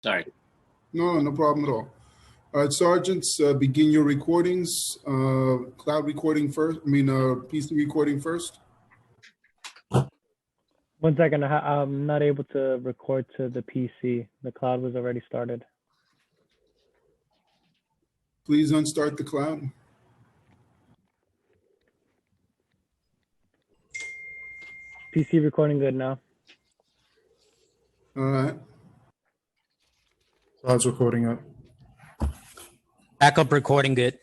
Sorry. No, no problem at all. All right, sergeants, begin your recordings. Cloud recording first. PC recording first. 1 second. I'm not able to record to the PC. The cloud was already started. Please unstart the cloud. PC recording good now. All right. Cloud's recording up. Backup recording good.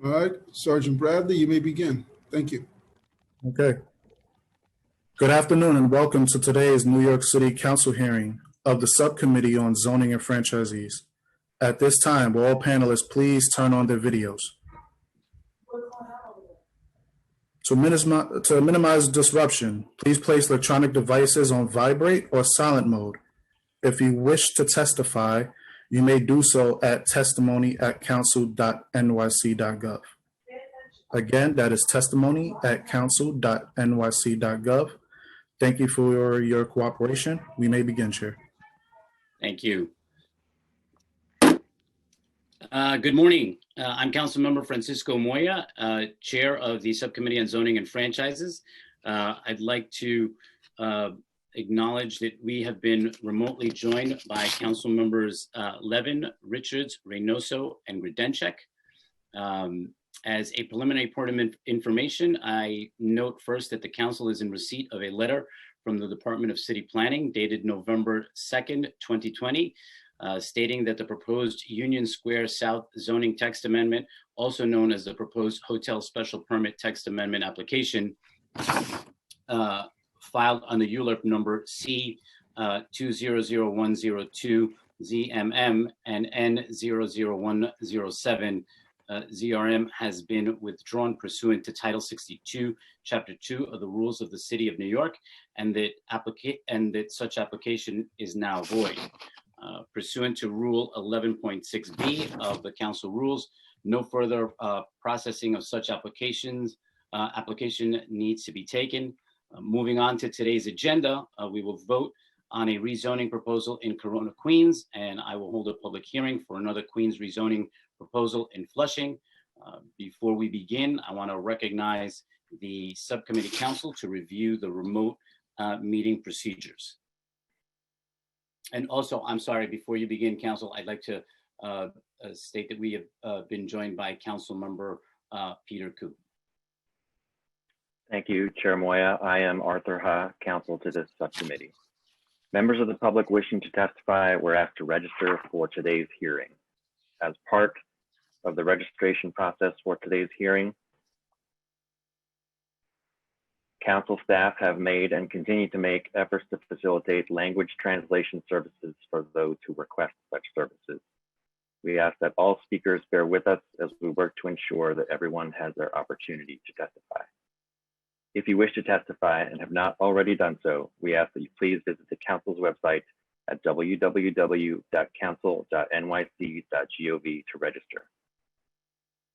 All right, Sergeant Bradley, you may begin. Thank you. Okay. Good afternoon and welcome to today's New York City Council hearing of the Subcommittee on Zoning and Franchisees. At this time, will all panelists please turn on their videos? To minimize disruption, please place electronic devices on vibrate or silent mode. If you wish to testify, you may do so at testimony@council.nyc.gov. Again, that is testimony@council.nyc.gov. Thank you for your cooperation. We may begin, Chair. Thank you. Good morning. I'm Councilmember Francisco Moya, Chair of the Subcommittee on Zoning and Franchises. I'd like to acknowledge that we have been remotely joined by Council Members Levin, Richards, Reynoso, and Grodenchik. As a preliminary point of information, I note first that the Council is in receipt of a letter from the Department of City Planning dated November 2nd, 2020, stating that the proposed Union Square South zoning text amendment, also known as the proposed hotel special permit text amendment application, filed on the ULURP number C 200102 ZMM and N00107 ZRM has been withdrawn pursuant to Title 62, Chapter 2 of the Rules of the City of New York, and that such application is now void. Pursuant to Rule 11.6B of the Council Rules, no further processing of such application needs to be taken. Moving on to today's agenda, we will vote on a rezoning proposal in Corona, Queens, and I will hold a public hearing for another Queens rezoning proposal in Flushing. Before we begin, I want to recognize the subcommittee council to review the remote meeting procedures. And also, I'm sorry, before you begin, council, I'd like to state that we have been joined by Council Member Peter Koo. Thank you, Chair Moya. I am Arthur Ha, counsel to this subcommittee. Members of the public wishing to testify were asked to register for today's hearing. As part of the registration process for today's hearing, council staff have made and continue to make efforts to facilitate language translation services for those who request such services. We ask that all speakers bear with us as we work to ensure that everyone has their opportunity to testify. If you wish to testify and have not already done so, we ask that you please visit the council's website at www.council.nyc.gov to register.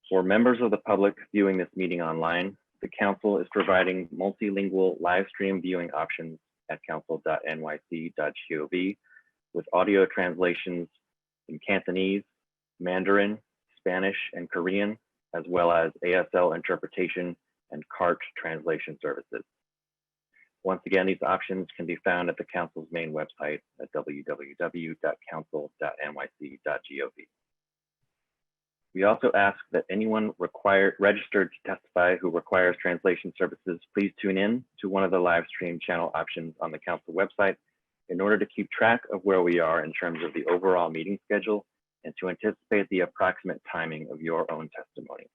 For members of the public viewing this meeting online, the council is providing multilingual live stream viewing options at council.nyc.gov with audio translations in Cantonese, Mandarin, Spanish, and Korean, as well as ASL interpretation and CART translation services. Once again, these options can be found at the council's main website at www.council.nyc.gov. We also ask that anyone registered to testify who requires translation services, please tune in to one of the live stream channel options on the council website in order to keep track of where we are in terms of the overall meeting schedule and to anticipate the approximate timing of your own testimony.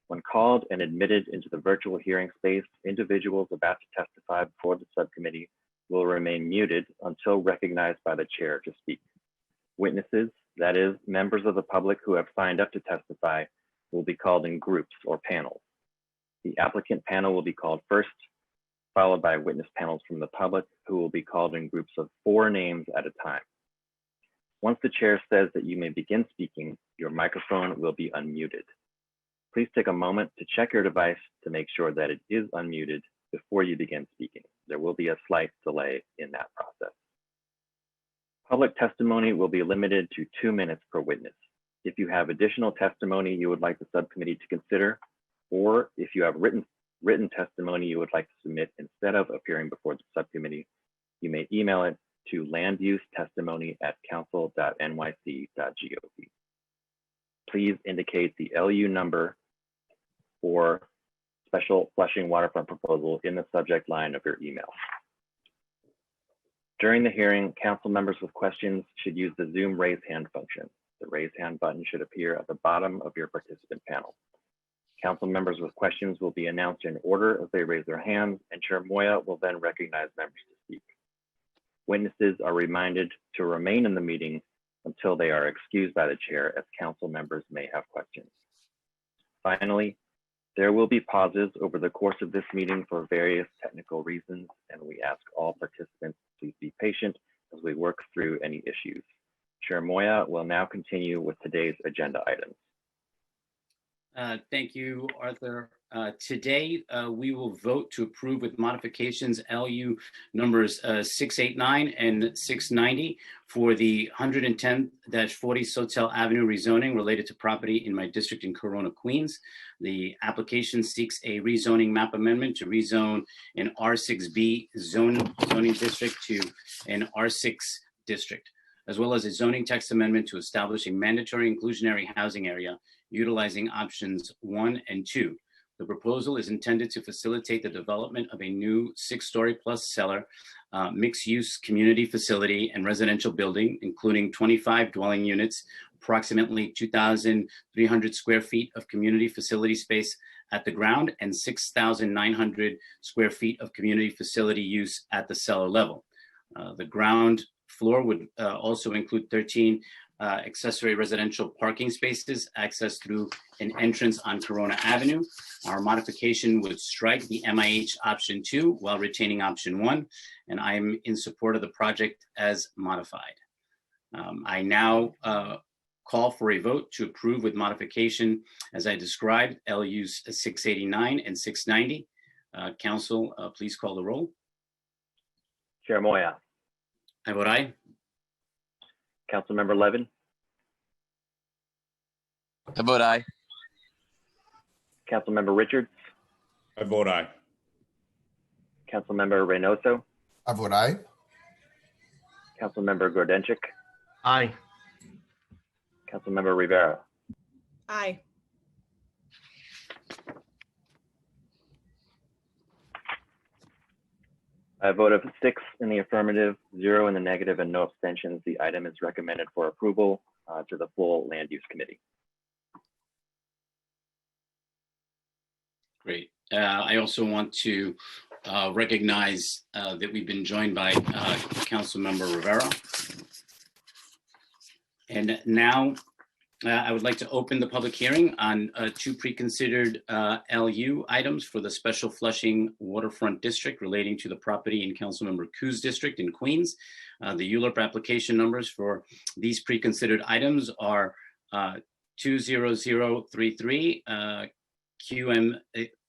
When called and admitted into the virtual hearing space, individuals about to testify before the subcommittee will remain muted until recognized by the chair to speak. Witnesses, that is, members of the public who have signed up to testify, will be called in groups or panels. The applicant panel will be called first, followed by witness panels from the public, who will be called in groups of 4 names at a time. Once the chair says that you may begin speaking, your microphone will be unmuted. Please take a moment to check your device to make sure that it is unmuted before you begin speaking. There will be a slight delay in that process. Public testimony will be limited to 2 minutes per witness. If you have additional testimony you would like the subcommittee to consider, or if you have written testimony you would like to submit instead of appearing before the subcommittee, you may email it to landusetestimony@council.nyc.gov. Please indicate the LU number or special Flushing Waterfront proposal in the subject line of your email. During the hearing, council members with questions should use the Zoom raise hand function. The raise hand button should appear at the bottom of your participant panel. Council members with questions will be announced in order as they raise their hands, and Chair Moya will then recognize members to speak. Witnesses are reminded to remain in the meeting until they are excused by the chair, as council members may have questions. Finally, there will be pauses over the course of this meeting for various technical reasons, and we ask all participants to please be patient as we work through any issues. Chair Moya will now continue with today's agenda items. Thank you, Arthur. Today, we will vote to approve with modifications LU numbers 689 and 690 for the 110-40 Sotel Avenue rezoning related to property in my district in Corona, Queens. The application seeks a rezoning map amendment to rezone an R6B zoning district to an R6 district, as well as a zoning text amendment to establish a mandatory inclusionary housing area utilizing options 1 and 2. The proposal is intended to facilitate the development of a new 6-story plus cellar, mixed-use community facility and residential building, including 25 dwelling units, approximately 2,300 square feet of community facility space at the ground, and 6,900 square feet of community facility use at the cellar level. The ground floor would also include 13 accessory residential parking spaces accessed through an entrance on Corona Avenue. Our modification would strike the MIH option 2 while retaining option 1, and I'm in support of the project as modified. I now call for a vote to approve with modification as I described, LUs 689 and 690. Council, please call the roll. Chair Moya. I vote aye. Councilmember Levin. I vote aye. Councilmember Richards. I vote aye. Councilmember Reynoso. I vote aye. Councilmember Gordenchik. Aye. Councilmember Rivera. Aye. By a vote of 6 in the affirmative, 0 in the negative, and no abstentions, the item is recommended for approval to the full Land Use Committee. Great. I also want to recognize that we've been joined by Councilmember Rivera. And now I would like to open the public hearing on 2 pre-considered LU items for the Special Flushing Waterfront District relating to the property in Councilmember Ku's district in Queens. The ULURP application numbers for these pre-considered items are 20033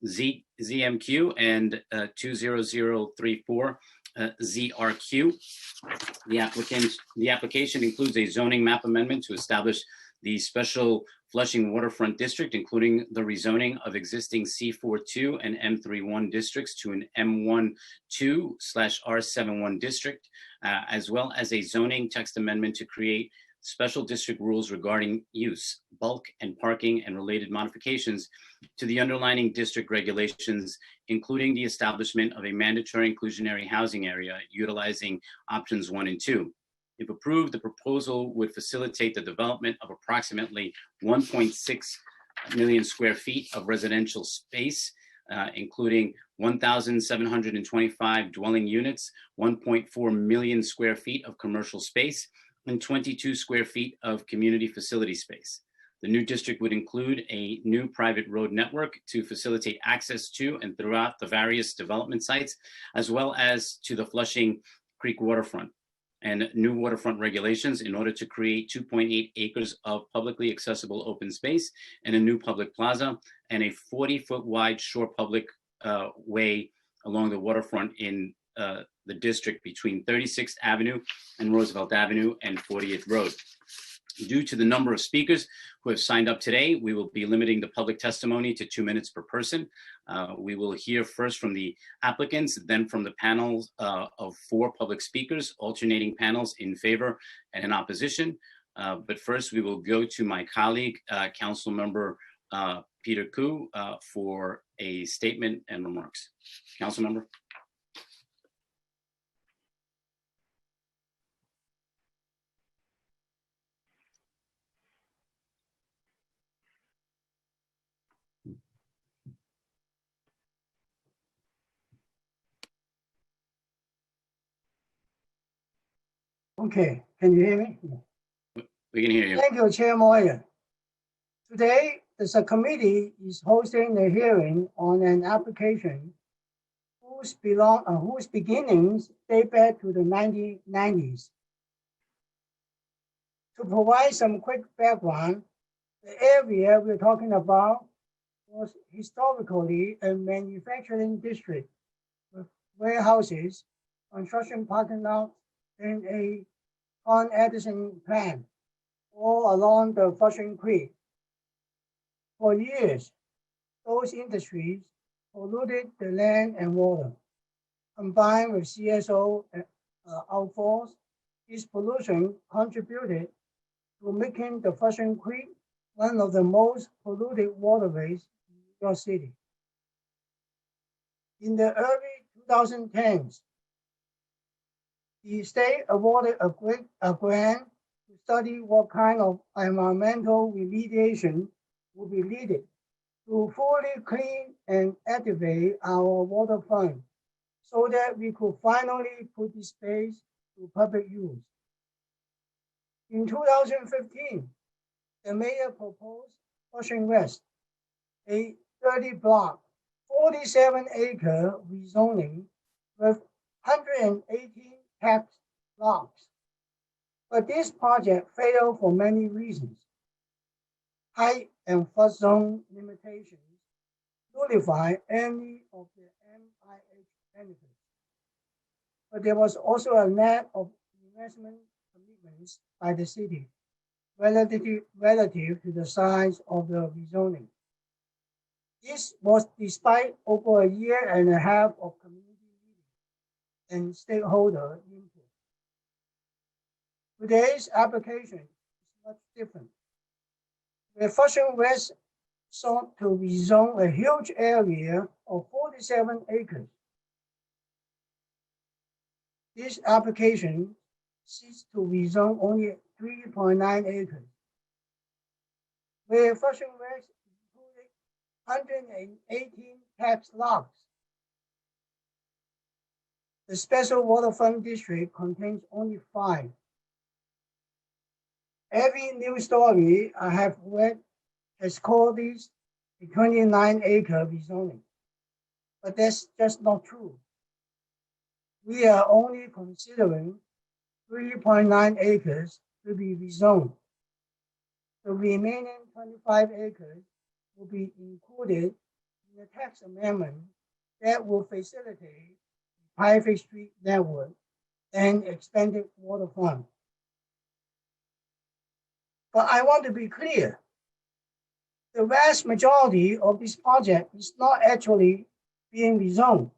ZMQ and 20034 ZRQ. The application includes a zoning map amendment to establish the Special Flushing Waterfront District, including the rezoning of existing C42 and M31 districts to an M12/R71 district, as well as a zoning text amendment to create special district rules regarding use, bulk, and parking and related modifications to the underlying district regulations, including the establishment of a mandatory inclusionary housing area utilizing options 1 and 2. If approved, the proposal would facilitate the development of approximately 1.6 million square feet of residential space, including 1,725 dwelling units, 1.4 million square feet of commercial space, and 22 square feet of community facility space. The new district would include a new private road network to facilitate access to and throughout the various development sites, as well as to the Flushing Creek waterfront, and new waterfront regulations in order to create 2.8 acres of publicly accessible open space and a new public plaza and a 40-foot wide shore public way along the waterfront in the district between 36th Avenue and Roosevelt Avenue and 40th Road. Due to the number of speakers who have signed up today, we will be limiting the public testimony to 2 minutes per person. We will hear first from the applicants, then from the panels of 4 public speakers, alternating panels in favor and in opposition. But first, we will go to my colleague, Council Member Peter Koo, for a statement and remarks. Council Member. Okay, can you hear me? We can hear you. Thank you, Chair Moyer. Today, the subcommittee is hosting a hearing on an application whose beginnings date back to the 1990s. To provide some quick background, the area we're talking about was historically a manufacturing district with warehouses, construction parking lots, and a Con Edison plant all along the Flushing Creek. For years, those industries polluted the land and water. Combined with CSO outfalls, this pollution contributed to making the Flushing Creek one of the most polluted waterways in New York City. In the early 2010s, the state awarded a grant to study what kind of environmental remediation would be needed to fully clean and activate our waterfront so that we could finally put this space to public use. In 2015, the mayor proposed Flushing West, a 30-block, 47-acre rezoning with 118 tax lots. But this project failed for many reasons. Height and flood zone limitations nullify any of the MIH benefits. But there was also a lack of investment commitments by the city relative to the size of the rezoning. This was despite over a year and a half of community meetings and stakeholder input. Today's application is much different. The Flushing West sought to rezone a huge area of 47 acres. This application seeks to rezone only 3.9 acres, where Flushing West included 118 tax lots. The special waterfront district contains only 5. Every news story I have read has called this a 29-acre rezoning, but that's just not true. We are only considering 3.9 acres to be rezoned. The remaining 25 acres will be included in the tax amendment that will facilitate the private street network and expanded waterfront. But I want to be clear, the vast majority of this project is not actually being rezoned.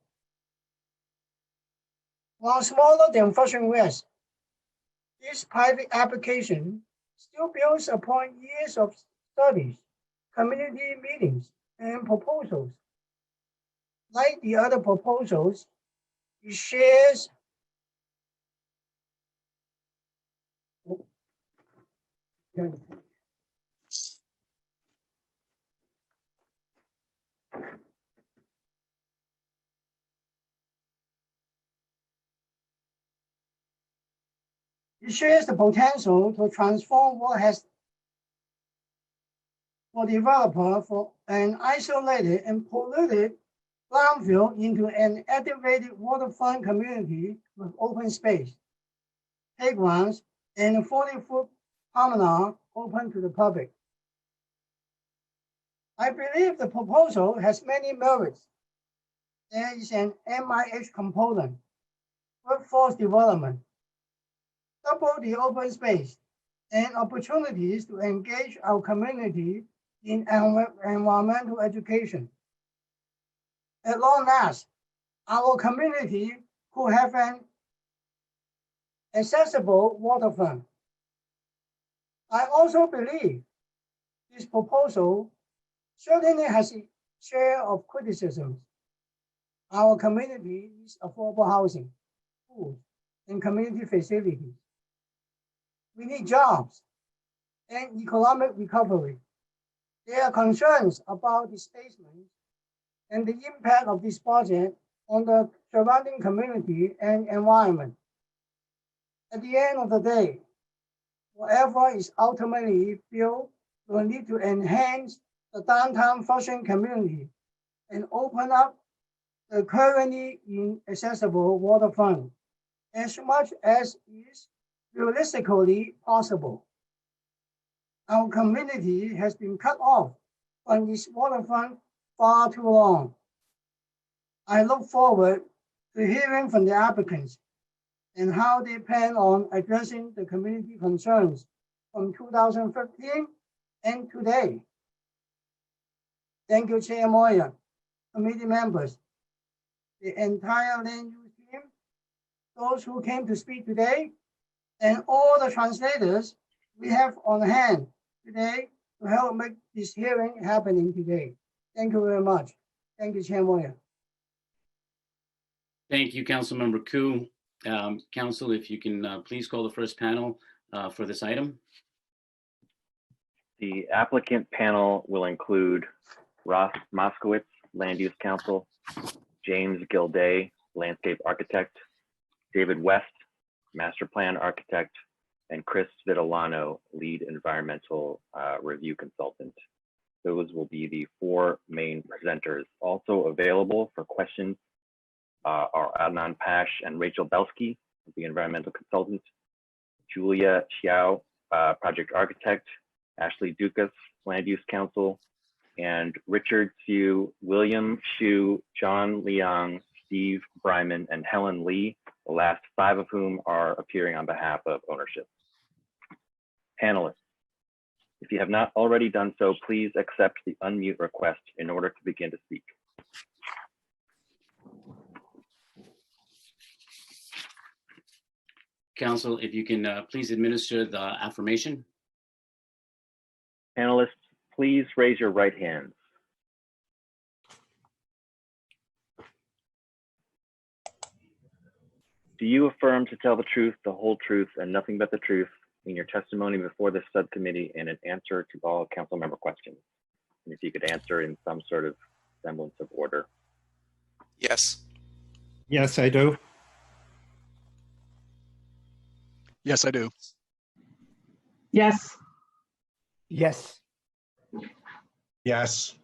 While smaller than Flushing West, this private application still builds upon years of studies, community meetings, and proposals. Like the other proposals, it shares the potential to transform what has for developer for an isolated and polluted brownfield into an activated waterfront community with open space, playgrounds, and a 40-foot promenade open to the public. I believe the proposal has many merits. There is an MIH component workforce development, double the open space, and opportunities to engage our community in environmental education. At long last, our community could have an accessible waterfront. I also believe this proposal certainly has a share of criticisms. Our community needs affordable housing, schools, and community facilities. We need jobs and economic recovery. There are concerns about displacement and the impact of this project on the surrounding community and environment. At the end of the day, whatever is ultimately built will need to enhance the downtown Flushing community and open up the currently inaccessible waterfront as much as is realistically possible. Our community has been cut off from this waterfront far too long. I look forward to hearing from the applicants and how they plan on addressing the community concerns from 2015 and today. Thank you, Chair Moyer, committee members, the entire land use team, those who came to speak today, and all the translators we have on hand today to help make this hearing happening today. Thank you very much. Thank you, Chair Moyer. Thank you, Councilmember Koo. Council, if you can please call the first panel for this item. The applicant panel will include Ross Moskowitz, Land Use Council, James Gilday, Landscape Architect, David West, Master Plan Architect, and Chris Vitolano, Lead Environmental Review Consultant. Those will be the four main presenters. Also available for questions are Adnan Pash and Rachel Belsky, the Environmental Consultant, Julia Xiao, Project Architect, Ashley Dukas, Land Use Council, and Richard Hsu, William Shu, John Liang, Steve Bryman, and Helen Lee, the last five of whom are appearing on behalf of ownership. Panelists, if you have not already done so, please accept the unmute request in order to begin to speak. Council, if you can please administer the affirmation. Panelists, please raise your right hands. Do you affirm to tell the truth, the whole truth, and nothing but the truth in your testimony before this subcommittee and an answer to all council member questions? And if you could answer in some sort of semblance of order. Yes. Yes, I do. Yes, I do. Yes. Yes. Yes.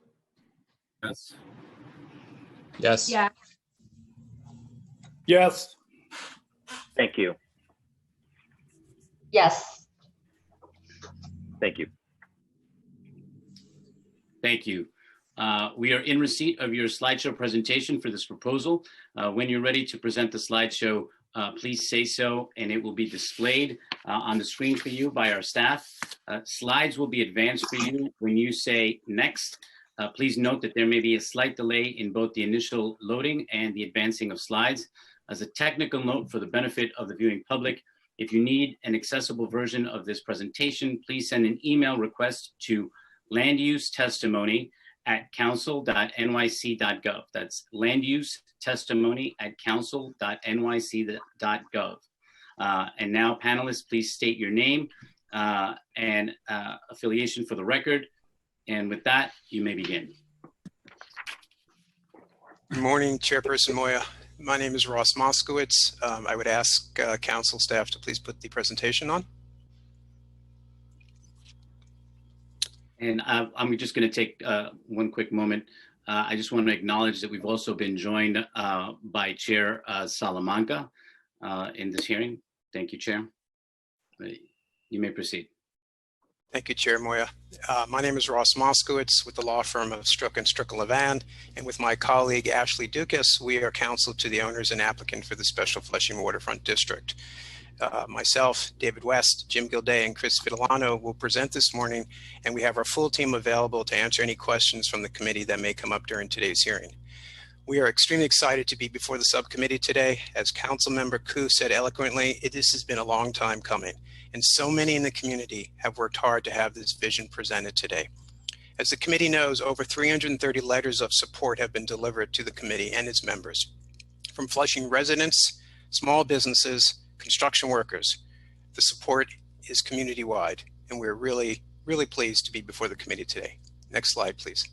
Yes. Yes. Yeah. Yes. Thank you. Yes. Thank you. Thank you. We are in receipt of your slideshow presentation for this proposal. When you're ready to present the slideshow, please say so, and it will be displayed on the screen for you by our staff. Slides will be advanced for you when you say next. Please note that there may be a slight delay in both the initial loading and the advancing of slides. As a technical note for the benefit of the viewing public, if you need an accessible version of this presentation, please send an email request to landusetestimony@council.nyc.gov. That's landusetestimony@council.nyc.gov. And now, panelists, please state your name and affiliation for the record. And with that, you may begin. Good morning, Chairperson Moya. My name is Ross Moskowitz. I would ask council staff to please put the presentation on. And I'm just going to take one quick moment. I just want to acknowledge that we've also been joined by Chair Salamanca in this hearing. Thank you, Chair. You may proceed. Thank you, Chair Moya. My name is Ross Moskowitz with the law firm of Strzok and Levand, and with my colleague Ashley Dukas, we are counsel to the owners and applicant for the Special Flushing Waterfront District. Myself, David West, Jim Gilday, and Chris Vitellano will present this morning, and we have our full team available to answer any questions from the committee that may come up during today's hearing. We are extremely excited to be before the subcommittee today. As Councilmember Koo said eloquently, this has been a long time coming, and so many in the community have worked hard to have this vision presented today. As the committee knows, over 330 letters of support have been delivered to the committee and its members, from Flushing residents, small businesses, construction workers. The support is community-wide, and we're really, really pleased to be before the committee today. Next slide, please.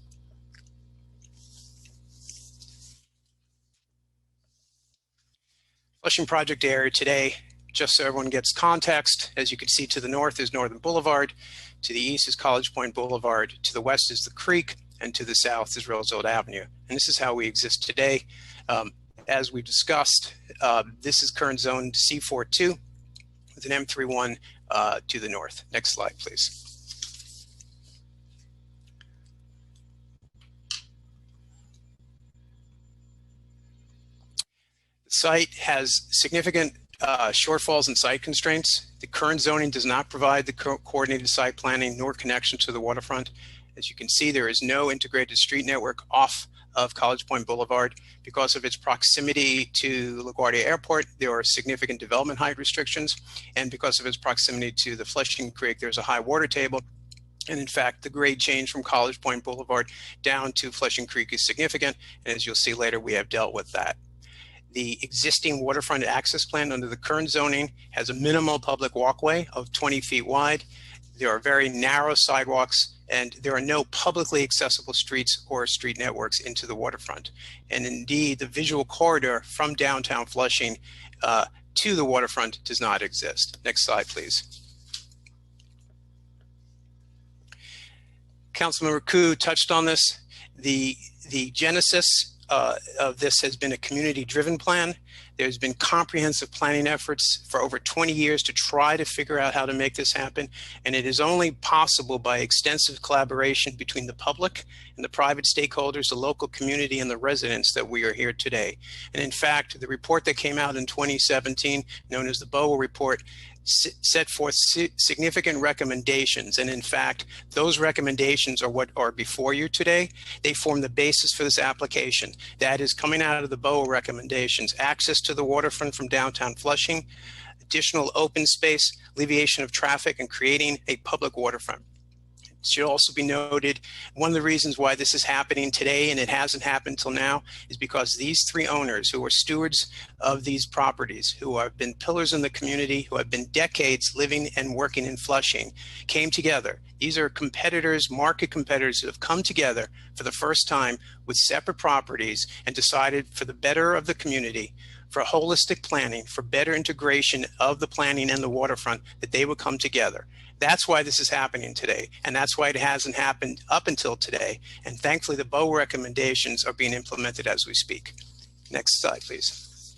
Flushing project area today, just so everyone gets context, as you can see to the north is Northern Boulevard, to the east is College Point Boulevard, to the west is the creek, and to the south is Roosevelt Avenue. And this is how we exist today. As we discussed, this is current zone C42 with an M31 to the north. Next slide, please. The site has significant shortfalls and site constraints. The current zoning does not provide the coordinated site planning nor connection to the waterfront. As you can see, there is no integrated street network off of College Point Boulevard. Because of its proximity to LaGuardia Airport, there are significant development height restrictions. And because of its proximity to the Flushing Creek, there's a high water table. And in fact, the grade change from College Point Boulevard down to Flushing Creek is significant. And as you'll see later, we have dealt with that. The existing waterfront access plan under the current zoning has a minimal public walkway of 20 feet wide. There are very narrow sidewalks, and there are no publicly accessible streets or street networks into the waterfront. And indeed, the visual corridor from downtown Flushing to the waterfront does not exist. Next slide, please. Councilmember Koo touched on this. The genesis of this has been a community-driven plan. There's been comprehensive planning efforts for over 20 years to try to figure out how to make this happen. And it is only possible by extensive collaboration between the public and the private stakeholders, the local community, and the residents that we are here today. And in fact, the report that came out in 2017, known as the BOA report, set forth significant recommendations. And in fact, those recommendations are what are before you today. They form the basis for this application. That is coming out of the BOA recommendations: access to the waterfront from downtown Flushing, additional open space, alleviation of traffic, and creating a public waterfront. It should also be noted, one of the reasons why this is happening today and it hasn't happened till now is because these three owners who are stewards of these properties, who have been pillars in the community, who have been decades living and working in Flushing, came together. These are competitors, market competitors, who have come together for the first time with separate properties and decided, for the better of the community, for holistic planning, for better integration of the planning and the waterfront, that they would come together. That's why this is happening today, and that's why it hasn't happened up until today. And thankfully, the BOA recommendations are being implemented as we speak. Next slide, please.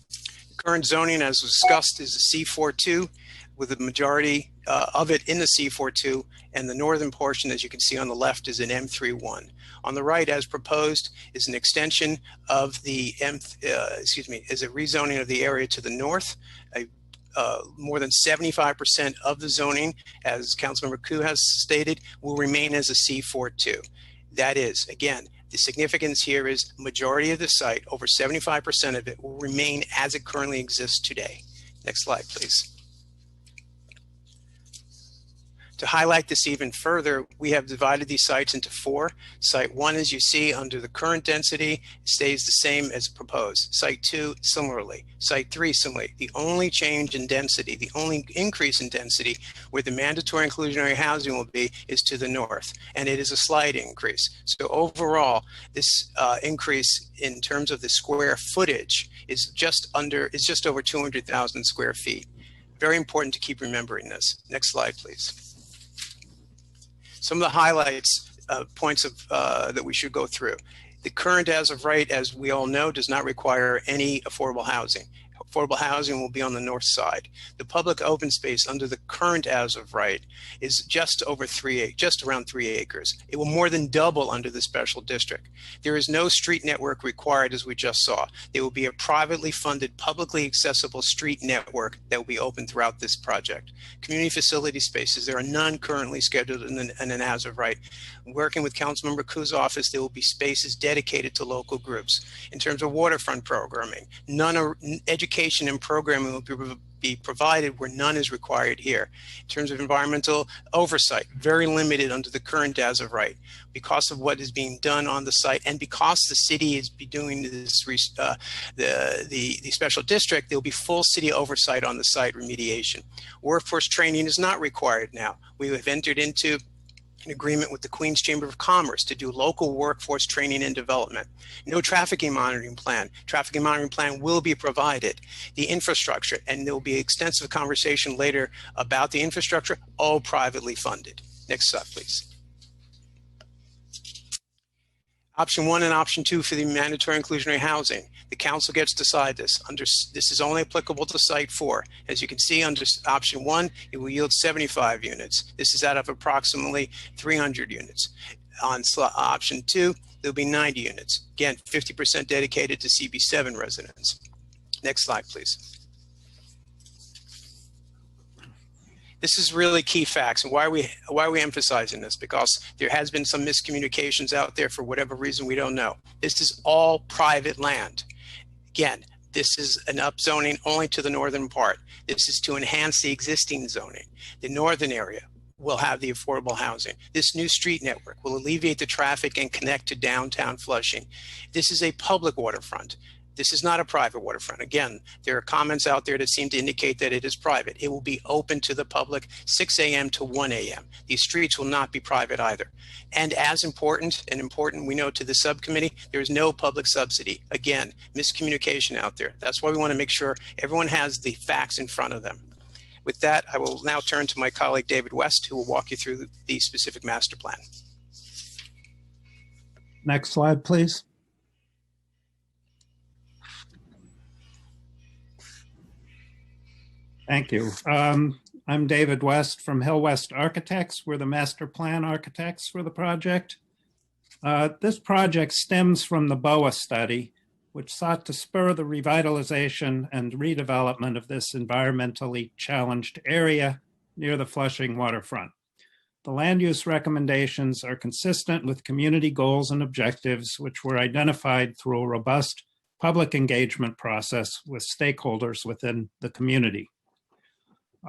The current zoning, as discussed, is a C42, with the majority of it in the C42, and the northern portion, as you can see on the left, is an M31. On the right, as proposed, is an extension of the is a rezoning of the area to the north. More than 75% of the zoning, as Councilmember Koo has stated, will remain as a C42. That is, again, the significance here is majority of the site, over 75% of it, will remain as it currently exists today. Next slide, please. To highlight this even further, we have divided these sites into four. Site 1, as you see, under the current density, stays the same as proposed. Site 2, similarly. Site 3, similarly. The only change in density, the only increase in density where the mandatory inclusionary housing will be is to the north, and it is a slight increase. So overall, this increase in terms of the square footage is just over 200,000 square feet. Very important to keep remembering this. Next slide, please. Some of the highlights, points that we should go through. The current as of right, as we all know, does not require any affordable housing. affordable housing will be on the north side. The public open space under the current as of right is just around 3 acres. It will more than double under the special district. There is no street network required, as we just saw. There will be a privately funded, publicly accessible street network that will be open throughout this project. Community facility spaces, there are none currently scheduled in an as of right. Working with Councilmember Ku's office, there will be spaces dedicated to local groups. In terms of waterfront programming, education and programming will be provided where none is required here. In terms of environmental oversight, very limited under the current as of right. Because of what is being done on the site, and because the city is doing this, the special district, there will be full city oversight on the site remediation. Workforce training is not required now. We have entered into an agreement with the Queens Chamber of Commerce to do local workforce training and development. No trafficking monitoring plan. Trafficking monitoring plan will be provided. The infrastructure, and there will be extensive conversation later about the infrastructure, all privately funded. Next slide, please. Option 1 and option 2 for the mandatory inclusionary housing. The council gets to decide this. This is only applicable to site 4. As you can see, under option 1, it will yield 75 units. This is out of approximately 300 units. On option 2, there'll be 90 units. Again, 50% dedicated to CB7 residents. Next slide, please. This is really key facts, and why are we emphasizing this? Because there has been some miscommunications out there for whatever reason we don't know. This is all private land. Again, this is an upzoning only to the northern part. This is to enhance the existing zoning. The northern area will have the affordable housing. This new street network will alleviate the traffic and connect to downtown Flushing. This is a public waterfront. This is not a private waterfront. Again, there are comments out there that seem to indicate that it is private. It will be open to the public 6 a.m. to 1 a.m. These streets will not be private either. And as important we know to the subcommittee, there is no public subsidy. Again, miscommunication out there. That's why we want to make sure everyone has the facts in front of them. With that, I will now turn to my colleague, David West, who will walk you through the specific master plan. Next slide, please. Thank you. I'm David West from Hill West Architects. We're the master plan architects for the project. This project stems from the BOA study, which sought to spur the revitalization and redevelopment of this environmentally challenged area near the Flushing waterfront. The land use recommendations are consistent with community goals and objectives, which were identified through a robust public engagement process with stakeholders within the community.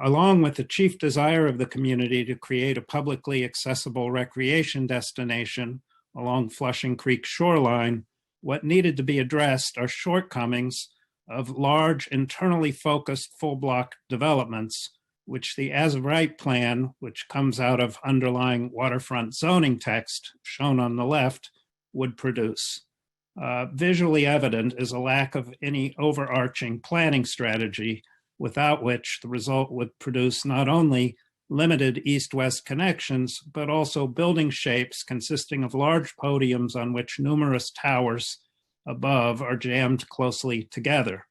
Along with the chief desire of the community to create a publicly accessible recreation destination along Flushing Creek shoreline, what needed to be addressed are shortcomings of large internally focused full block developments, which the as of right plan, which comes out of underlying waterfront zoning text shown on the left, would produce. Visually evident is a lack of any overarching planning strategy, without which the result would produce not only limited east-west connections, but also building shapes consisting of large podiums on which numerous towers above are jammed closely together.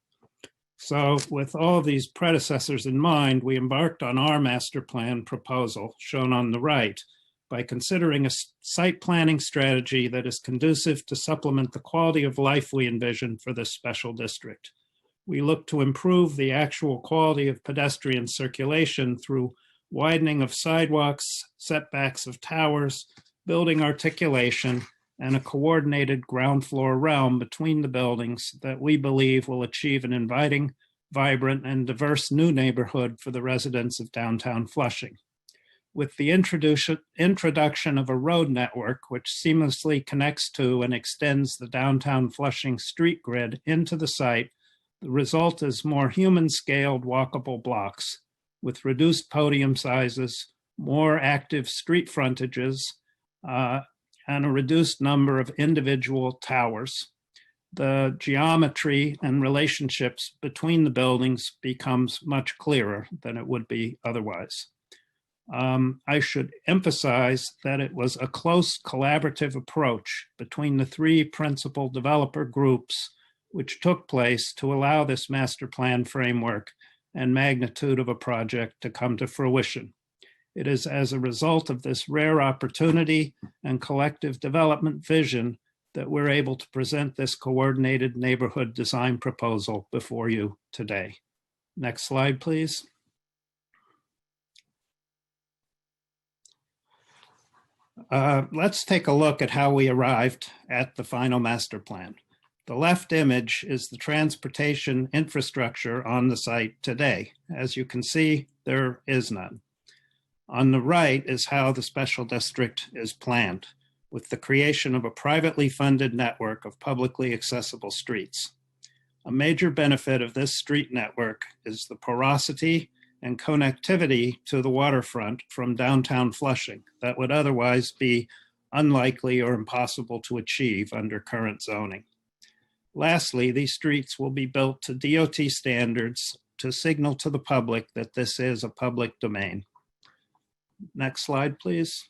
So with all of these predecessors in mind, we embarked on our master plan proposal, shown on the right, by considering a site planning strategy that is conducive to supplement the quality of life we envision for this special district. We look to improve the actual quality of pedestrian circulation through widening of sidewalks, setbacks of towers, building articulation, and a coordinated ground floor realm between the buildings that we believe will achieve an inviting, vibrant, and diverse new neighborhood for the residents of downtown Flushing. With the introduction of a road network which seamlessly connects to and extends the downtown Flushing street grid into the site, the result is more human-scaled walkable blocks with reduced podium sizes, more active street frontages, and a reduced number of individual towers. The geometry and relationships between the buildings becomes much clearer than it would be otherwise. I should emphasize that it was a close collaborative approach between the three principal developer groups which took place to allow this master plan framework and magnitude of a project to come to fruition. It is as a result of this rare opportunity and collective development vision that we're able to present this coordinated neighborhood design proposal before you today. Next slide, please. Let's take a look at how we arrived at the final master plan. The left image is the transportation infrastructure on the site today. As you can see, there is none. On the right is how the special district is planned, with the creation of a privately funded network of publicly accessible streets. A major benefit of this street network is the porosity and connectivity to the waterfront from downtown Flushing that would otherwise be unlikely or impossible to achieve under current zoning. Lastly, these streets will be built to DOT standards to signal to the public that this is a public domain. Next slide, please.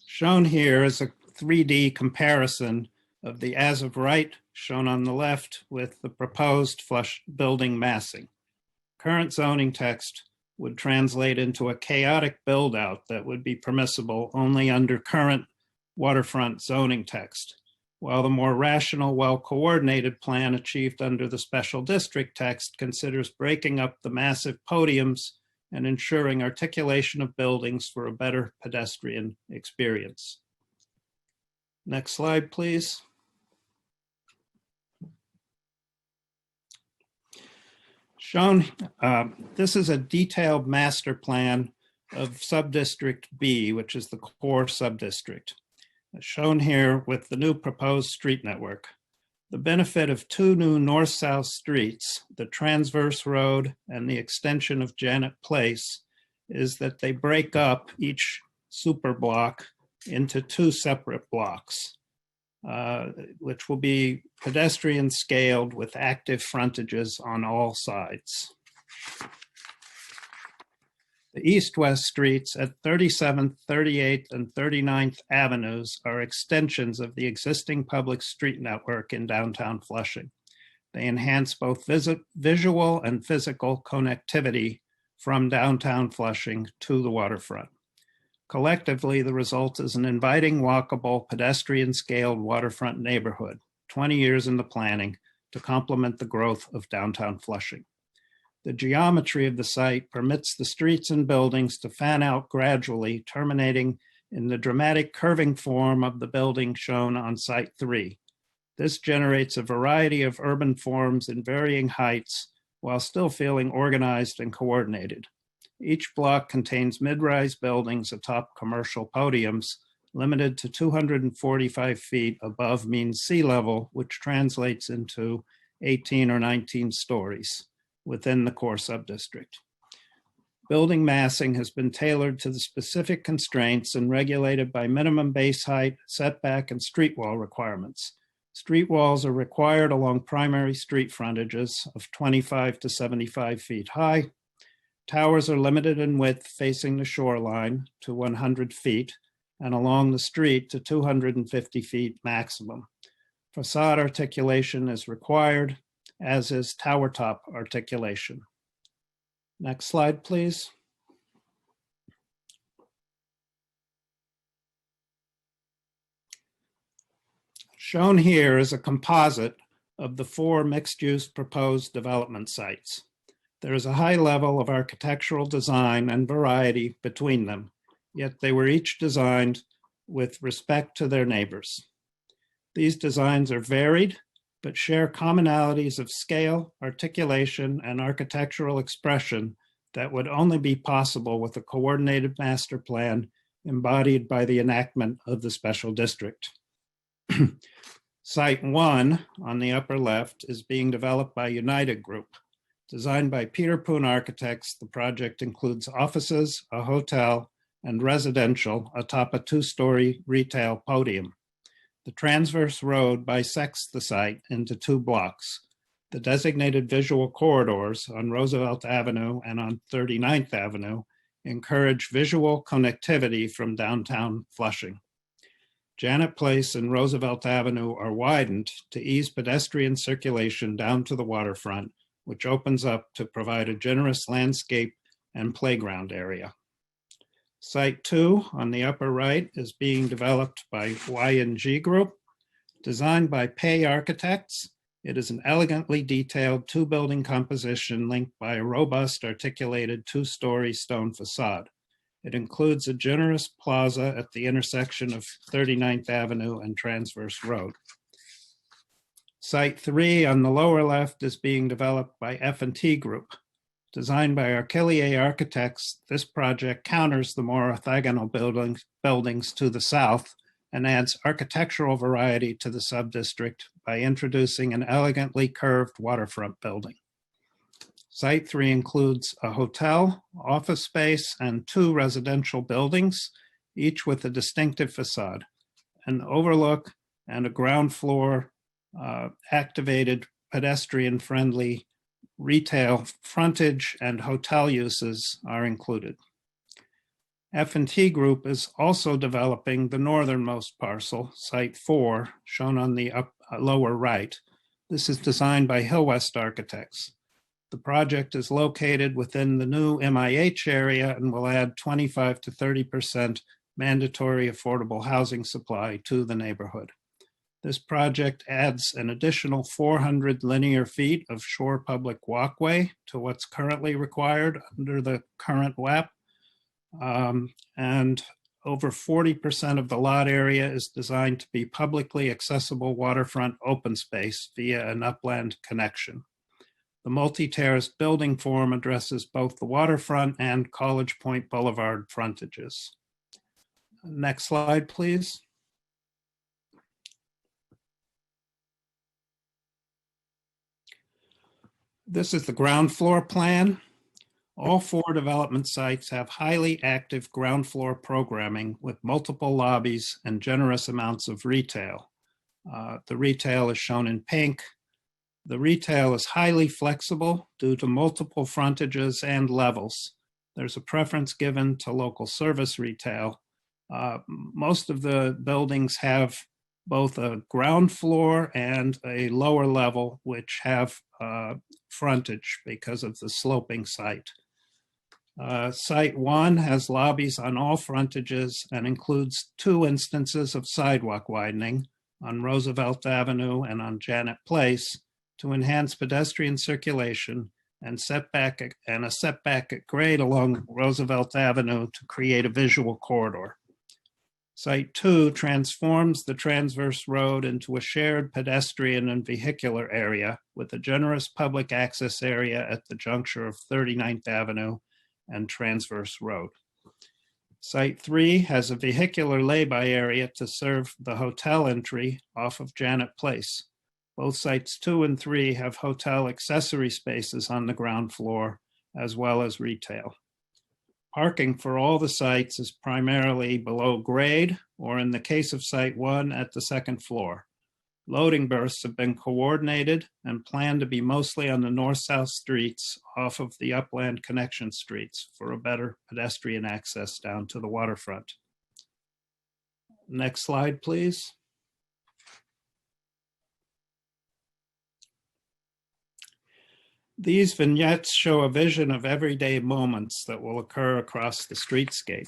Shown here is a 3D comparison of the as of right shown on the left with the proposed flush building massing. Current zoning text would translate into a chaotic build out that would be permissible only under current waterfront zoning text, while the more rational, well-coordinated plan achieved under the special district text considers breaking up the massive podiums and ensuring articulation of buildings for a better pedestrian experience. Next slide, please. Shown, this is a detailed master plan of subdistrict B, which is the core subdistrict. Shown here with the new proposed street network. The benefit of two new north-south streets, the Transverse Road and the extension of Janet Place, is that they break up each super block into two separate blocks, which will be pedestrian scaled with active frontages on all sides. The east-west streets at 37th, 38th, and 39th Avenues are extensions of the existing public street network in downtown Flushing. They enhance both visual and physical connectivity from downtown Flushing to the waterfront. Collectively, the result is an inviting, walkable, pedestrian-scaled waterfront neighborhood, 20 years in the planning, to complement the growth of downtown Flushing. The geometry of the site permits the streets and buildings to fan out gradually, terminating in the dramatic curving form of the building shown on Site 3. This generates a variety of urban forms in varying heights while still feeling organized and coordinated. Each block contains mid-rise buildings atop commercial podiums, limited to 245 feet above mean sea level, which translates into 18 or 19 stories within the core subdistrict. Building massing has been tailored to the specific constraints and regulated by minimum base height, setback, and street wall requirements. Street walls are required along primary street frontages of 25 to 75 feet high. Towers are limited in width facing the shoreline to 100 feet and along the street to 250 feet maximum. Facade articulation is required, as is tower top articulation. Next slide, please. Shown here is a composite of the four mixed-use proposed development sites. There is a high level of architectural design and variety between them, yet they were each designed with respect to their neighbors. These designs are varied, but share commonalities of scale, articulation, and architectural expression that would only be possible with a coordinated master plan embodied by the enactment of the special district. Site 1 on the upper left is being developed by United Group. Designed by Peter Poon Architects, the project includes offices, a hotel, and residential atop a two-story retail podium. The transverse road bisects the site into two blocks. The designated visual corridors on Roosevelt Avenue and on 39th Avenue encourage visual connectivity from downtown Flushing. Janet Place and Roosevelt Avenue are widened to ease pedestrian circulation down to the waterfront, which opens up to provide a generous landscape and playground area. Site 2 on the upper right is being developed by Y&G Group. Designed by Pay Architects, it is an elegantly detailed two-building composition linked by a robust articulated two-story stone facade. It includes a generous plaza at the intersection of 39th Avenue and Transverse Road. Site 3 on the lower left is being developed by F&T Group. Designed by Archelier Architects, this project counters the more orthogonal buildings to the south and adds architectural variety to the subdistrict by introducing an elegantly curved waterfront building. Site 3 includes a hotel, office space, and 2 residential buildings, each with a distinctive facade, an overlook, and a ground floor activated pedestrian-friendly retail frontage and hotel uses are included. F&T Group is also developing the northernmost parcel, Site 4, shown on the lower right. This is designed by Hill West Architects. The project is located within the new MIH area and will add 25 to 30% mandatory affordable housing supply to the neighborhood. This project adds an additional 400 linear feet of shore public walkway to what's currently required under the current WAP. And over 40% of the lot area is designed to be publicly accessible waterfront open space via an upland connection. The multi-terrace building form addresses both the waterfront and College Point Boulevard frontages. Next slide, please. This is the ground floor plan. All 4 development sites have highly active ground floor programming with multiple lobbies and generous amounts of retail. The retail is shown in pink. The retail is highly flexible due to multiple frontages and levels. There's a preference given to local service retail. Most of the buildings have both a ground floor and a lower level, which have frontage because of the sloping site. Site 1 has lobbies on all frontages and includes 2 instances of sidewalk widening on Roosevelt Avenue and on Janet Place to enhance pedestrian circulation and a setback at grade along Roosevelt Avenue to create a visual corridor. Site 2 transforms the transverse road into a shared pedestrian and vehicular area with a generous public access area at the juncture of 39th Avenue and Transverse Road. Site 3 has a vehicular lay-by area to serve the hotel entry off of Janet Place. Both sites 2 and 3 have hotel accessory spaces on the ground floor, as well as retail. Parking for all the sites is primarily below grade, or in the case of Site 1, at the 2nd floor. Loading berths have been coordinated and planned to be mostly on the north-south streets off of the upland connection streets for a better pedestrian access down to the waterfront. Next slide, please. These vignettes show a vision of everyday moments that will occur across the streetscape.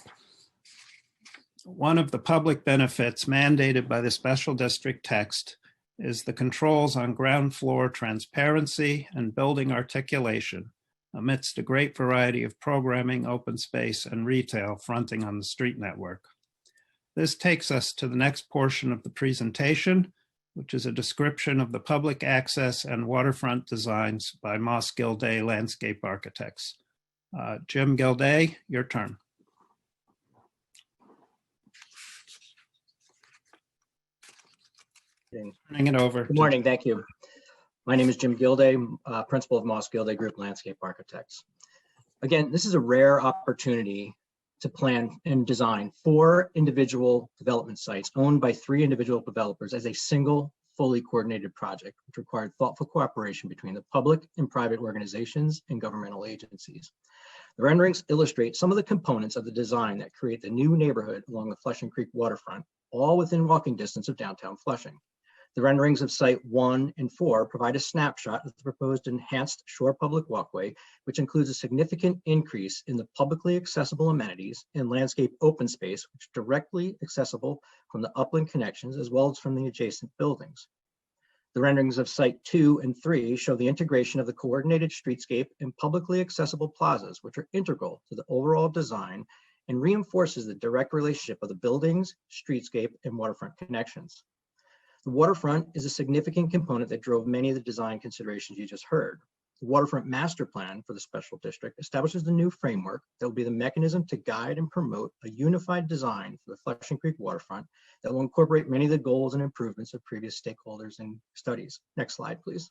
One of the public benefits mandated by the special district text is the controls on ground floor transparency and building articulation amidst a great variety of programming, open space, and retail fronting on the street network. This takes us to the next portion of the presentation, which is a description of the public access and waterfront designs by Moss Gilday Landscape Architects. Jim Gilday, your turn. Turning it over. Good morning, thank you. My name is Jim Gilday, principal of Moss Gilday Group Landscape Architects. Again, this is a rare opportunity to plan and design 4 individual development sites owned by 3 individual developers as a single, fully coordinated project, which required thoughtful cooperation between the public and private organizations and governmental agencies. The renderings illustrate some of the components of the design that create the new neighborhood along the Flushing Creek waterfront all within walking distance of downtown Flushing. The renderings of Site 1 and 4 provide a snapshot of the proposed enhanced shore public walkway, which includes a significant increase in the publicly accessible amenities and landscape open space, which are directly accessible from the upland connections as well as from the adjacent buildings. The renderings of Site 2 and 3 show the integration of the coordinated streetscape and publicly accessible plazas, which are integral to the overall design and reinforces the direct relationship of the buildings, streetscape, and waterfront connections. The waterfront is a significant component that drove many of the design considerations you just heard. The Waterfront Master Plan for the Special District establishes the new framework that will be the mechanism to guide and promote a unified design for the Flushing Creek waterfront that will incorporate many of the goals and improvements of previous stakeholders and studies. Next slide, please.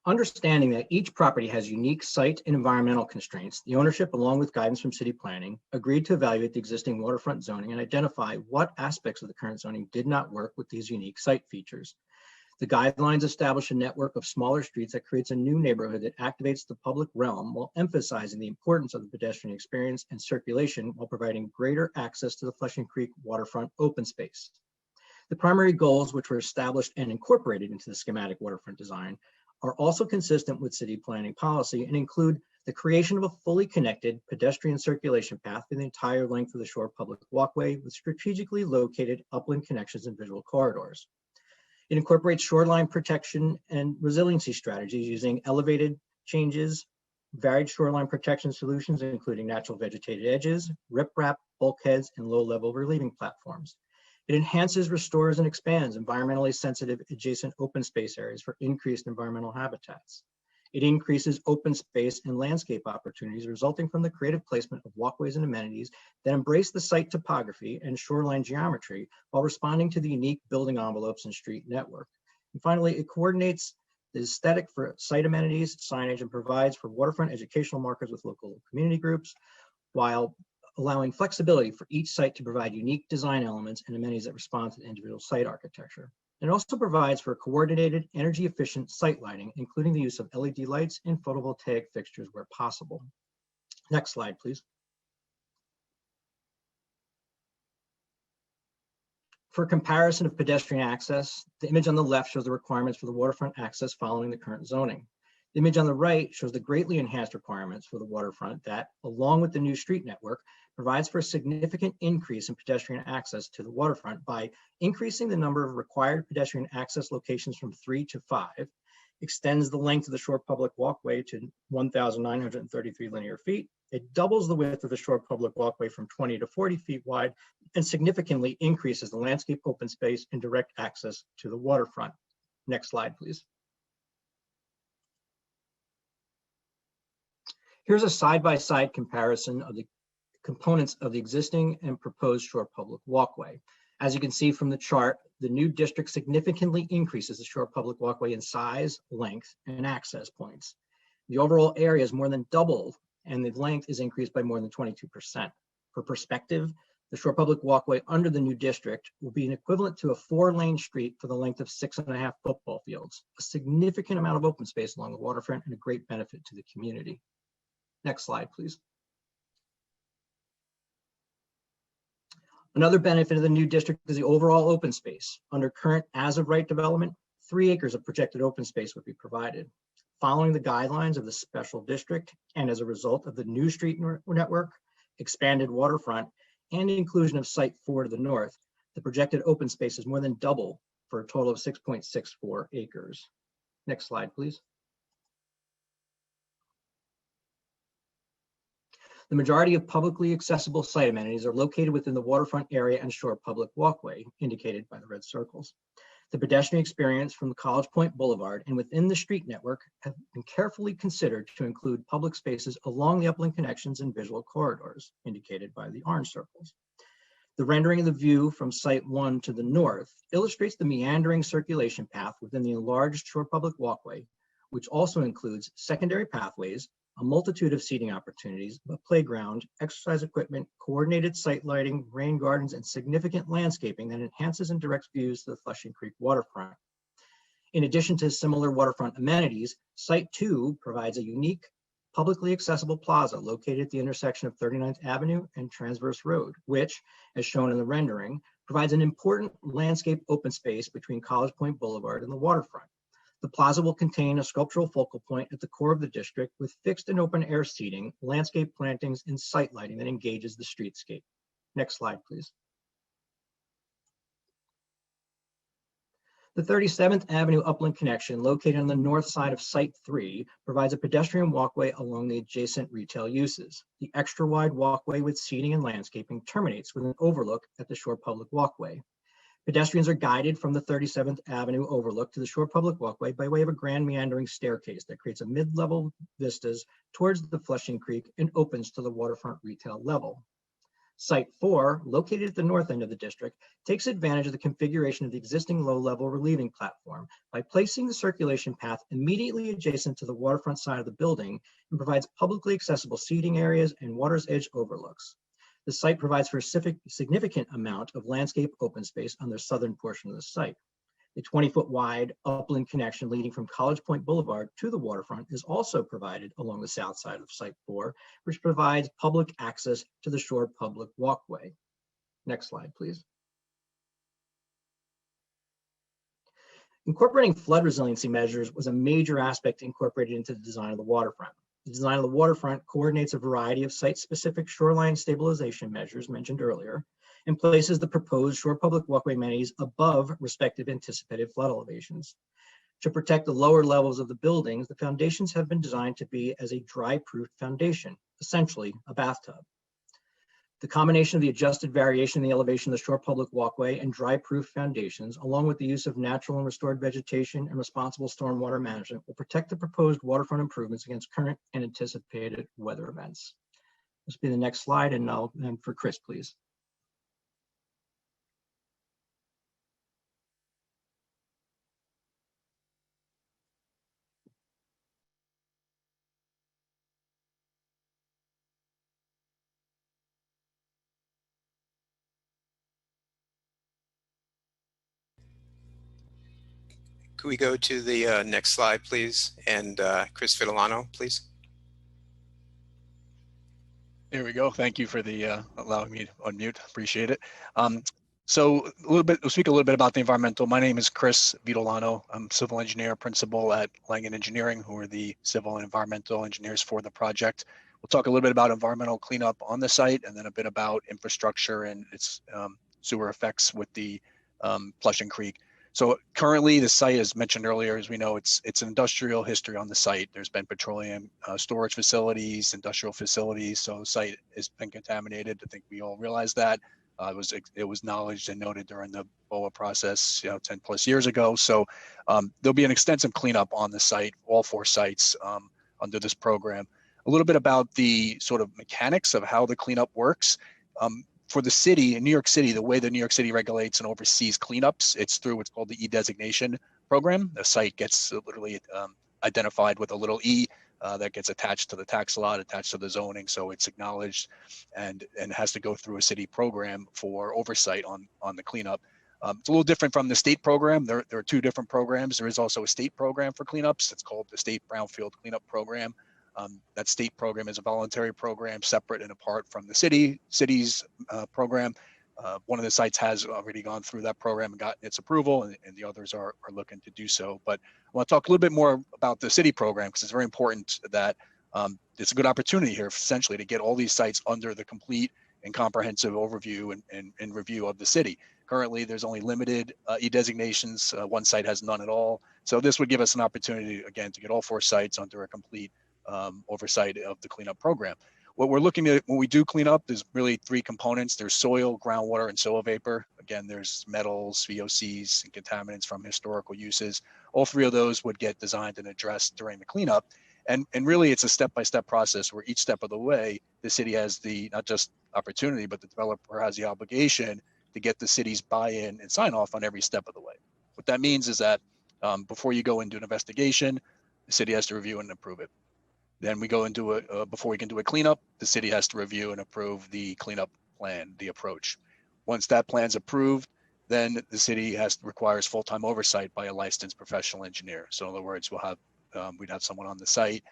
Understanding that each property has unique site and environmental constraints, the ownership, along with guidance from city planning, agreed to evaluate the existing waterfront zoning and identify what aspects of the current zoning did not work with these unique site features. The guidelines establish a network of smaller streets that creates a new neighborhood that activates the public realm while emphasizing the importance of the pedestrian experience and circulation while providing greater access to the Flushing Creek waterfront open space. The primary goals, which were established and incorporated into the schematic waterfront design, are also consistent with city planning policy and include the creation of a fully connected pedestrian circulation path for the entire length of the shore public walkway with strategically located upland connections and visual corridors. It incorporates shoreline protection and resiliency strategies using elevated changes, varied shoreline protection solutions, including natural vegetated edges, riprap, bulkheads, and low-level relieving platforms. It enhances, restores, and expands environmentally sensitive adjacent open space areas for increased environmental habitats. It increases open space and landscape opportunities resulting from the creative placement of walkways and amenities that embrace the site topography and shoreline geometry while responding to the unique building envelopes and street network. And finally, it coordinates the aesthetic for site amenities, signage, and provides for waterfront educational markers with local community groups, while allowing flexibility for each site to provide unique design elements and amenities that respond to the individual site architecture. It also provides for coordinated, energy-efficient site lighting, including the use of LED lights and photovoltaic fixtures where possible. Next slide, please. For comparison of pedestrian access, the image on the left shows the requirements for the waterfront access following the current zoning. The image on the right shows the greatly enhanced requirements for the waterfront that, along with the new street network, provides for a significant increase in pedestrian access to the waterfront by increasing the number of required pedestrian access locations from 3 to 5, extends the length of the shore public walkway to 1,933 linear feet. It doubles the width of the shore public walkway from 20 to 40 feet wide, and significantly increases the landscape open space and direct access to the waterfront. Next slide, please. Here's a side-by-side comparison of the components of the existing and proposed shore public walkway. As you can see from the chart, the new district significantly increases the shore public walkway in size, length, and access points. The overall area is more than doubled, and the length is increased by more than 22%. For perspective, the shore public walkway under the new district will be an equivalent to a 4-lane street for the length of 6.5 football fields, a significant amount of open space along the waterfront and a great benefit to the community. Next slide, please. Another benefit of the new district is the overall open space. Under current as-of-right development, 3 acres of projected open space would be provided. Following the guidelines of the special district and as a result of the new street network, expanded waterfront, and inclusion of Site 4 to the north, the projected open space is more than double for a total of 6.64 acres. Next slide, please. The majority of publicly accessible site amenities are located within the waterfront area and shore public walkway, indicated by the red circles. The pedestrian experience from the College Point Boulevard and within the street network have been carefully considered to include public spaces along the upland connections and visual corridors, indicated by the orange circles. The rendering of the view from Site 1 to the north illustrates the meandering circulation path within the enlarged shore public walkway, which also includes secondary pathways, a multitude of seating opportunities, a playground, exercise equipment, coordinated site lighting, rain gardens, and significant landscaping that enhances and directs views to the Flushing Creek waterfront. In addition to similar waterfront amenities, Site 2 provides a unique publicly accessible plaza located at the intersection of 39th Avenue and Transverse Road, which, as shown in the rendering, provides an important landscape open space between College Point Boulevard and the waterfront. The plaza will contain a sculptural focal point at the core of the district with fixed and open air seating, landscape plantings, and site lighting that engages the streetscape. Next slide, please. The 37th Avenue Upland connection, located on the north side of Site 3, provides a pedestrian walkway along the adjacent retail uses. The extra wide walkway with seating and landscaping terminates with an overlook at the Shore Public Walkway. Pedestrians are guided from the 37th Avenue overlook to the Shore Public Walkway by way of a grand meandering staircase that creates a mid-level vistas towards the Flushing Creek and opens to the waterfront retail level. Site 4, located at the north end of the district, takes advantage of the configuration of the existing low-level relieving platform by placing the circulation path immediately adjacent to the waterfront side of the building and provides publicly accessible seating areas and water's edge overlooks. The site provides for a significant amount of landscape open space on the southern portion of the site. A 20-foot wide upland connection leading from College Point Boulevard to the waterfront is also provided along the south side of Site 4, which provides public access to the Shore Public Walkway. Next slide, please. Incorporating flood resiliency measures was a major aspect incorporated into the design of the waterfront. The design of the waterfront coordinates a variety of site-specific shoreline stabilization measures mentioned earlier and places the proposed Shore Public Walkway amenities above respective anticipated flood elevations. To protect the lower levels of the buildings, the foundations have been designed to be as a dry-proof foundation, essentially a bathtub. The combination of the adjusted variation in the elevation of the Shore Public Walkway and dry-proof foundations, along with the use of natural and restored vegetation and responsible stormwater management, will protect the proposed waterfront improvements against current and anticipated weather events. This will be the next slide, and for Chris, please. Could we go to the next slide, please? And Chris Fidelano, please. There we go. Thank you for the allowing me to unmute. Appreciate it. So we'll speak a little bit about the environmental. My name is Chris Vitolano. I'm civil engineer principal at Langen Engineering, who are the civil and environmental engineers for the project. We'll talk a little bit about environmental cleanup on the site, and then a bit about infrastructure and its sewer effects with the Flushing Creek. So currently the site, as mentioned earlier, as we know, it's an industrial history on the site. There's been petroleum storage facilities, industrial facilities. So the site has been contaminated. I think we all realize that. It was acknowledged and noted during the BOA process, 10 plus years ago. So there'll be an extensive cleanup on the site, all 4 sites under this program. A little bit about the sort of mechanics of how the cleanup works. For the city, in New York City, the way that New York City regulates and oversees cleanups, it's through what's called the E-designation program. The site gets literally identified with a little E that gets attached to the tax lot, attached to the zoning. So it's acknowledged and has to go through a city program for oversight on the cleanup. It's a little different from the state program. There are 2 different programs. There is also a state program for cleanups. It's called the State Brownfield Cleanup Program. That state program is a voluntary program separate and apart from the city's program. One of the sites has already gone through that program and gotten its approval, and the others are looking to do so. But I want to talk a little bit more about the city program because it's very important that it's a good opportunity here essentially to get all these sites under the complete and comprehensive overview and review of the city. Currently, there's only limited E-designations. One site has none at all. So this would give us an opportunity, again, to get all 4 sites under a complete oversight of the cleanup program. What we're looking at when we do clean up, there's really 3 components. There's soil, groundwater, and soil vapor. Again, there's metals, VOCs, and contaminants from historical uses. All 3 of those would get designed and addressed during the cleanup. And really, it's a step-by-step process where each step of the way, the city has the, not just opportunity, but the developer has the obligation to get the city's buy-in and sign off on every step of the way. What that means is that before you go into an investigation, the city has to review and approve it. Then we go into before we can do a cleanup, the city has to review and approve the cleanup plan, the approach. Once that plan's approved, then the city requires full-time oversight by a licensed professional engineer. So in other words, we'd have someone on the site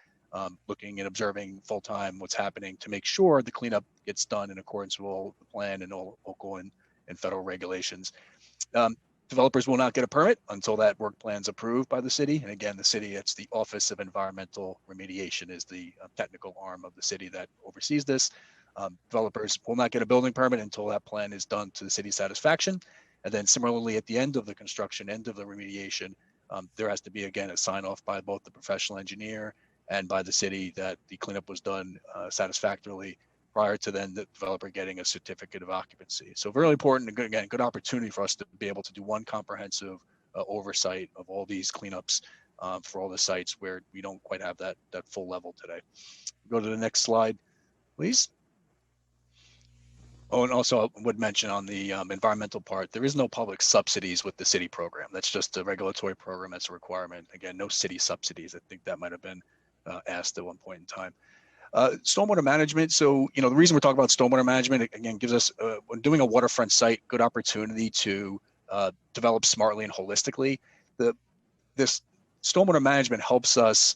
looking and observing full time what's happening to make sure the cleanup gets done in accordance with all the plan and all local and federal regulations. Developers will not get a permit until that work plan is approved by the city. And again, the city, it's the Office of Environmental Remediation is the technical arm of the city that oversees this. Developers will not get a building permit until that plan is done to the city's satisfaction. And then similarly, at the end of the construction, end of the remediation, there has to be, again, a sign off by both the professional engineer and by the city that the cleanup was done satisfactorily prior to then the developer getting a certificate of occupancy. So very important, and again, good opportunity for us to be able to do one comprehensive oversight of all these cleanups for all the sites where we don't quite have that full level today. Go to the next slide, please. Oh, and also I would mention on the environmental part, there is no public subsidies with the city program. That's just a regulatory program. That's a requirement. Again, no city subsidies. I think that might have been asked at one point in time. Stormwater management. So, the reason we're talking about stormwater management, again, gives us, when doing a waterfront site, good opportunity to develop smartly and holistically. This stormwater management helps us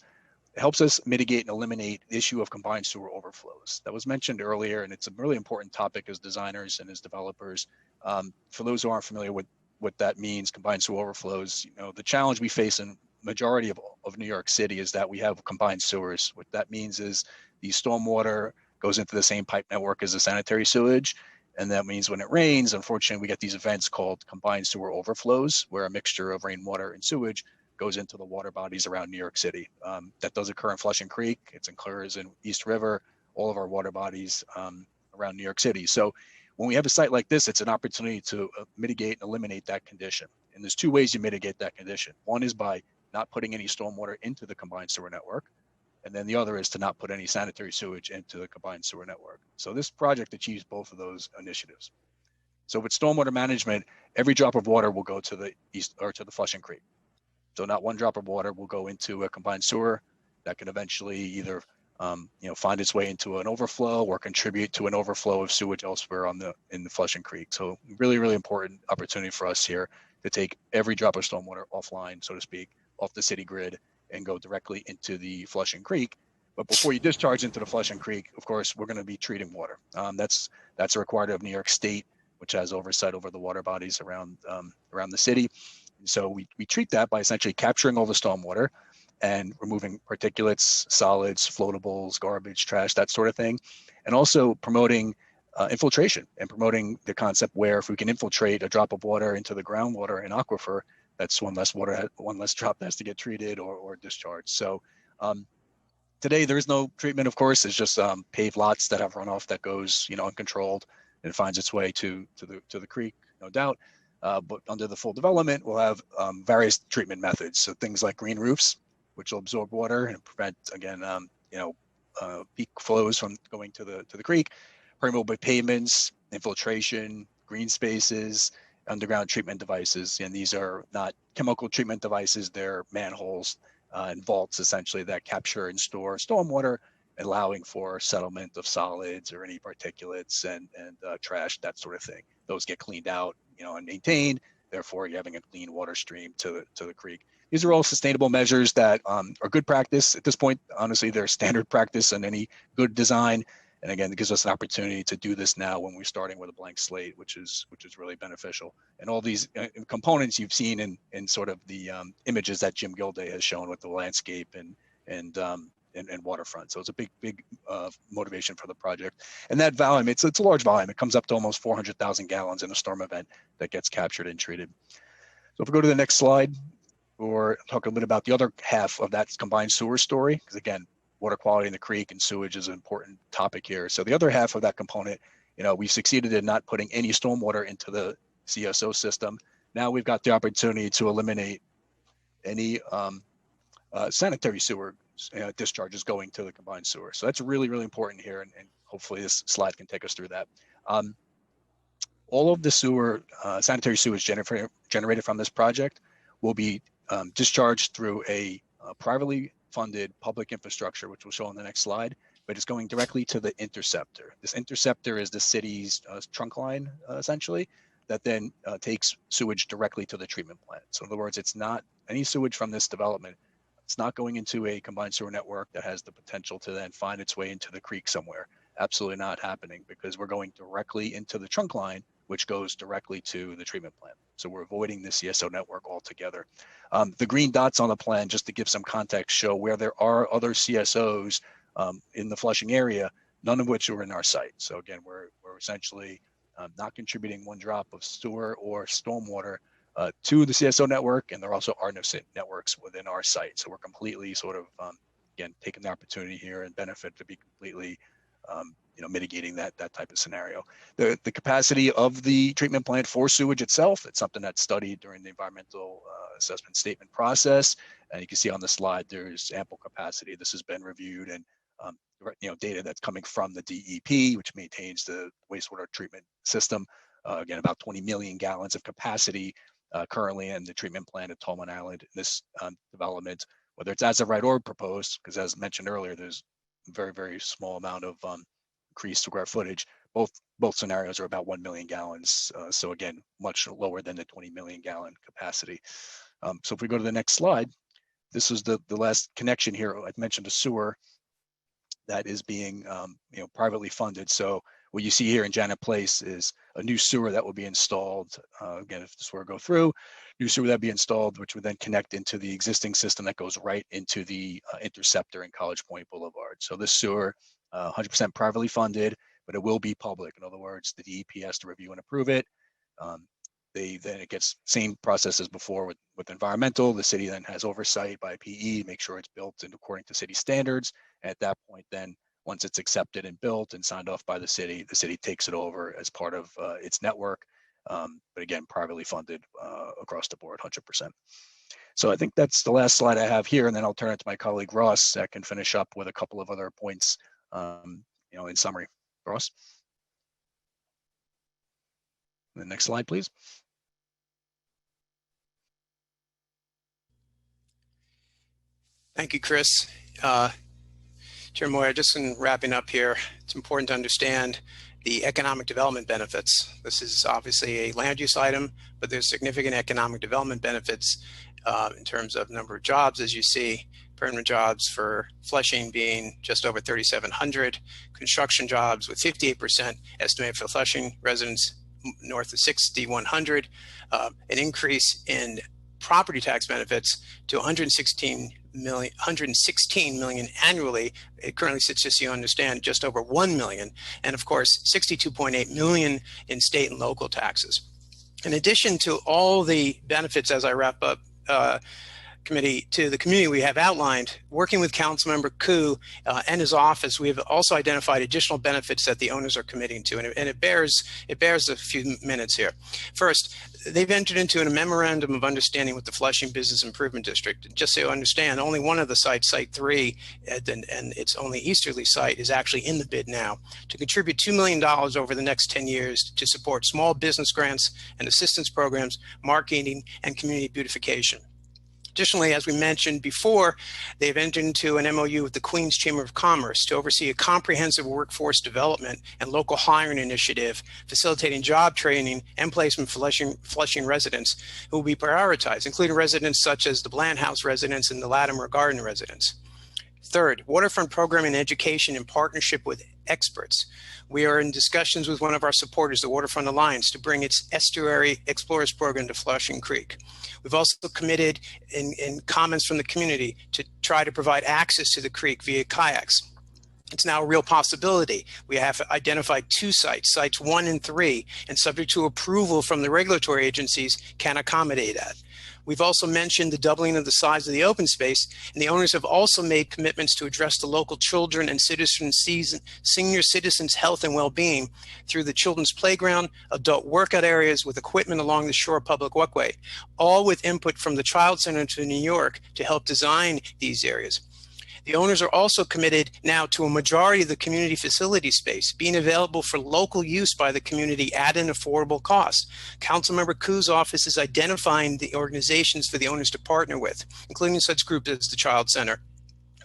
mitigate and eliminate the issue of combined sewer overflows. That was mentioned earlier, and it's a really important topic as designers and as developers. For those who aren't familiar with what that means, combined sewer overflows, the challenge we face in majority of New York City is that we have combined sewers. What that means is the stormwater goes into the same pipe network as the sanitary sewage. And that means when it rains, unfortunately, we get these events called combined sewer overflows, where a mixture of rainwater and sewage goes into the water bodies around New York City. That does occur in Flushing Creek. It occurs in East River, all of our water bodies around New York City. So when we have a site like this, it's an opportunity to mitigate and eliminate that condition. And there's two ways you mitigate that condition. One is by not putting any stormwater into the combined sewer network. And then the other is to not put any sanitary sewage into the combined sewer network. So this project achieves both of those initiatives. So with stormwater management, every drop of water will go to the east or to the Flushing Creek. So not one drop of water will go into a combined sewer that can eventually either find its way into an overflow or contribute to an overflow of sewage elsewhere in the Flushing Creek. So really, really important opportunity for us here to take every drop of stormwater offline, so to speak, off the city grid and go directly into the Flushing Creek. But before you discharge into the Flushing Creek, of course, we're going to be treating water. That's a requirement of New York State, which has oversight over the water bodies around the city. And so we treat that by essentially capturing all the stormwater and removing particulates, solids, floatables, garbage, trash, that sort of thing, and also promoting infiltration and promoting the concept where if we can infiltrate a drop of water into the groundwater and aquifer, that's one less drop that has to get treated or discharged. So today there is no treatment, of course. It's just paved lots that have runoff that goes, uncontrolled and finds its way to the creek, no doubt. But under the full development, we'll have various treatment methods. So things like green roofs, which will absorb water and prevent, again, peak flows from going to the creek, permeable pavements, infiltration, green spaces, underground treatment devices. And these are not chemical treatment devices, they're manholes and vaults essentially that capture and store stormwater, allowing for settlement of solids or any particulates and trash, that sort of thing. Those get cleaned out, and maintained. Therefore, you're having a clean water stream to the creek. These are all sustainable measures that are good practice at this point. Honestly, they're standard practice in any good design. And again, it gives us an opportunity to do this now when we're starting with a blank slate, which is really beneficial. And all these components you've seen in sort of the images that Jim Gilday has shown with the landscape and Waterfront. So it's a big motivation for the project. And that volume, it's a large volume. It comes up to almost 400,000 gallons in a storm event that gets captured and treated. So if we go to the next slide, or talk a bit about the other half of that combined sewer story, because again, water quality in the creek and sewage is an important topic here. So the other half of that component, we succeeded in not putting any stormwater into the CSO system. Now we've got the opportunity to eliminate any sanitary sewer discharges going to the combined sewer. So that's really, really important here. And hopefully this slide can take us through that. All of the sanitary sewage generated from this project will be discharged through a privately funded public infrastructure, which we'll show on the next slide, but it's going directly to the interceptor. This interceptor is the city's trunk line, essentially, that then takes sewage directly to the treatment plant. So in other words, it's not any sewage from this development It's not going into a combined sewer network that has the potential to then find its way into the creek somewhere. Absolutely not happening, because we're going directly into the trunk line, which goes directly to the treatment plant. So we're avoiding the CSO network altogether. The green dots on the plan, just to give some context, show where there are other CSOs in the Flushing area, none of which are in our site. So again, we're essentially not contributing one drop of sewer or stormwater to the CSO network, and there also are no networks within our site. So we're completely sort of, again, taking the opportunity here and benefit to be completely mitigating that type of scenario. The capacity of the treatment plant for sewage itself, it's something that's studied during the environmental assessment statement process. And you can see on the slide, there's ample capacity. This has been reviewed, and data that's coming from the DEP, which maintains the wastewater treatment system. Again, about 20 million gallons of capacity currently in the treatment plant at Tolman Island. This development, whether it's as of right or proposed, because as mentioned earlier, there's a very, very small amount of increased square footage. Both scenarios are about 1 million gallons. So again, much lower than the 20 million gallon capacity. So if we go to the next slide, this is the last connection here. I mentioned a sewer that is being privately funded. So what you see here in Janet Place is a new sewer that will be installed. Again, if this were to go through, new sewer that would be installed, which would then connect into the existing system that goes right into the interceptor in College Point Boulevard. So this sewer, 100% privately funded, but it will be public. In other words, the DEP has to review and approve it. Then it gets same process as before with environmental. The city then has oversight by PE, make sure it's built in according to city standards. At that point, then once it's accepted and built and signed off by the city takes it over as part of its network. But again, privately funded across the board, 100%. So I think that's the last slide I have here, and then I'll turn it to my colleague Ross that can finish up with a couple of other points, in summary. Ross. The next slide, please. Thank you, Chris. Chair Moyer, just in wrapping up here, it's important to understand the economic development benefits. This is obviously a land use item, but there's significant economic development benefits in terms of number of jobs, as you see, permanent jobs for Flushing being just over 3,700, construction jobs with 58% estimated for Flushing residents north of 6,100, an increase in property tax benefits to 116 million annually. It currently sits, just so you understand, just over 1 million, and of course 62.8 million in state and local taxes. In addition to all the benefits, as I wrap up, to the community we have outlined, working with Councilmember Koo and his office, we have also identified additional benefits that the owners are committing to, and it bears a few minutes here. First, they've entered into a memorandum of understanding with the Flushing Business Improvement District. Just so you understand, only one of the sites, Site 3, and its only easterly site, is actually in the bid now, to contribute $2 million over the next 10 years to support small business grants and assistance programs, marketing, and community beautification. Additionally, as we mentioned before, they've entered into an MOU with the Queens Chamber of Commerce to oversee a comprehensive workforce development and local hiring initiative, facilitating job training and placement for Flushing residents who will be prioritized, including residents such as the Bland House residents and the Latimer Garden residents. Third, waterfront program and education in partnership with experts. We are in discussions with one of our supporters, the Waterfront Alliance, to bring its Estuary Explorers program to Flushing Creek. We've also committed in comments from the community to try to provide access to the creek via kayaks. It's now a real possibility. We have identified 2 sites, sites 1 and 3, and subject to approval from the regulatory agencies, can accommodate that. We've also mentioned the doubling of the size of the open space, and the owners have also made commitments to address the local children and senior citizens' health and well-being through the children's playground, adult workout areas with equipment along the shore public walkway, all with input from the Child Center to New York to help design these areas. The owners are also committed now to a majority of the community facility space being available for local use by the community at an affordable cost. Councilmember Koo's office is identifying the organizations for the owners to partner with, including such groups as the Child Center.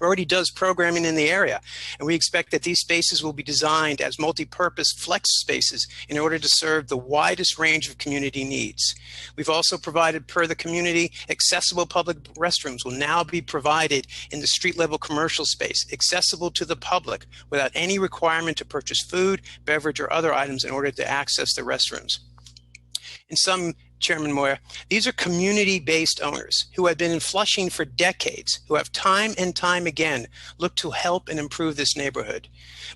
already does programming in the area. And we expect that these spaces will be designed as multi-purpose flex spaces in order to serve the widest range of community needs. We've also provided, per the community, accessible public restrooms will now be provided in the street level commercial space, accessible to the public without any requirement to purchase food, beverage, or other items in order to access the restrooms. In sum, Chairman Moyer, these are community-based owners who have been in Flushing for decades, who have time and time again looked to help and improve this neighborhood.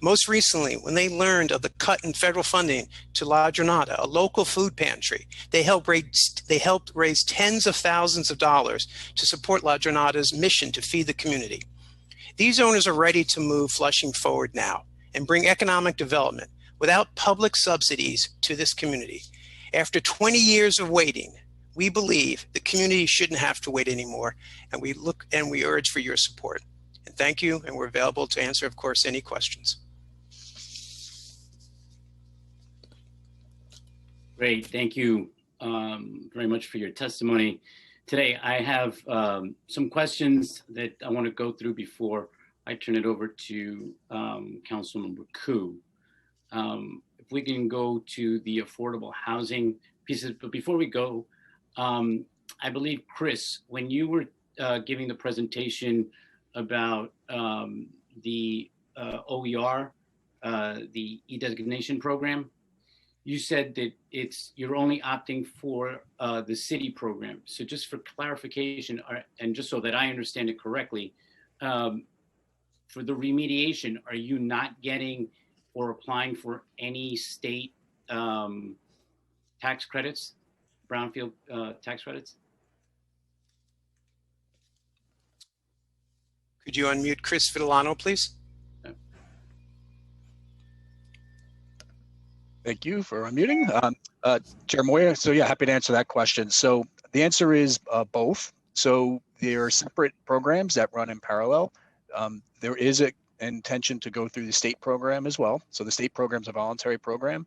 Most recently, when they learned of the cut in federal funding to La Jornada, a local food pantry, they helped raise tens of thousands of dollars to support La Jornada's mission to feed the community. These owners are ready to move Flushing forward now and bring economic development without public subsidies to this community. After 20 years of waiting, we believe the community shouldn't have to wait anymore, and we urge for your support. And thank you, and we're available to answer, of course, any questions. Great, thank you very much for your testimony. Today, I have some questions that I want to go through before I turn it over to Councilmember Koo. If we can go to the affordable housing pieces, but before we go, I believe, Chris, when you were giving the presentation about the OER, the e-designation program, you said that you're only opting for the city program. So just for clarification, and just so that I understand it correctly, for the remediation, are you not getting or applying for any state tax credits, brownfield tax credits? Could you unmute Chris Vitellano, please? Thank you for unmuting. Chair Moyer, so yeah, happy to answer that question. So the answer is both. So there are separate programs that run in parallel. There is an intention to go through the state program as well. So the state program is a voluntary program.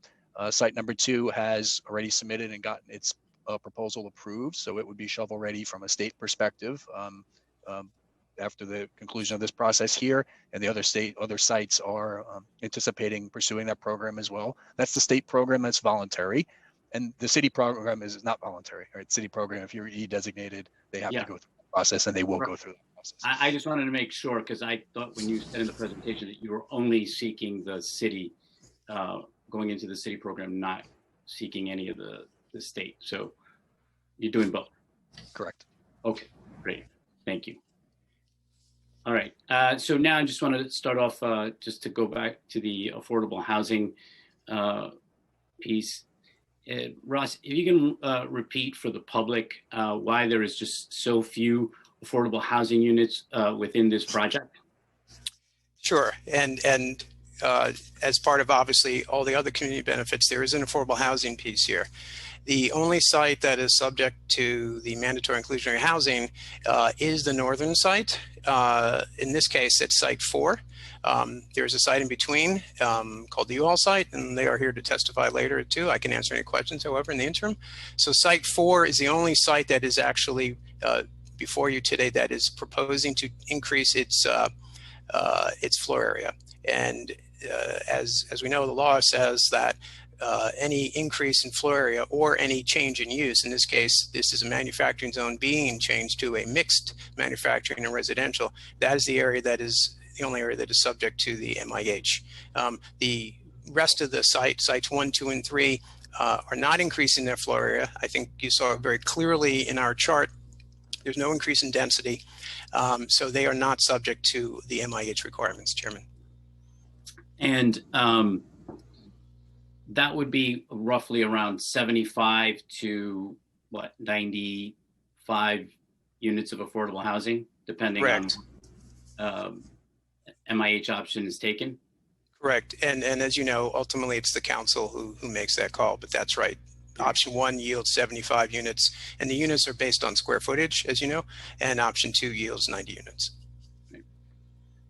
Site number 2 has already submitted and gotten its proposal approved. So it would be shovel ready from a state perspective after the conclusion of this process here. And the other sites are anticipating pursuing that program as well. That's the state program that's voluntary. And the city program is not voluntary, right? City program, if you're e-designated, they have to go through the process, and they will go through the process. I just wanted to make sure, because I thought when you said in the presentation that you were only seeking the city, going into the city program, not seeking any of the state. So you're doing both. Correct. Okay, great. Thank you. All right. So now I just want to start off just to go back to the affordable housing piece. Ross, if you can repeat for the public why there is just so few affordable housing units within this project? Sure. And as part of obviously all the other community benefits, there is an affordable housing piece here. The only site that is subject to the mandatory inclusionary housing is the northern site. In this case, it's site 4. There's a site in between called the U-Haul site, and they are here to testify later too. I can answer any questions, however, in the interim. So site 4 is the only site that is actually before you today that is proposing to increase its floor area. And as we know, the law says that any increase in floor area or any change in use, in this case, this is a manufacturing zone being changed to a mixed manufacturing and residential, that is the area that is the only area that is subject to the MIH. The rest of the sites 1, 2, and 3 are not increasing their floor area. I think you saw very clearly in our chart, there's no increase in density. So they are not subject to the MIH requirements, Chairman. And that would be roughly around 75 to 95 units of affordable housing, depending Correct. on MIH option is taken. Correct. And as you know, ultimately it's the council who makes that call, but that's right. Option 1 yields 75 units, and the units are based on square footage, as you know, and option 2 yields 90 units.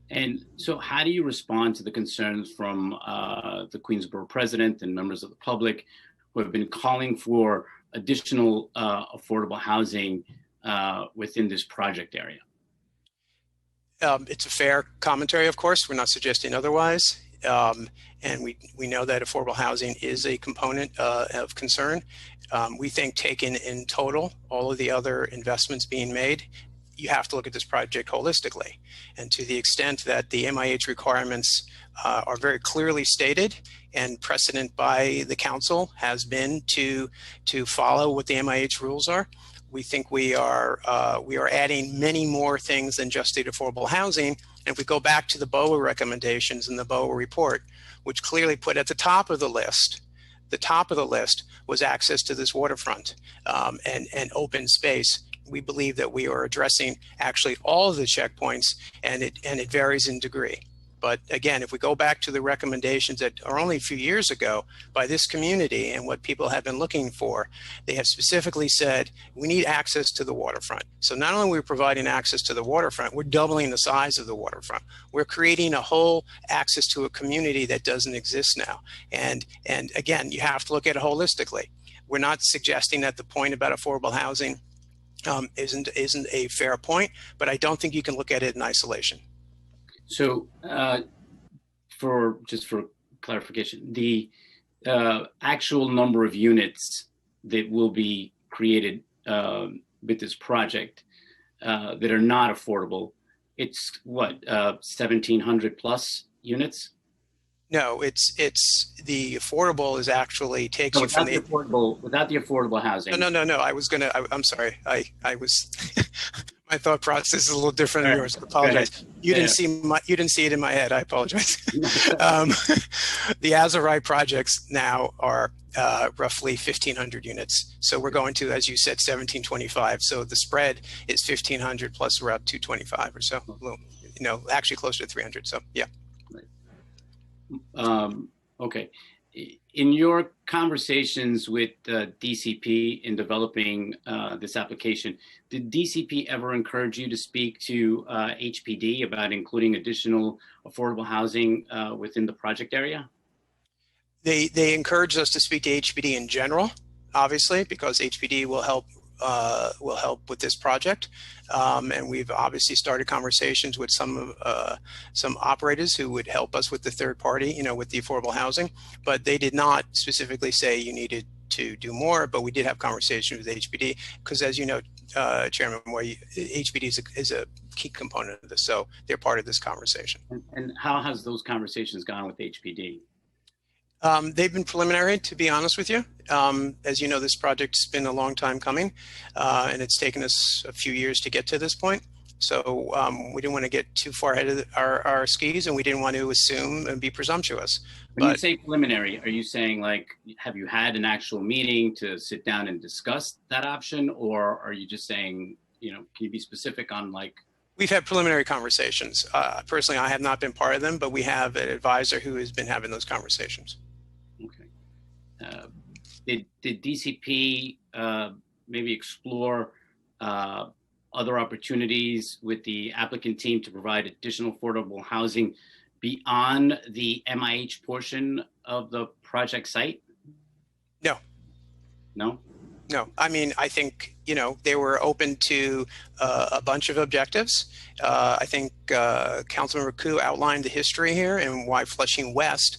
And so how do you respond to the concerns from the Queensborough president and members of the public who have been calling for additional affordable housing within this project area? It's a fair commentary, of course. We're not suggesting otherwise. And we know that affordable housing is a component of concern. We think taken in total, all of the other investments being made, you have to look at this project holistically. And to the extent that the MIH requirements are very clearly stated and precedent by the council has been to follow what the MIH rules are, we think we are adding many more things than just the affordable housing. And if we go back to the BOA recommendations in the BOA report, which clearly put at the top of the list was access to this waterfront and open space. We believe that we are addressing actually all of the checkpoints, and it varies in degree. But again, if we go back to the recommendations that are only a few years ago by this community and what people have been looking for, they have specifically said, we need access to the waterfront. So not only are we providing access to the waterfront, we're doubling the size of the waterfront. We're creating a whole access to a community that doesn't exist now. And again, you have to look at it holistically. We're not suggesting that the point about affordable housing isn't a fair point, but I don't think you can look at it in isolation. So for clarification, the actual number of units that will be created with this project that are not affordable, it's what, 1,700 plus units? No, it's the affordable is actually takes you from the affordable, without the affordable housing. No. I'm sorry. I was my thought process is a little different than yours. I apologize. You didn't see it in my head. I apologize. The Azurite projects now are roughly 1,500 units. So we're going to, as you said, 1,725. So the spread is 1,500 plus around 225 or so. Actually closer to 300. So yeah. Okay. In your conversations with DCP in developing this application, did DCP ever encourage you to speak to HPD about including additional affordable housing within the project area? They encouraged us to speak to HPD in general, obviously, because HPD will help with this project. And we've obviously started conversations with some operators who would help us with the third party, with the affordable housing, but they did not specifically say you needed to do more, but we did have conversations with HPD because, as you know, Chairman Moore, HPD is a key component of this, so they're part of this conversation. And how has those conversations gone with HPD? They've been preliminary, to be honest with you. As you know, this project's been a long time coming, and it's taken us a few years to get to this point. So we didn't want to get too far ahead of our skis, and we didn't want to assume and be presumptuous. When you say preliminary, are you saying, like, have you had an actual meeting to sit down and discuss that option? Or are you just saying, can you be specific on, like? We've had preliminary conversations. Personally, I have not been part of them, but we have an advisor who has been having those conversations. Okay. Did DCP maybe explore other opportunities with the applicant team to provide additional affordable housing beyond the MIH portion of the project site? No. No? No. I mean, I think, they were open to a bunch of objectives. I think Councilmember Koo outlined the history here and why Flushing West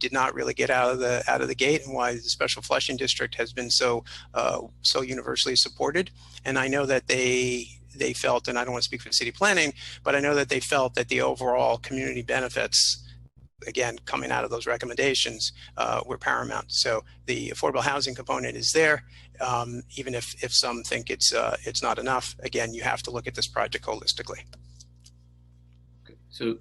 did not really get out of the gate, and why the special Flushing district has been so universally supported. And I know that they felt, and I don't want to speak for city planning, but I know that they felt that the overall community benefits, again, coming out of those recommendations, were paramount. So the affordable housing component is there, even if some think it's not enough. Again, you have to look at this project holistically. Okay. So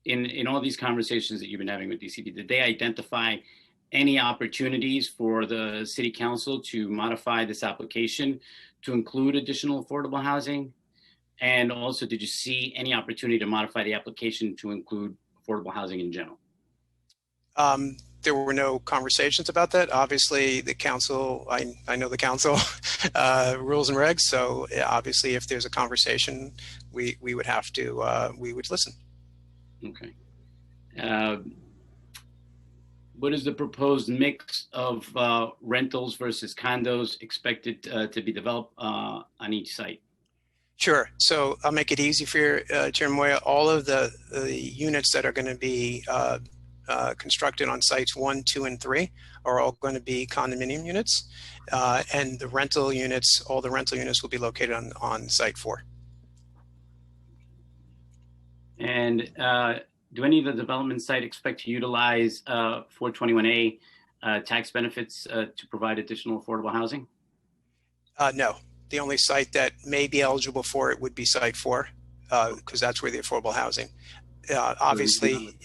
in all these conversations that you've been having with DCP, did they identify any opportunities for the city council to modify this application to include additional affordable housing? And also, did you see any opportunity to modify the application to include affordable housing in general? There were no conversations about that. Obviously, the council, I know the council rules and regs. So obviously, if there's a conversation, we would have to, we would listen. Okay. What is the proposed mix of rentals versus condos expected to be developed on each site? Sure. So I'll make it easy for you, Chair Moya. All of the units that are going to be constructed on sites 1, 2, and 3 are all going to be condominium units. And the rental units, all the rental units will be located on site 4. And do any of the development site expect to utilize 421A tax benefits to provide additional affordable housing? No. The only site that may be eligible for it would be site 4, because that's where the affordable housing. Obviously,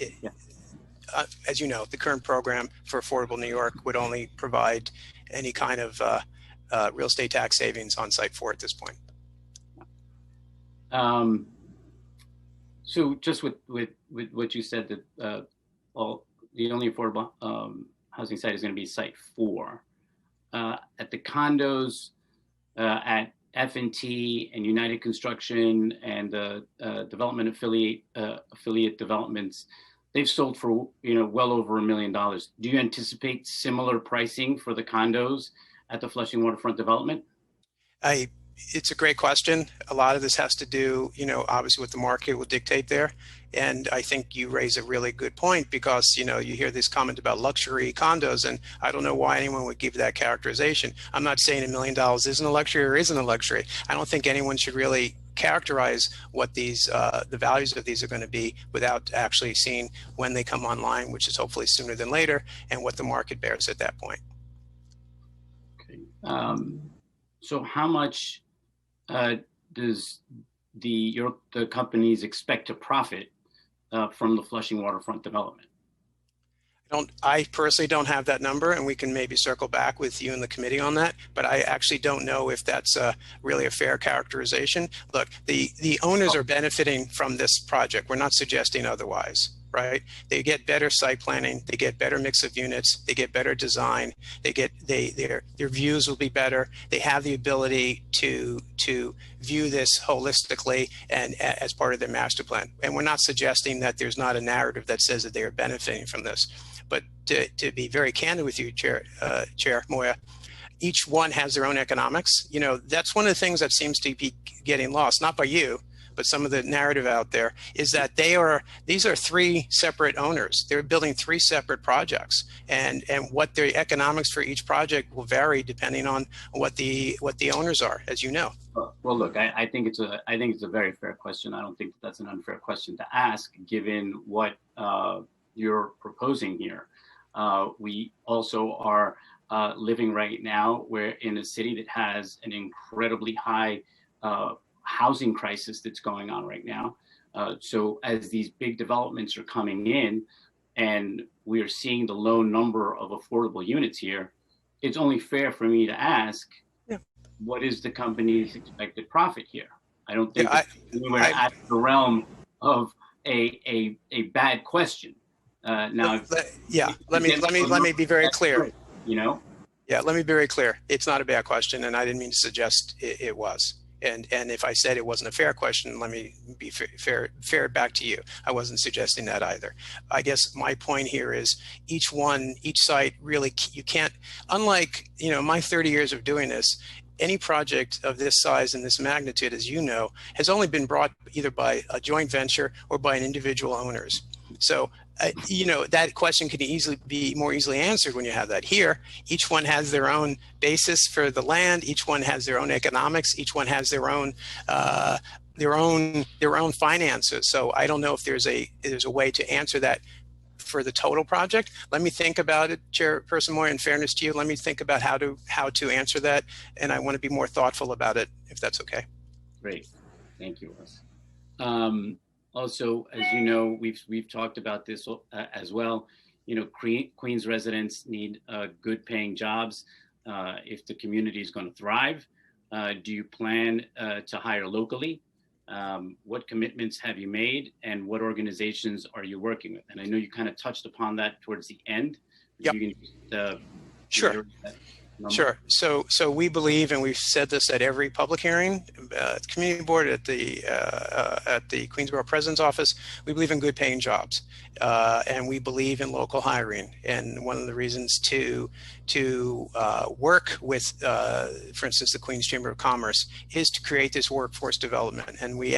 as you know, the current program for Affordable New York would only provide any kind of real estate tax savings on site 4 at this point. So just with what you said, that the only affordable housing site is going to be site 4. At the condos, at F&T and United Construction and the development affiliate developments, they've sold for well over $1 million. Do you anticipate similar pricing for the condos at the Flushing Waterfront development? It's a great question. A lot of this has to do, obviously what the market will dictate there. And I think you raise a really good point, because, you hear this comment about luxury condos, and I don't know why anyone would give that characterization. I'm not saying $1 million isn't a luxury or isn't a luxury. I don't think anyone should really characterize what these, the values of these are going to be without actually seeing when they come online, which is hopefully sooner than later, and what the market bears at that point. Okay. So how much does the companies expect to profit from the Flushing Waterfront development? I personally don't have that number, and we can maybe circle back with you and the committee on that, but I actually don't know if that's really a fair characterization. Look, the owners are benefiting from this project. We're not suggesting otherwise, right? They get better site planning, they get better mix of units, they get better design, their views will be better. They have the ability to view this holistically and as part of their master plan. And we're not suggesting that there's not a narrative that says that they are benefiting from this. But to be very candid with you, Chair Moya, each one has their own economics. That's one of the things that seems to be getting lost, not by you, but some of the narrative out there is that these are 3 separate owners. They're building 3 separate projects, and what their economics for each project will vary depending on what the owners are, as you know. Well, look, I think it's a very fair question. I don't think that's an unfair question to ask, given what you're proposing here. We also are living right now where in a city that has an incredibly high housing crisis that's going on right now. So as these big developments are coming in and we are seeing the low number of affordable units here, it's only fair for me to ask, what is the company's expected profit here? I don't think it's anywhere out of the realm of a bad question. Let me be very clear. Let me be very clear. It's not a bad question, and I didn't mean to suggest it was. And if I said it wasn't a fair question, let me be fair back to you. I wasn't suggesting that either. I guess my point here is each site really, you can't, unlike, my 30 years of doing this, any project of this size and this magnitude, as you know, has only been brought either by a joint venture or by an individual owners. So, that question can be more easily answered when you have that. Here, each one has their own basis for the land. Each one has their own economics. Each one has their own finances. So I don't know if there's a way to answer that for the total project. Let me think about it, Chairperson Moore. In fairness to you, let me think about how to answer that, and I want to be more thoughtful about it, if that's okay. Great, thank you, Russ. Also, as you know, we've talked about this as well. Queens residents need good paying jobs if the community is going to thrive. Do you plan to hire locally? What commitments have you made, and what organizations are you working with? And I know you kind of touched upon that towards the end. Yep. You can Sure. Sure. So we believe, and we've said this at every public hearing, community board, at the Queensborough President's Office, we believe in good paying jobs, and we believe in local hiring. And one of the reasons to to work with, for instance, the Queens Chamber of Commerce, is to create this workforce development. And we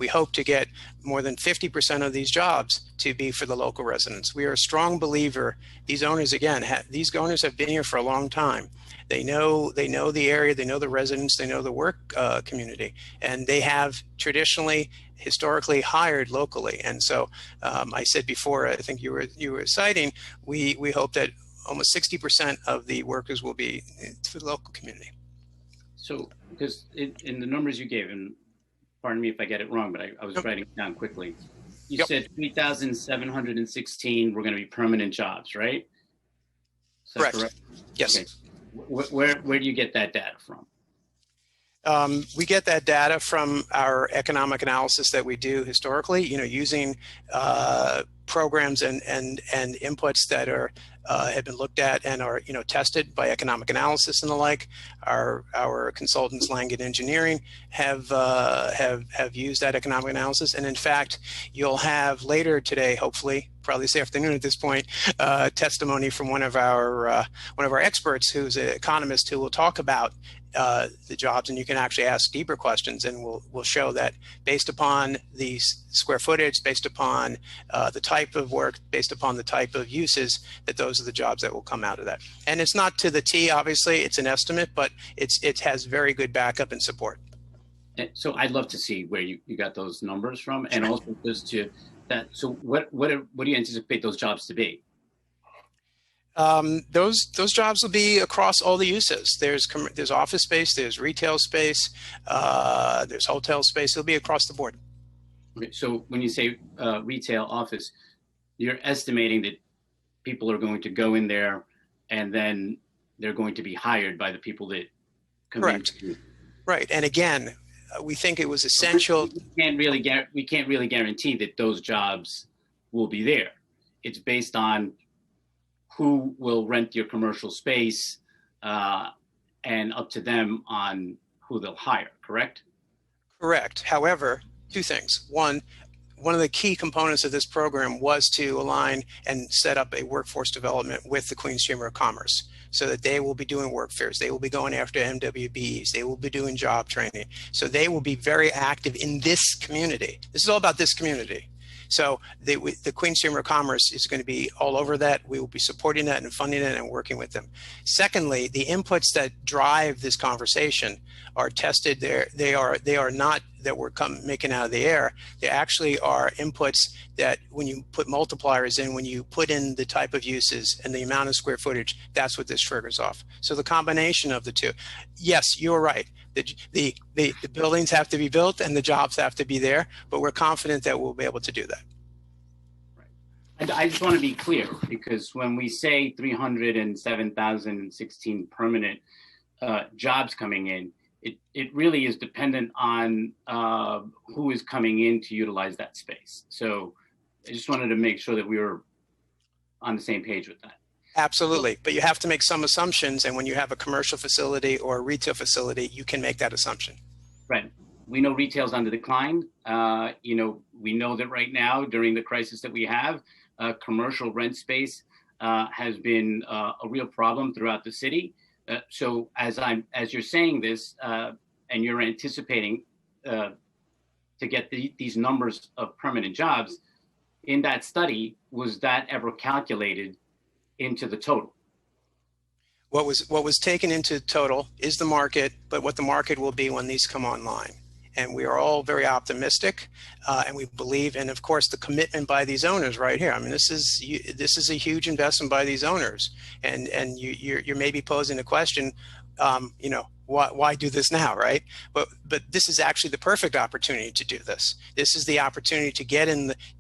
hope to get more than 50% of these jobs to be for the local residents. We are a strong believer. These owners, again, these owners have been here for a long time. They know the area, they know the residents, they know the work community, and they have historically hired locally. And so I said before, I think you were citing, we hope that almost 60% of the workers will be for the local community. So, because in the numbers you gave, and pardon me if I get it wrong, but I was writing it down quickly. You said 3,716 were going to be permanent jobs, right? Correct. Yes. Okay. Where do you get that data from? We get that data from our economic analysis that we do historically, using programs and inputs that have been looked at and are tested by economic analysis and the like. Our consultants, Langen Engineering, have used that economic analysis, and in fact, you'll have later today, hopefully, probably this afternoon at this point, testimony from one of our experts, who's an economist, who will talk about the jobs, and you can actually ask deeper questions, and we'll show that based upon the square footage, based upon the type of work, based upon the type of uses, that those are the jobs that will come out of that. And it's not to the T, obviously, it's an estimate, but it has very good backup and support. So I'd love to see where you got those numbers from, and also just to that. So what do you anticipate those jobs to be? Those jobs will be across all the uses. There's office space, there's retail space, there's hotel space. It'll be across the board. Okay, so when you say retail, office, you're estimating that people are going to go in there, and then they're going to be hired by the people that come in. Correct. Right. And again, we think it was essential. We can't really guarantee that those jobs will be there. It's based on who will rent your commercial space, and up to them on who they'll hire, correct? Correct. However, two things. One of the key components of this program was to align and set up a workforce development with the Queens Chamber of Commerce, so that they will be doing work fairs, they will be going after MWBEs, they will be doing job training. So they will be very active in this community. This is all about this community. So the Queens Chamber of Commerce is going to be all over that. We will be supporting that and funding it and working with them. Secondly, the inputs that drive this conversation are tested. They are not that we're making out of the air. They actually are inputs that, when you put multipliers in, when you put in the type of uses and the amount of square footage, that's what this triggers off. So the combination of the two. Yes, you're right. The buildings have to be built and the jobs have to be there, but we're confident that we'll be able to do that. Right. And I just want to be clear, because when we say 307,016 permanent jobs coming in, it really is dependent on who is coming in to utilize that space. So I just wanted to make sure that we were on the same page with that. Absolutely, but you have to make some assumptions, and when you have a commercial facility or a retail facility, you can make that assumption. Right. We know retail's on the decline. We know that right now, during the crisis that we have, commercial rent space has been a real problem throughout the city. So as you're saying this, and you're anticipating to get these numbers of permanent jobs, in that study, was that ever calculated into the total? What was taken into total is the market, but what the market will be when these come online. And we are all very optimistic, and we believe, and of course, the commitment by these owners right here. I mean, this is a huge investment by these owners, and you're maybe posing a question, why do this now, right? But this is actually the perfect opportunity to do this. This is the opportunity to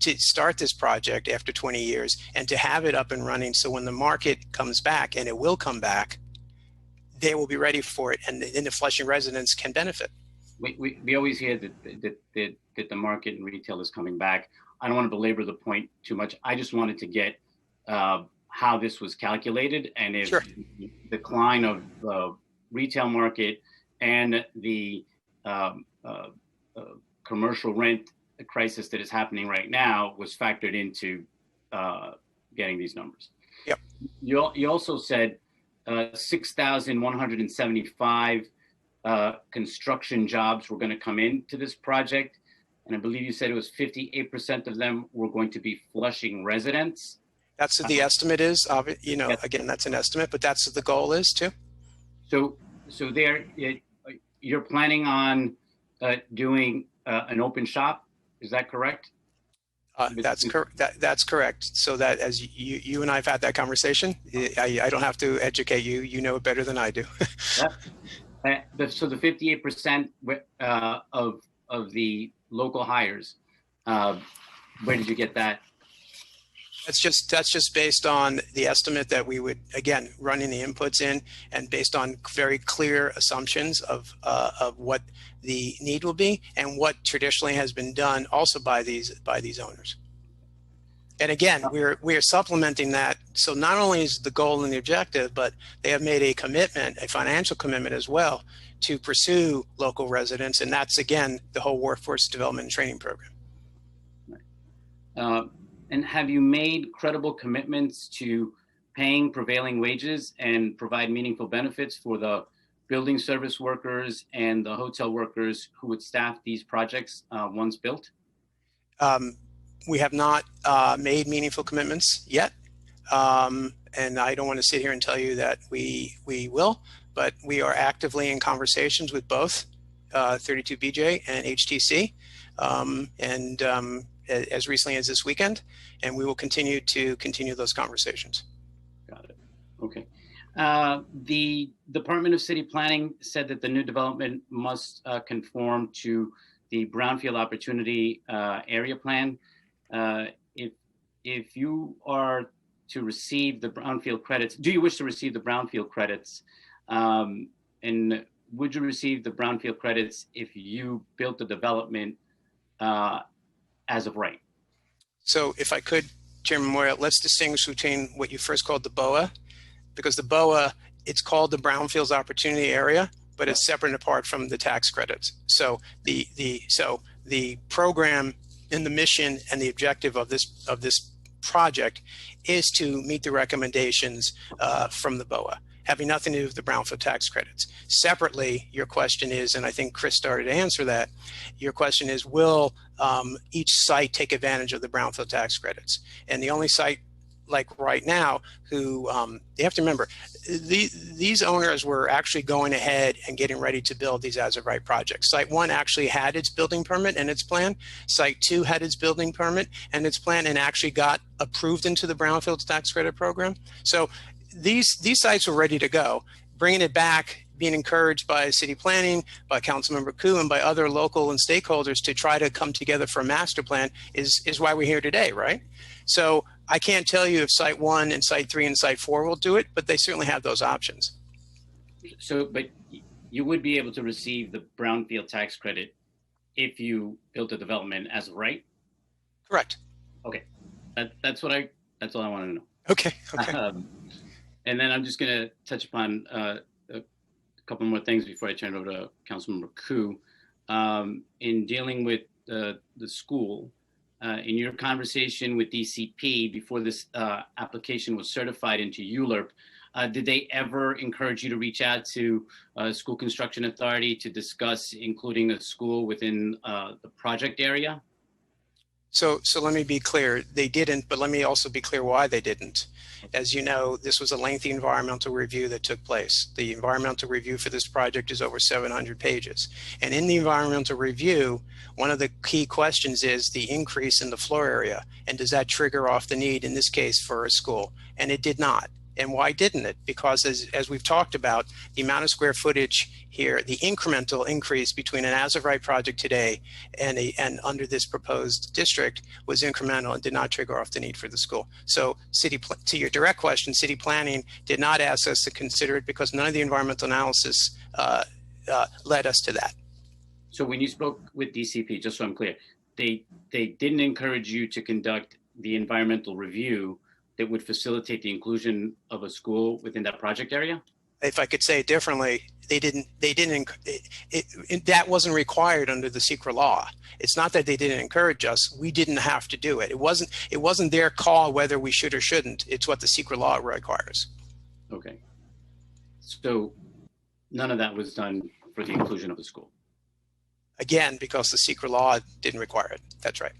to start this project after 20 years and to have it up and running. So when the market comes back, and it will come back, they will be ready for it, and the Flushing residents can benefit. We always hear that the market and retail is coming back. I don't want to belabor the point too much. I just wanted to get how this was calculated, and if the decline of the retail market and the commercial rent crisis that is happening right now was factored into getting these numbers. Yep. You also said 6,175 construction jobs were going to come into this project. And I believe you said it was 58% of them were going to be Flushing residents. That's what the estimate is. You know, Yes. again, that's an estimate, but that's what the goal is too. So there, you're planning on doing an open shop. Is that correct? That's correct. That's correct. So that as you and I have had that conversation, I don't have to educate you. You know it better than I do. Yep. So the 58% of the local hires, where did you get that? That's just based on the estimate that we would, again, running the inputs in and based on very clear assumptions of what the need will be and what traditionally has been done also by these owners. And again, we are supplementing that. So not only is the goal and the objective, but they have made a commitment, a financial commitment as well, to pursue local residents. And that's, again, the whole workforce development and training program. And have you made credible commitments to paying prevailing wages and provide meaningful benefits for the building service workers and the hotel workers who would staff these projects once built? We have not made meaningful commitments yet. And I don't want to sit here and tell you that we will, but we are actively in conversations with both 32BJ and HTC. As recently as this weekend, and we will continue those conversations. Got it. Okay. The Department of City Planning said that the new development must conform to the Brownfield Opportunity Area Plan. If you are to receive the Brownfield credits, do you wish to receive the Brownfield credits? And would you receive the Brownfield credits if you built the development as of right? So if I could, Chairman Moya, let's distinguish between what you first called the BOA, because the BOA, it's called the Brownfields Opportunity Area, but it's separate and apart from the tax credits. So the program and the mission and the objective of this project is to meet the recommendations from the BOA, having nothing to do with the Brownfield tax credits. Separately, your question is, and I think Chris started to answer that, your question is, will each site take advantage of the Brownfield tax credits? And the only site like right now who, you have to remember, these owners were actually going ahead and getting ready to build these as of right projects. Site 1 actually had its building permit and its plan. Site 2 had its building permit and its plan and actually got approved into the Brownfield tax credit program. So these sites were ready to go. Bringing it back, being encouraged by city planning, by Councilmember Koo, and by other local and stakeholders to try to come together for a master plan is why we're here today, right? So I can't tell you if Site 1 and Site 3 and Site 4 will do it, but they certainly have those options. So, but you would be able to receive the Brownfield tax credit if you built a development as of right? Correct. Okay, that's all I want to know. Okay. And then I'm just going to touch upon a couple more things before I turn it over to Councilmember Koo. In dealing with the school, in your conversation with DCP before this application was certified into ULURP, did they ever encourage you to reach out to School Construction Authority to discuss including a school within the project area? So let me be clear, they didn't, but let me also be clear why they didn't. As you know, this was a lengthy environmental review that took place. The environmental review for this project is over 700 pages. And in the environmental review, one of the key questions is the increase in the floor area. And does that trigger off the need, in this case, for a school? And it did not. And why didn't it? Because as we've talked about, the amount of square footage here, the incremental increase between an as-of-right project today and under this proposed district was incremental and did not trigger off the need for the school. So to your direct question, city planning did not ask us to consider it because none of the environmental analysis led us to that. So when you spoke with DCP, just so I'm clear, they didn't encourage you to conduct the environmental review that would facilitate the inclusion of a school within that project area? If I could say it differently, that wasn't required under the SECRA law. It's not that they didn't encourage us, we didn't have to do it. It wasn't their call whether we should or shouldn't. It's what the SECRA law requires. Okay. So none of that was done for the inclusion of the school. Again, because the secret law didn't require it. That's right.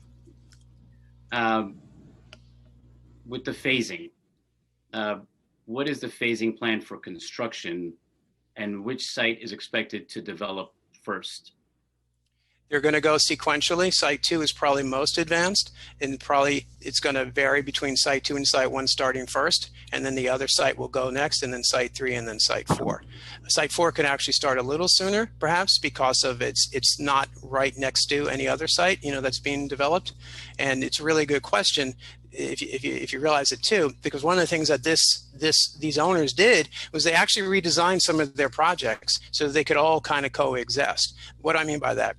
With the phasing, what is the phasing plan for construction, and which site is expected to develop first? They're going to go sequentially. Site 2 is probably most advanced, and probably it's going to vary between Site 2 and Site 1 starting first, and then the other site will go next, and then Site 3, and then Site 4. Site 4 can actually start a little sooner, perhaps, because of it's not right next to any other site, that's being developed. And it's a really good question if you realize it too, because one of the things that these owners did was they actually redesigned some of their projects so that they could all kind of coexist. What do I mean by that?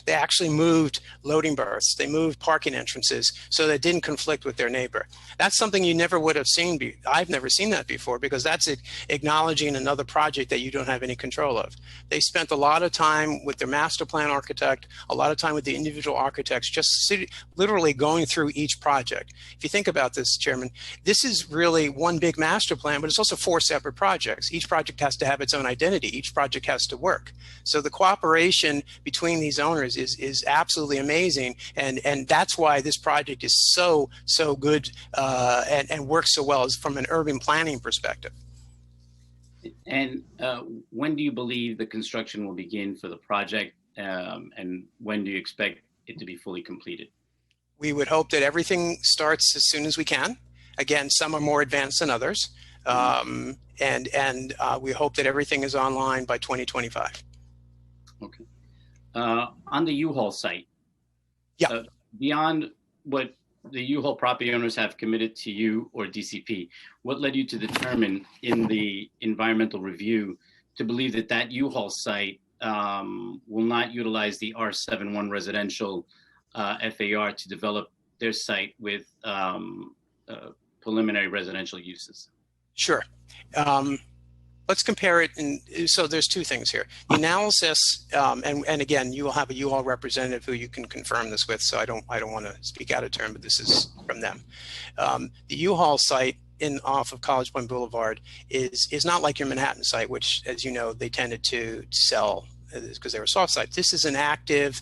They actually moved loading berths. They moved parking entrances so that it didn't conflict with their neighbor. That's something you never would have seen. I've never seen that before, because that's acknowledging another project that you don't have any control of. They spent a lot of time with their master plan architect, a lot of time with the individual architects, just literally going through each project. If you think about this, Chairman, this is really one big master plan, but it's also 4 separate projects. Each project has to have its own identity. Each project has to work. So the cooperation between these owners is absolutely amazing, and that's why this project is so good and works so well from an urban planning perspective. And when do you believe the construction will begin for the project, and when do you expect it to be fully completed? We would hope that everything starts as soon as we can. Again, some are more advanced than others, and we hope that everything is online by 2025. Okay. On the U-Haul site, yeah. Beyond what the U-Haul property owners have committed to you or DCP, what led you to determine in the environmental review to believe that U-Haul site will not utilize the R71 residential FAR to develop their site with preliminary residential uses? Sure. Let's compare it. So there's 2 things here. The analysis, and again, you will have a U-Haul representative who you can confirm this with, so I don't want to speak out of turn, but this is from them. The U-Haul site off of College Point Boulevard is not like your Manhattan site, which, as you know, they tended to sell because they were soft sites. This is an active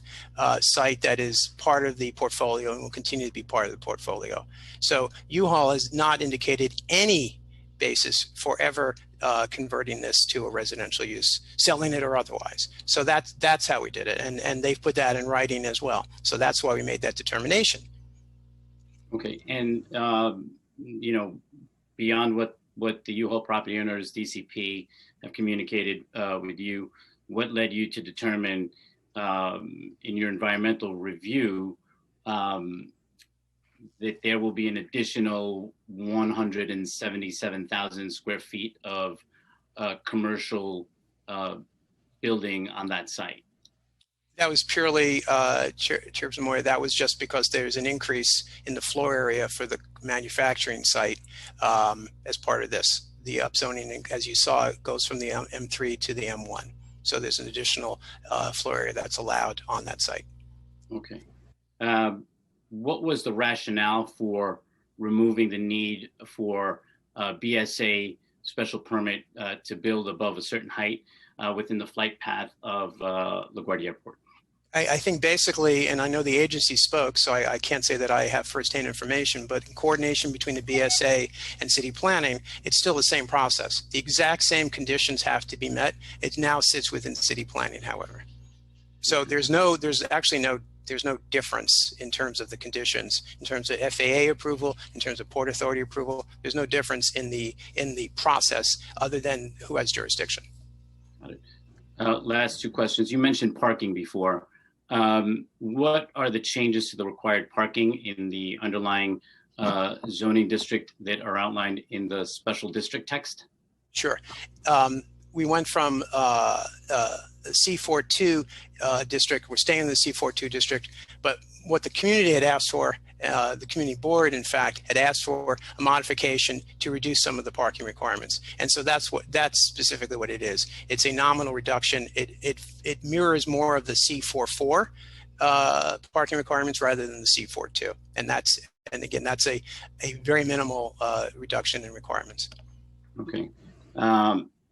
site that is part of the portfolio and will continue to be part of the portfolio. So U-Haul has not indicated any basis for ever converting this to a residential use, selling it or otherwise. So that's how we did it, and they've put that in writing as well. So that's why we made that determination. Okay, and beyond what the U-Haul property owners, DCP, have communicated with you, what led you to determine in your environmental review that there will be an additional 177,000 square feet of commercial building on that site? That was purely, Chairperson Moyer, that was just because there's an increase in the floor area for the manufacturing site as part of this. The upzoning, as you saw, it goes from the M3 to the M1. So there's an additional floor area that's allowed on that site. Okay. What was the rationale for removing the need for BSA special permit to build above a certain height within the flight path of LaGuardia Airport? I think basically, and I know the agency spoke, so I can't say that I have firsthand information, but in coordination between the BSA and city planning, it's still the same process. The exact same conditions have to be met. It now sits within city planning, however. So there's no difference in terms of the conditions, in terms of FAA approval, in terms of Port Authority approval. There's no difference in the process other than who has jurisdiction. Got it. Last 2 questions. You mentioned parking before. What are the changes to the required parking in the underlying zoning district that are outlined in the special district text? Sure. We went from C42 district. We're staying in the C42 district, but what the community had asked for, the community board, in fact, had asked for a modification to reduce some of the parking requirements. And so that's specifically what it is. It's a nominal reduction. It mirrors more of the C44 parking requirements rather than the C42. And again, that's a very minimal reduction in requirements. Okay.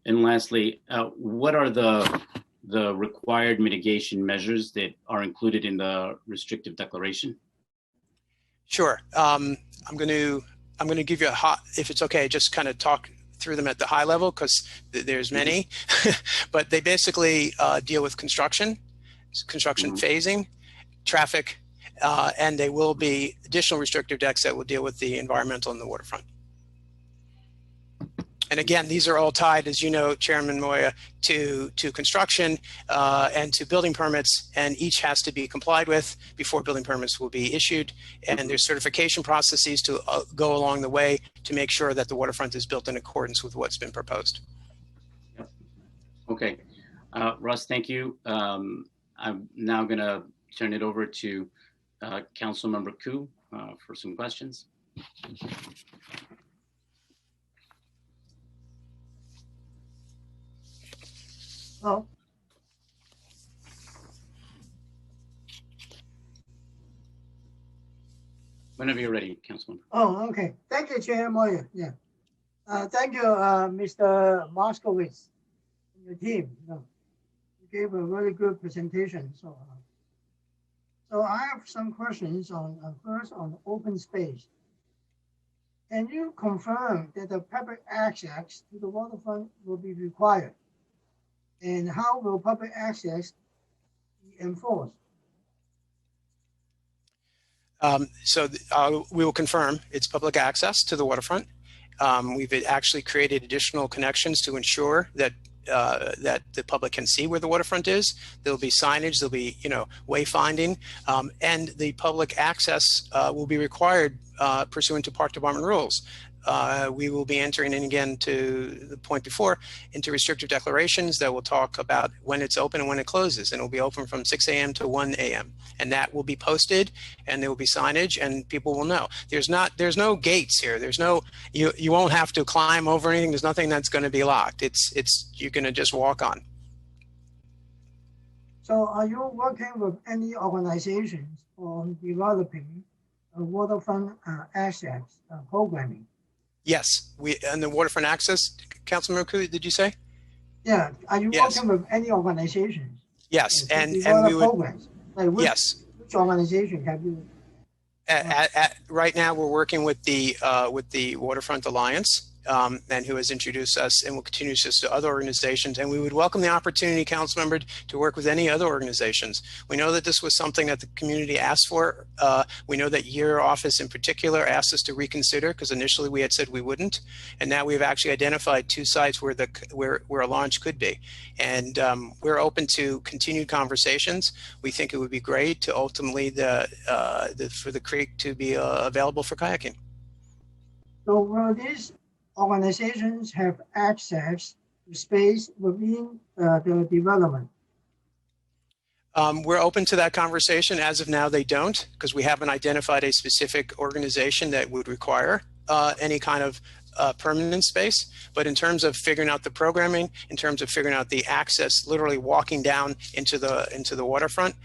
And lastly, what are the required mitigation measures that are included in the restrictive declaration? Sure. I'm going to give you if it's okay, just kind of talk through them at the high level because there's many, but they basically deal with construction phasing, traffic, and they will be additional restrictive decks that will deal with the environmental and the waterfront. And again, these are all tied, as you know, Chairman Moya, to construction and to building permits, and each has to be complied with before building permits will be issued. And there's certification processes to go along the way to make sure that the waterfront is built in accordance with what's been proposed. Yep. Okay, Russ, thank you. I'm now going to turn it over to Councilmember Koo for some questions. Oh, Whenever you're ready, Councilmember. oh, okay. Thank you, Chair Moya. Yeah. Thank you, Mr. Moskowitz and your team. You gave a very good presentation. So I have some questions on first on open space. Can you confirm that the public access to the waterfront will be required? And how will public access be enforced? We will confirm it's public access to the waterfront. We've actually created additional connections to ensure that that the public can see where the waterfront is. There'll be signage, there'll be wayfinding, and the public access will be required pursuant to Park Department rules. We will be entering in, again, to the point before, into restrictive declarations that will talk about when it's open and when it closes. And it will be open from 6 a.m. to 1 a.m. And that will be posted, and there will be signage, and people will know. There's no gates here. There's no, you won't have to climb over anything. There's nothing that's going to be locked. You're going to just walk on. So are you working with any organizations on developing a waterfront access programming? Yes, and the waterfront access, Councilmember Koo, did you say? Yeah, are you working with any organizations? Yes, and we would. Programs? Like which organization have you? Right now, we're working with the Waterfront Alliance, and who has introduced us and will continue to other organizations. And we would welcome the opportunity, council member, to work with any other organizations. We know that this was something that the community asked for. We know that your office in particular asked us to reconsider because initially we had said we wouldn't. And now we've actually identified 2 sites where a launch could be. And we're open to continued conversations. We think it would be great to ultimately for the creek to be available for kayaking. So will these organizations have access to space within the development? We're open to that conversation. As of now, they don't, because we haven't identified a specific organization that would require any kind of permanent space. But in terms of figuring out the programming, in terms of figuring out the access, literally walking down into the waterfront,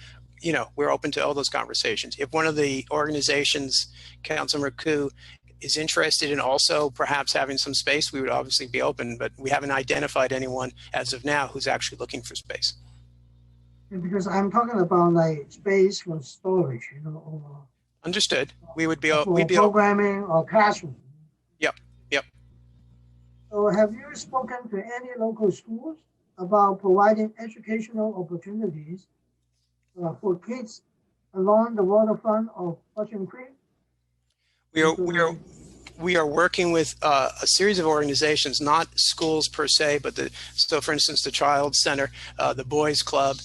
we're open to all those conversations. If one of the organizations, Councilmember Koo, is interested in also perhaps having some space, we would obviously be open, but we haven't identified anyone as of now who's actually looking for space. Because I'm talking about like space for storage, or understood. We would be we'd be programming or classroom. Yep. So have you spoken to any local schools about providing educational opportunities for kids along the waterfront of Ocean Creek? We are working with a series of organizations, not schools per se, but so for instance, the Child Center, the Boys Club.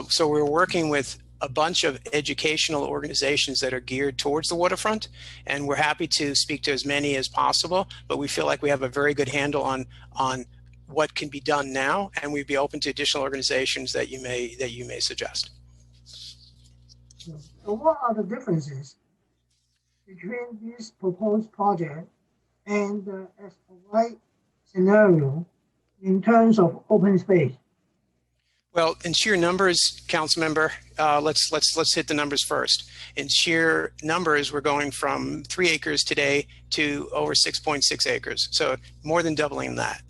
So we're working with a bunch of educational organizations that are geared towards the waterfront, and we're happy to speak to as many as possible, but we feel like we have a very good handle on what can be done now, and we'd be open to additional organizations that you may suggest. So what are the differences between this proposed project and the SOI scenario in terms of open space? Well, in sheer numbers, council member, let's hit the numbers first. In sheer numbers, we're going from 3 acres today to over 6.6 acres, so more than doubling that.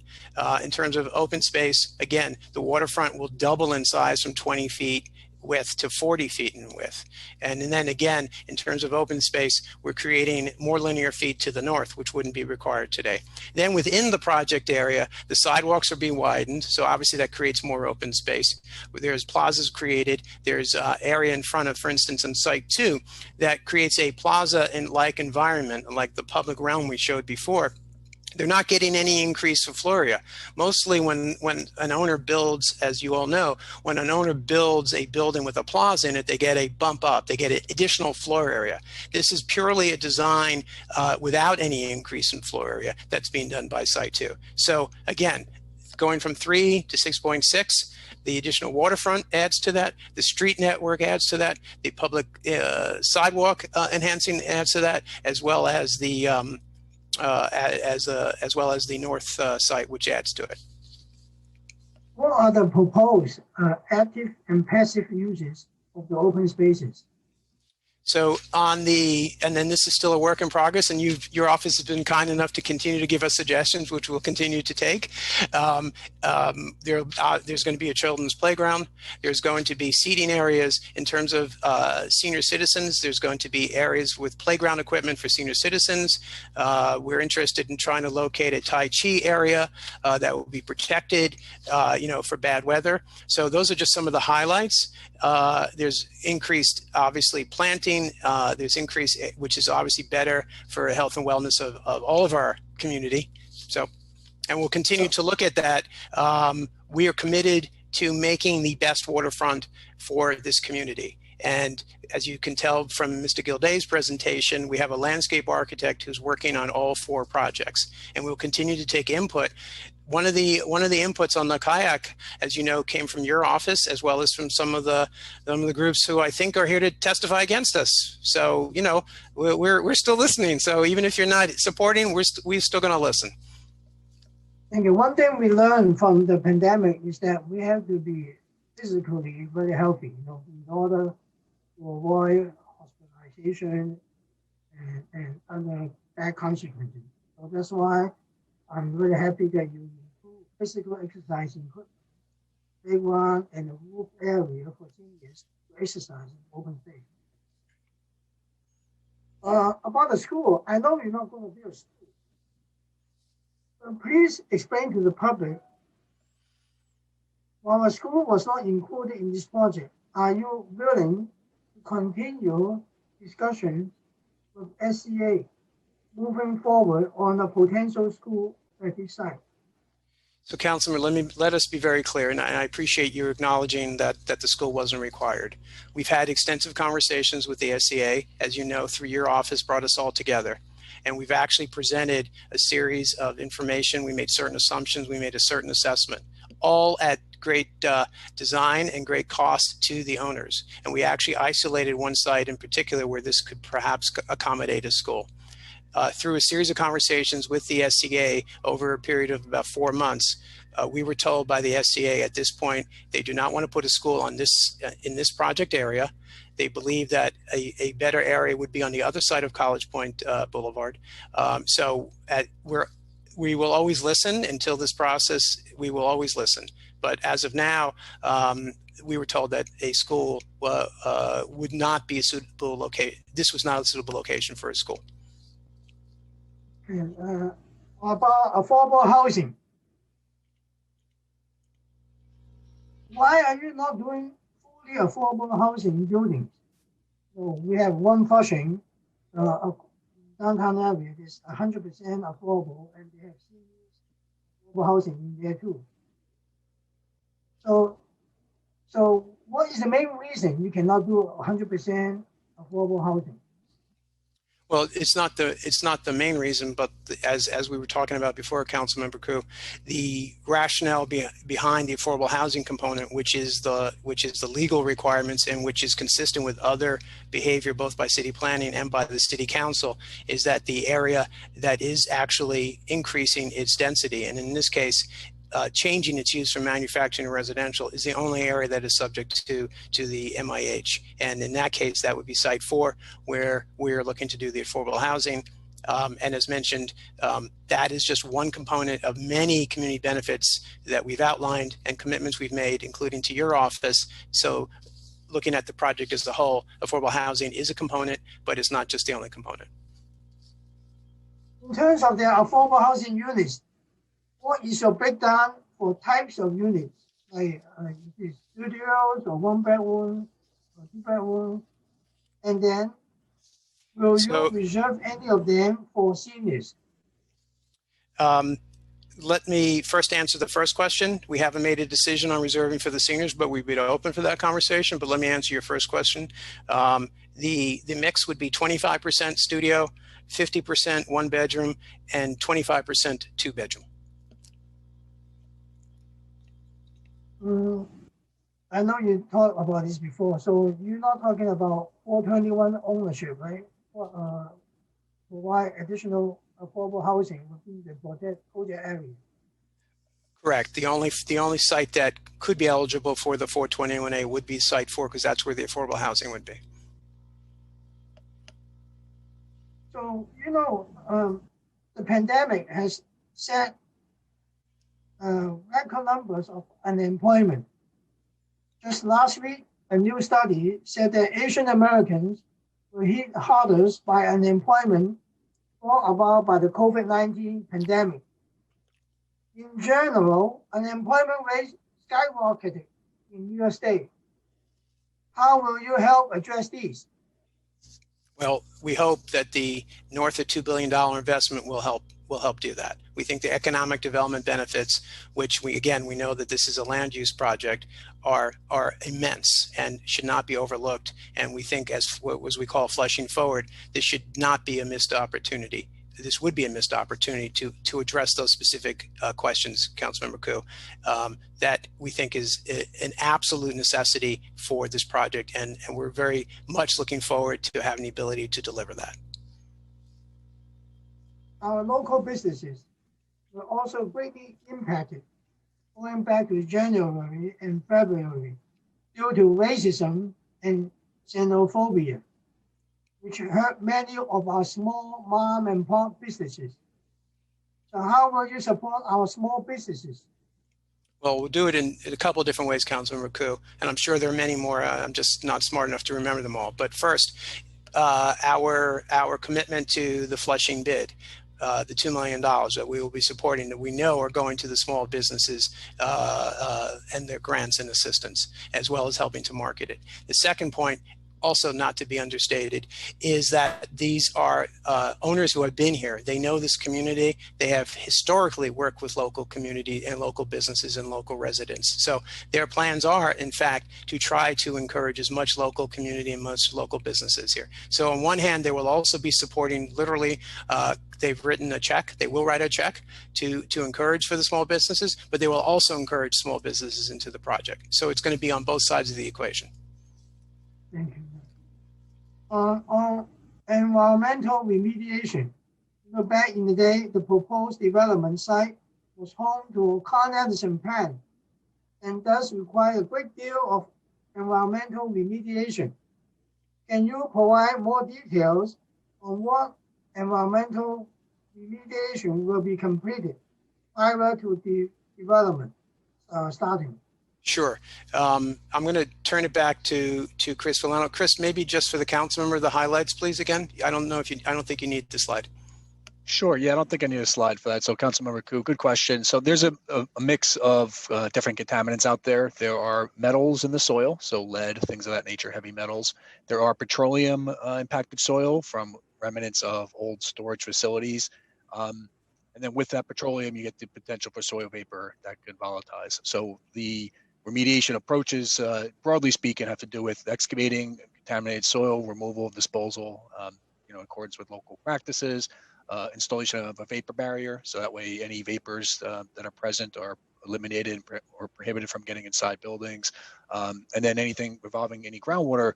In terms of open space, again, the waterfront will double in size from 20 feet width to 40 feet in width. And then again, in terms of open space, we're creating more linear feet to the north, which wouldn't be required today. Then within the project area, the sidewalks are being widened. So obviously that creates more open space. There's plazas created. There's area in front of, for instance, in Site 2, that creates a plaza-like environment, like the public realm we showed before. They're not getting any increase of floor area. Mostly when an owner builds, as you all know, when an owner builds a building with a plaza in it, they get a bump up, they get additional floor area. This is purely a design without any increase in floor area that's being done by Site 2. So again, going from 3 to 6.6, the additional waterfront adds to that, the street network adds to that, the public sidewalk enhancing adds to that, as well as the as well as the north site, which adds to it. What are the proposed active and passive uses of the open spaces? So on the, and then this is still a work in progress, and your office has been kind enough to continue to give us suggestions, which we'll continue to take. There's going to be a children's playground. There's going to be seating areas in terms of senior citizens. There's going to be areas with playground equipment for senior citizens. We're interested in trying to locate a Tai Chi area that will be protected, for bad weather. So those are just some of the highlights. There's increased, obviously, planting. There's increased, which is obviously better for health and wellness of all of our community. So, and we'll continue to look at that. We are committed to making the best waterfront for this community. And as you can tell from Mr. Gilday's presentation, we have a landscape architect who's working on all 4 projects, and we'll continue to take input. One of the inputs on the kayak, as you know, came from your office, as well as from some of the groups who I think are here to testify against us. So we're still listening. So even if you're not supporting, we're still going to listen. Thank you. One thing we learned from the pandemic is that we have to be physically very healthy, in order to avoid hospitalization and other bad consequences. So that's why I'm really happy that you improve physical exercising playground and a roof area for seniors to exercise in open space. About the school, I know you're not going to build a school. So please explain to the public, while a school was not included in this project, are you willing to continue discussion with SCA moving forward on a potential school at this site? So, Councilman, let us be very clear, and I appreciate you acknowledging that the school wasn't required. We've had extensive conversations with the SCA. As you know, through your office brought us all together. And we've actually presented a series of information. We made certain assumptions. We made a certain assessment, all at great design and great cost to the owners. And we actually isolated one site in particular where this could perhaps accommodate a school. Through a series of conversations with the SCA over a period of about 4 months, we were told by the SCA at this point they do not want to put a school on this in this project area. They believe that a better area would be on the other side of College Point Boulevard. We will always listen until this process. We will always listen. But as of now, we were told that a school would not be a suitable location. This was not a suitable location for a school. About affordable housing. Why are you not doing fully affordable housing buildings? So we have one Flushing downtown area is 100% affordable, and they have seniors affordable housing in there too. So what is the main reason you cannot do 100% affordable housing? Well, it's not the main reason, but as we were talking about before, Councilmember Koo, the rationale behind the affordable housing component, which is the legal requirements and which is consistent with other behavior both by city planning and by the city council, is that the area that is actually increasing its density, and in this case, changing its use from manufacturing to residential, is the only area that is subject to the MIH. And in that case, that would be Site 4, where we're looking to do the affordable housing. And as mentioned, that is just one component of many community benefits that we've outlined and commitments we've made, including to your office. So looking at the project as a whole, affordable housing is a component, but it's not just the only component. In terms of the affordable housing units, what is your breakdown for types of units? Like is it studios or one bedroom or two bedroom? And then will you reserve any of them for seniors? Let me first answer the first question. We haven't made a decision on reserving for the seniors, but we'd be open for that conversation. But let me answer your first question. The mix would be 25% studio, 50% one bedroom, and 25% two bedroom. I know you talked about this before, so you're not talking about 421 ownership, right? Provide additional affordable housing within the project area. Correct. The only site that could be eligible for the 421A would be Site 4, because that's where the affordable housing would be. So, the pandemic has set record numbers of unemployment. Just last week, a new study said that Asian Americans were hit hardest by unemployment brought about by the COVID-19 pandemic. In general, unemployment rates skyrocketed in New York State. How will you help address these? Well, we hope that the north of $2 billion investment will help do that. We think the economic development benefits, which we know that this is a land use project, are immense and should not be overlooked. And we think, as what we call flushing forward, this should not be a missed opportunity. This would be a missed opportunity to address those specific questions, Councilmember Koo, that we think is an absolute necessity for this project. And we're very much looking forward to having the ability to deliver that. Our local businesses were also greatly impacted going back to January and February due to racism and xenophobia, which hurt many of our small mom and pop businesses. So how will you support our small businesses? Well, we'll do it in a couple of different ways, Councilmember Koo, and I'm sure there are many more. I'm just not smart enough to remember them all. But first, our commitment to the Flushing bid, the $2 million that we will be supporting, that we know are going to the small businesses and their grants and assistance, as well as helping to market it. The second point, also not to be understated, is that these are owners who have been here. They know this community. They have historically worked with local community and local businesses and local residents. So their plans are, in fact, to try to encourage as much local community and most local businesses here. So on one hand, they will also be supporting, literally, they've written a check. They will write a check to encourage for the small businesses, but they will also encourage small businesses into the project. So it's going to be on both sides of the equation. Thank you. On environmental remediation, back in the day, the proposed development site was home to a Con Edison plant and thus require a great deal of environmental remediation. Can you provide more details on what environmental remediation will be completed prior to the development starting? Sure. I'm going to turn it back to Chris Villano. Chris, maybe just for the council member, the highlights, please, again. I don't think you need the slide. Sure. Yeah, I don't think I need a slide for that. So Councilmember Koo, good question. So there's a mix of different contaminants out there. There are metals in the soil, so lead, things of that nature, heavy metals. There are petroleum impacted soil from remnants of old storage facilities. And then with that petroleum, you get the potential for soil vapor that could volatilize. So the remediation approaches, broadly speaking, have to do with excavating contaminated soil, removal, disposal, in accordance with local practices, installation of a vapor barrier, so that way any vapors that are present are eliminated or prohibited from getting inside buildings, and then anything involving any groundwater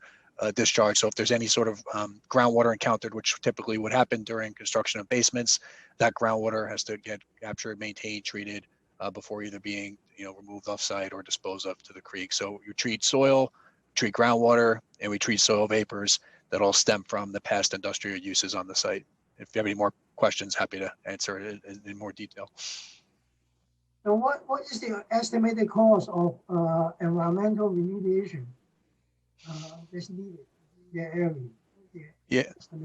discharge. So if there's any sort of groundwater encountered, which typically would happen during construction of basements, that groundwater has to get captured, maintained, treated before either being removed off-site or disposed of to the creek. So you treat soil, treat groundwater, and we treat soil vapors that all stem from the past industrial uses on the site. if you have any more questions, happy to answer it in more detail. So what is the estimated cost of environmental remediation that's needed in the area?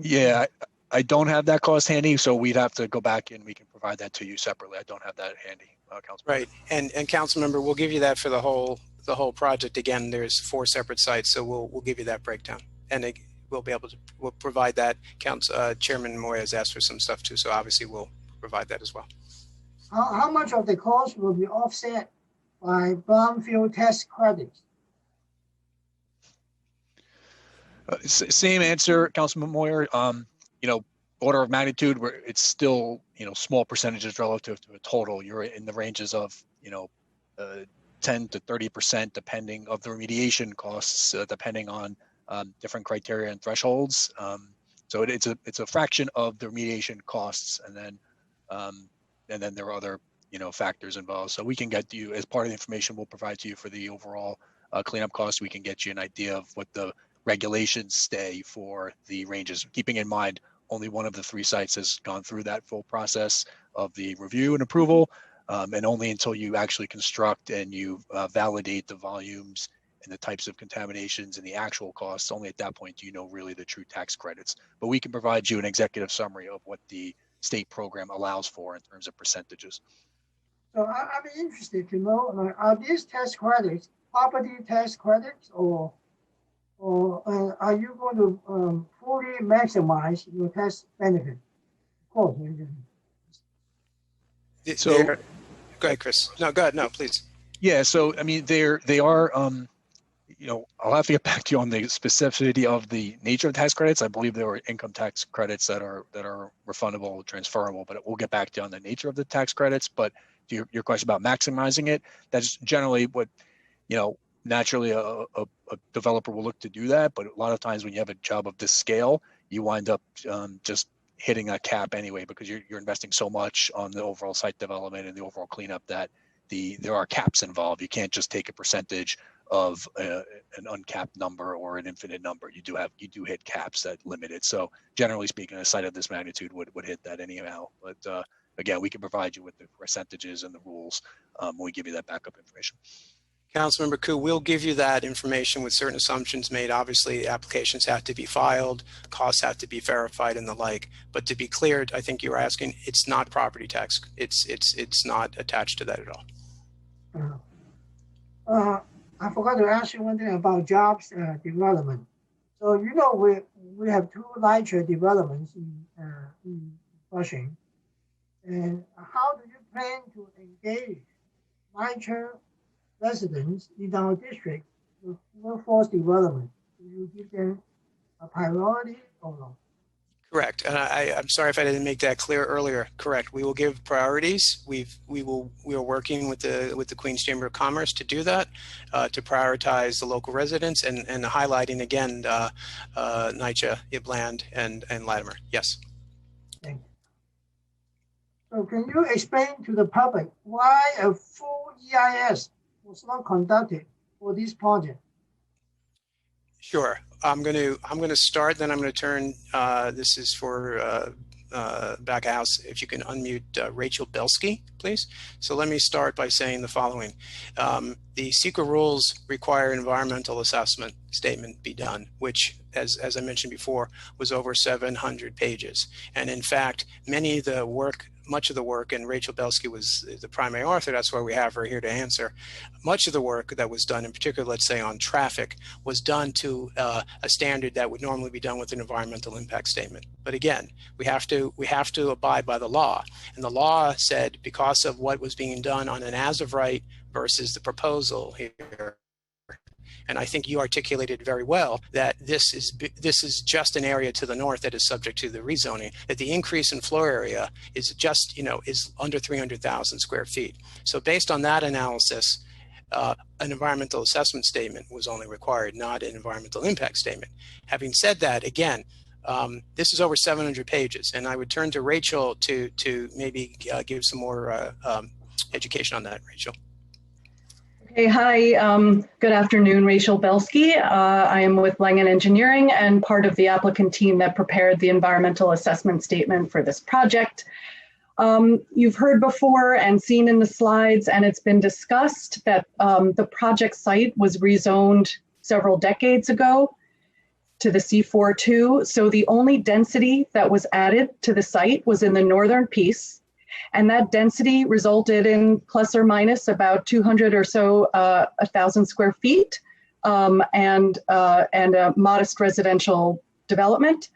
Yeah, I don't have that cost handy, so we'd have to go back and we can provide that to you separately. I don't have that handy, Councilmember. Right, and Councilmember, we'll give you that for the whole project. Again, there's 4 separate sites, so we'll give you that breakdown, and we'll be able to provide that. Chairman Moya has asked for some stuff too, so obviously we'll provide that as well. How much of the cost will be offset by brownfield tax credits? Same answer, Councilman Moyer. Order of magnitude, where it's still, small percentages relative to a total. You're in the ranges of, 10 to 30%, depending of the remediation costs, depending on different criteria and thresholds. So it's a fraction of the remediation costs, and then there are other, factors involved. So we can get you, as part of the information we'll provide to you for the overall cleanup costs, we can get you an idea of what the regulations stay for the ranges, keeping in mind only one of the 3 sites has gone through that full process of the review and approval, and only until you actually construct and you validate the volumes and the types of contaminations and the actual costs, only at that point do you know really the true tax credits. But we can provide you an executive summary of what the state program allows for in terms of percentages. So I'm interested to know, are these tax credits property tax credits, or are you going to fully maximize your tax benefit? Of course. So, go ahead, Chris. No, go ahead. No, please. Yeah. So, I mean, they are, I'll have to get back to you on the specificity of the nature of tax credits. I believe there are income tax credits that are refundable, transferable, but we'll get back to you on the nature of the tax credits. But to your question about maximizing it, that's generally what, naturally a developer will look to do that. But a lot of times when you have a job of this scale, you wind up just hitting a cap anyway, because you're investing so much on the overall site development and the overall cleanup that there are caps involved. You can't just take a percentage of an uncapped number or an infinite number. You do hit caps that limit it. So generally speaking, a site of this magnitude would hit that anyhow. But again, we can provide you with the percentages and the rules when we give you that backup information. Councilmember Koo, we'll give you that information with certain assumptions made. Obviously, applications have to be filed, costs have to be verified, and the like. But to be clear, I think you were asking, it's not property tax. It's not attached to that at all. I forgot to ask you one thing about jobs development. So we have 2 larger developments in Flushing, and how do you plan to engage larger residents in our district with workforce development? Do you give them a priority or no? Correct. And I'm sorry if I didn't make that clear earlier. Correct. We will give priorities. We are working with the Queens Chamber of Commerce to do that, to prioritize the local residents and highlighting again NYCHA, Bland, and Latimer. Yes. Thank you. So can you explain to the public why a full EIS was not conducted for this project? Sure. I'm going to start, then I'm going to turn, this is for back of house, if you can unmute Rachel Belsky, please. So let me start by saying the following. The SEQA rules require an environmental assessment statement be done, which, as I mentioned before, was over 700 pages. And in fact, much of the work, and Rachel Belsky was the primary author, that's why we have her here to answer. Much of the work that was done, in particular, let's say on traffic, was done to a standard that would normally be done with an environmental impact statement. But again, we have to abide by the law. And the law said, because of what was being done on an as of right versus the proposal here, and I think you articulated very well that this is just an area to the north that is subject to the rezoning, that the increase in floor area is just, is under 300,000 square feet. So based on that analysis, an environmental assessment statement was only required, not an environmental impact statement. Having said that, again, this is over 700 pages, and I would turn to Rachel to maybe give some more education on that, Rachel. Hey, hi. Good afternoon, Rachel Belsky. I am with Langen Engineering and part of the applicant team that prepared the environmental assessment statement for this project. You've heard before and seen in the slides, and it's been discussed that the project site was rezoned several decades ago to the C42. So the only density that was added to the site was in the northern piece. And that density resulted in plus or minus about 200 or so 1,000 square feet and a modest residential development.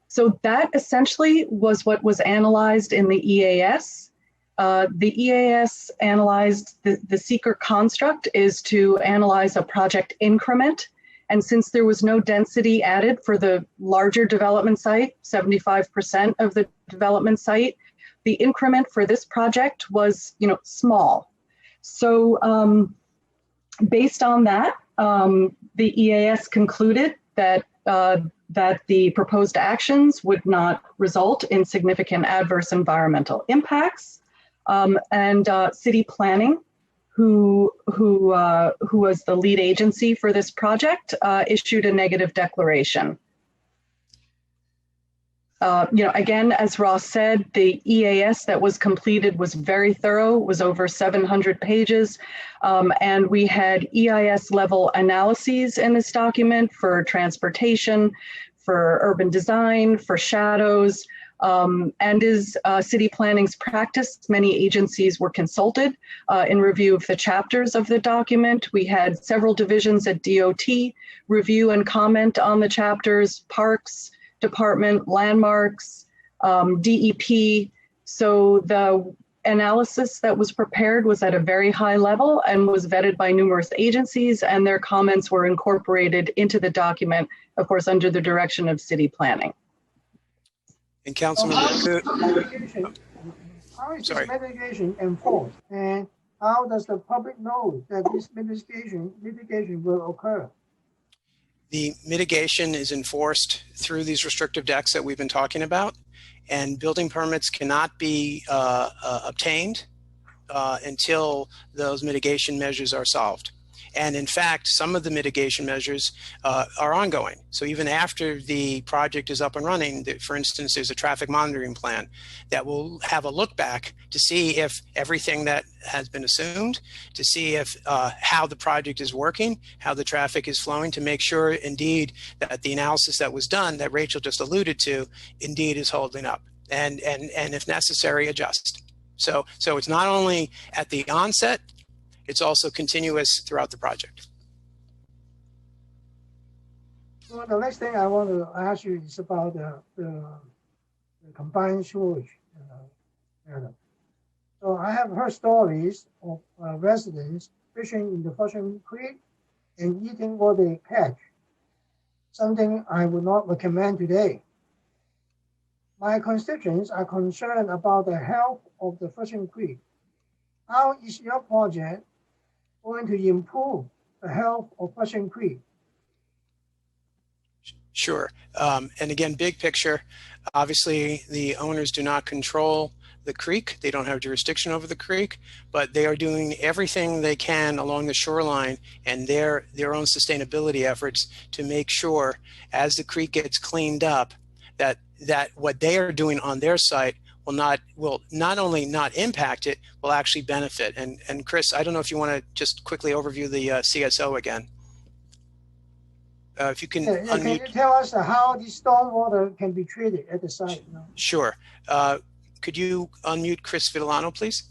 So that essentially was what was analyzed in the EAS. The EAS analyzed the seeker construct is to analyze a project increment. And since there was no density added for the larger development site, 75% of the development site, the increment for this project was, small. So based on that, the EAS concluded that the proposed actions would not result in significant adverse environmental impacts. And city planning, who was the lead agency for this project, issued a negative declaration. Again, as Ross said, the EAS that was completed was very thorough, was over 700 pages. And we had EIS level analyses in this document for transportation, for urban design, for shadows, and is city planning's practice. Many agencies were consulted in review of the chapters of the document. We had several divisions at DOT review and comment on the chapters, parks, department, landmarks, DEP. So the analysis that was prepared was at a very high level and was vetted by numerous agencies, and their comments were incorporated into the document, of course, under the direction of city planning. And Councilmember How is this mitigation enforced, and how does the public know that this mitigation will occur? The mitigation is enforced through these restrictive decks that we've been talking about, and building permits cannot be obtained until those mitigation measures are solved. And in fact, some of the mitigation measures are ongoing. So even after the project is up and running, for instance, there's a traffic monitoring plan that will have a look back to see if everything that has been assumed, to see if how the project is working, how the traffic is flowing, to make sure indeed that the analysis that was done that Rachel just alluded to indeed is holding up, and if necessary, adjust. So it's not only at the onset, it's also continuous throughout the project. Well, the next thing I want to ask you is about the combined sewage. So I have heard stories of residents fishing in the Flushing Creek and eating what they catch, something I would not recommend today. My constituents are concerned about the health of the Flushing Creek. How is your project going to improve the health of Flushing Creek? Sure. And again, big picture, obviously the owners do not control the creek. They don't have jurisdiction over the creek, but they are doing everything they can along the shoreline and their own sustainability efforts to make sure as the creek gets cleaned up that what they are doing on their site will not only not impact it, will actually benefit. And Chris, I don't know if you want to just quickly overview the CSO again. If you can unmute. Can you tell us how the stormwater can be treated at the site? Sure. Could you unmute Chris Vitellano, please?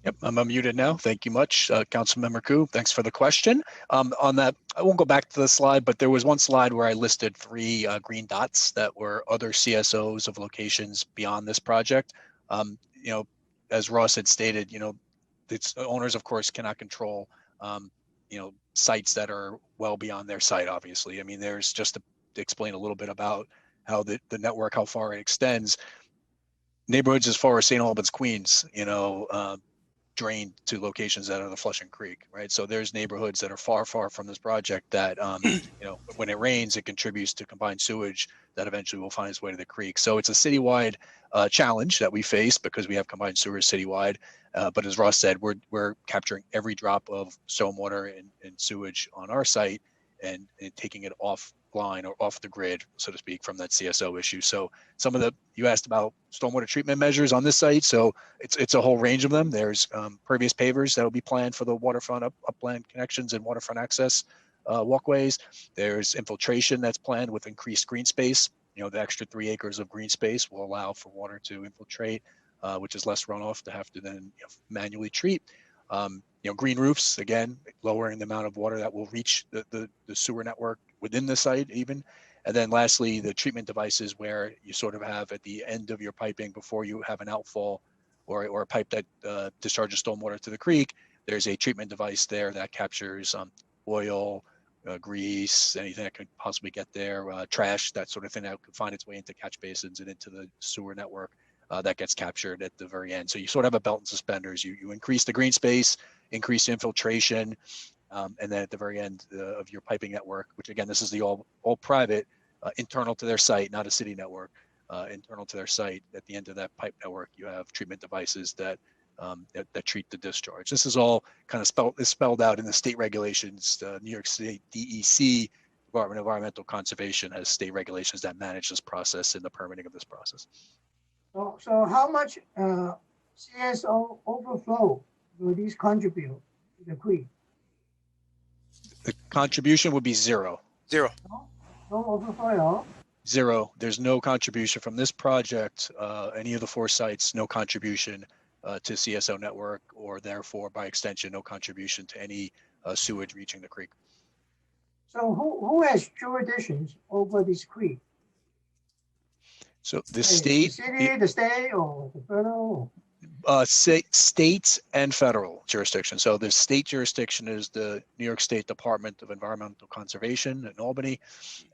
Yep, I'm unmuted now. Thank you much, Councilmember Koo. Thanks for the question. On that, I won't go back to the slide, but there was one slide where I listed 3 green dots that were other CSOs of locations beyond this project. As Ross had stated, its owners, of course, cannot control, sites that are well beyond their site, obviously. I mean, there's just to explain a little bit about how the network, how far it extends. Neighborhoods as far as St. Albans, Queens, drained to locations that are the Flushing Creek, right? So there's neighborhoods that are far, far from this project that, when it rains, it contributes to combined sewage that eventually will find its way to the creek. So it's a citywide challenge that we face because we have combined sewers citywide. But as Ross said, we're capturing every drop of stormwater and sewage on our site and taking it offline or off the grid, so to speak, from that CSO issue. So you asked about stormwater treatment measures on this site. So it's a whole range of them. There's pervious pavers that will be planned for the waterfront upland connections and waterfront access walkways. There's infiltration that's planned with increased green space. The extra 3 acres of green space will allow for water to infiltrate, which is less runoff to have to then manually treat. Green roofs, again, lowering the amount of water that will reach the sewer network within the site even. And then lastly, the treatment devices where you sort of have at the end of your piping before you have an outfall or a pipe that discharges stormwater to the creek, there's a treatment device there that captures oil, grease, anything that could possibly get there, trash, that sort of thing that could find its way into catch basins and into the sewer network. That gets captured at the very end. So you sort of have a belt and suspenders. You increase the green space, increase infiltration, and then at the very end of your piping network, which again, this is the all private, internal to their site, not a city network, internal to their site. At the end of that pipe network, you have treatment devices that treat the discharge. This is all kind of spelled out in the state regulations. The New York State DEC, Department of Environmental Conservation, has state regulations that manage this process and the permitting of this process. So how much CSO overflow will these contribute to the creek? The contribution would be zero. Zero. No overflow at all? Zero. There's no contribution from this project, any of the 4 sites, no contribution to CSO network, or therefore by extension, no contribution to any sewage reaching the creek. So who has jurisdictions over this creek? So the state, the state, or the federal? States and federal jurisdiction. So the state jurisdiction is the New York State Department of Environmental Conservation in Albany,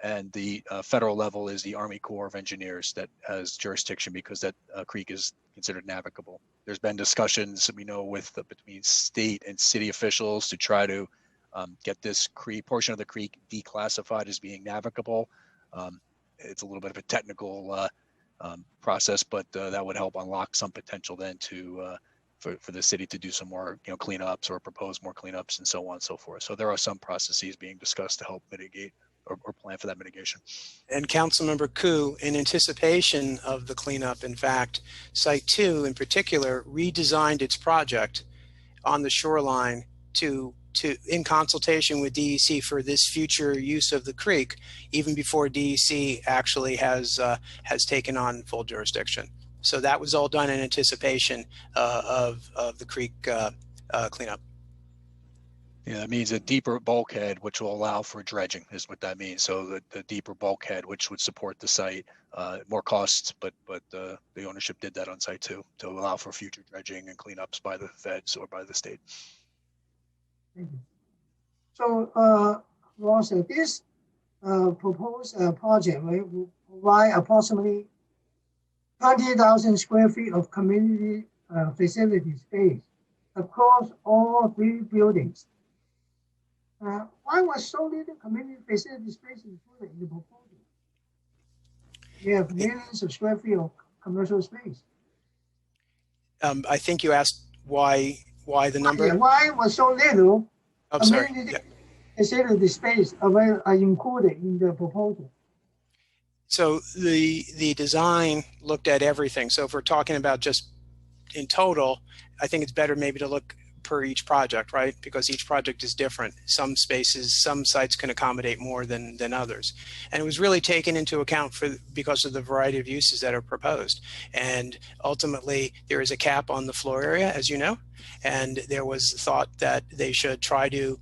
and the federal level is the Army Corps of Engineers that has jurisdiction because that creek is considered navigable. There's been discussions, between state and city officials to try to get this portion of the creek declassified as being navigable. It's a little bit of a technical process, but that would help unlock some potential then for the city to do some more cleanups or propose more cleanups and so on and so forth. So there are some processes being discussed to help mitigate or plan for that mitigation. And Councilmember Koo, in anticipation of the cleanup, in fact, Site 2 in particular redesigned its project on the shoreline to in consultation with DEC for this future use of the creek, even before DEC actually has taken on full jurisdiction. So that was all done in anticipation of the creek cleanup. Yeah, that means a deeper bulkhead, which will allow for dredging, is what that means. So the deeper bulkhead, which would support the site, more costs, but the ownership did that on Site 2 to allow for future dredging and cleanups by the feds or by the state. Thank you. So, Ross, this proposed project will provide approximately 20,000 square feet of community facility space across all 3 buildings. Why was so little community facility space included in the proposal? You have millions of square feet of commercial space. I think you asked why the number? Yeah, why was so little community facility space included in the proposal? So the design looked at everything. So if we're talking about just in total, I think it's better maybe to look per each project, right? Because each project is different. Some spaces, some sites can accommodate more than others. And it was really taken into account because of the variety of uses that are proposed. And ultimately, there is a cap on the floor area, as you know, and there was thought that they should try to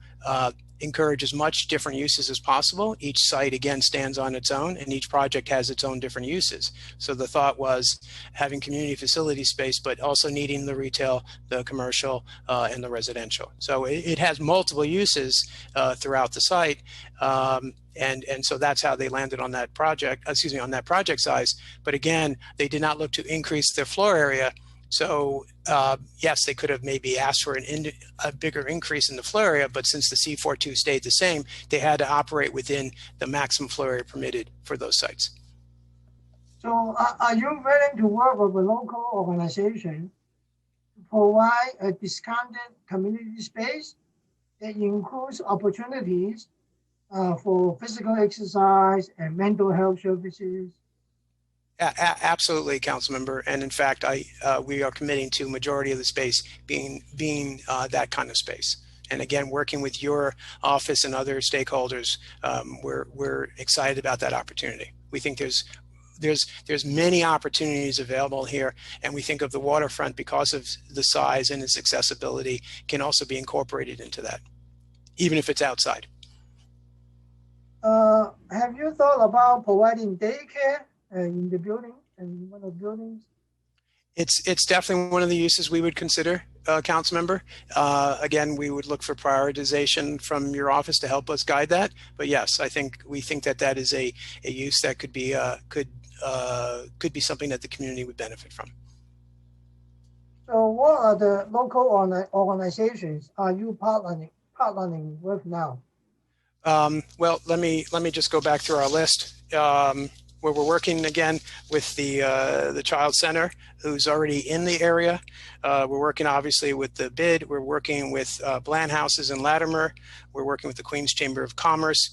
encourage as much different uses as possible. Each site, again, stands on its own, and each project has its own different uses. So the thought was having community facility space, but also needing the retail, the commercial, and the residential. So it has multiple uses throughout the site. And so that's how they landed on that project, on that project size. But again, they did not look to increase their floor area So yes, they could have maybe asked for a bigger increase in the flow area, but since the C42 stayed the same, they had to operate within the maximum flow area permitted for those sites. So are you willing to work with a local organization to provide a discounted community space that includes opportunities for physical exercise and mental health services? Absolutely, council member. And in fact, we are committing to majority of the space being that kind of space. And again, working with your office and other stakeholders, we're excited about that opportunity. We think there's many opportunities available here, and we think of the waterfront, because of the size and its accessibility, can also be incorporated into that, even if it's outside. Have you thought about providing daycare in the building, in one of the buildings? It's definitely one of the uses we would consider, council member. Again, we would look for prioritization from your office to help us guide that. But yes, we think that is a use that could be something that the community would benefit from. So what are the local organizations are you partnering with now? Well, let me just go back through our list. Where we're working again with the Child Center, who's already in the area. We're working obviously with the BID. We're working with Bland Houses in Latimer. We're working with the Queens Chamber of Commerce.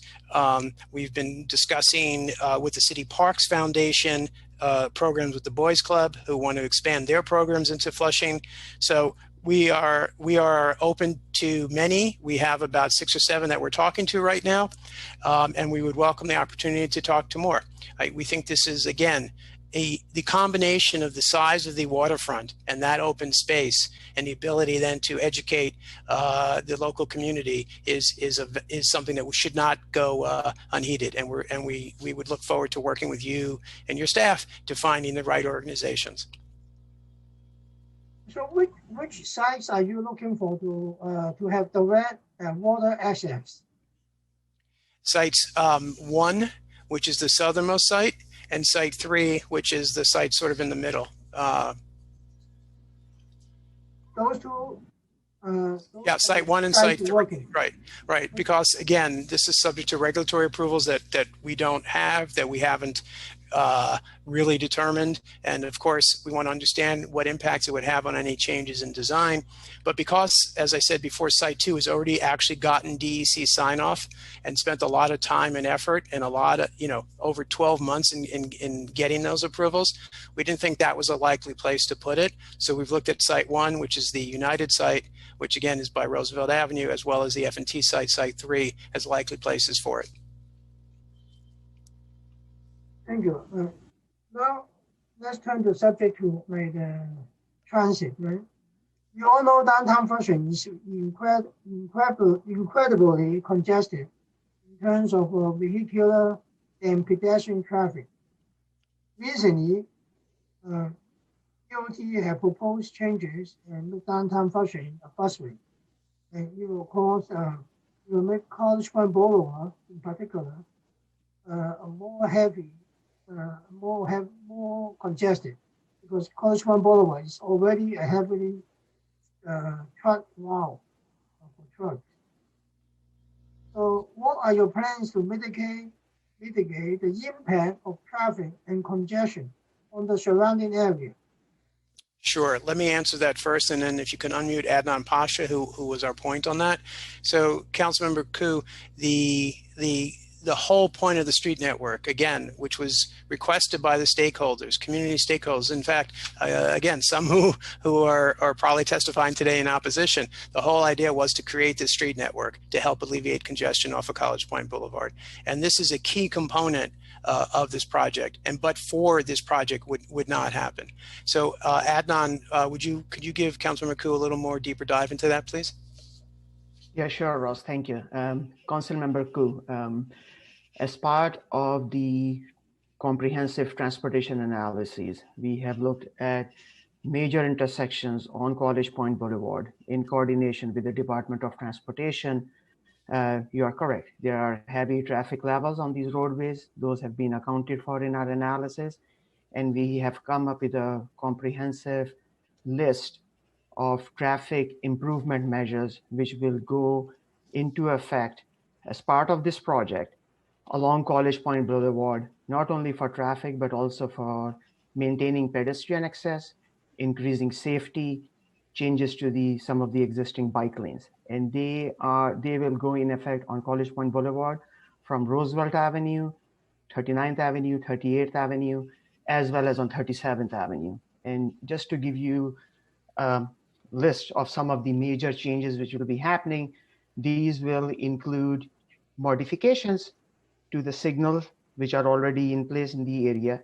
We've been discussing with the City Parks Foundation programs with the Boys Club, who want to expand their programs into Flushing. So we are open to many. We have about 6 or 7 that we're talking to right now, and we would welcome the opportunity to talk to more. We think this is, again, the combination of the size of the waterfront and that open space, and the ability then to educate the local community is something that should not go unheeded. And we would look forward to working with you and your staff to finding the right organizations. So which sites are you looking for to have direct water access? Sites 1, which is the southernmost site, and site 3, which is the site sort of in the middle. Those two? Yeah, site 1 and site 3. Right. Because again, this is subject to regulatory approvals that we don't have, that we haven't really determined. And of course, we want to understand what impacts it would have on any changes in design. But because, as I said before, Site 2 has already actually gotten DEC sign off and spent a lot of time and effort and a lot of, over 12 months in getting those approvals, we didn't think that was a likely place to put it. So we've looked at Site 1, which is the United site, which again is by Roosevelt Avenue, as well as the F&T site, Site 3, as likely places for it. Thank you. Now, let's turn to subject to transit, right? You all know downtown Flushing is incredibly congested in terms of vehicular and pedestrian traffic. Recently, DOT have proposed changes and make downtown Flushing a busway. And it will make College Point Boulevard in particular more congested, because College Point Boulevard is already a heavily truck route for trucks. So what are your plans to mitigate the impact of traffic and congestion on the surrounding area? Sure. Let me answer that first, and then if you can unmute Adnan Pasha, who was our point on that. So, Councilmember Koo, the whole point of the street network, again, which was requested by the stakeholders, community stakeholders. In fact, again, some who are probably testifying today in opposition, the whole idea was to create this street network to help alleviate congestion off of College Point Boulevard. And this is a key component of this project, but for this project would not happen. So Adnan, could you give Councilmember Koo a little more deeper dive into that, please? Yeah, sure, Ross. Thank you. Councilmember Koo, as part of the comprehensive transportation analyses, we have looked at major intersections on College Point Boulevard in coordination with the Department of Transportation. You are correct. There are heavy traffic levels on these roadways. Those have been accounted for in our analysis, and we have come up with a comprehensive list of traffic improvement measures which will go into effect as part of this project along College Point Boulevard, not only for traffic, but also for maintaining pedestrian access, increasing safety, changes to some of the existing bike lanes. And they will go in effect on College Point Boulevard from Roosevelt Avenue, 39th Avenue, 38th Avenue, as well as on 37th Avenue. And just to give you a list of some of the major changes which will be happening, these will include modifications to the signals which are already in place in the area,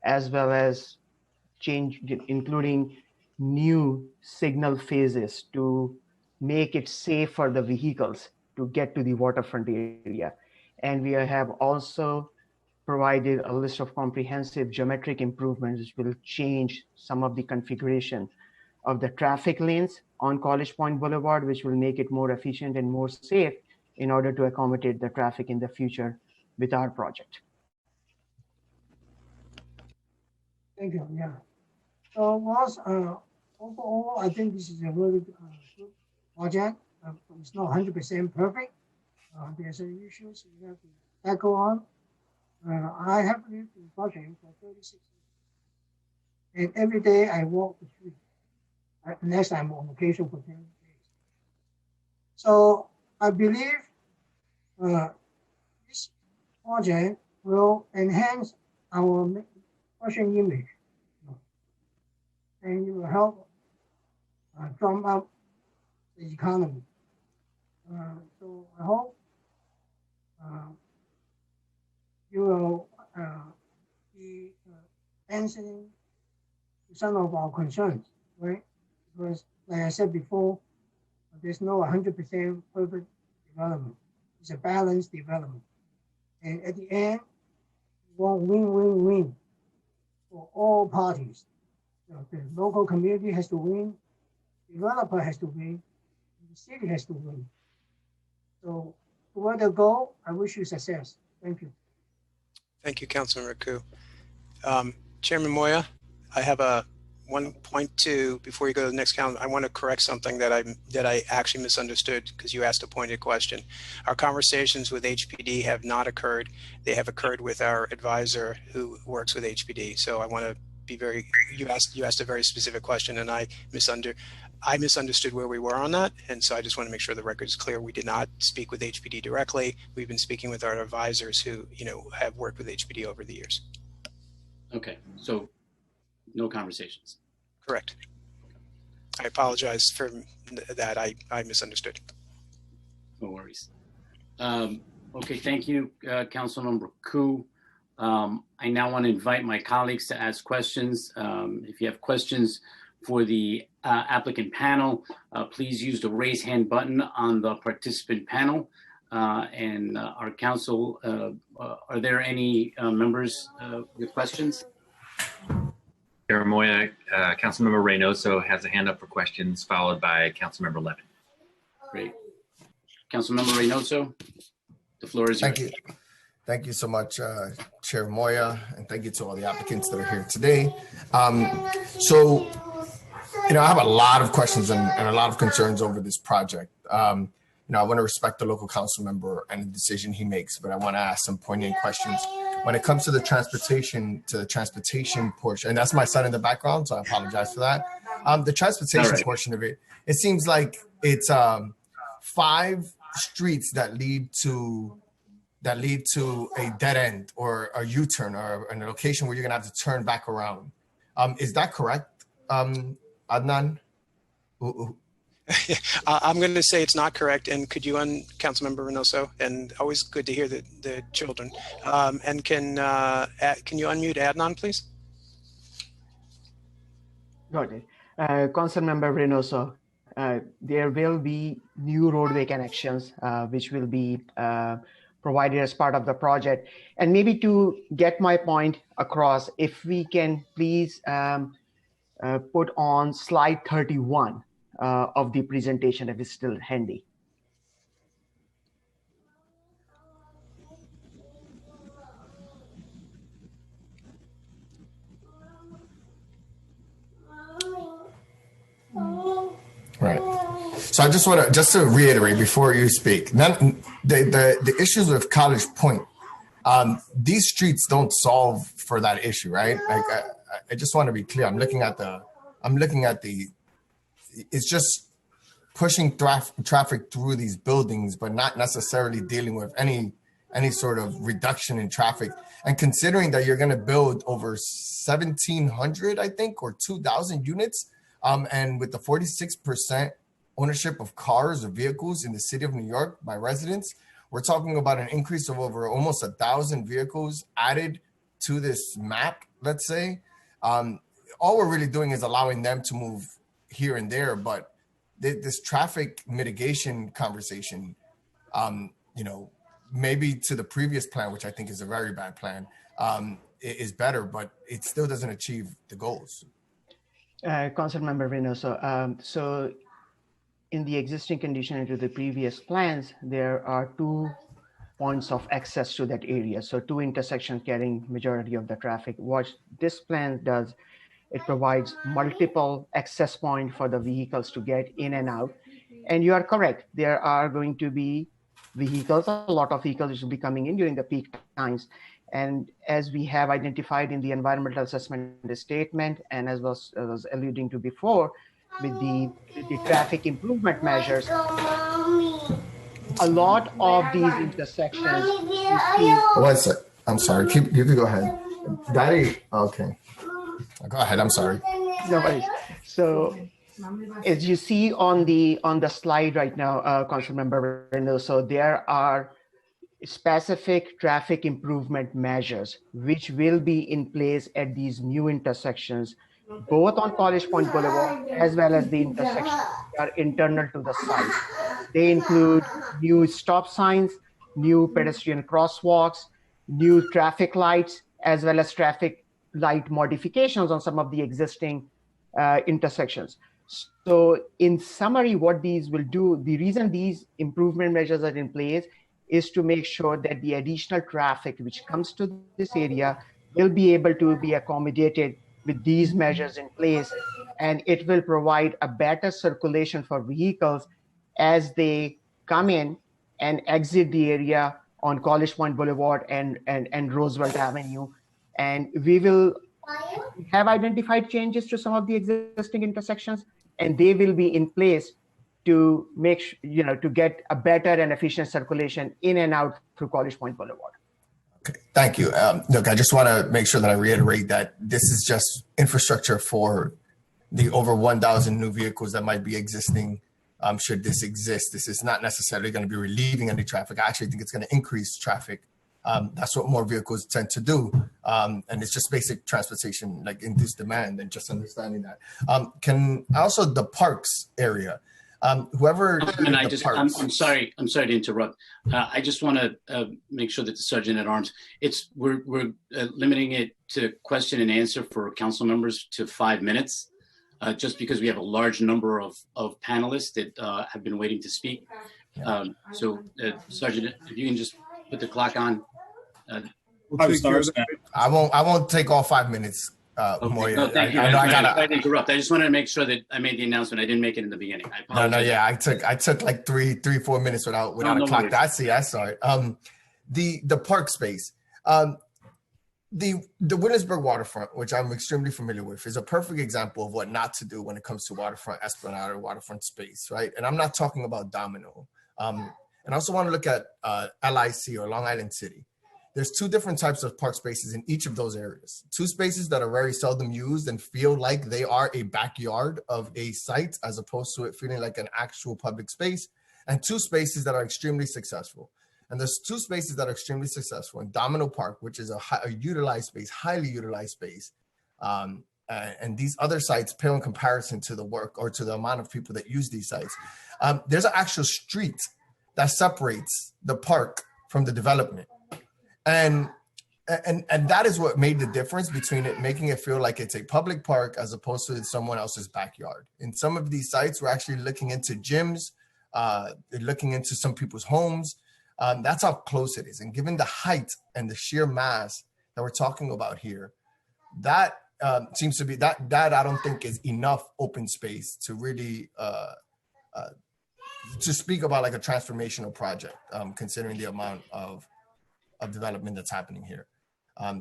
as well as change, including new signal phases to make it safe for the vehicles to get to the waterfront area. And we have also provided a list of comprehensive geometric improvements which will change some of the configuration of the traffic lanes on College Point Boulevard, which will make it more efficient and more safe in order to accommodate the traffic in the future with our project. Thank you. Yeah. So Ross, overall, I think this is a very good project. It's not 100% perfect. There's some issues we have to tackle on. I have lived in Flushing for 36 years. And every day I walk the street, unless I'm on vacation for 10 days. So I believe this project will enhance our Flushing image. And it will help drum up the economy. So I hope you will be answering some of our concerns, right? Because like I said before, there's no 100% perfect development. It's a balanced development. And at the end, we want win-win-win for all parties. The local community has to win, developer has to win, and the city has to win. So toward the goal, I wish you success. Thank you. Thank you, Councilman Raku. Chairman Moya, I have a 1.2 before you go to the next count. I want to correct something that I actually misunderstood because you asked a pointed question. Our conversations with HPD have not occurred. They have occurred with our advisor who works with HPD. So I want to be very, you asked a very specific question and I misunderstood where we were on that. And so I just want to make sure the record is clear. We did not speak with HPD directly. We've been speaking with our advisors who, have worked with HPD over the years. Okay, so no conversations. Correct. I apologize for that. I misunderstood. No worries. Okay, thank you, Councilmember Koo. I now want to invite my colleagues to ask questions. If you have questions for the applicant panel, please use the raise hand button on the participant panel. And our council, are there any members with questions? Chair Moya, Councilmember Reynoso has a hand up for questions, followed by Councilmember Levin. Great. Councilmember Reynoso, the floor is yours. Thank you. Thank you so much, Chair Moya, and thank you to all the applicants that are here today. So, I have a lot of questions and a lot of concerns over this project. I want to respect the local council member and the decision he makes, but I want to ask some poignant questions. When it comes to the transportation portion, and that's my son in the background, so I apologize for that. The transportation portion of it, it seems like it's 5 streets that lead to a dead end or a U-turn or a location where you're gonna have to turn back around. Is that correct, Adnan? I'm going to say it's not correct. And could you Councilmember Reynoso, and always good to hear the children. And can you unmute Adnan, please? Got it. Councilmember Reynoso, there will be new roadway connections, which will be provided as part of the project. And maybe to get my point across, if we can please put on slide 31 of the presentation, if it's still handy. So I just want to reiterate before you speak. The issues with College Point, these streets don't solve for that issue, right? Like I just want to be clear. I'm looking at the. It's just pushing traffic through these buildings, but not necessarily dealing with any sort of reduction in traffic. And considering that you're going to build over 1,700, I think, or 2,000 units, and with the 46% ownership of cars or vehicles in the city of New York by residents, we're talking about an increase of over almost 1,000 vehicles added to this map, let's say. All we're really doing is allowing them to move here and there, but this traffic mitigation conversation, maybe to the previous plan, which I think is a very bad plan, is better, but it still doesn't achieve the goals. Councilmember Reynoso, so in the existing condition into the previous plans, there are 2 points of access to that area. So 2 intersections carrying majority of the traffic. What this plan does, it provides multiple access points for the vehicles to get in and out. And you are correct, there are going to be vehicles, a lot of vehicles will be coming in during the peak times. And as we have identified in the environmental assessment statement, and as was alluding to before, with the traffic improvement measures, a lot of these intersections. One sec. I'm sorry. You can go ahead. Daddy. Okay. Go ahead. I'm sorry. No worries. So, as you see on the slide right now, Councilmember Reynoso, so there are specific traffic improvement measures which will be in place at these new intersections, both on College Point Boulevard as well as the intersections that are internal to the site. They include new stop signs, new pedestrian crosswalks, new traffic lights, as well as traffic light modifications on some of the existing intersections. So in summary, what these will do, the reason these improvement measures are in place is to make sure that the additional traffic which comes to this area will be able to be accommodated with these measures in place, and it will provide a better circulation for vehicles as they come in and exit the area on College Point Boulevard and Roosevelt Avenue. And we will have identified changes to some of the existing intersections, and they will be in place to make to get a better and efficient circulation in and out through College Point Boulevard. Okay, thank you. Look, I just want to make sure that I reiterate that this is just infrastructure for the over 1,000 new vehicles that might be existing. Should this exist, this is not necessarily going to be relieving any traffic. I actually think it's going to increase traffic. That's what more vehicles tend to do. And it's just basic transportation, like induced demand, and just understanding that. Can also the parks area, whoever. And I'm sorry to interrupt. I just want to make sure that the Sergeant at Arms, we're limiting it to question and answer for council members to 5 minutes, just because we have a large number of panelists that have been waiting to speak. So Sergeant, if you can just put the clock on. I won't take all 5 minutes. Okay. No, thank you. I interrupt. I just wanted to make sure that I made the announcement. I didn't make it in the beginning. I apologize. Yeah. I took like 3-4 minutes without a clock. I saw it. The park space, the Williamsburg Waterfront, which I'm extremely familiar with, is a perfect example of what not to do when it comes to waterfront esplanade or waterfront space, right? And I'm not talking about Domino. And I also want to look at LIC or Long Island City. There's 2 different types of park spaces in each of those areas. 2 spaces that are very seldom used and feel like they are a backyard of a site as opposed to it feeling like an actual public space, and 2 spaces that are extremely successful. And there's 2 spaces that are extremely successful in Domino Park, which is a utilized space, highly utilized space. And these other sites pale in comparison to the work or to the amount of people that use these sites. There's an actual street that separates the park from the development. And that is what made the difference between it making it feel like it's a public park as opposed to someone else's backyard. In some of these sites, we're actually looking into gyms, looking into some people's homes. That's how close it is. And given the height and the sheer mass that we're talking about here, that seems to be that I don't think is enough open space to really to speak about like a transformational project, considering the amount of development that's happening here.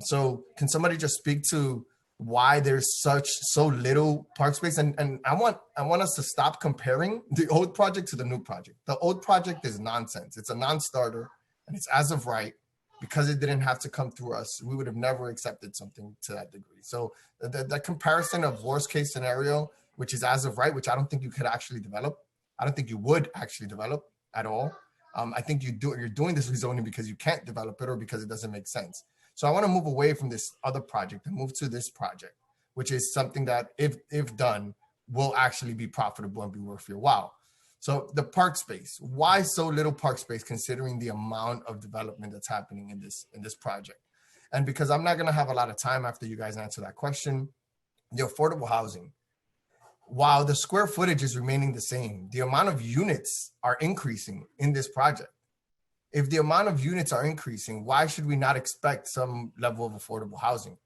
So can somebody just speak to why there's so little park space? And I want us to stop comparing the old project to the new project. The old project is nonsense. It's a non-starter, and it's as of right. Because it didn't have to come through us, we would have never accepted something to that degree. So the comparison of worst case scenario, which is as of right, which I don't think you could actually develop. I don't think you would actually develop at all. I think you're doing this rezoning because you can't develop it or because it doesn't make sense. So I want to move away from this other project and move to this project, which is something that if done will actually be profitable and be worth your while. So the park space, why so little park space considering the amount of development that's happening in this project? And because I'm not going to have a lot of time after you guys answer that question, the affordable housing, while the square footage is remaining the same, the amount of units are increasing in this project. If the amount of units are increasing, why should we not expect some level of affordable housing?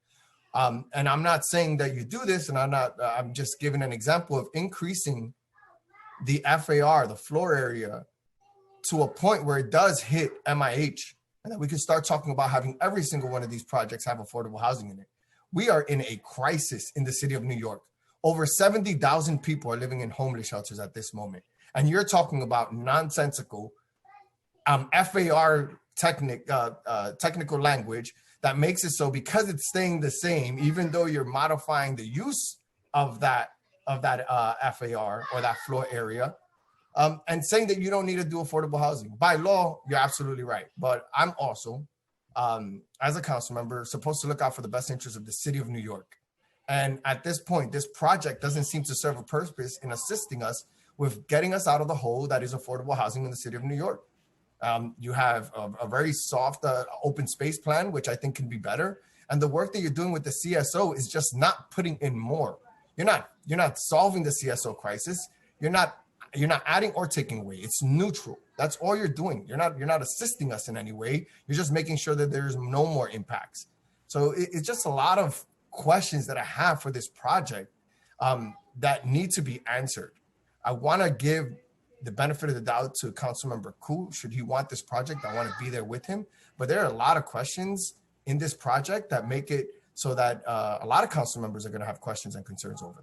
And I'm not saying that you do this, and I'm just giving an example of increasing the FAR, the floor area, to a point where it does hit MIH, and that we can start talking about having every single one of these projects have affordable housing in it. We are in a crisis in the city of New York. Over 70,000 people are living in homeless shelters at this moment. And you're talking about nonsensical FAR technical language that makes it so because it's staying the same, even though you're modifying the use of that FAR or that floor area, and saying that you don't need to do affordable housing. By law, you're absolutely right. But I'm also, as a council member, supposed to look out for the best interests of the city of New York. And at this point, this project doesn't seem to serve a purpose in assisting us with getting us out of the hole that is affordable housing in the city of New York. You have a very soft open space plan, which I think can be better. And the work that you're doing with the CSO is just not putting in more. You're not solving the CSO crisis. You're not adding or taking away. It's neutral. That's all you're doing. You're not assisting us in any way. You're just making sure that there's no more impacts. So it's just a lot of questions that I have for this project that need to be answered. I want to give the benefit of the doubt to Councilmember Koo. Should he want this project, I want to be there with him. But there are a lot of questions in this project that make it so that a lot of council members are going to have questions and concerns over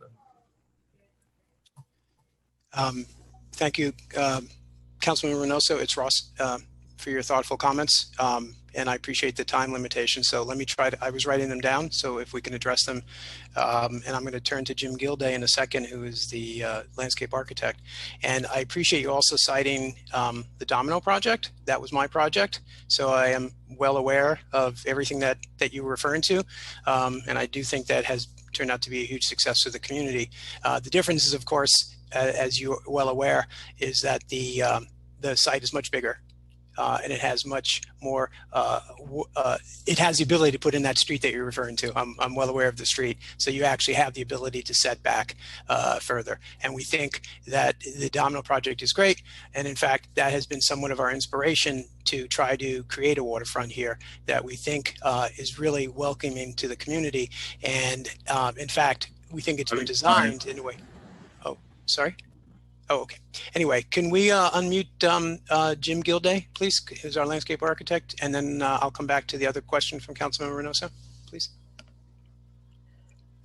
them. Thank you, Councilman Reynoso. It's Ross for your thoughtful comments. And I appreciate the time limitation. So let me try to, I was writing them down. So if we can address them, and I'm going to turn to Jim Gilday in a second, who is the landscape architect. And I appreciate you also citing the Domino project. That was my project. So I am well aware of everything that you were referring to. And I do think that has turned out to be a huge success for the community. The difference is, of course, as you're well aware, is that the site is much bigger. And it has much more, it has the ability to put in that street that you're referring to. I'm well aware of the street. So you actually have the ability to set back further. And we think that the Domino project is great. And in fact, that has been somewhat of our inspiration to try to create a waterfront here that we think is really welcoming to the community. And in fact, we think it's been designed in a way. Oh, sorry. Oh, okay. Anyway, can we unmute Jim Gilday, please, who's our landscape architect, and then I'll come back to the other question from Councilmember Reynoso, please.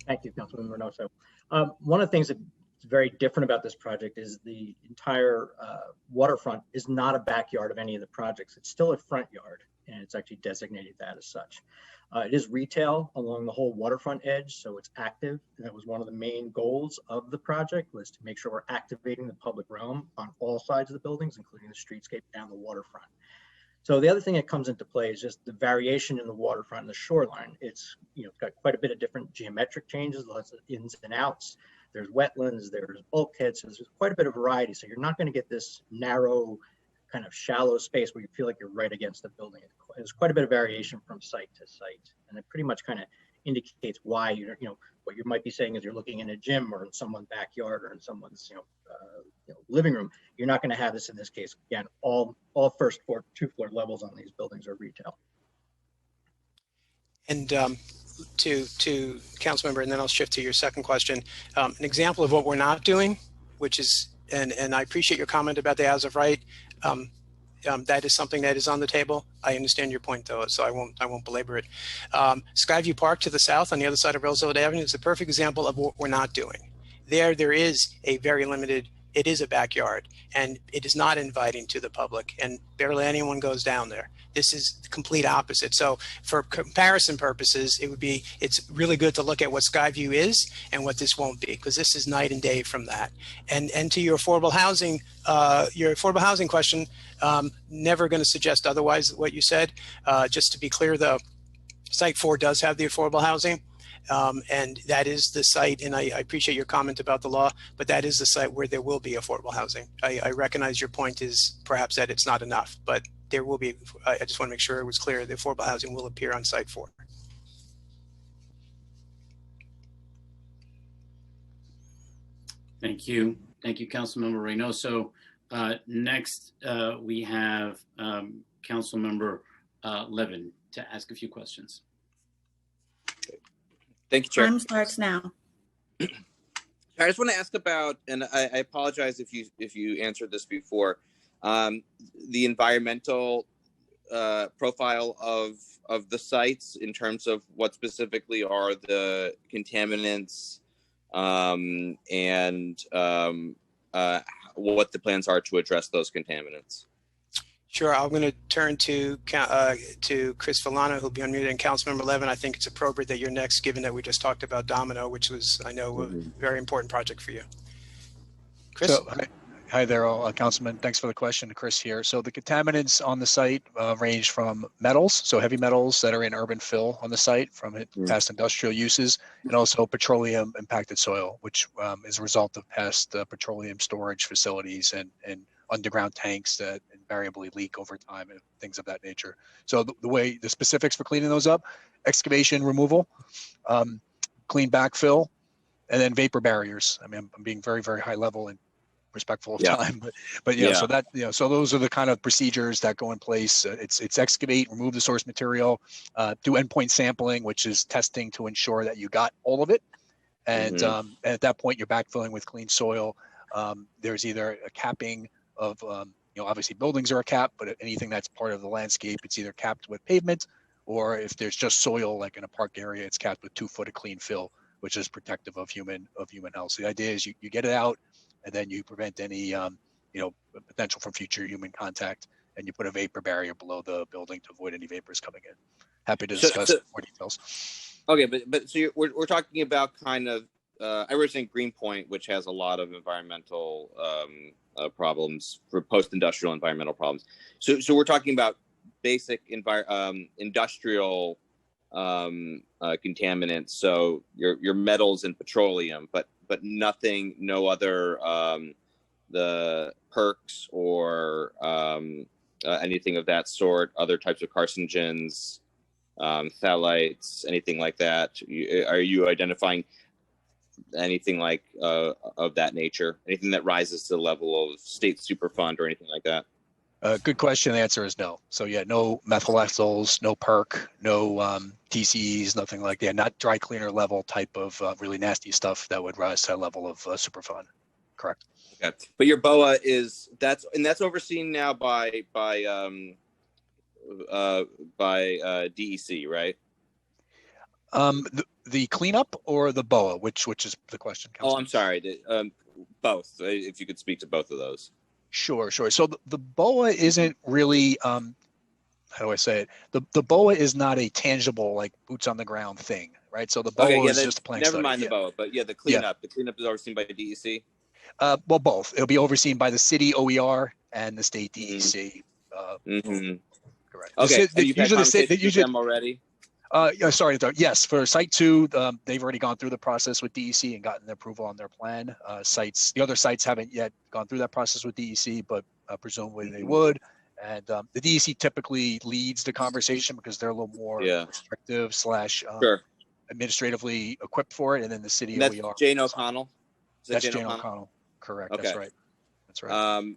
Thank you, Councilman Reynoso. One of the things that's very different about this project is the entire waterfront is not a backyard of any of the projects. It's still a front yard, and it's actually designated that as such. It is retail along the whole waterfront edge, so it's active. And that was one of the main goals of the project, was to make sure we're activating the public realm on all sides of the buildings, including the streetscape and the waterfront. So the other thing that comes into play is just the variation in the waterfront and the shoreline. It's got quite a bit of different geometric changes, lots of ins and outs. There's wetlands, there's bulkheads, so there's quite a bit of variety. So you're not going to get this narrow, kind of shallow space where you feel like you're right against the building. There's quite a bit of variation from site to site, and it pretty much kind of indicates why what you might be saying is you're looking in a gym or in someone's backyard or in someone's living room. You're not going to have this in this case. Again, all first floor, 2-floor levels on these buildings are retail. And to Councilmember, and then I'll shift to your second question. An example of what we're not doing, which is and I appreciate your comment about the as of right. That is something that is on the table. I understand your point, though, so I won't belabor it. Skyview Park to the south on the other side of Roosevelt Avenue is a perfect example of what we're not doing. There is a very limited. It is a backyard, and it is not inviting to the public, and barely anyone goes down there. This is the complete opposite. So for comparison purposes, it's really good to look at what Skyview is and what this won't be, because this is night and day from that. And to your affordable housing question, never going to suggest otherwise what you said. Just to be clear, though, Site 4 does have the affordable housing. And that is the site, and I appreciate your comment about the law, but that is the site where there will be affordable housing. I recognize your point is perhaps that it's not enough, but there will be. I just want to make sure it was clear the affordable housing will appear on Site 4. Thank you. Thank you, Councilmember Reynoso. Next, we have Councilmember Levin to ask a few questions. Thank you, Chair. Time starts now. I just want to ask about, and I apologize if you answered this before, the environmental profile of the sites in terms of what specifically are the contaminants and what the plans are to address those contaminants. Sure. I'm going to turn to Chris Villano, who'll be unmuted, and Councilmember Levin. I think it's appropriate that you're next, given that we just talked about Domino, which was, I know, a very important project for you. Chris? So, hi there, Councilman. Thanks for the question. Chris here. So the contaminants on the site range from metals, so heavy metals that are in urban fill on the site from past industrial uses, and also petroleum impacted soil, which is a result of past petroleum storage facilities and underground tanks that invariably leak over time and things of that nature. So the specifics for cleaning those up: excavation removal, clean backfill, and then vapor barriers. I mean, I'm being very, very high level and respectful of time, but yeah, so that, so those are the kind of procedures that go in place. It's excavate, remove the source material, do endpoint sampling, which is testing to ensure that you got all of it. And at that point, you're backfilling with clean soil. There's either a capping of, obviously buildings are a cap, but anything that's part of the landscape, it's either capped with pavement, or if there's just soil, like in a park area, it's capped with 2 foot of clean fill, which is protective of human health. So the idea is you get it out, and then you prevent any, potential for future human contact, and you put a vapor barrier below the building to avoid any vapors coming in. Happy to discuss more details. Okay, but so we're talking about kind of, I represent Greenpoint, which has a lot of environmental problems for post-industrial environmental problems. So we're talking about basic industrial contaminants. So your metals and petroleum, but nothing, no other the perks or anything of that sort. Other types of carcinogens, phthalates, anything like that. Are you identifying anything like of that nature? Anything that rises to the level of state superfund or anything like that? Good question. The answer is no. So yeah, no methyl ethyls, no perk, no TCEs, nothing like that. Not dry cleaner level type of really nasty stuff that would rise to that level of superfund. Correct. Okay, but your BOA that's overseen now by DEC, right? The cleanup or the BOA, which is the question, Councilman? Oh, I'm sorry. Both. If you could speak to both of those. Sure. So the BOA isn't really, how do I say it? The BOA is not a tangible, like boots on the ground thing, right? So the BOA is just a plan never study. Mind the BOA, but the cleanup. The cleanup is overseen by DEC. Well, both. It'll be overseen by the city OER and the state DEC. Correct. Okay. Usually with them already. Yes, for Site 2, they've already gone through the process with DEC and gotten the approval on their plan. The other sites haven't yet gone through that process with DEC, but presumably they would. And the DEC typically leads the conversation because they're a little more restrictive / administratively equipped for it. And then the city That's OER. Jane O'Connell. That's Jane O'Connell. Correct. Okay. That's right. That's right.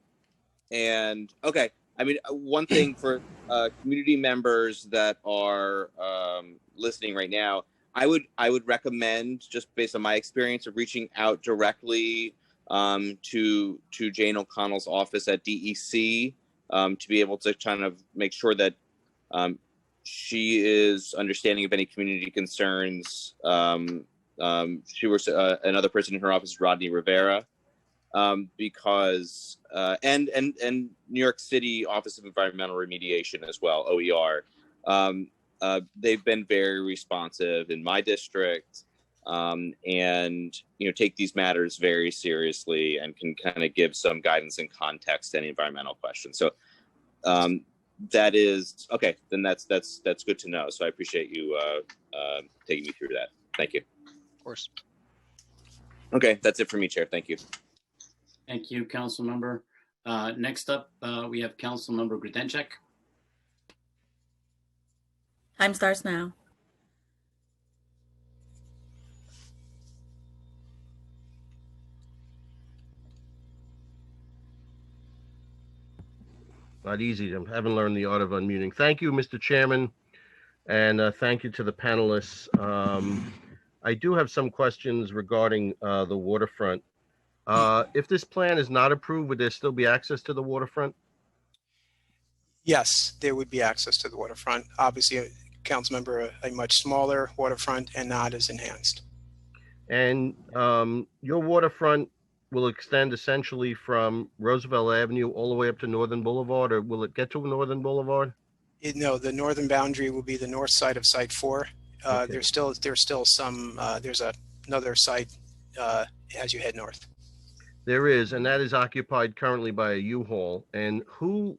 And okay. I mean, one thing for community members that are listening right now, I would recommend, just based on my experience, of reaching out directly to Jane O'Connell's office at DEC to be able to kind of make sure that she is understanding of any community concerns. She was another person in her office, Rodney Rivera, because and New York City Office of Environmental Remediation as well, OER. They've been very responsive in my district, and take these matters very seriously and can kind of give some guidance and context to any environmental questions. So that is okay. Then that's good to know. So I appreciate you taking me through that. Thank you. Of course. Okay, that's it for me, Chair. Thank you. Thank you, Council Member. Next up, we have Council Member Grudenchek. Time starts now. Not easy. I haven't learned the art of unmuting. Thank you, Mr. Chairman, and thank you to the panelists. I do have some questions regarding the waterfront. If this plan is not approved, would there still be access to the waterfront? Yes, there would be access to the waterfront. Obviously, council member, a much smaller waterfront and not as enhanced. And your waterfront will extend essentially from Roosevelt Avenue all the way up to Northern Boulevard, or will it get to Northern Boulevard? No, the northern boundary will be the north side of Site 4. Okay. There's still some. There's another site as you head north. There is, and that is occupied currently by a U-Haul. And who?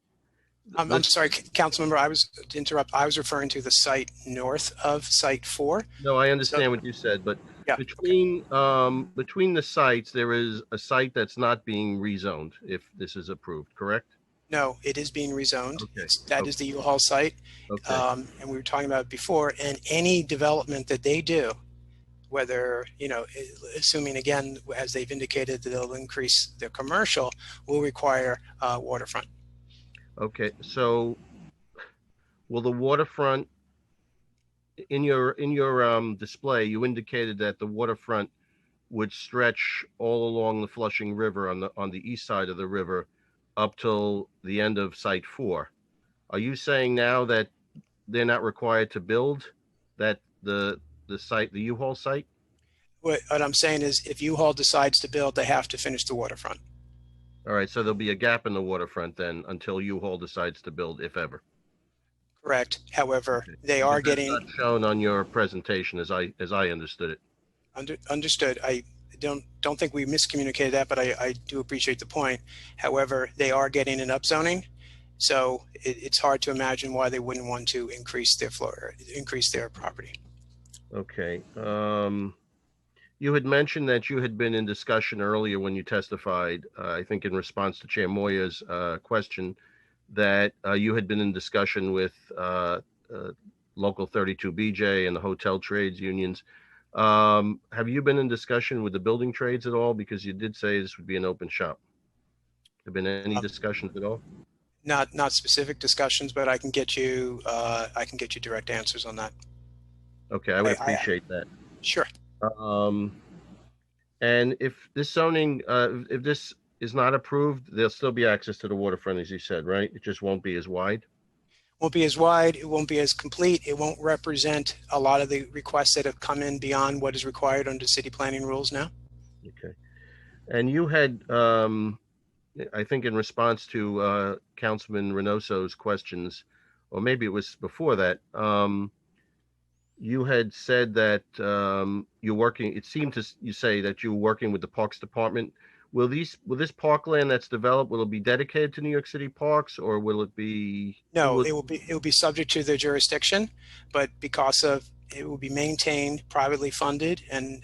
I'm sorry, Councilmember. I was to interrupt. I was referring to the site north of Site 4. No, I understand what you said, but yeah, between the sites, there is a site that's not being rezoned. If this is approved, correct? No, it is being rezoned. Okay. That is the U-Haul site. Okay. And we were talking about it before. And any development that they do, whether, assuming again, as they've indicated, that they'll increase their commercial, will require waterfront. Okay, so will the waterfront, in your display, you indicated that the waterfront would stretch all along the Flushing River on the east side of the river up till the end of Site 4. Are you saying now that they're not required to build that the site, the U-Haul site? What I'm saying is, if U-Haul decides to build, they have to finish the waterfront. All right, so there'll be a gap in the waterfront then until U-Haul decides to build, if ever. Correct. However, okay. They are getting not shown on your presentation as I understood it. Understood. I don't think we miscommunicated that, but I do appreciate the point. However, they are getting an upzoning, so it's hard to imagine why they wouldn't want to increase their property. Okay. You had mentioned that you had been in discussion earlier when you testified, I think in response to Chair Moya's question, that you had been in discussion with Local 32BJ and the hotel trades unions. Have you been in discussion with the building trades at all? Because you did say this would be an open shop. Have been any discussions at all? Not specific discussions, but I can get you direct answers on that. Okay, I would appreciate that. Sure. And if this zoning, if this is not approved, there'll still be access to the waterfront, as you said, right? It just won't be as wide. Won't be as wide. It won't be as complete. It won't represent a lot of the requests that have come in beyond what is required under city planning rules now. Okay. And you had, I think in response to Councilman Reynoso's questions, or maybe it was before that, you had said that you're working, it seemed you say that you're working with the Parks Department. Will this parkland that's developed, will it be dedicated to New York City Parks, or will it be? No, it will be subject to their jurisdiction, but because of it will be maintained, privately funded, and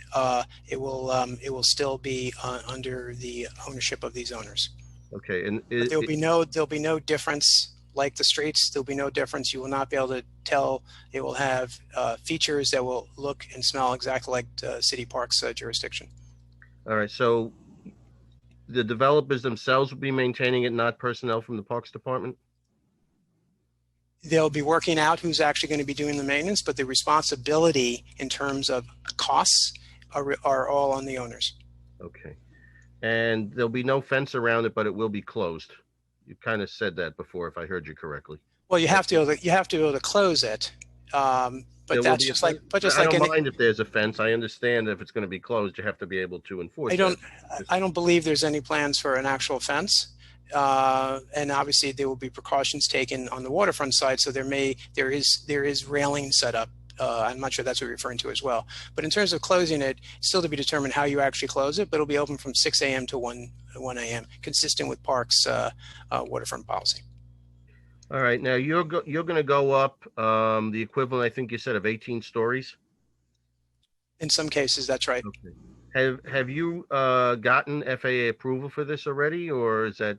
it will still be under the ownership of these owners. Okay, and there'll be no difference. Like the streets, there'll be no difference. You will not be able to tell. It will have features that will look and smell exactly like City Parks jurisdiction. All right, so the developers themselves will be maintaining it, not personnel from the Parks Department? They'll be working out who's actually going to be doing the maintenance, but the responsibility in terms of costs are all on the owners. Okay. And there'll be no fence around it, but it will be closed. You kind of said that before, if I heard you correctly. Well, you have to be able to close it. But There will that's be a just like, fence. I don't mind if there's a fence. I understand if it's going to be closed, you have to be able to enforce that. I don't believe there's any plans for an actual fence. And obviously there will be precautions taken on the waterfront side. So there is railing set up. I'm not sure that's what you're referring to as well. But in terms of closing it, it's still to be determined how you actually close it, but it'll be open from 6 a.m. to 1 a.m., consistent with Parks waterfront policy. All right. Now you're going to go up the equivalent, I think you said, of 18 stories. In some cases, that's right. Okay. Have you gotten FAA approval for this already, or has that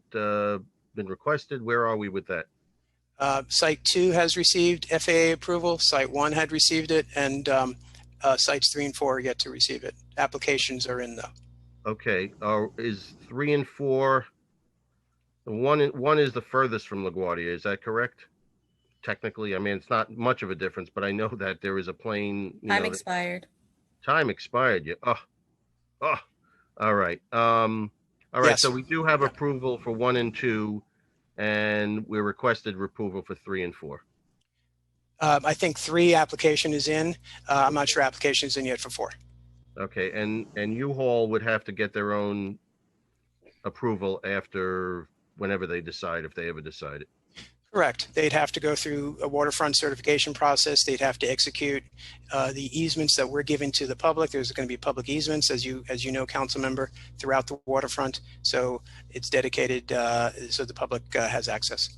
been requested? Where are we with that? Site 2 has received FAA approval. Site 1 had received it, and sites 3 and 4 are yet to receive it. Applications are in though. Okay. Is 3 and 4? One is the furthest from LaGuardia. Is that correct? Technically, I mean, it's not much of a difference, but I know that there is a plane. Time expired. Time expired. Yeah. All right. All right. Yes. So we do have approval for 1 and 2, and we requested approval for 3 and 4. I think 3 application is in. I'm not sure application is in yet for 4. Okay. And U-Haul would have to get their own approval after whenever they decide, if they ever decide it. Correct. They'd have to go through a waterfront certification process. They'd have to execute the easements that we're giving to the public. There's going to be public easements, as you know, council member, throughout the waterfront. So it's dedicated so the public has access.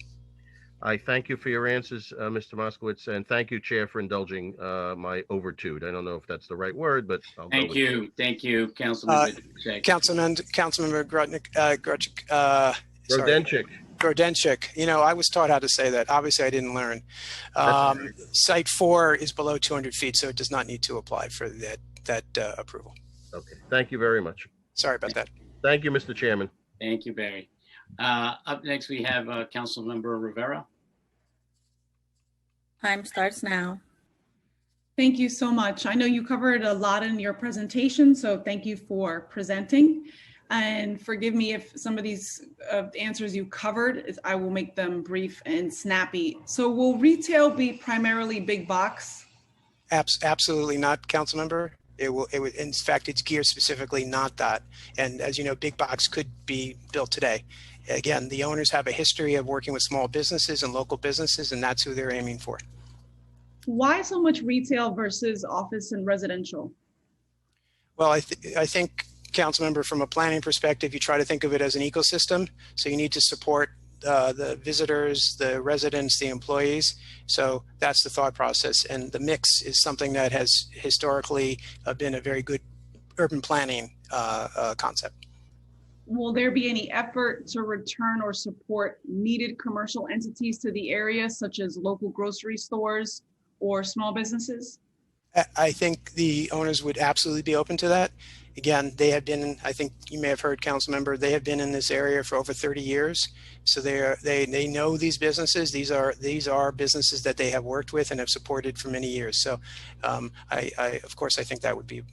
I thank you for your answers, Mr. Moskowitz, and thank you, Chair, for indulging my overtude. I don't know if that's the right word, but I'll go with it. Thank you, Councilmember. Councilmember Grodenchik. You know, I was taught how to say that. Obviously, I didn't learn. Site 4 is below 200 feet, so it does not need to apply for that approval. Okay. Thank you very much. Sorry about that. Thank you, Mr. Chairman. Thank you, Barry. Up next, we have Councilmember Rivera. Time starts now. Thank you so much. I know you covered a lot in your presentation, so thank you for presenting. And forgive me if some of these answers you covered, I will make them brief and snappy. So will retail be primarily big box? Absolutely not, Councilmember. It will. In fact, it's geared specifically not that. And as you know, big box could be built today. Again, the owners have a history of working with small businesses and local businesses, and that's who they're aiming for. Why so much retail versus office and residential? Well, I think, Councilmember, from a planning perspective, you try to think of it as an ecosystem. So you need to support the visitors, the residents, the employees. So that's the thought process. And the mix is something that has historically been a very good urban planning concept. Will there be any effort to return or support needed commercial entities to the area, such as local grocery stores or small businesses? I think the owners would absolutely be open to that. Again, they have been, I think you may have heard, Councilmember, they have been in this area for over 30 years. So they know these businesses. These are businesses that they have worked with and have supported for many years. So of course, I think that would be,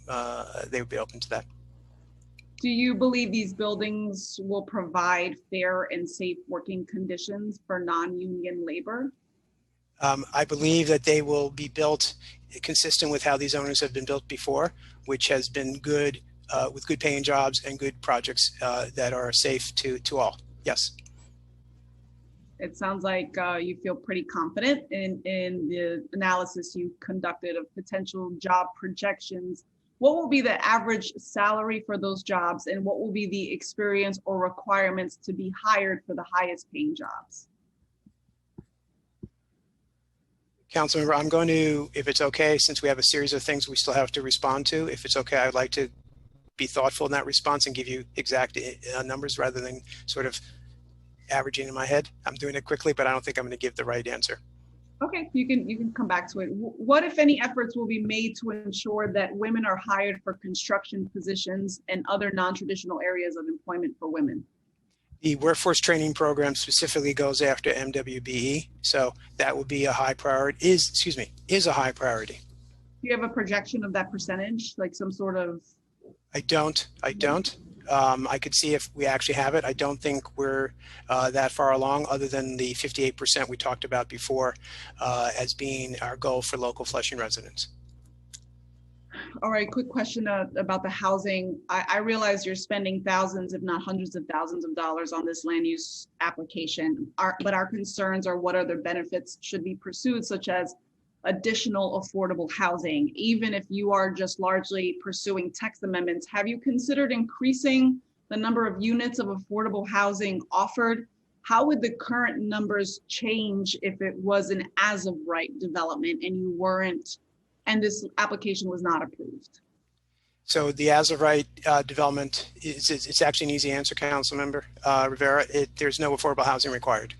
they would be open to that. Do you believe these buildings will provide fair and safe working conditions for non-union labor? I believe that they will be built consistent with how these owners have been built before, which has been good, with good paying jobs and good projects that are safe to all. Yes. It sounds like you feel pretty confident in the analysis you conducted of potential job projections. What will be the average salary for those jobs, and what will be the experience or requirements to be hired for the highest paying jobs? Councilmember, I'm going to, if it's okay, since we have a series of things we still have to respond to, if it's okay, I'd like to be thoughtful in that response and give you exact numbers rather than sort of averaging in my head. I'm doing it quickly, but I don't think I'm going to give the right answer. Okay, you can come back to it. What, if any, efforts will be made to ensure that women are hired for construction positions and other non-traditional areas of employment for women? The workforce training program specifically goes after MWBE, so that would be a high priority. Is a high priority. Do you have a projection of that percentage, like some sort of? I don't. I could see if we actually have it. I don't think we're that far along, other than the 58% we talked about before as being our goal for local Flushing residents. All right, quick question about the housing. I realize you're spending thousands, if not hundreds of thousands of dollars on this land use application, but our concerns are what other benefits should be pursued, such as additional affordable housing. Even if you are just largely pursuing text amendments, have you considered increasing the number of units of affordable housing offered? How would the current numbers change if it was an as of right development and you weren't, and this application was not approved? So the as of right development it's actually an easy answer, Councilmember Rivera. There's no affordable housing required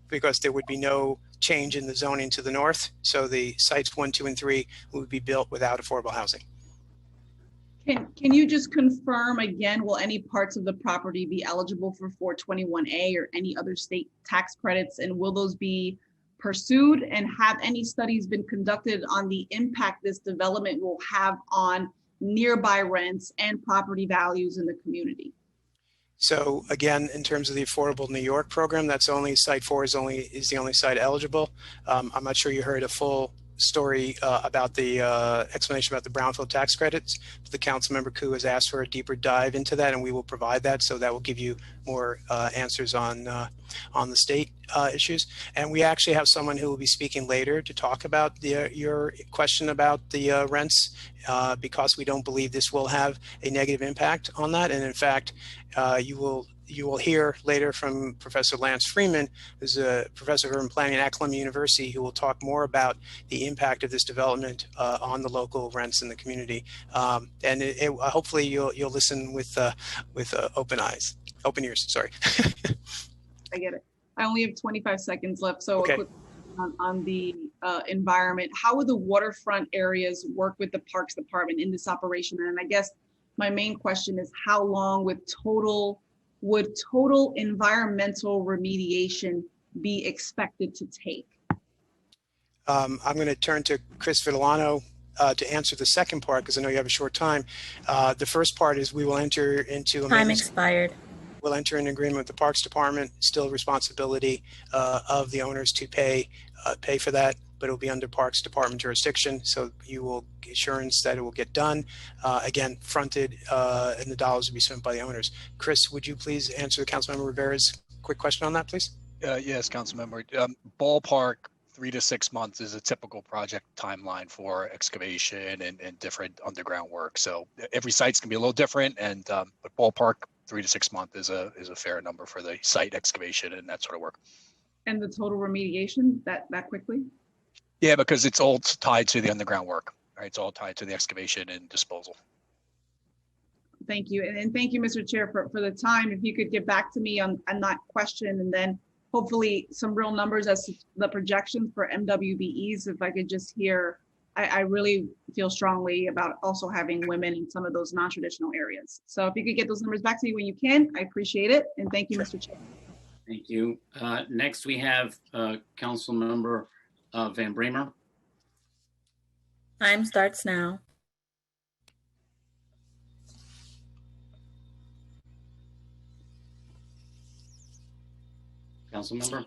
because there would be no change in the zoning to the north. So the sites 1, 2, and 3 would be built without affordable housing. Can you just confirm again, will any parts of the property be eligible for 421A or any other state tax credits? And will those be pursued, and have any studies been conducted on the impact this development will have on nearby rents and property values in the community? So again, in terms of the Affordable New York program, that's only site 4 is the only site eligible. I'm not sure you heard a full story about the explanation about the brownfield tax credits. The Councilmember Koo has asked for a deeper dive into that, and we will provide that. So that will give you more answers on the state issues. And we actually have someone who will be speaking later to talk about your question about the rents, because we don't believe this will have a negative impact on that. And in fact, you will hear later from Professor Lance Freeman, who's a professor of urban planning at Columbia University, who will talk more about the impact of this development on the local rents in the community. And hopefully you'll listen with open ears. Sorry. I get it. I only have 25 seconds left, so okay. A quick on the environment. How would the waterfront areas work with the Parks Department in this operation? And I guess my main question is, how long would total environmental remediation be expected to take? I'm going to turn to Chris Vitellano to answer the second part, because I know you have a short time. The first part is we will enter into a Time expired. We'll enter an agreement with the Parks Department, still responsibility of the owners to pay for that, but it'll be under Parks Department jurisdiction. So you will get assurance that it will get done. Again, fronted, and the dollars will be spent by the owners. Chris, would you please answer the Councilmember Rivera's quick question on that, please? Yes, Councilmember. Ballpark 3 to 6 months is a typical project timeline for excavation and different underground work. So every site's gonna be a little different, and but ballpark 3 to 6 months is a fair number for the site excavation and that sort of work. And the total remediation that quickly? Yeah, because it's all tied to the underground work, right? It's all tied to the excavation and disposal. Thank you. And thank you, Mr. Chair, for the time. If you could get back to me on that question, and then hopefully some real numbers as to the projections for MWBEs. If I could just hear, I really feel strongly about also having women in some of those non-traditional areas. So if you could get those numbers back to me when you can, I appreciate it. And thank you, Mr. Chair. Thank you. Next, we have Council Member Van Bramer. Time starts now. Council Member.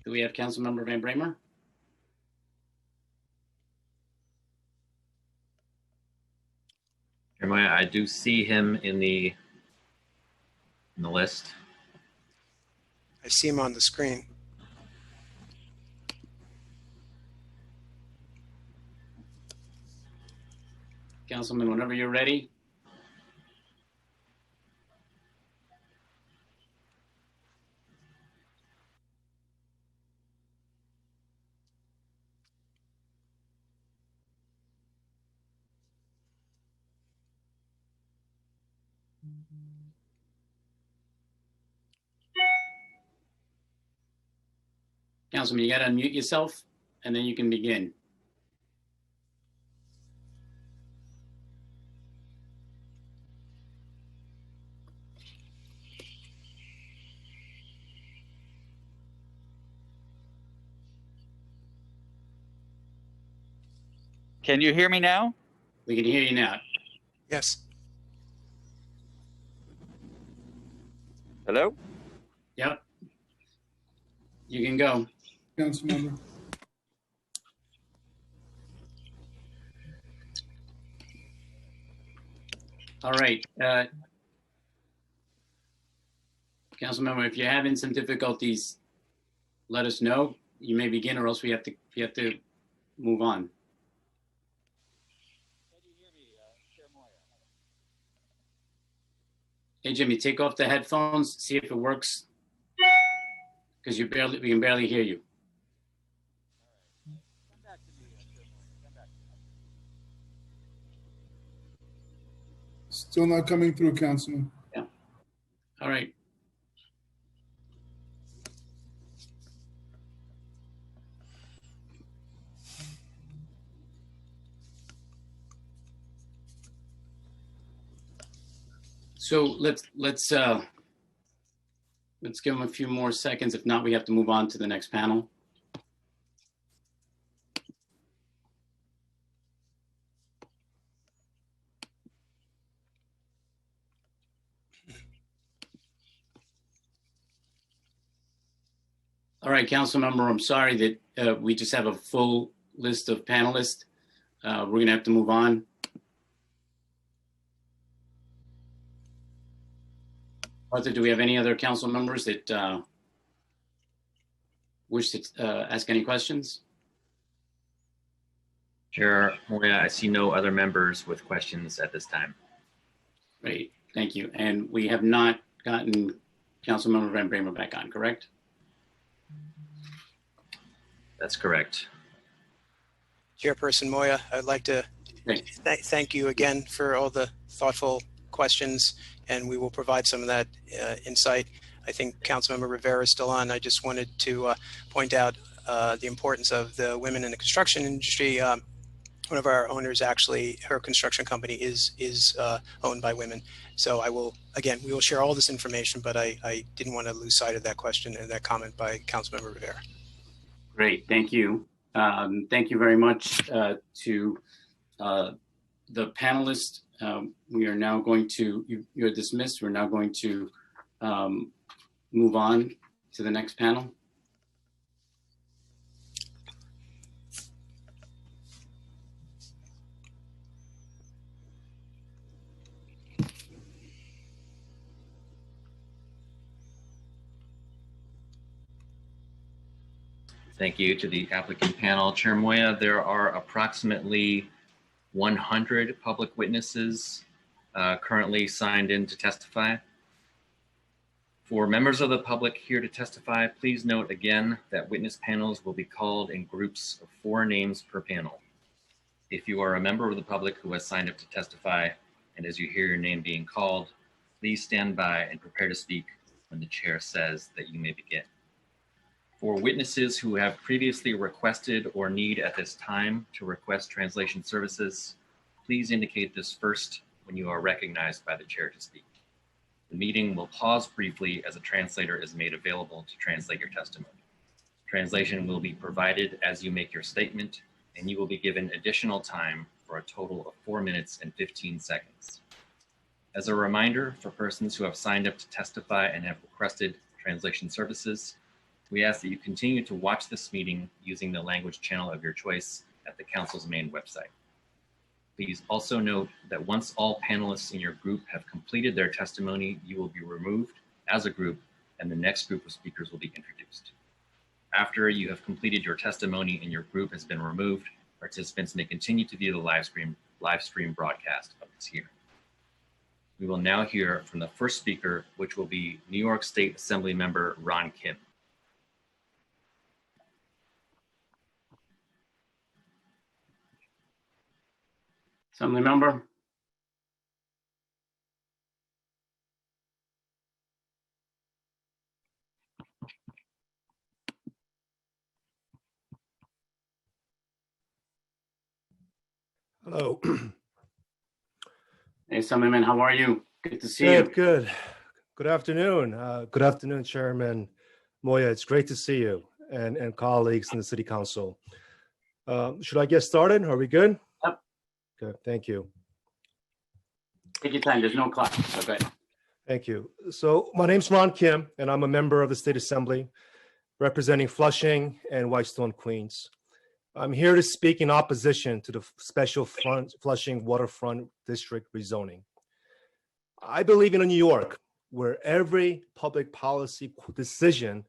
Do we have Council Member Van Bramer? Jeremiah, I do see him in the list. I see him on the screen. Councilman, whenever you're ready. Councilman, you got to unmute yourself, and then you can begin. Can you hear me now? We can hear you now. Yes. Hello? Yep. You can go. Councilmember. All right. Councilmember, if you're having some difficulties, let us know. You may begin, or else we have to move on. Hey, Jimmy, take off the headphones, see if it works, because we can barely hear you. Still not coming through, Councilman. Yeah. All right. So let's give them a few more seconds. If not, we have to move on to the next panel. All right, Councilmember, I'm sorry that we just have a full list of panelists. We're going to have to move on. Arthur, do we have any other council members that wish to ask any questions? Chair Moya, I see no other members with questions at this time. Great, thank you. And we have not gotten Councilmember Van Bramer back on, correct? That's correct. Chairperson Moya, I'd like to thank you again for all the thoughtful questions, and we will provide some of that insight. I think Councilmember Rivera is still on. I just wanted to point out the importance of the women in the construction industry. One of our owners, actually, her construction company is owned by women. So we will share all this information, but I didn't want to lose sight of that question and that comment by Councilmember Rivera. Great, thank you. Thank you very much to the panelists. We are now going to, you're dismissed. We're now going to move on to the next panel. Thank you to the applicant panel. Chair Moya, there are approximately 100 public witnesses currently signed in to testify. For members of the public here to testify, please note again that witness panels will be called in groups of 4 names per panel. If you are a member of the public who has signed up to testify, and as you hear your name being called, please stand by and prepare to speak when the chair says that you may begin. For witnesses who have previously requested or need at this time to request translation services, please indicate this first when you are recognized by the chair to speak. The meeting will pause briefly as a translator is made available to translate your testimony. Translation will be provided as you make your statement, and you will be given additional time for a total of 4 minutes and 15 seconds. As a reminder, for persons who have signed up to testify and have requested translation services, we ask that you continue to watch this meeting using the language channel of your choice at the Council's main website. Please also note that once all panelists in your group have completed their testimony, you will be removed as a group and the next group of speakers will be introduced. After you have completed your testimony and your group has been removed, participants may continue to view the live stream broadcast of this hearing. We will now hear from the first speaker, which will be New York State Assembly Member Ron Kim. Assembly member. Hello. Hey, Assemblyman, how are you? Good to see you. Good. Good afternoon. Good afternoon, Chairman Moya. It's great to see you and colleagues in the City Council. Should I get started? Are we good? Okay, thank you. Take your time. There's no clock. Okay. Thank you. So my name's Ron Kim, and I'm a member of the State Assembly representing Flushing and Whitestone, Queens. I'm here to speak in opposition to the special Flushing Waterfront District rezoning. I believe in a New York where every public policy decision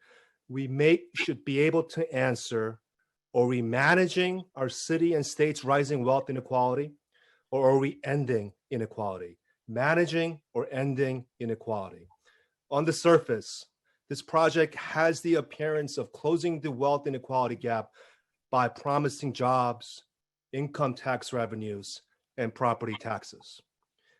we make should be able to answer: are we managing our city and state's rising wealth inequality, or are we ending inequality? Managing or ending inequality. On the surface, this project has the appearance of closing the wealth inequality gap by promising jobs, income tax revenues, and property taxes.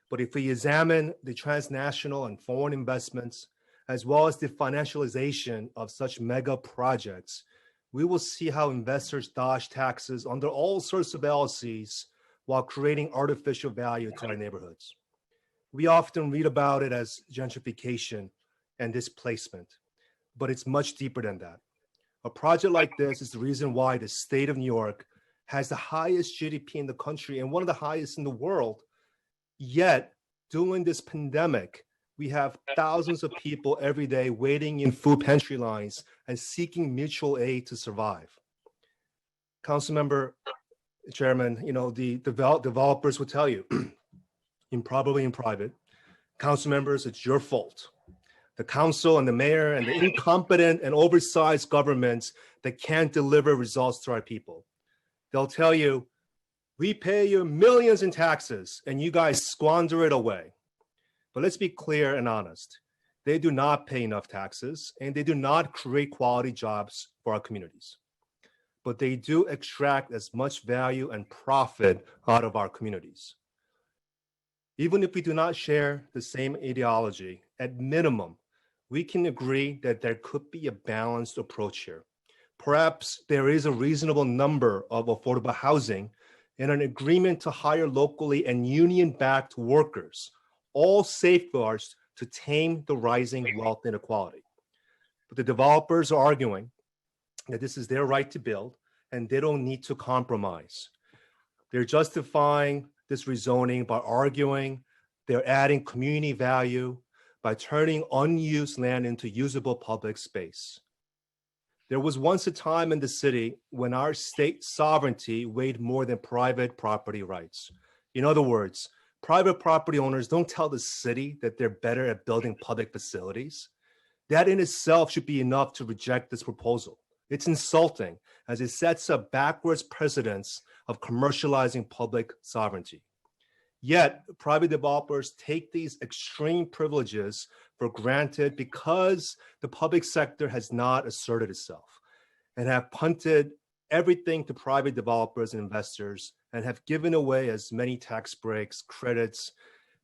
But if we examine the transnational and foreign investments, as well as the financialization of such mega projects, we will see how investors dodge taxes under all sorts of LLCs while creating artificial value to our neighborhoods. We often read about it as gentrification and displacement, but it's much deeper than that. A project like this is the reason why the state of New York has the highest GDP in the country and one of the highest in the world. Yet, during this pandemic, we have thousands of people every day waiting in food pantry lines and seeking mutual aid to survive. Councilmember, Chairman, the developers will tell you, probably in private, council members, it's your fault. The council and the mayor and the incompetent and oversized governments that can't deliver results to our people. They'll tell you, we pay you millions in taxes and you guys squander it away. But let's be clear and honest. They do not pay enough taxes and they do not create quality jobs for our communities. But they do extract as much value and profit out of our communities. Even if we do not share the same ideology, at minimum, we can agree that there could be a balanced approach here. Perhaps there is a reasonable number of affordable housing and an agreement to hire locally and union-backed workers, all safeguards to tame the rising wealth inequality. But the developers are arguing that this is their right to build and they don't need to compromise. They're justifying this rezoning by arguing they're adding community value by turning unused land into usable public space. There was once a time in the city when our state sovereignty weighed more than private property rights. In other words, private property owners don't tell the city that they're better at building public facilities. That in itself should be enough to reject this proposal. It's insulting as it sets a backwards precedence of commercializing public sovereignty. Yet, private developers take these extreme privileges for granted because the public sector has not asserted itself and have punted everything to private developers and investors and have given away as many tax breaks, credits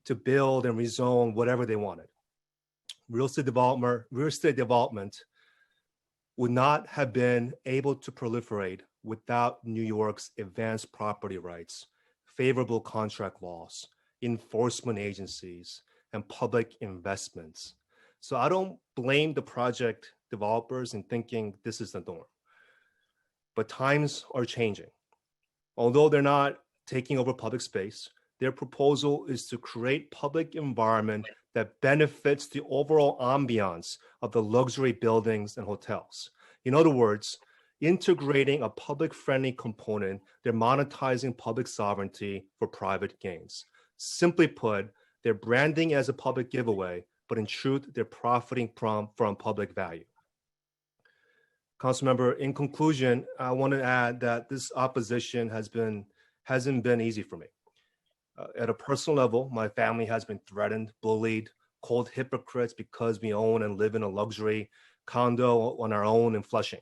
to build and rezone whatever they wanted. Real estate development would not have been able to proliferate without New York's advanced property rights, favorable contract laws, enforcement agencies, and public investments. So I don't blame the project developers in thinking this is the norm. But times are changing. Although they're not taking over public space, their proposal is to create public environment that benefits the overall ambiance of the luxury buildings and hotels. In other words, integrating a public-friendly component, they're monetizing public sovereignty for private gains. Simply put, they're branding as a public giveaway, but in truth, they're profiting from public value. Councilmember, in conclusion, I want to add that this opposition hasn't been easy for me. At a personal level, my family has been threatened, bullied, called hypocrites because we own and live in a luxury condo on our own in Flushing.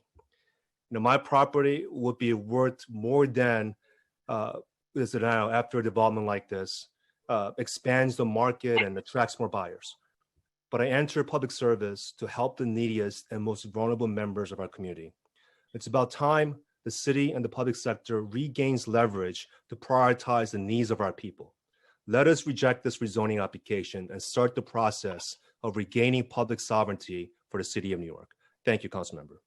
My property would be worth more than is it now after a development like this expands the market and attracts more buyers. But I enter public service to help the neediest and most vulnerable members of our community. It's about time the city and the public sector regains leverage to prioritize the needs of our people. Let us reject this rezoning application and start the process of regaining public sovereignty for the city of New York. Thank you, Councilmember.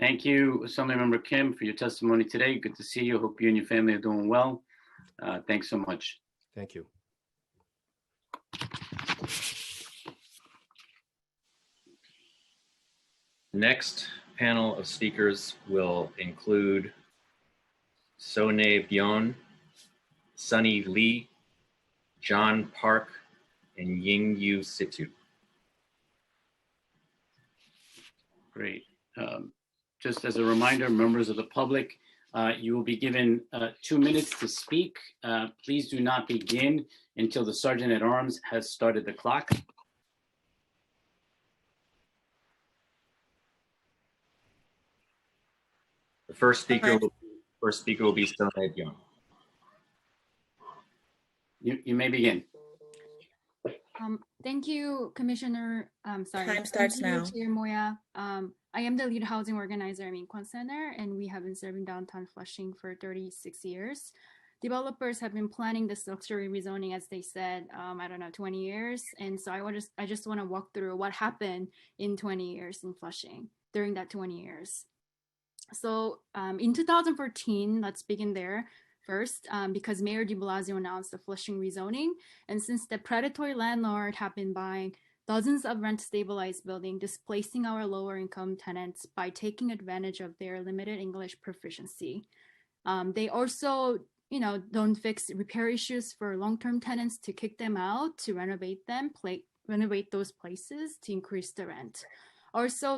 Thank you, Assemblymember Kim, for your testimony today. Good to see you. Hope you and your family are doing well. Thanks so much. Thank you. Next panel of speakers will include Sone Byon, Sunny Lee, John Park, and Ying Yu Situ. Great. Just as a reminder, members of the public, you will be given 2 minutes to speak. Please do not begin until the Sergeant at Arms has started the clock. The first speaker will be Sone Byon. You may begin. Thank you, Commissioner. Sorry. Time starts now. Chair Moya. I am the lead housing organizer at Minkwon Center, and we have been serving downtown Flushing for 36 years. Developers have been planning this luxury rezoning, as they said, 20 years. And so I just want to walk through what happened in 20 years in Flushing during that 20 years. So in 2014, let's begin there first, because Mayor de Blasio announced the Flushing rezoning. And since the predatory landlord have been buying dozens of rent-stabilized buildings, displacing our lower-income tenants by taking advantage of their limited English proficiency. They also, don't fix repair issues for long-term tenants to kick them out, to renovate those places to increase the rent. Also,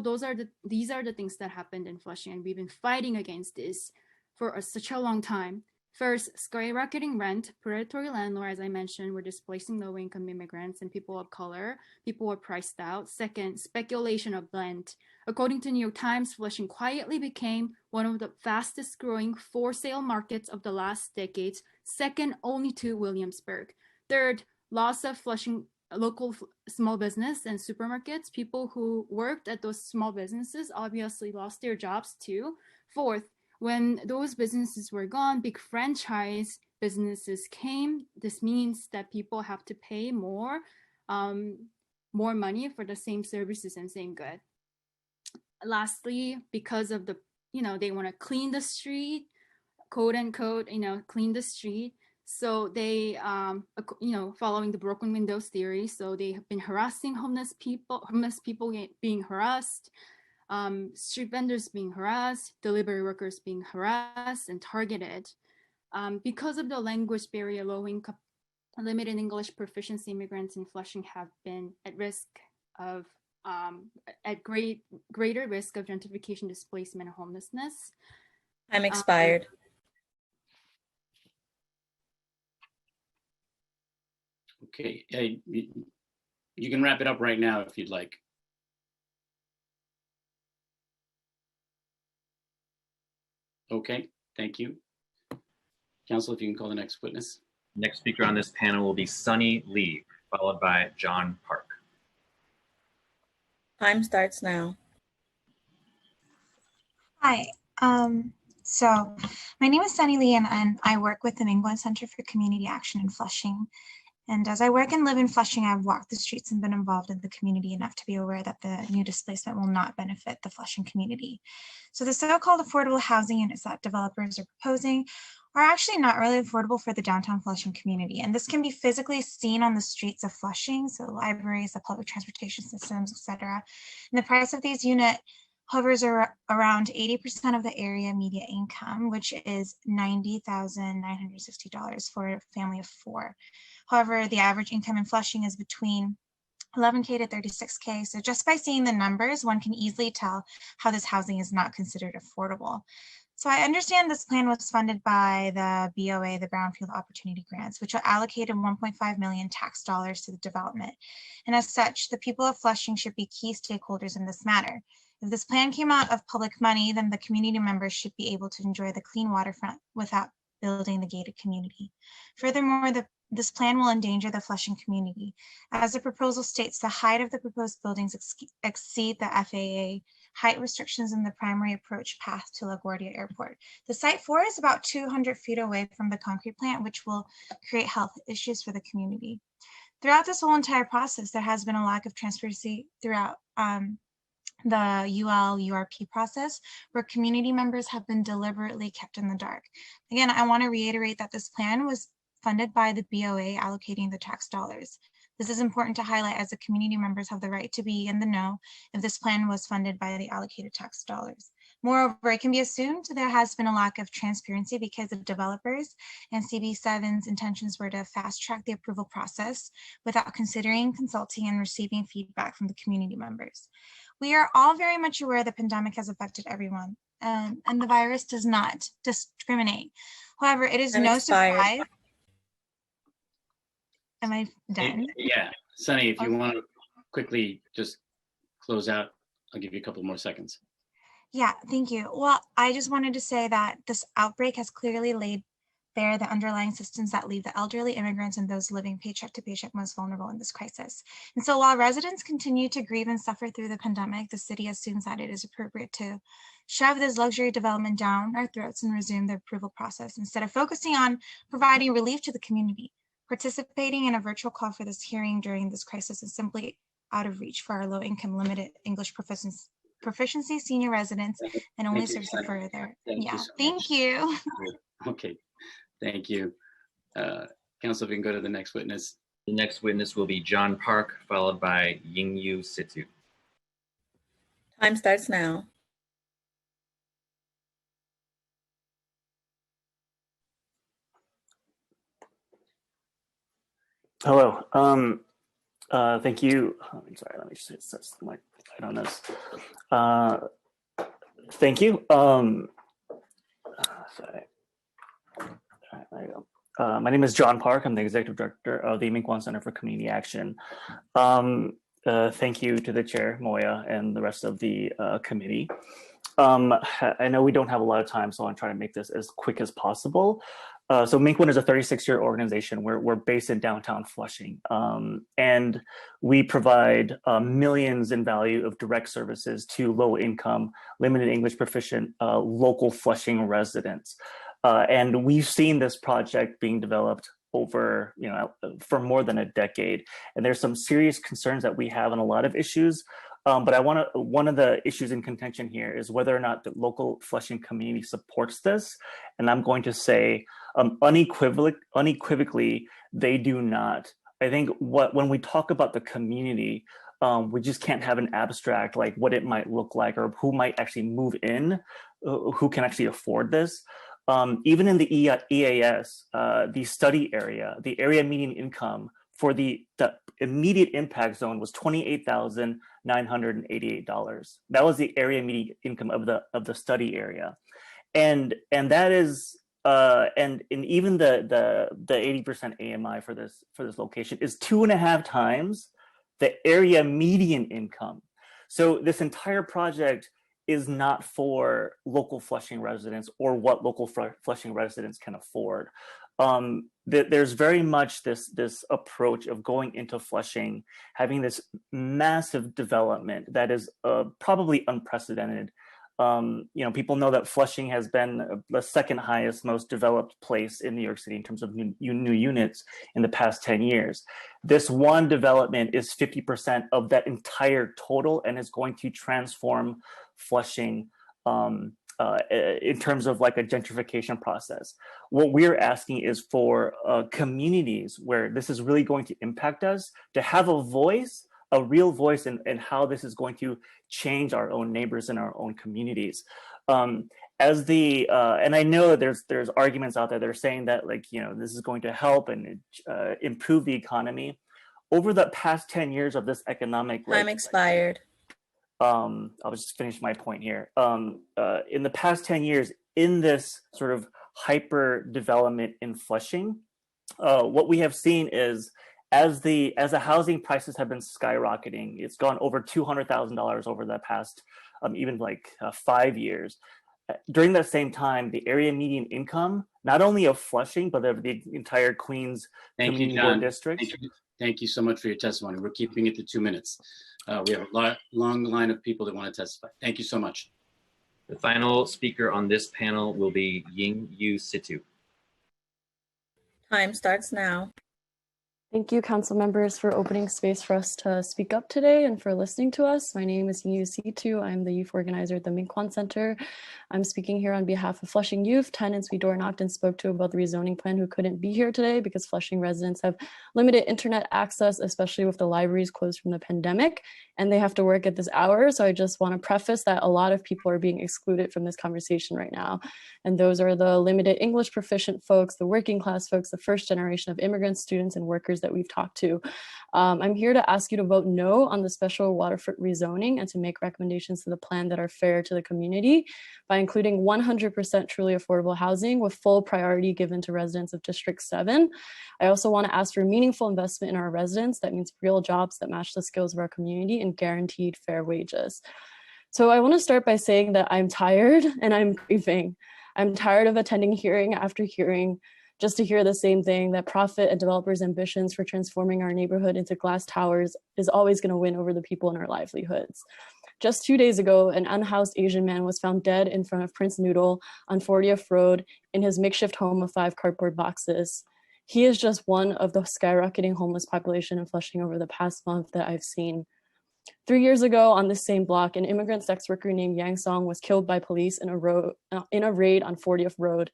these are the things that happened in Flushing, and we've been fighting against this for such a long time. First, skyrocketing rent. Predatory landlords, as I mentioned, were displacing low-income immigrants and people of color. People were priced out. Second, speculation of rent. According to New York Times, Flushing quietly became one of the fastest growing for-sale markets of the last decades, second only to Williamsburg. Third, loss of Flushing local small business and supermarkets. People who worked at those small businesses obviously lost their jobs too. Fourth, when those businesses were gone, big franchise businesses came. This means that people have to pay more money for the same services and same good. Lastly, because of the, they want to clean the street, quote unquote, clean the street. So they, following the broken windows theory, so they have been harassing homeless people being harassed, street vendors being harassed, delivery workers being harassed and targeted. Because of the language barrier, low-income, limited English proficiency immigrants in Flushing have been at risk of, greater risk of gentrification, displacement, and homelessness. Time expired. Okay, you can wrap it up right now if you'd like. Okay, thank you. Council, if you can call the next witness. Next speaker on this panel will be Sunny Lee, followed by John Park. Time starts now. Hi, so my name is Sunny Lee, and I work with the Minkwon Center for Community Action in Flushing. And as I work and live in Flushing, I've walked the streets and been involved in the community enough to be aware that the new displacement will not benefit the Flushing community. So the so-called affordable housing units that developers are proposing are actually not really affordable for the downtown Flushing community. And this can be physically seen on the streets of Flushing, so libraries, the public transportation systems, etc. And the price of these units hovers around 80% of the area median income, which is $90,960 for a family of 4. However, the average income in Flushing is between 11K to 36K. So just by seeing the numbers, one can easily tell how this housing is not considered affordable. So I understand this plan was funded by the BOA, the Brownfield Opportunity Grants, which allocated 1.5 million tax dollars to the development. And as such, the people of Flushing should be key stakeholders in this matter. If this plan came out of public money, then the community members should be able to enjoy the clean waterfront without building the gated community. Furthermore, this plan will endanger the Flushing community. As the proposal states, the height of the proposed buildings exceed the FAA height restrictions in the primary approach path to LaGuardia Airport. The Site 4 is about 200 feet away from the concrete plant, which will create health issues for the community. Throughout this whole entire process, there has been a lack of transparency throughout the UL-URP process, where community members have been deliberately kept in the dark. Again, I want to reiterate that this plan was funded by the BOA allocating the tax dollars. This is important to highlight as the community members have the right to be in the know if this plan was funded by the allocated tax dollars. Moreover, it can be assumed there has been a lack of transparency because the developers and CB7's intentions were to fast track the approval process without considering, consulting, and receiving feedback from the community members. We are all very much aware the pandemic has affected everyone, and the virus does not discriminate. However, it is no surprise. Am I done? Yeah, Sunny, if you want to quickly just close out, I'll give you a couple more seconds. Yeah, thank you. Well, I just wanted to say that this outbreak has clearly laid bare the underlying systems that leave the elderly, immigrants, and those living paycheck to paycheck most vulnerable in this crisis. And so while residents continue to grieve and suffer through the pandemic, the city assumes that it is appropriate to shove this luxury development down our throats and resume the approval process instead of focusing on providing relief to the community. Participating in a virtual call for this hearing during this crisis is simply out of reach for our low-income, limited English proficiency senior residents, and only serves to further. Thank you. Okay, thank you. Council, if we can go to the next witness. The next witness will be John Park, followed by Yingyu Situ. Time starts now. Hello. Thank you. I'm sorry, let me just set my light on this. Thank you. Sorry. There you go. My name is John Park. I'm the Executive Director of the Min Kwan Center for Community Action. Thank you to the Chair, Moya, and the rest of the committee. I know we don't have a lot of time, so I'll try to make this as quick as possible. So Min Kwan is a 36-year organization. We're based in downtown Flushing, and we provide millions in value of direct services to low-income, limited English proficient local Flushing residents. And we've seen this project being developed over, for more than a decade. And there's some serious concerns that we have on a lot of issues. But one of the issues in contention here is whether or not the local Flushing community supports this. And I'm going to say unequivocally, they do not. I think when we talk about the community, we just can't have an abstract like what it might look like or who might actually move in, who can actually afford this. Even in the EAS, the study area, the area median income for the immediate impact zone was $28,988. That was the area median income of the study area, and that is and even the 80% AMI for this location is 2.5 times the area median income. So this entire project is not for local Flushing residents or what local Flushing residents can afford. There's very much this approach of going into Flushing, having this massive development that is probably unprecedented. People know that Flushing has been the second highest, most developed place in New York City in terms of new units in the past 10 years. This one development is 50% of that entire total and is going to transform Flushing in terms of like a gentrification process. What we're asking is for communities where this is really going to impact us to have a voice, a real voice in how this is going to change our own neighbors and our own communities. And I know there's arguments out there that are saying that this is going to help and improve the economy. Over the past 10 years of this economic time expired. I'll just finish my point here. In the past 10 years, in this sort of hyper development in Flushing, what we have seen is as the housing prices have been skyrocketing, it's gone over $200,000 over the past even 5 years. During that same time, the area median income, not only of Flushing, but of the entire Queens Community Board District. Thank you so much for your testimony. We're keeping it to 2 minutes. We have a long line of people that want to testify. Thank you so much. The final speaker on this panel will be Yingyu Situ. Time starts now. Thank you, council members, for opening space for us to speak up today and for listening to us. My name is Yu Situ. I'm the youth organizer at the Minkwon Center. I'm speaking here on behalf of Flushing youth, tenants we door knocked and spoke to about the rezoning plan who couldn't be here today because Flushing residents have limited internet access, especially with the libraries closed from the pandemic, and they have to work at this hour. So I just want to preface that a lot of people are being excluded from this conversation right now. And those are the limited English proficient folks, the working class folks, the first generation of immigrants, students, and workers that we've talked to. I'm here to ask you to vote no on the special Waterfront rezoning and to make recommendations to the plan that are fair to the community by including 100% truly affordable housing with full priority given to residents of District 7. I also want to ask for meaningful investment in our residents. That means real jobs that match the skills of our community and guaranteed fair wages. So I want to start by saying that I'm tired and I'm grieving. I'm tired of attending hearing after hearing just to hear the same thing, that profit and developers' ambitions for transforming our neighborhood into glass towers is always going to win over the people in our livelihoods. Just 2 days ago, an unhoused Asian man was found dead in front of Prince Noodle on 40th Road in his makeshift home of 5 cardboard boxes. He is just one of the skyrocketing homeless population in Flushing over the past month that I've seen. 3 years ago on this same block, an immigrant sex worker named Yang Song was killed by police in a raid on 40th Road.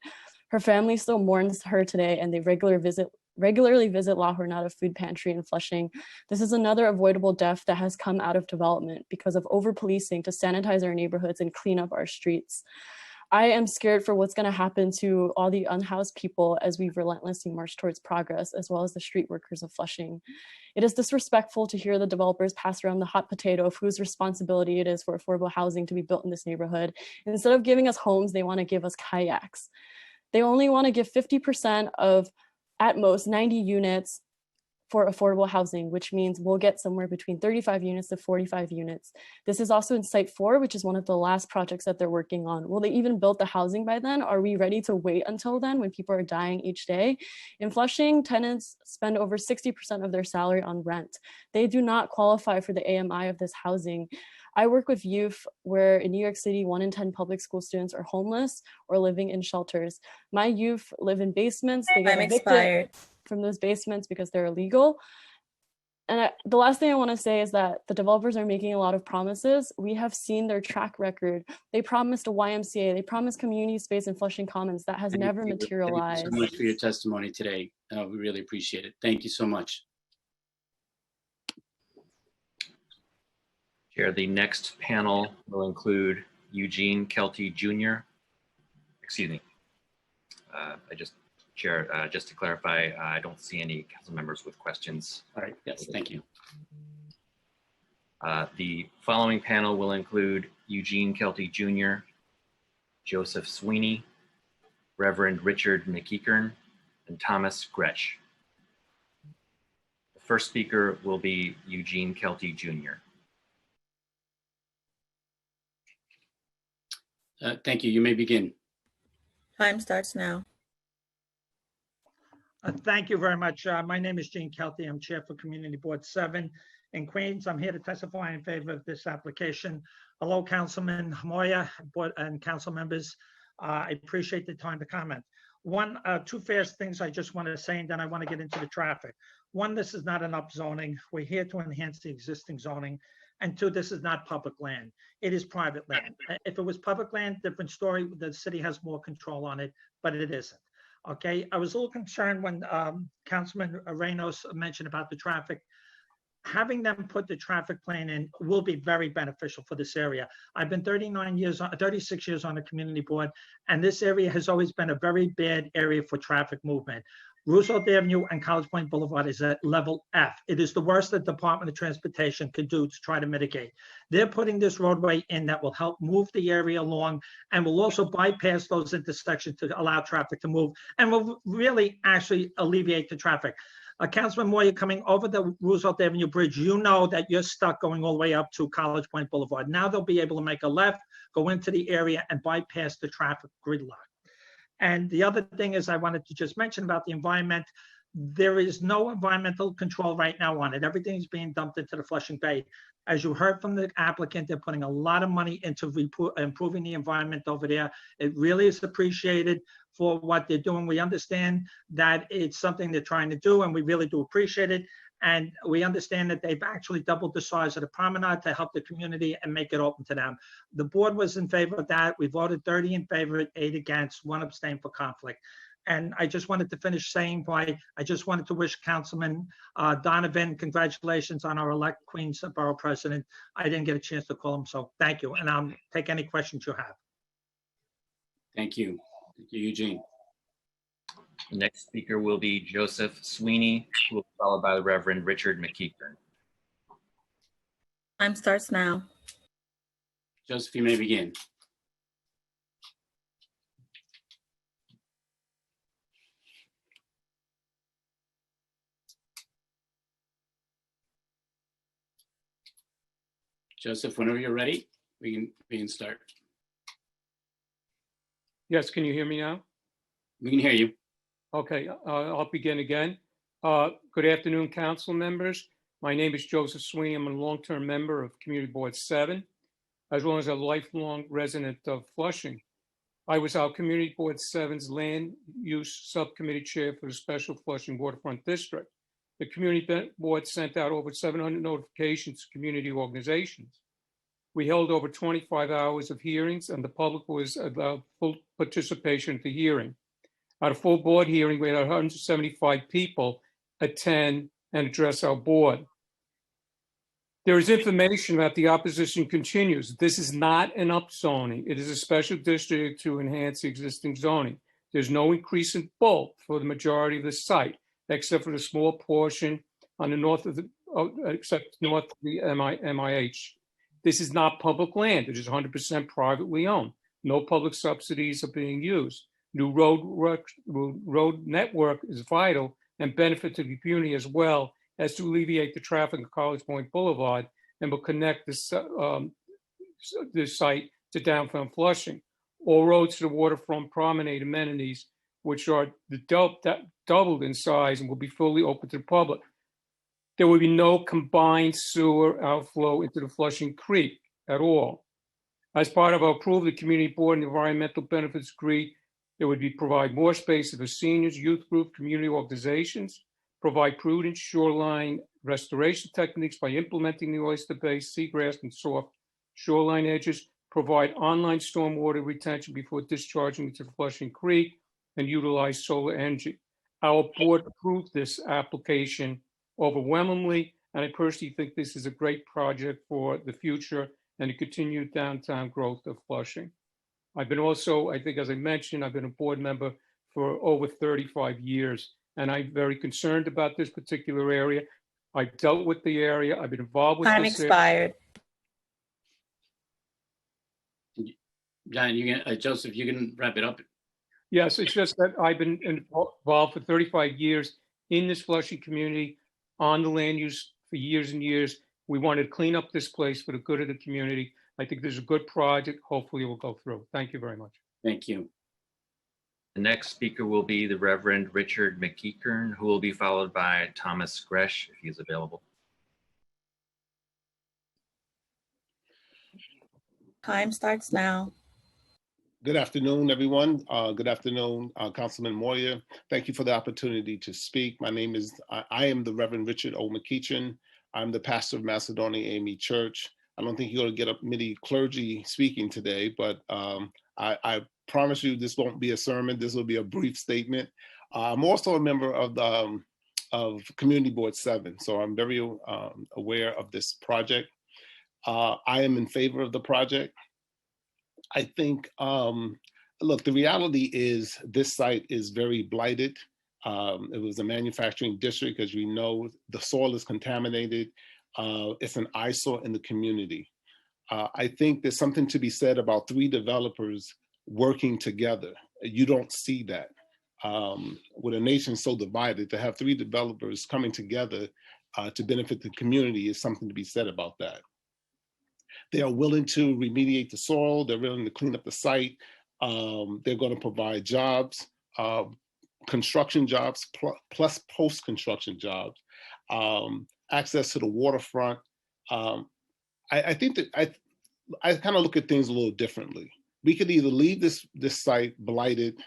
Her family still mourns her today, and they regularly visit La Jornada Food Pantry in Flushing. This is another avoidable death that has come out of development because of over-policing to sanitize our neighborhoods and clean up our streets. I am scared for what's going to happen to all the unhoused people as we relentlessly march towards progress, as well as the street workers of Flushing. It is disrespectful to hear the developers pass around the hot potato of whose responsibility it is for affordable housing to be built in this neighborhood. Instead of giving us homes, they want to give us kayaks. They only want to give 50% of, at most, 90 units for affordable housing, which means we'll get somewhere between 35 units to 45 units. This is also in Site 4, which is one of the last projects that they're working on. Will they even build the housing by then? Are we ready to wait until then when people are dying each day? In Flushing, tenants spend over 60% of their salary on rent. They do not qualify for the AMI of this housing. I work with youth where in New York City, 1 in 10 public school students are homeless or living in shelters. My youth live in basements. They get evicted from those basements because they're illegal. And the last thing I want to say is that the developers are making a lot of promises. We have seen their track record. They promised a YMCA. They promised community space in Flushing Commons. That has never materialized. Thank you so much for your testimony today. We really appreciate it. Thank you so much. Chair, the next panel will include Eugene Kelty Jr. Excuse me. Chair, just to clarify, I don't see any council members with questions. All right, yes, thank you. The following panel will include Eugene Kelty Jr., Joseph Sweeney, Reverend Richard McEachern, and Thomas Gretsch. The first speaker will be Eugene Kelty Jr. Thank you. You may begin. Time starts now. Thank you very much. My name is Gene Kelty. I'm Chair for Community Board 7 in Queens. I'm here to testify in favor of this application. Hello, Councilman Moya and council members. I appreciate the time to comment. Two fast things I just want to say, and then I want to get into the traffic. One, this is not an upzoning. We're here to enhance the existing zoning. And two, this is not public land. It is private land. If it was public land, different story. The city has more control on it, but it isn't. Okay, I was a little concerned when Councilman Reynos mentioned about the traffic. Having them put the traffic plan in will be very beneficial for this area. I've been 36 years on the community board, and this area has always been a very bad area for traffic movement. Roosevelt Avenue and College Point Boulevard is at level F. It is the worst the Department of Transportation could do to try to mitigate. They're putting this roadway in that will help move the area along and will also bypass those intersections to allow traffic to move and will really actually alleviate the traffic. Councilman Moyer, coming over the Roosevelt Avenue Bridge, you know that you're stuck going all the way up to College Point Boulevard. Now they'll be able to make a left, go into the area and bypass the traffic gridlock. And the other thing is I wanted to just mention about the environment. There is no environmental control right now on it. Everything is being dumped into the Flushing Bay. As you heard from the applicant, they're putting a lot of money into improving the environment over there. It really is appreciated for what they're doing. We understand that it's something they're trying to do, and we really do appreciate it. And we understand that they've actually doubled the size of the promenade to help the community and make it open to them. The board was in favor of that. We voted 30 in favor, 8 against, 1 abstained for conflict. And I just wanted to finish saying I just wanted to wish Councilman Donovan congratulations on our elect Queens Borough President. I didn't get a chance to call him, so thank you. And I'll take any questions you have. Thank you. Thank you, Eugene. The next speaker will be Joseph Sweeney, who will be followed by the Reverend Richard McKeekern. Time starts now. Joseph, you may begin. Joseph, whenever you're ready, we can start. Yes, can you hear me now? We can hear you. Okay, I'll begin again. Good afternoon, council members. My name is Joseph Sweeney. I'm a long-term member of Community Board 7, as well as a lifelong resident of Flushing. I was our Community Board 7's Land Use Subcommittee Chair for the Special Flushing Waterfront District. The Community Board sent out over 700 notifications to community organizations. We held over 25 hours of hearings, and the public was allowed full participation at the hearing. At a full board hearing, we had 175 people attend and address our board. There is information that the opposition continues. This is not an upzoning. It is a special district to enhance the existing zoning. There's no increase in bulk for the majority of the site, except for the small portion on the north of the, north of the MIH. This is not public land. It is 100% privately owned. No public subsidies are being used. New road network is vital and benefit to the community as well as to alleviate the traffic at College Point Boulevard and will connect this site to downtown Flushing. All roads to the waterfront promenade amenities, which are doubled in size and will be fully open to the public. There will be no combined sewer outflow into the Flushing Creek at all. As part of our approval, the Community Board and Environmental Benefits agreed there would be provide more space for seniors, youth group, community organizations, provide prudent shoreline restoration techniques by implementing the oyster-based seagrass and soft shoreline edges, provide online stormwater retention before discharging into the Flushing Creek, and utilize solar energy. Our board approved this application overwhelmingly, and I personally think this is a great project for the future and the continued downtown growth of Flushing. I've been also, I think as I mentioned, I've been a board member for over 35 years, and I'm very concerned about this particular area. I've dealt with the area, I've been involved with Time this expired. John, Joseph, you can wrap it up. Yes, it's just that I've been involved for 35 years in this Flushing community on the land use for years and years. We wanted to clean up this place for the good of the community. I think this is a good project. Hopefully it will go through. Thank you very much. Thank you. The next speaker will be the Reverend Richard McKeekern, who will be followed by Thomas Gresh, if he is available. Time starts now. Good afternoon, everyone. Good afternoon, Councilman Moyer. Thank you for the opportunity to speak. My name is, I am the Reverend Richard O. McKeekern. I'm the pastor of Macedonia AME Church. I don't think you're going to get up many clergy speaking today, but I promise you this won't be a sermon. This will be a brief statement. I'm also a member of Community Board 7, so I'm very aware of this project. I am in favor of the project. I think, look, the reality is this site is very blighted. It was a manufacturing district. As we know, the soil is contaminated. It's an eyesore in the community. I think there's something to be said about 3 developers working together. You don't see that. With a nation so divided, to have 3 developers coming together to benefit the community is something to be said about that. They are willing to remediate the soil. They're willing to clean up the site. They're going to provide jobs. construction jobs plus post-construction jobs, access to the waterfront. I think that I kind of look at things a little differently. We could either leave this site blighted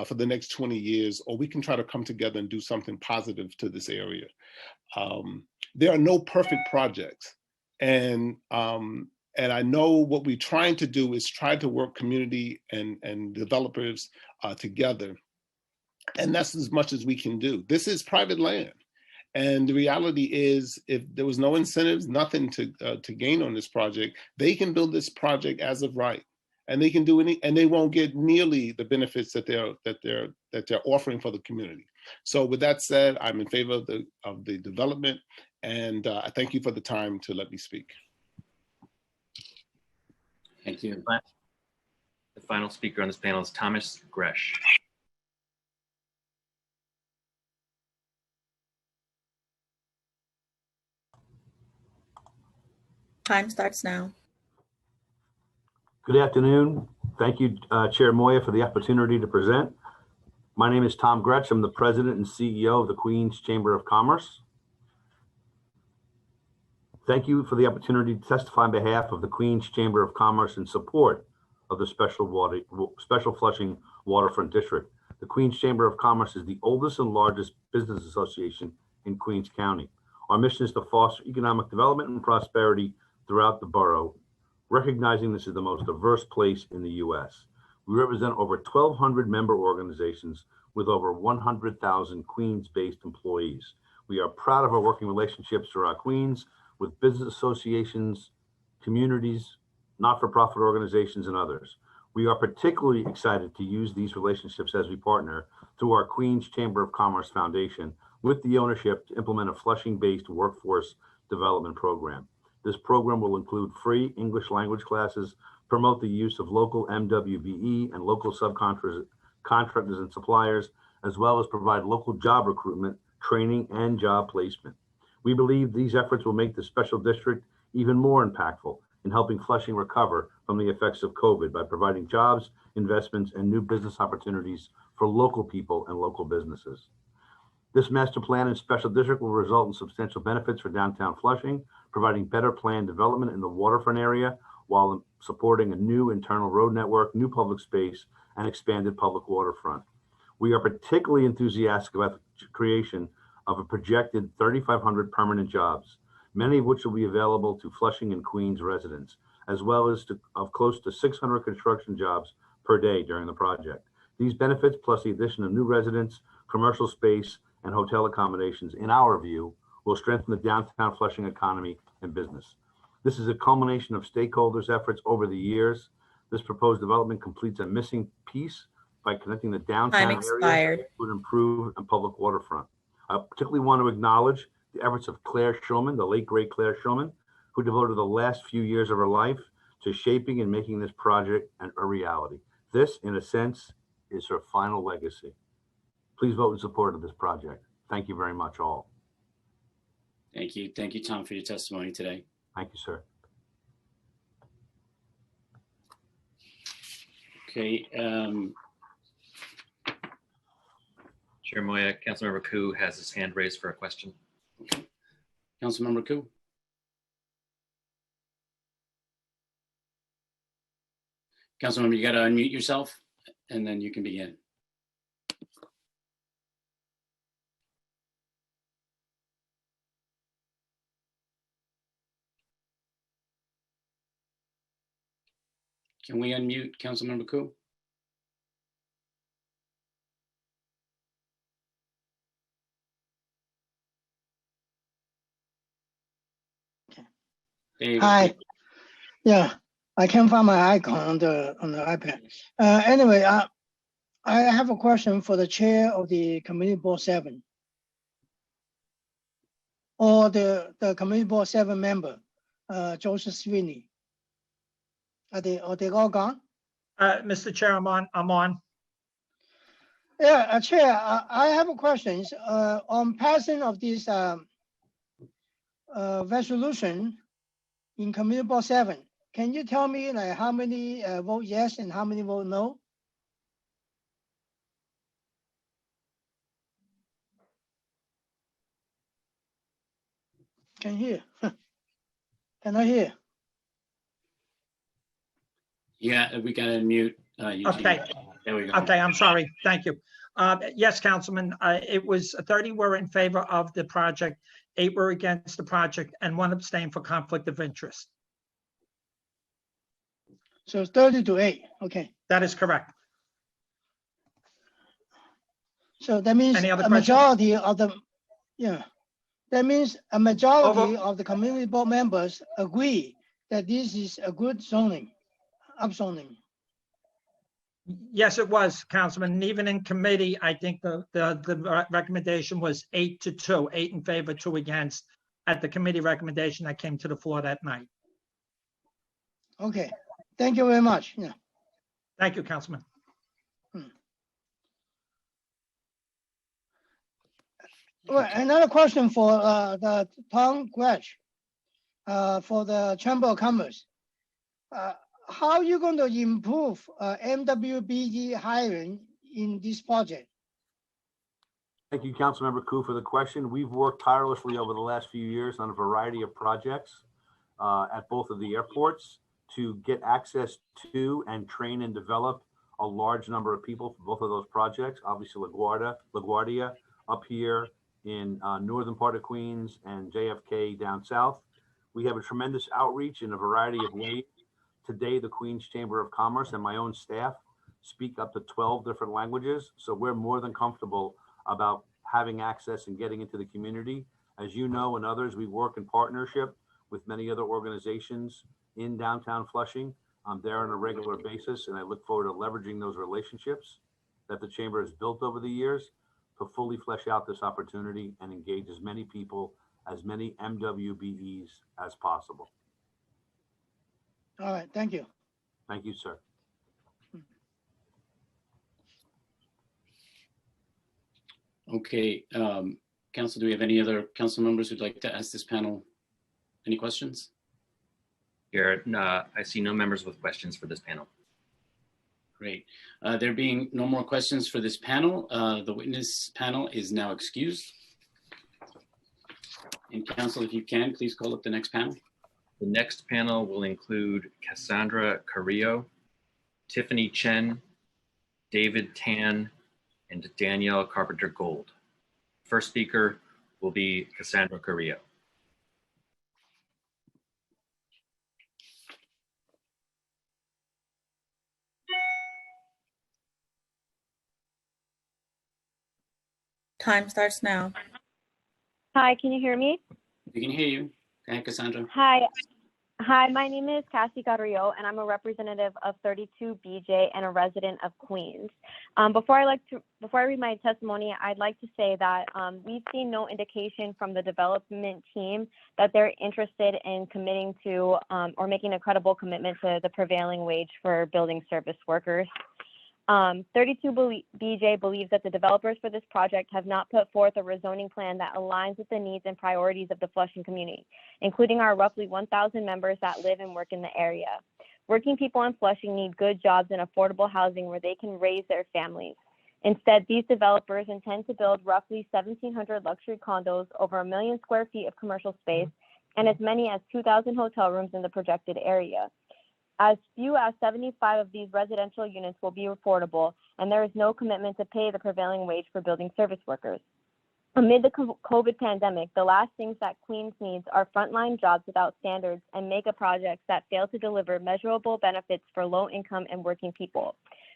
for the next 20 years, or we can try to come together and do something positive to this area. There are no perfect projects, and I know what we're trying to do is try to work community and developers together, and that's as much as we can do. This is private land. And the reality is, if there was no incentives, nothing to gain on this project, they can build this project as of right, and they can do and they won't get nearly the benefits that they're offering for the community. So, with that said, I'm in favor of the development, and I thank you for the time to let me speak. Thank you. The final speaker on this panel is Thomas Gresh. Time starts now. Good afternoon. Thank you, Chair Moya, for the opportunity to present. My name is Tom Gretsch. I'm the President and CEO of the Queens Chamber of Commerce. Thank you for the opportunity to testify on behalf of the Queens Chamber of Commerce in support of the Special Flushing Waterfront District. The Queens Chamber of Commerce is the oldest and largest business association in Queens County. Our mission is to foster economic development and prosperity throughout the borough, recognizing this is the most diverse place in the U.S. We represent over 1,200 member organizations with over 100,000 Queens-based employees. We are proud of our working relationships throughout Queens with business associations, communities, not-for-profit organizations, and others. We are particularly excited to use these relationships as we partner through our Queens Chamber of Commerce Foundation with the ownership to implement a Flushing-based workforce development program. This program will include free English language classes, promote the use of local MWBE and local subcontractors and suppliers, as well as provide local job recruitment, training, and job placement. We believe these efforts will make the special district even more impactful in helping Flushing recover from the effects of COVID by providing jobs, investments, and new business opportunities for local people and local businesses. This master plan and special district will result in substantial benefits for downtown Flushing, providing better planned development in the waterfront area while supporting a new internal road network, new public space, and expanded public waterfront. We are particularly enthusiastic about the creation of a projected 3,500 permanent jobs, many of which will be available to Flushing and Queens residents, as well as of close to 600 construction jobs per day during the project. These benefits, plus the addition of new residents, commercial space, and hotel accommodations, in our view, will strengthen the downtown Flushing economy and business. This is a culmination of stakeholders' efforts over the years. This proposed development completes a missing piece by connecting the downtown area to an improved and public waterfront. I particularly want to acknowledge the efforts of Claire Schulman, the late great Claire Schulman, who devoted the last few years of her life to shaping and making this project a reality. This, in a sense, is her final legacy. Please vote in support of this project. Thank you very much, all. Thank you. Thank you, Tom, for your testimony today. Thank you, sir. Okay. Chair Moya, Councilmember Koo has his hand raised for a question. Okay. Councilmember Koo. Councilmember, you got to unmute yourself, and then you can begin. Can we unmute Councilmember Koo? David. Hi. Yeah, I can't find my icon on the iPad. Anyway, I have a question for the chair of the Community Board 7, or the Community Board 7 member, Joseph Sweeney. Are they all gone? Mr. Chair, I'm on. Yeah, Chair, I have a question. On passing of this resolution in Community Board 7, can you tell me like how many vote yes and how many vote no? Can hear. Can I hear? Yeah, we got to mute Eugene. Okay. There we go. Okay, I'm sorry. Thank you. Yes, Councilman, it was 30 were in favor of the project, 8 were against the project, and 1 abstained for conflict of interest. So 30-8. Okay. That is correct. So that means Any other a questions? majority of the, yeah. That means a majority of the community board members agree that this is a good zoning, upzoning. Yes, it was, Councilman. And even in committee, I think the recommendation was 8-2, 8 in favor, 2 against, at the committee recommendation that came to the floor that night. Okay. Thank you very much. Yeah. Thank you, Councilman. Well, another question for the town Gretsch, for the Chamber of Commerce. How are you going to improve MWBG hiring in this project? Thank you, Councilmember Koo, for the question. We've worked tirelessly over the last few years on a variety of projects at both of the airports to get access to and train and develop a large number of people for both of those projects. Obviously, LaGuardia up here in northern part of Queens and JFK down south. We have a tremendous outreach in a variety of ways. Today, the Queens Chamber of Commerce and my own staff speak up to 12 different languages. So we're more than comfortable about having access and getting into the community. As you know, and others, we work in partnership with many other organizations in downtown Flushing. I'm there on a regular basis, and I look forward to leveraging those relationships that the Chamber has built over the years to fully flesh out this opportunity and engage as many people, as many MWBEs as possible. All right, thank you. Thank you, sir. Okay, Council, do we have any other council members who'd like to ask this panel any questions? Garrett, I see no members with questions for this panel. Great. There being no more questions for this panel, the witness panel is now excused. And Council, if you can, please call up the next panel. The next panel will include Cassandra Carrillo, Tiffany Chen, David Tan, and Danielle Carpenter Gold. First speaker will be Cassandra Carrillo. Time starts now. Hi, can you hear me? We can hear you. Go ahead, Cassandra. Hi, my name is Cassie Carrillo, and I'm a representative of 32 BJ and a resident of Queens. Before I read my testimony, I'd like to say that we've seen no indication from the development team that they're interested in committing to or making a credible commitment to the prevailing wage for building service workers. 32 BJ believes that the developers for this project have not put forth a rezoning plan that aligns with the needs and priorities of the Flushing community, including our roughly 1,000 members that live and work in the area. Working people in Flushing need good jobs and affordable housing where they can raise their families. Instead, these developers intend to build roughly 1,700 luxury condos, over 1 million square feet of commercial space, and as many as 2,000 hotel rooms in the projected area. As few as 75 of these residential units will be affordable, and there is no commitment to pay the prevailing wage for building service workers. Amid the COVID pandemic, the last things that Queens needs are frontline jobs without standards and mega projects that fail to deliver measurable benefits for low-income and working people.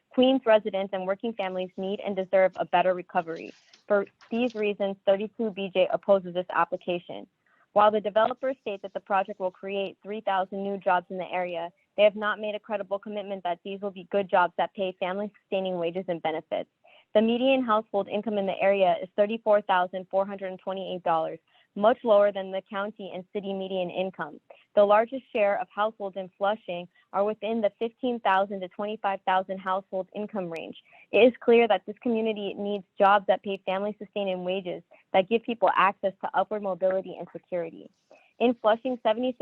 Queens residents and working families need and deserve a better recovery. For these reasons, 32 BJ opposes this application. While the developers state that the project will create 3,000 new jobs in the area, they have not made a credible commitment that these will be good jobs that pay family-sustaining wages and benefits. The median household income in the area is $34,428, much lower than the county and city median income. The largest share of households in Flushing are within the $15,000 to $25,000 household income range. It is clear that this community needs jobs that pay family-sustaining wages that give people access to upward mobility and security. In Flushing, 76%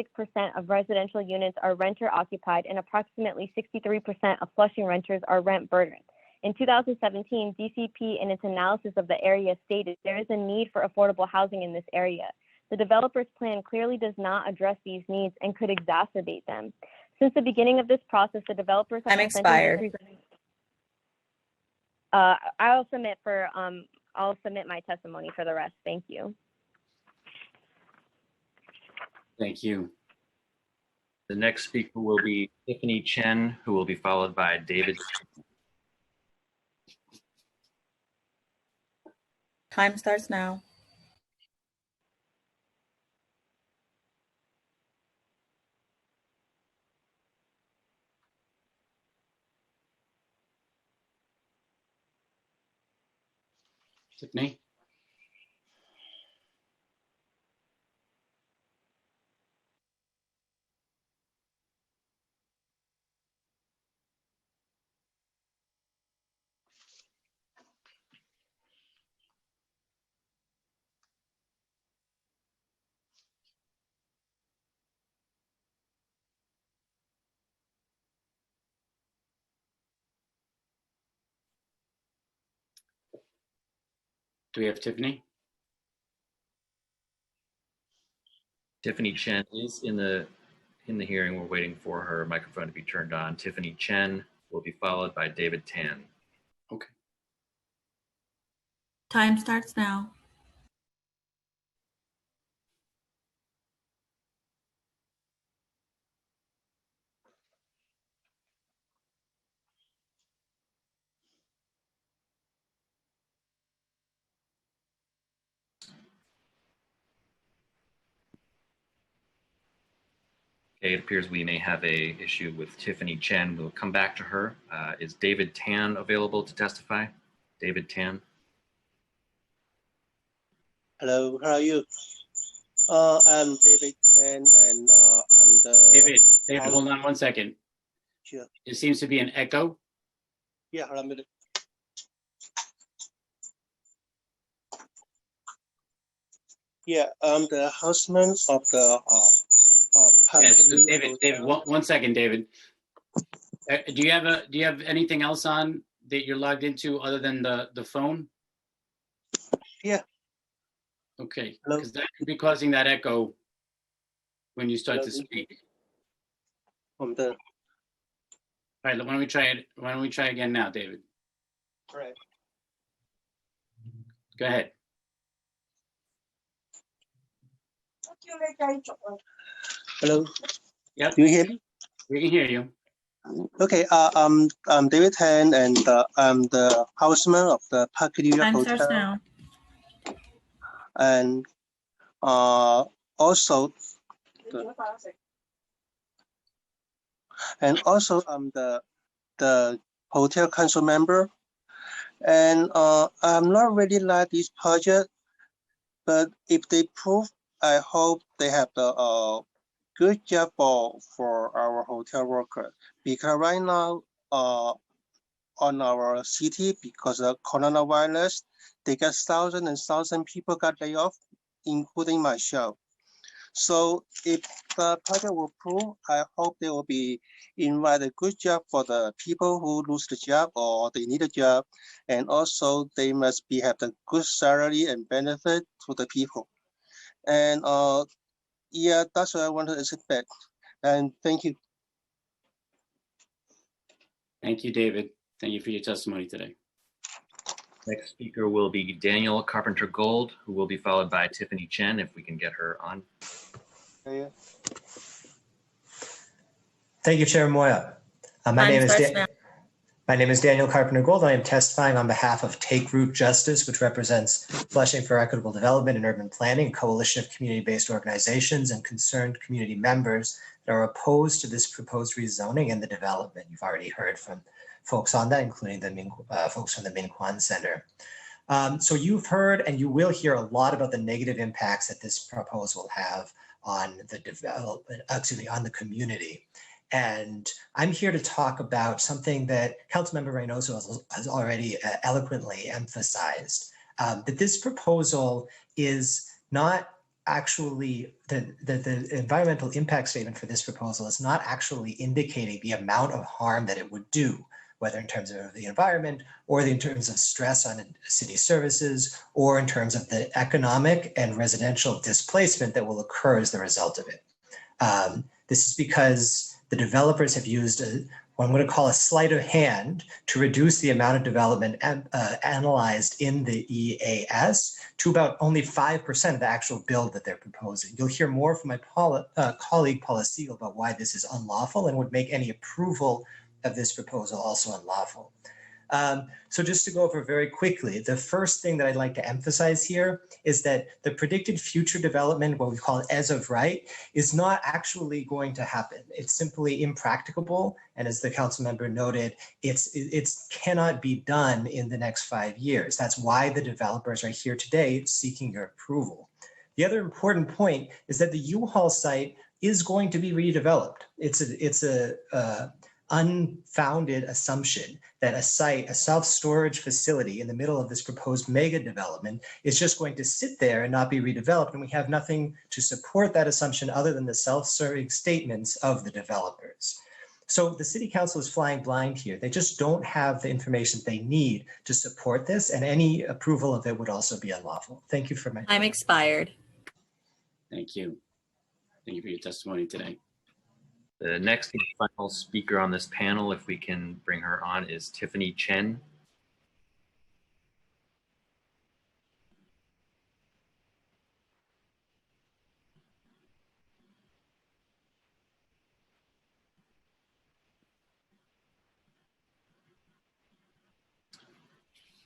of residential units are renter-occupied, and approximately 63% of Flushing renters are rent-burdened. In 2017, DCP, in its analysis of the area, stated there is a need for affordable housing in this area. The developer's plan clearly does not address these needs and could exacerbate them. Since the beginning of this process, the developers have Time expired. I'll submit my testimony for the rest. Thank you. Thank you. The next speaker will be Tiffany Chen, who will be followed by David. Time starts now. Tiffany? Do we have Tiffany? Tiffany Chen is in the hearing. We're waiting for her microphone to be turned on. Tiffany Chen will be followed by David Tan. Okay. Time starts now. Okay, it appears we may have a issue with Tiffany Chen. We'll come back to her. Is David Tan available to testify? David Tan. Hello, how are you? I'm David Tan, and I'm the... David, hold on 1 second. Sure. It seems to be an echo. Yeah, hold on a minute. Yeah, I'm the houseman of the Yes, so David, 1 second, David. Do you have anything else on that you're logged into other than the phone? Yeah. Okay, because that could be causing that echo when you start Hello. to speak. From the... All right, why don't we try it? Why don't we try again now, David? All right. Go ahead. Hello. Yep. Do you hear me? We can hear you. Okay. I'm David Tan, and I'm the houseman of the Park New York Time Hotel. starts now. And also I'm the hotel council member, and I'm not really like this project, but if they prove, I hope they have the good job for our hotel workers, because right now on our city, because of coronavirus, they got thousands and thousands people got laid off, including myself. So if the project will prove, I hope they will be invite a good job for the people who lose the job or they need a job, and also they must be have the good salary and benefit to the people. And yeah, that's what I wanted to expect. And thank you. Thank you, David. Thank you for your testimony today. Next speaker will be Daniel Carpenter Gold, who will be followed by Tiffany Chen, if we can get her on. Yeah. Thank you, Chair Moya. My name is Daniel Carpenter Gold. I am testifying on behalf of Take Root Justice, which represents Flushing for Equitable Development and Urban Planning, a coalition of community-based organizations and concerned community members that are opposed to this proposed rezoning and the development. You've already heard from folks on that, including the folks from the Min Kwan Center. So you've heard and you will hear a lot about the negative impacts that this proposal will have on the development, on the community. And I'm here to talk about something that Councilmember Reynoso has already eloquently emphasized, that this proposal is not actually, the environmental impact statement for this proposal is not actually indicating the amount of harm that it would do. whether in terms of the environment or in terms of stress on city services or in terms of the economic and residential displacement that will occur as the result of it. This is because the developers have used what I'm going to call a sleight of hand to reduce the amount of development analyzed in the EAS to about only 5% of the actual build that they're proposing. You'll hear more from my colleague Paula Siegel about why this is unlawful and would make any approval of this proposal also unlawful. So just to go over very quickly, the first thing that I'd like to emphasize here is that the predicted future development, what we call it as of right, is not actually going to happen. It's simply impracticable. And as the council member noted, it cannot be done in the next 5 years. That's why the developers are here today seeking your approval. The other important point is that the U-Haul site is going to be redeveloped. It's a unfounded assumption that a site, a self-storage facility in the middle of this proposed mega development is just going to sit there and not be redeveloped. And we have nothing to support that assumption other than the self-serving statements of the developers. So the city council is flying blind here. They just don't have the information they need to support this, and any approval of it would also be unlawful. Thank you for my time expired. Thank you. Thank you for your testimony today. The next and final speaker on this panel, if we can bring her on, is Tiffany Chen.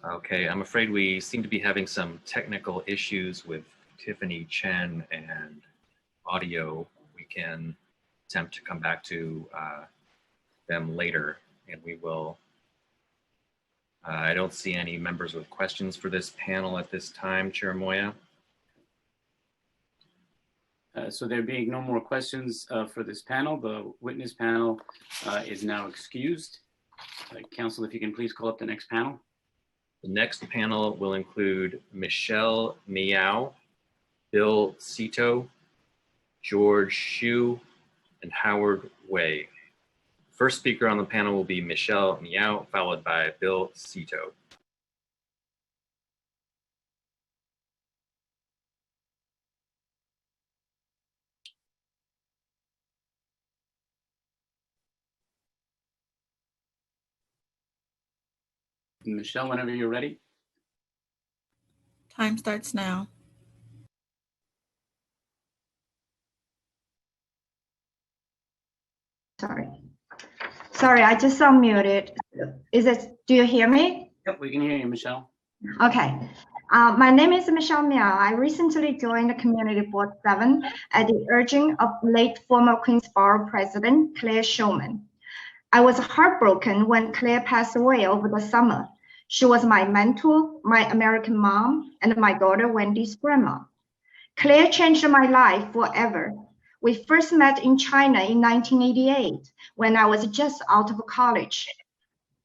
Okay, I'm afraid we seem to be having some technical issues with Tiffany Chen and audio. We can attempt to come back to them later, and we will. I don't see any members with questions for this panel at this time, Chair Moya. So there being no more questions for this panel, the witness panel is now excused. Council, if you can please call up the next panel. The next panel will include Michelle Miao, Bill Cito, George Xu, and Howard Wei. First speaker on the panel will be Michelle Miao, followed by Bill Cito. Michelle, whenever you're ready. Time starts now. Sorry, I just unmuted. Do you hear me? Yep, we can hear you, Michelle. Okay. My name is Michelle Miao. I recently joined the Community Board 7 at the urging of late former Queensborough President Claire Shulman. I was heartbroken when Claire passed away over the summer. She was my mentor, my American mom, and my daughter Wendy's grandma. Claire changed my life forever. We first met in China in 1988 when I was just out of college.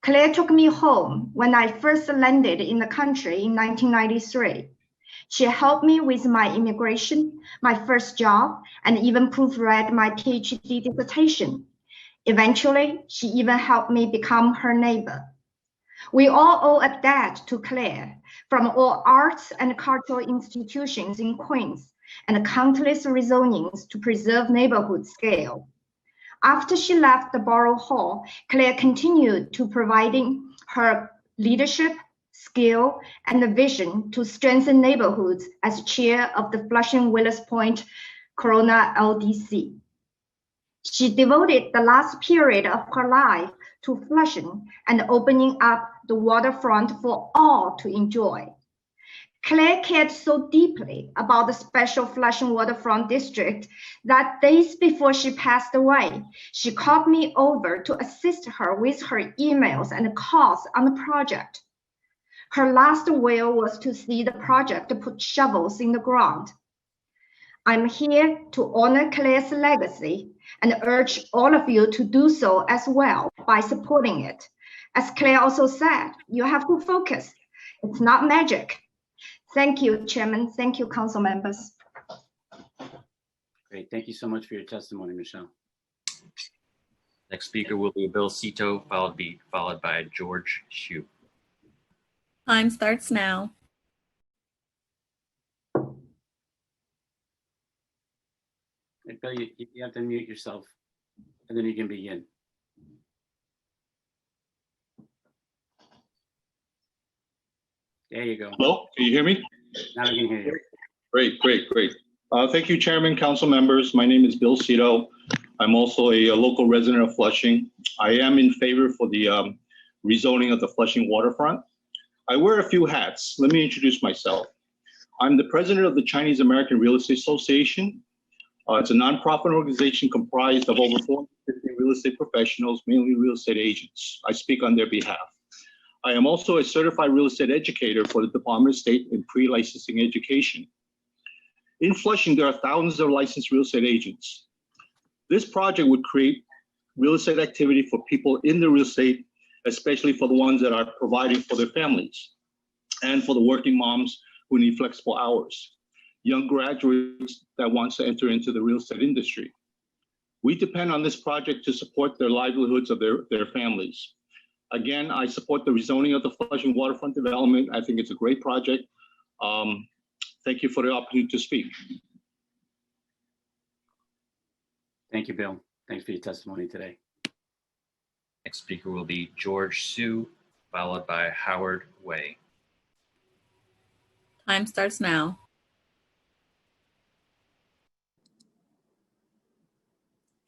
Claire took me home when I first landed in the country in 1993. She helped me with my immigration, my first job, and even proofread my PhD dissertation. Eventually, she even helped me become her neighbor. We all owe a debt to Claire, from all arts and cultural institutions in Queens and countless rezonings to preserve neighborhood scale. After she left the Borough Hall, Claire continued to providing her leadership, skill, and the vision to strengthen neighborhoods as chair of the Flushing-Willers Point Corona LDC. She devoted the last period of her life to Flushing and opening up the waterfront for all to enjoy. Claire cared so deeply about the special Flushing Waterfront District that days before she passed away, she called me over to assist her with her emails and calls on the project. Her last will was to see the project put shovels in the ground. I'm here to honor Claire's legacy and urge all of you to do so as well by supporting it. As Claire also said, you have to focus. It's not magic. Thank you, Chairman. Thank you, council members. Great. Thank you so much for your testimony, Michelle. Next speaker will be Bill Cito, followed by George Hsu. Time starts now. Hey, Bill, you have to mute yourself, and then you can begin. There you go. Hello, can you hear me? Now we can hear you. Great. Thank you, Chairman, council members. My name is Bill Cito. I'm also a local resident of Flushing. I am in favor for the rezoning of the Flushing waterfront. I wear a few hats. Let me introduce myself. I'm the president of the Chinese American Real Estate Association. It's a nonprofit organization comprised of over 450 real estate professionals, mainly real estate agents. I speak on their behalf. I am also a certified real estate educator for the Department of State in pre-licensing education. In Flushing, there are thousands of licensed real estate agents. This project would create real estate activity for people in the real estate, especially for the ones that are providing for their families and for the working moms who need flexible hours, young graduates that wants to enter into the real estate industry. We depend on this project to support their livelihoods of their families. Again, I support the rezoning of the Flushing waterfront development. I think it's a great project. Thank you for the opportunity to speak. Thank you, Bill. Thanks for your testimony today. Next speaker will be George Hsu, followed by Howard Wei. Time starts now.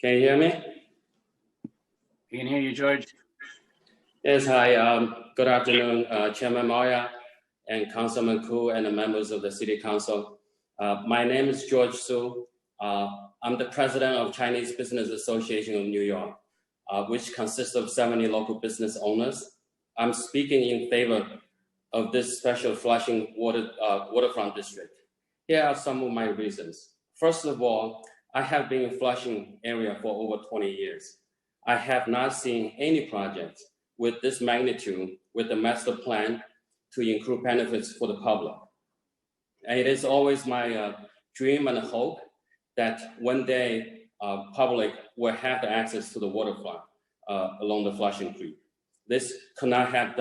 Can you hear me? We can hear you, George. Yes, hi. Good afternoon, Chairman Moya and Councilman Koo and the members of the City Council. My name is George Hsu. I'm the president of Chinese Business Association of New York, which consists of 70 local business owners. I'm speaking in favor of this special Flushing waterfront district. Here are some of my reasons. First of all, I have been in Flushing area for over 20 years. I have not seen any project with this magnitude with the master plan to include benefits for the public. And it is always my dream and hope that one day public will have the access to the waterfront along the Flushing Creek. This could not have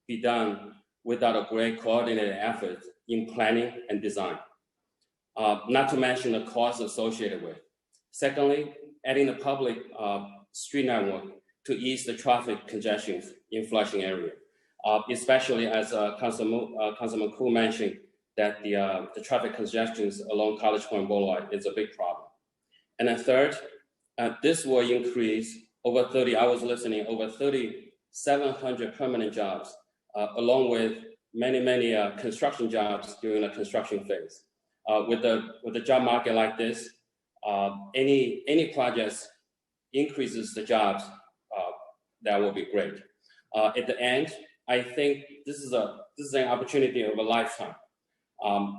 be done without a great coordinated effort in planning and design, not to mention the costs associated with. Secondly, adding the public street network to ease the traffic congestion in Flushing area, especially as Councilman Koo mentioned that the traffic congestions along College Point Boulevard is a big problem. And then third, this will increase over 3,700 permanent jobs, along with many construction jobs during the construction phase. With the job market like this, any projects increases the jobs, that will be great. At the end, I think this is an opportunity of a lifetime.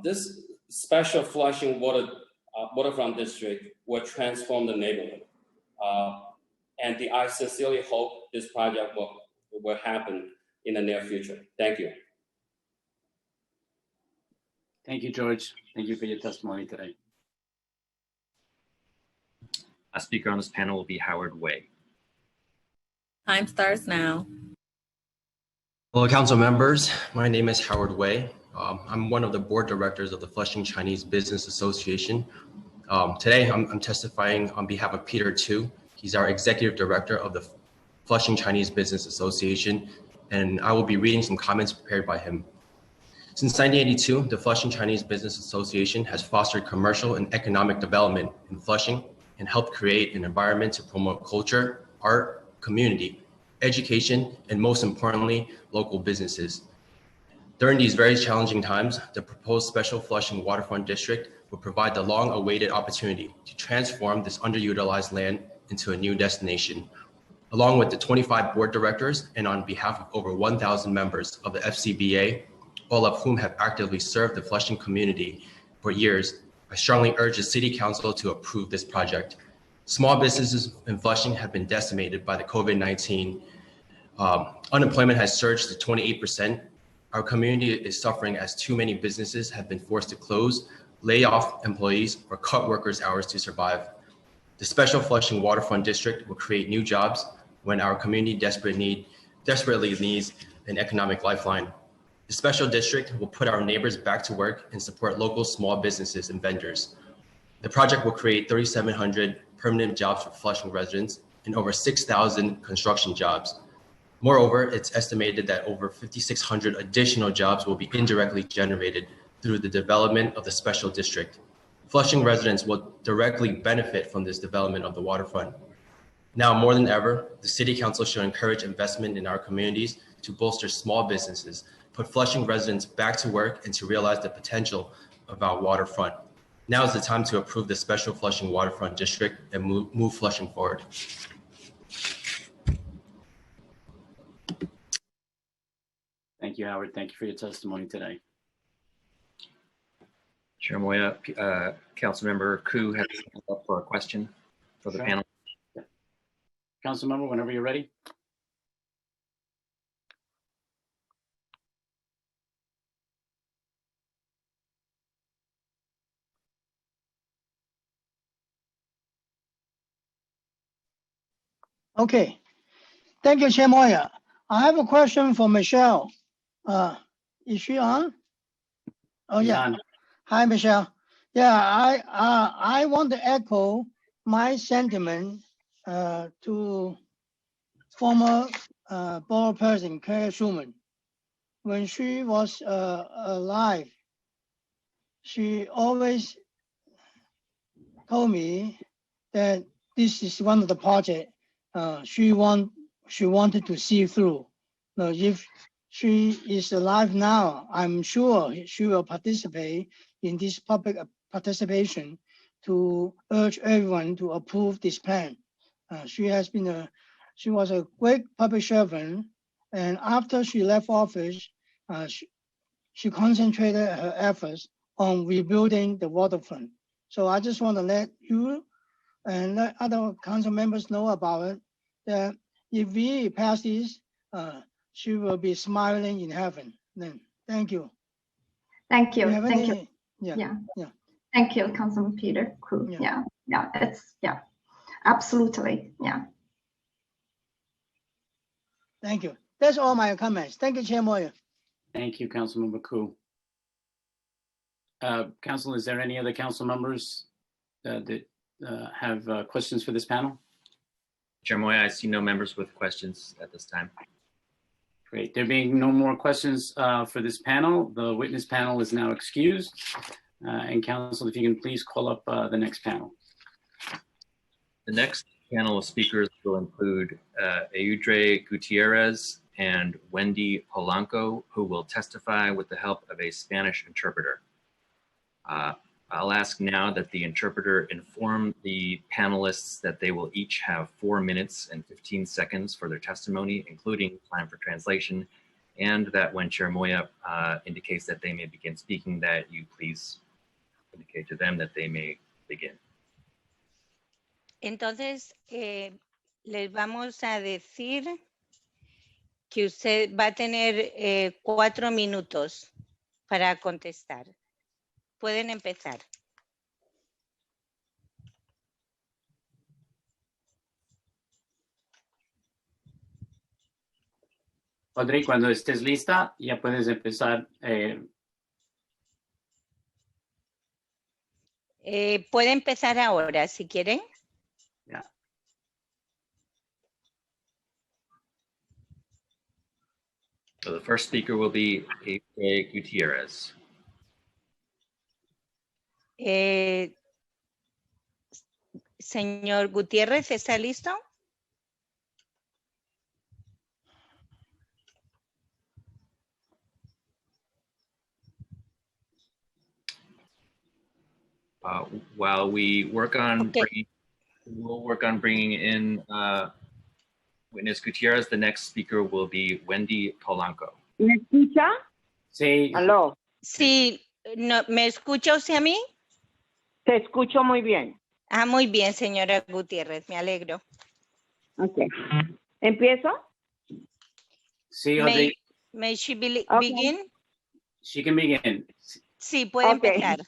This special Flushing waterfront district will transform the neighborhood. And I sincerely hope this project will happen in the near future. Thank you. Thank you, George. Thank you for your testimony today. Last speaker on this panel will be Howard Wei. Time starts now. Hello, council members. My name is Howard Wei. I'm one of the board directors of the Flushing Chinese Business Association. Today, I'm testifying on behalf of Peter Tu. He's our executive director of the Flushing Chinese Business Association, and I will be reading some comments prepared by him. Since 1982, the Flushing Chinese Business Association has fostered commercial and economic development in Flushing and helped create an environment to promote culture, art, community, education, and most importantly, local businesses. During these very challenging times, the proposed special Flushing waterfront district will provide the long-awaited opportunity to transform this underutilized land into a new destination. Along with the 25 board directors and on behalf of over 1,000 members of the FCBA, all of whom have actively served the Flushing community for years, I strongly urge the City Council to approve this project. Small businesses in Flushing have been decimated by the COVID-19. Unemployment has surged to 28%. Our community is suffering as too many businesses have been forced to close, lay off employees, or cut workers' hours to survive. The Special Flushing Waterfront District will create new jobs when our community desperately needs an economic lifeline. The special district will put our neighbors back to work and support local small businesses and vendors. The project will create 3,700 permanent jobs for Flushing residents and over 6,000 construction jobs. Moreover, it's estimated that over 5,600 additional jobs will be indirectly generated through the development of the special district. Flushing residents will directly benefit from this development of the waterfront. Now more than ever, the City Council should encourage investment in our communities to bolster small businesses, put Flushing residents back to work, and to realize the potential of our waterfront. Now is the time to approve the Special Flushing Waterfront District and move Flushing forward. Thank you, Howard. Thank you for your testimony today. Chair Moya, Councilmember Koo has up for a question for the panel. Yeah. Councilmember, whenever you're ready. Okay. Thank you, Chair Moya. I have a question for Michelle. Is she on? Oh, yeah. On. Hi, Michelle. Yeah, I want to echo my sentiment to former borough person Claire Schumann. When she was alive, she always told me that this is one of the projects she wanted to see through. Now, if she is alive now, I'm sure she will participate in this public participation to urge everyone to approve this plan. She was a great public servant, and after she left office, she concentrated her efforts on rebuilding the waterfront. So I just want to let you and let other council members know about it, that if we pass this, she will be smiling in heaven. Then, thank you. Thank you. Thank you. Yeah. Thank you, Councilman Peter Koo. Yeah. Absolutely. Yeah. Thank you. That's all my comments. Thank you, Chair Moya. Thank you, Councilmember Koo. Council, is there any other council members that have questions for this panel? Chair Moya, I see no members with questions at this time. Great. There being no more questions for this panel, the witness panel is now excused. And Council, if you can please call up the next panel. The next panel of speakers will include Eudre Gutierrez and Wendy Polanco, who will testify with the help of a Spanish interpreter. I'll ask now that the interpreter inform the panelists that they will each have 4 minutes and 15 seconds for their testimony, including time for translation, and that when Chair Moya indicates that they may begin speaking, that you please indicate to them that they may begin. Entonces, les vamos a decir que usted va a tener 4 minutos para contestar. Pueden empezar. Audrey, cuando estés lista, ya puedes empezar. Puede empezar ahora, si quieren. Yeah. So the first speaker will be Eudre Gutierrez. Señor Gutiérrez, ¿está listo? While we work on bringing in witness Gutierrez, the next speaker will be Wendy Polanco. ¿Me escucha? Sí. Aló. Sí, no, ¿me escucha usted a mí? Te escucho muy bien. Ah, muy bien, señora Gutiérrez, me alegro. Ok. ¿Empiezo? Sí, Audrey. May she begin? She can begin. Sí, puede empezar.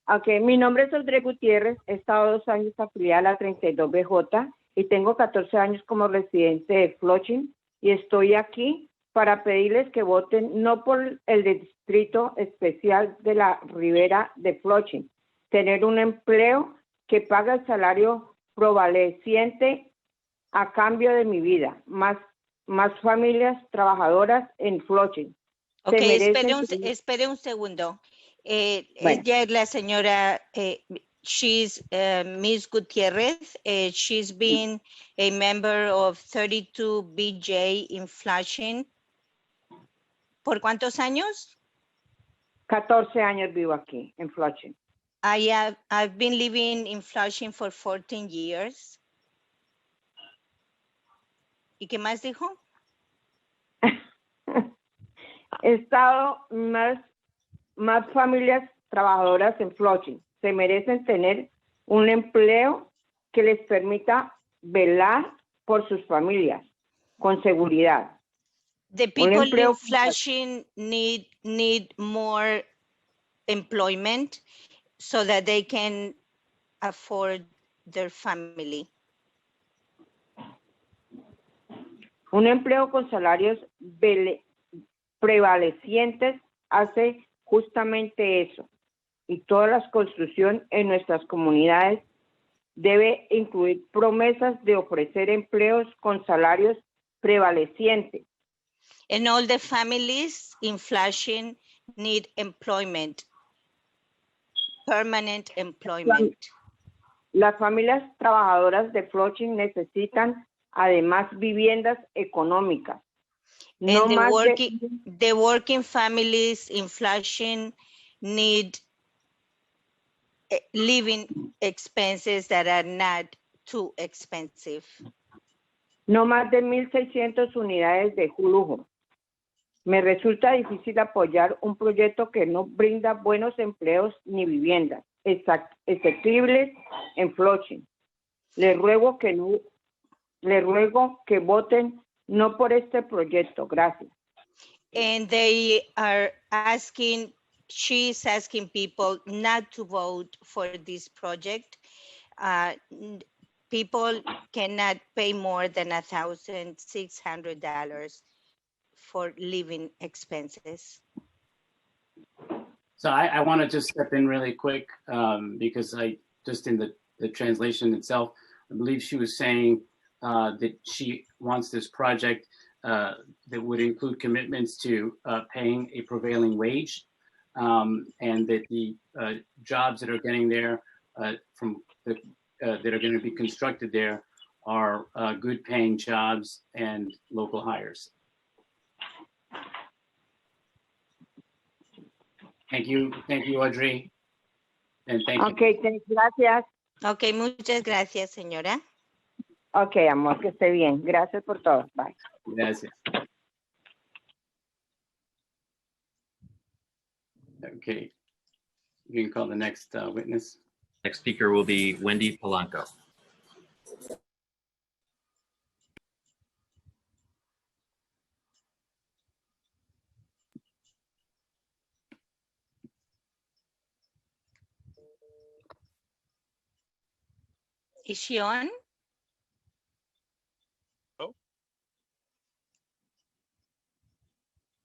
Ok, mi nombre es Audrey Gutiérrez, he estado 2 años afiliada a la 32BJ y tengo 14 años como residente de Flushing y estoy aquí para pedirles que voten no por el distrito especial de la Ribera de Flushing, tener un empleo que paga el salario prevaleciente a cambio de mi vida, más familias trabajadoras en Flushing. Ok, espere un segundo. Bueno. Ella es la señora, she's Miss Gutierrez. She's been a member of 32BJ in Flushing. ¿Por cuántos años? 14 años vivo aquí en Flushing. I've been living in Flushing for 14 years. ¿Y qué más dijo? He estado más familias trabajadoras en Flushing. Se merecen tener un empleo que les permita velar por sus familias con seguridad. The people in Flushing need more employment so that they can afford their family. Un empleo con salarios prevalecientes hace justamente eso. Y toda la construcción en nuestras comunidades debe incluir promesas de ofrecer empleos con salarios prevalecientes. And all the families in Flushing need employment, permanent employment. Las familias trabajadoras de Flushing necesitan además viviendas económicas. No And the working families in Flushing need living expenses that are not too expensive. No más de 1,600 unidades de lujo. Me resulta difícil apoyar un proyecto que no brinda buenos empleos ni viviendas asequibles en Flushing. Les ruego que voten no por este proyecto. Gracias. And they are asking, she's asking people not to vote for this project. People cannot pay more than $1,600 for living expenses. So I want to just step in really quick because I just in the translation itself, I believe she was saying that she wants this project that would include commitments to paying a prevailing wage, and that the jobs that are getting there that are going to be constructed there are good paying jobs and local hires. Thank you, Audrey. And thank you. Okay, gracias. Okay, muchas gracias, señora. Okay, amor, que esté bien. Gracias por todo. Bye. Gracias. Okay, you can call the next witness. Next speaker will be Wendy Polanco. Is she on?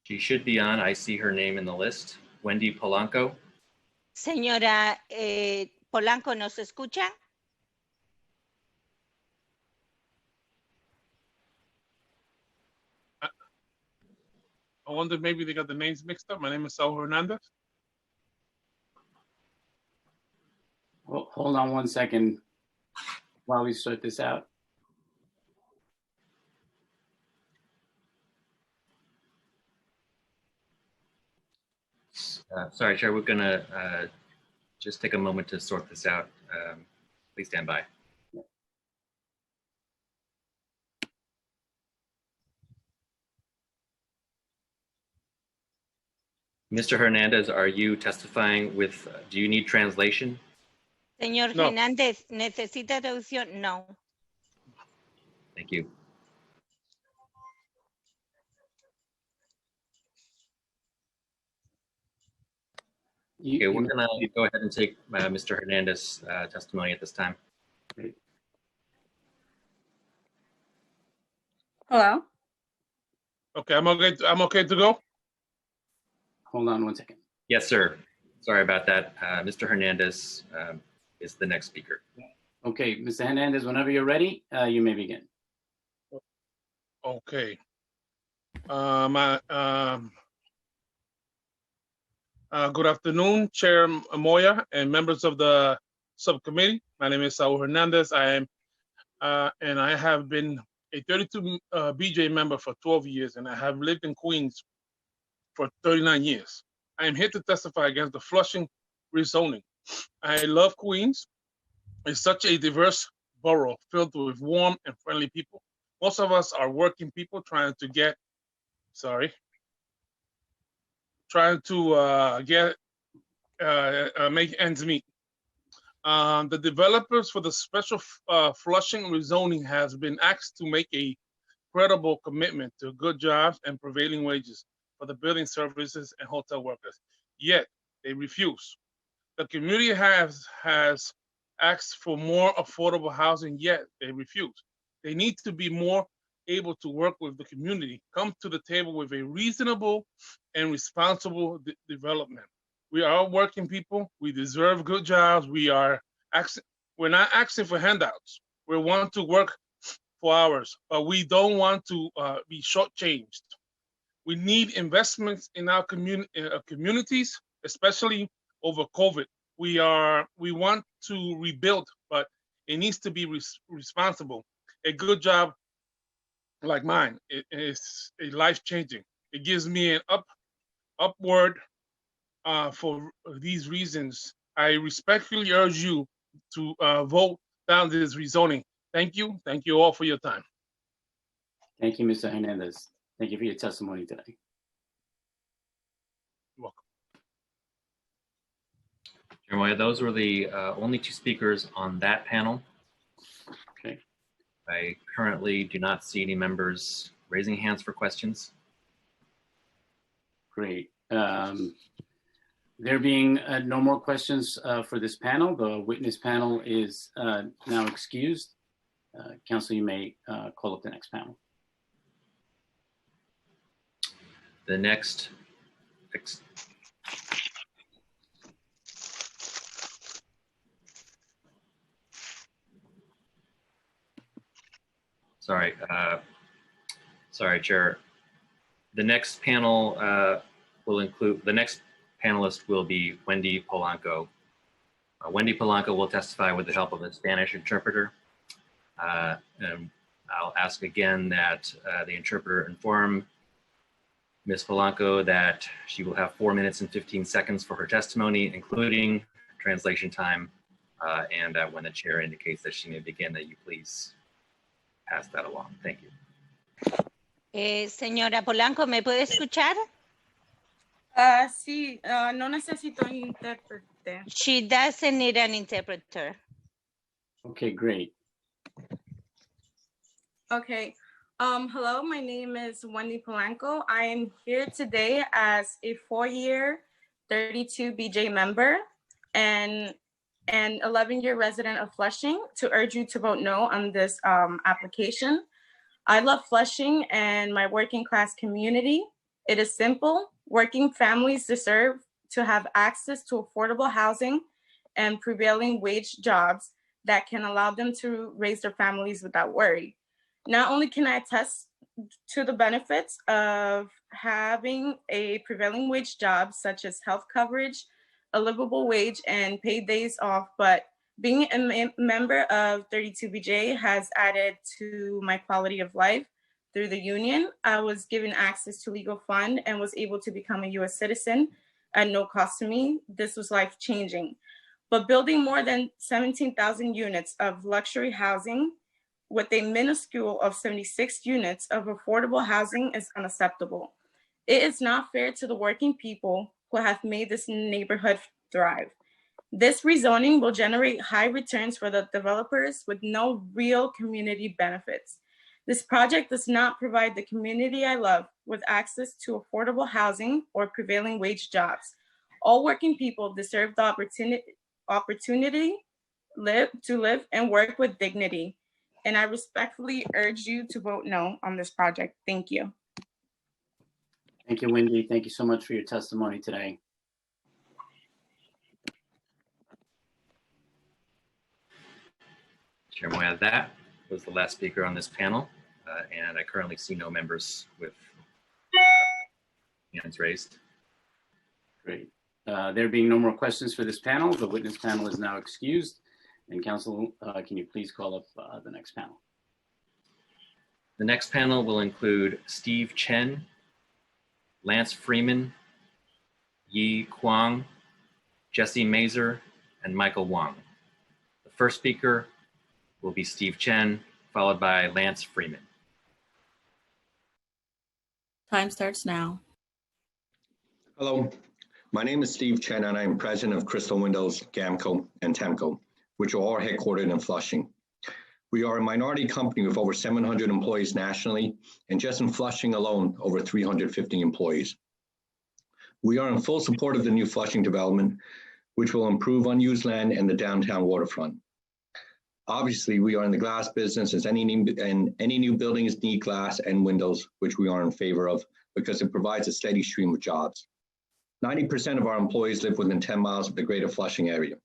She should be on. I see her name in the list. Wendy Polanco. Señora Polanco, ¿nos escucha? I wonder maybe they got the names mixed up. My name is Saul Hernandez. Well, hold on one second while we sort this out. Sorry, Chair, we're going to just take a moment to sort this out. Please stand by. Mr. Hernandez, are you testifying with, do you need translation? Señor Hernández, ¿necesita traducción? No. Thank you. Okay, we're gonna go ahead and take Mr. Hernandez's testimony at this time. Hello? Okay, I'm okay to go? Hold on one second. Yes, sir. Sorry about that. Mr. Hernandez is the next speaker. Okay, Mr. Hernandez, whenever you're ready, you may begin. Okay. Good afternoon, Chair Moya and members of the subcommittee. My name is Saul Hernandez. I am, and I have been a 32 BJ member for 12 years, and I have lived in Queens for 39 years. I am here to testify against the Flushing rezoning. I love Queens. It's such a diverse borough filled with warm and friendly people. Most of us are working people trying to make ends meet. The developers for the special Flushing rezoning has been asked to make a credible commitment to good jobs and prevailing wages for the building services and hotel workers. Yet they refuse. The community has asked for more affordable housing, yet they refuse. They need to be more able to work with the community, come to the table with a reasonable and responsible development. We are working people. We deserve good jobs. We're not asking for handouts. We want to work for hours, but we don't want to be shortchanged. We need investments in our communities, especially over COVID. We want to rebuild, but it needs to be responsible. A good job like mine is a life-changing. It gives me an upward for these reasons. I respectfully urge you to vote down this rezoning. Thank you. Thank you all for your time. Thank you, Mr. Hernandez. Thank you for your testimony today. You're welcome. Jeremiah, those were the only two speakers on that panel. Okay. I currently do not see any members raising hands for questions. Great. There being no more questions for this panel, the witness panel is now excused. Council, you may call up the next panel. The next, sorry, Chair. The next panel will include, the next panelist will be Wendy Polanco. Wendy Polanco will testify with the help of a Spanish interpreter. And I'll ask again that the interpreter inform Ms. Polanco that she will have 4 minutes and 15 seconds for her testimony, including translation time. And when the chair indicates that she may begin, that you please pass that along. Thank you. Señora Polanco, ¿me puede escuchar? Sí, no necesito un intérprete. She doesn't need an interpreter. Okay, great. Okay. Hello, my name is Wendy Polanco. I am here today as a 4-year 32 BJ member and an 11-year resident of Flushing to urge you to vote no on this application. I love Flushing and my working class community. It is simple. Working families deserve to have access to affordable housing and prevailing wage jobs that can allow them to raise their families without worry. Not only can I attest to the benefits of having a prevailing wage job, such as health coverage, a livable wage, and paid days off, but being a member of 32BJ has added to my quality of life. Through the union, I was given access to legal fund and was able to become a US citizen at no cost to me. This was life-changing. But building more than 17,000 units of luxury housing with a minuscule of 76 units of affordable housing is unacceptable. It is not fair to the working people who have made this neighborhood thrive. This rezoning will generate high returns for the developers with no real community benefits. This project does not provide the community I love with access to affordable housing or prevailing wage jobs. All working people deserve the opportunity to live and work with dignity. And I respectfully urge you to vote no on this project. Thank you. Thank you, Wendy. Thank you so much for your testimony today. Chair Moya, that was the last speaker on this panel, and I currently see no members with hands raised. Great. There being no more questions for this panel, the witness panel is now excused. And Council, can you please call up the next panel? The next panel will include Steve Chen, Lance Freeman, Yi Kwang, Jesse Mazer, and Michael Wang. The first speaker will be Steve Chen, followed by Lance Freeman. Time starts now. Hello, my name is Steve Chen and I am president of Crystal Windows, Gamco, and Temco, which are all headquartered in Flushing. We are a minority company with over 700 employees nationally, and just in Flushing alone, over 350 employees. We are in full support of the new Flushing development, which will improve unused land and the downtown waterfront. Obviously, we are in the glass business, as any new buildings need glass and windows, which we are in favor of because it provides a steady stream of jobs. 90% of our employees live within 10 miles of the greater Flushing area.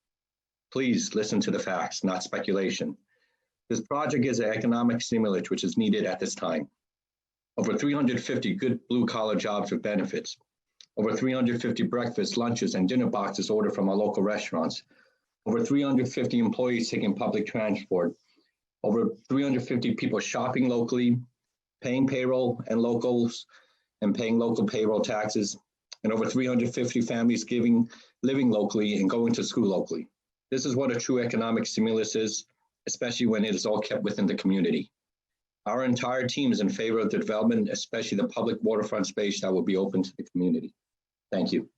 Please listen to the facts, not speculation. This project is an economic stimulus which is needed at this time. Over 350 good blue-collar jobs with benefits. Over 350 breakfast, lunches, and dinner boxes ordered from our local restaurants. Over 350 employees taking public transport. Over 350 people shopping locally, paying payroll and locals, and paying local payroll taxes. And over 350 families living locally and going to school locally. This is what a true economic stimulus is, especially when it is all kept within the community. Our entire team is in favor of the development, especially the public waterfront space that will be open to the community. Thank you.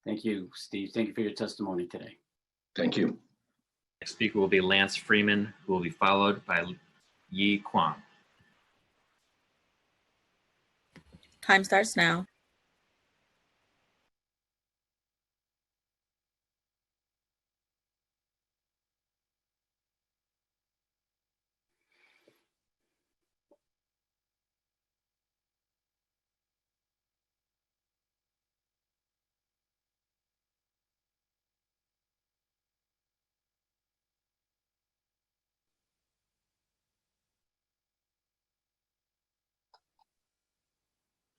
Thank you, Steve. Thank you for your testimony today. Thank you. Next speaker will be Lance Freeman, who will be followed by Yi Kwang. Time starts now.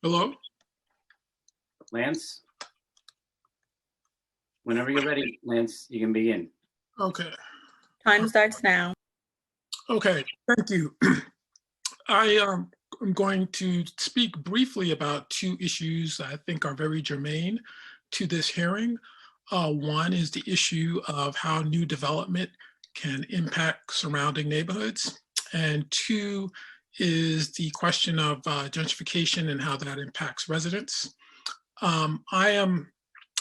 Hello? Lance? Whenever you're ready, Lance, you can begin. Okay. Time starts now. Okay, thank you. I am going to speak briefly about two issues I think are very germane to this hearing. One is the issue of how new development can impact surrounding neighborhoods. And two is the question of gentrification and how that impacts residents. I am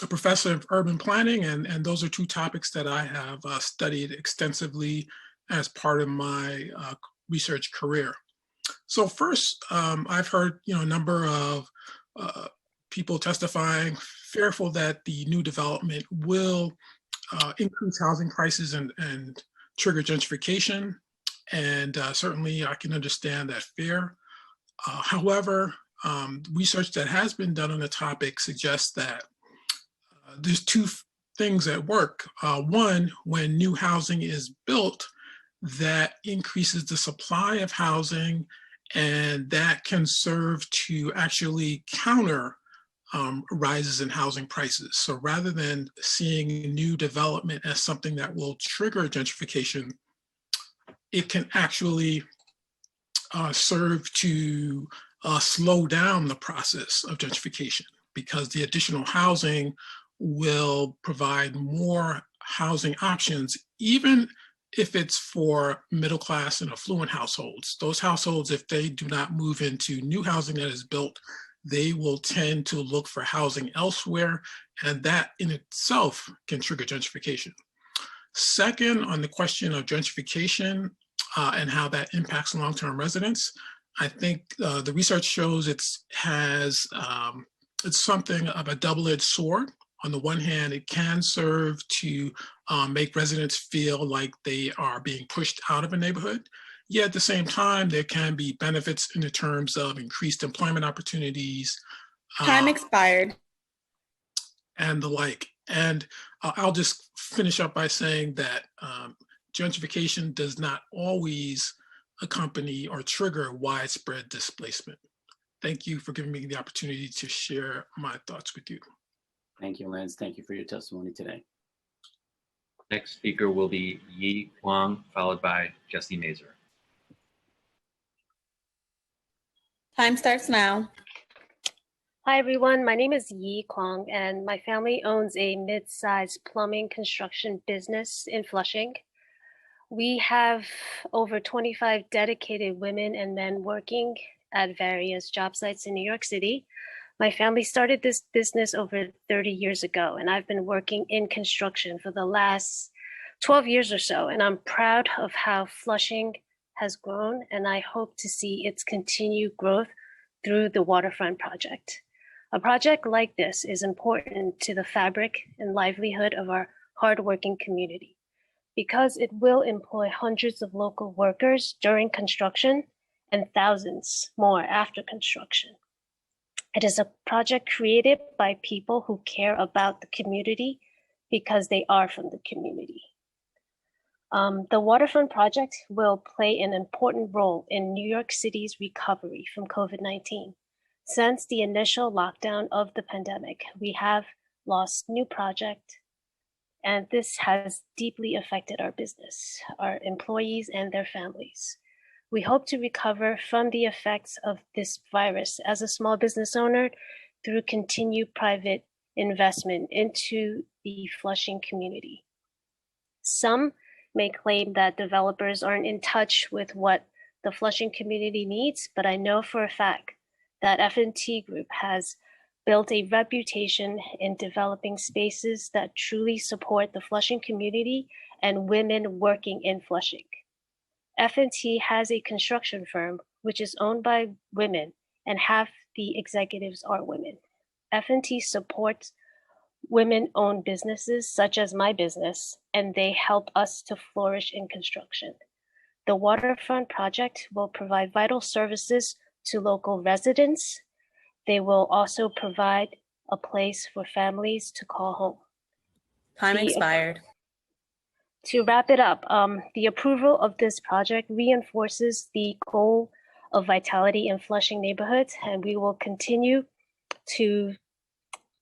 a professor of urban planning, and those are two topics that I have studied extensively as part of my research career. So first, I've heard a number of people testifying fearful that the new development will increase housing prices and trigger gentrification. And certainly I can understand that fear. However, research that has been done on the topic suggests that there's two things at work. One, when new housing is built, that increases the supply of housing, and that can serve to actually counter rises in housing prices. So rather than seeing new development as something that will trigger gentrification, it can actually serve to slow down the process of gentrification, because the additional housing will provide more housing options, even if it's for middle class and affluent households. Those households, if they do not move into new housing that is built, they will tend to look for housing elsewhere, and that in itself can trigger gentrification. Second, on the question of gentrification and how that impacts long-term residents, I think the research shows it has it's something of a double-edged sword. On the one hand, it can serve to make residents feel like they are being pushed out of a neighborhood. Yet at the same time, there can be benefits in the terms of increased employment opportunities. Time expired. And the like. And I'll just finish up by saying that gentrification does not always accompany or trigger widespread displacement. Thank you for giving me the opportunity to share my thoughts with you. Thank you, Lance. Thank you for your testimony today. Next speaker will be Yi Kwang, followed by Jesse Mazer. Time starts now. Hi, everyone. My name is Yi Kwang, and my family owns a mid-sized plumbing construction business in Flushing. We have over 25 dedicated women and men working at various job sites in New York City. My family started this business over 30 years ago, and I've been working in construction for the last 12 years or so, and I'm proud of how Flushing has grown, and I hope to see its continued growth through the Waterfront project. A project like this is important to the fabric and livelihood of our hardworking community because it will employ hundreds of local workers during construction and thousands more after construction. It is a project created by people who care about the community because they are from the community. The Waterfront project will play an important role in New York City's recovery from COVID-19. Since the initial lockdown of the pandemic, we have lost new project, and this has deeply affected our business, our employees, and their families. We hope to recover from the effects of this virus as a small business owner through continued private investment into the Flushing community. Some may claim that developers aren't in touch with what the Flushing community needs, but I know for a fact that F&T Group has built a reputation in developing spaces that truly support the Flushing community and women working in Flushing. F&T has a construction firm which is owned by women, and half the executives are women. F&T supports women-owned businesses such as my business, and they help us to flourish in construction. The Waterfront project will provide vital services to local residents. They will also provide a place for families to call home. Time expired. To wrap it up, the approval of this project reinforces the goal of vitality in Flushing neighborhoods, and we will continue to,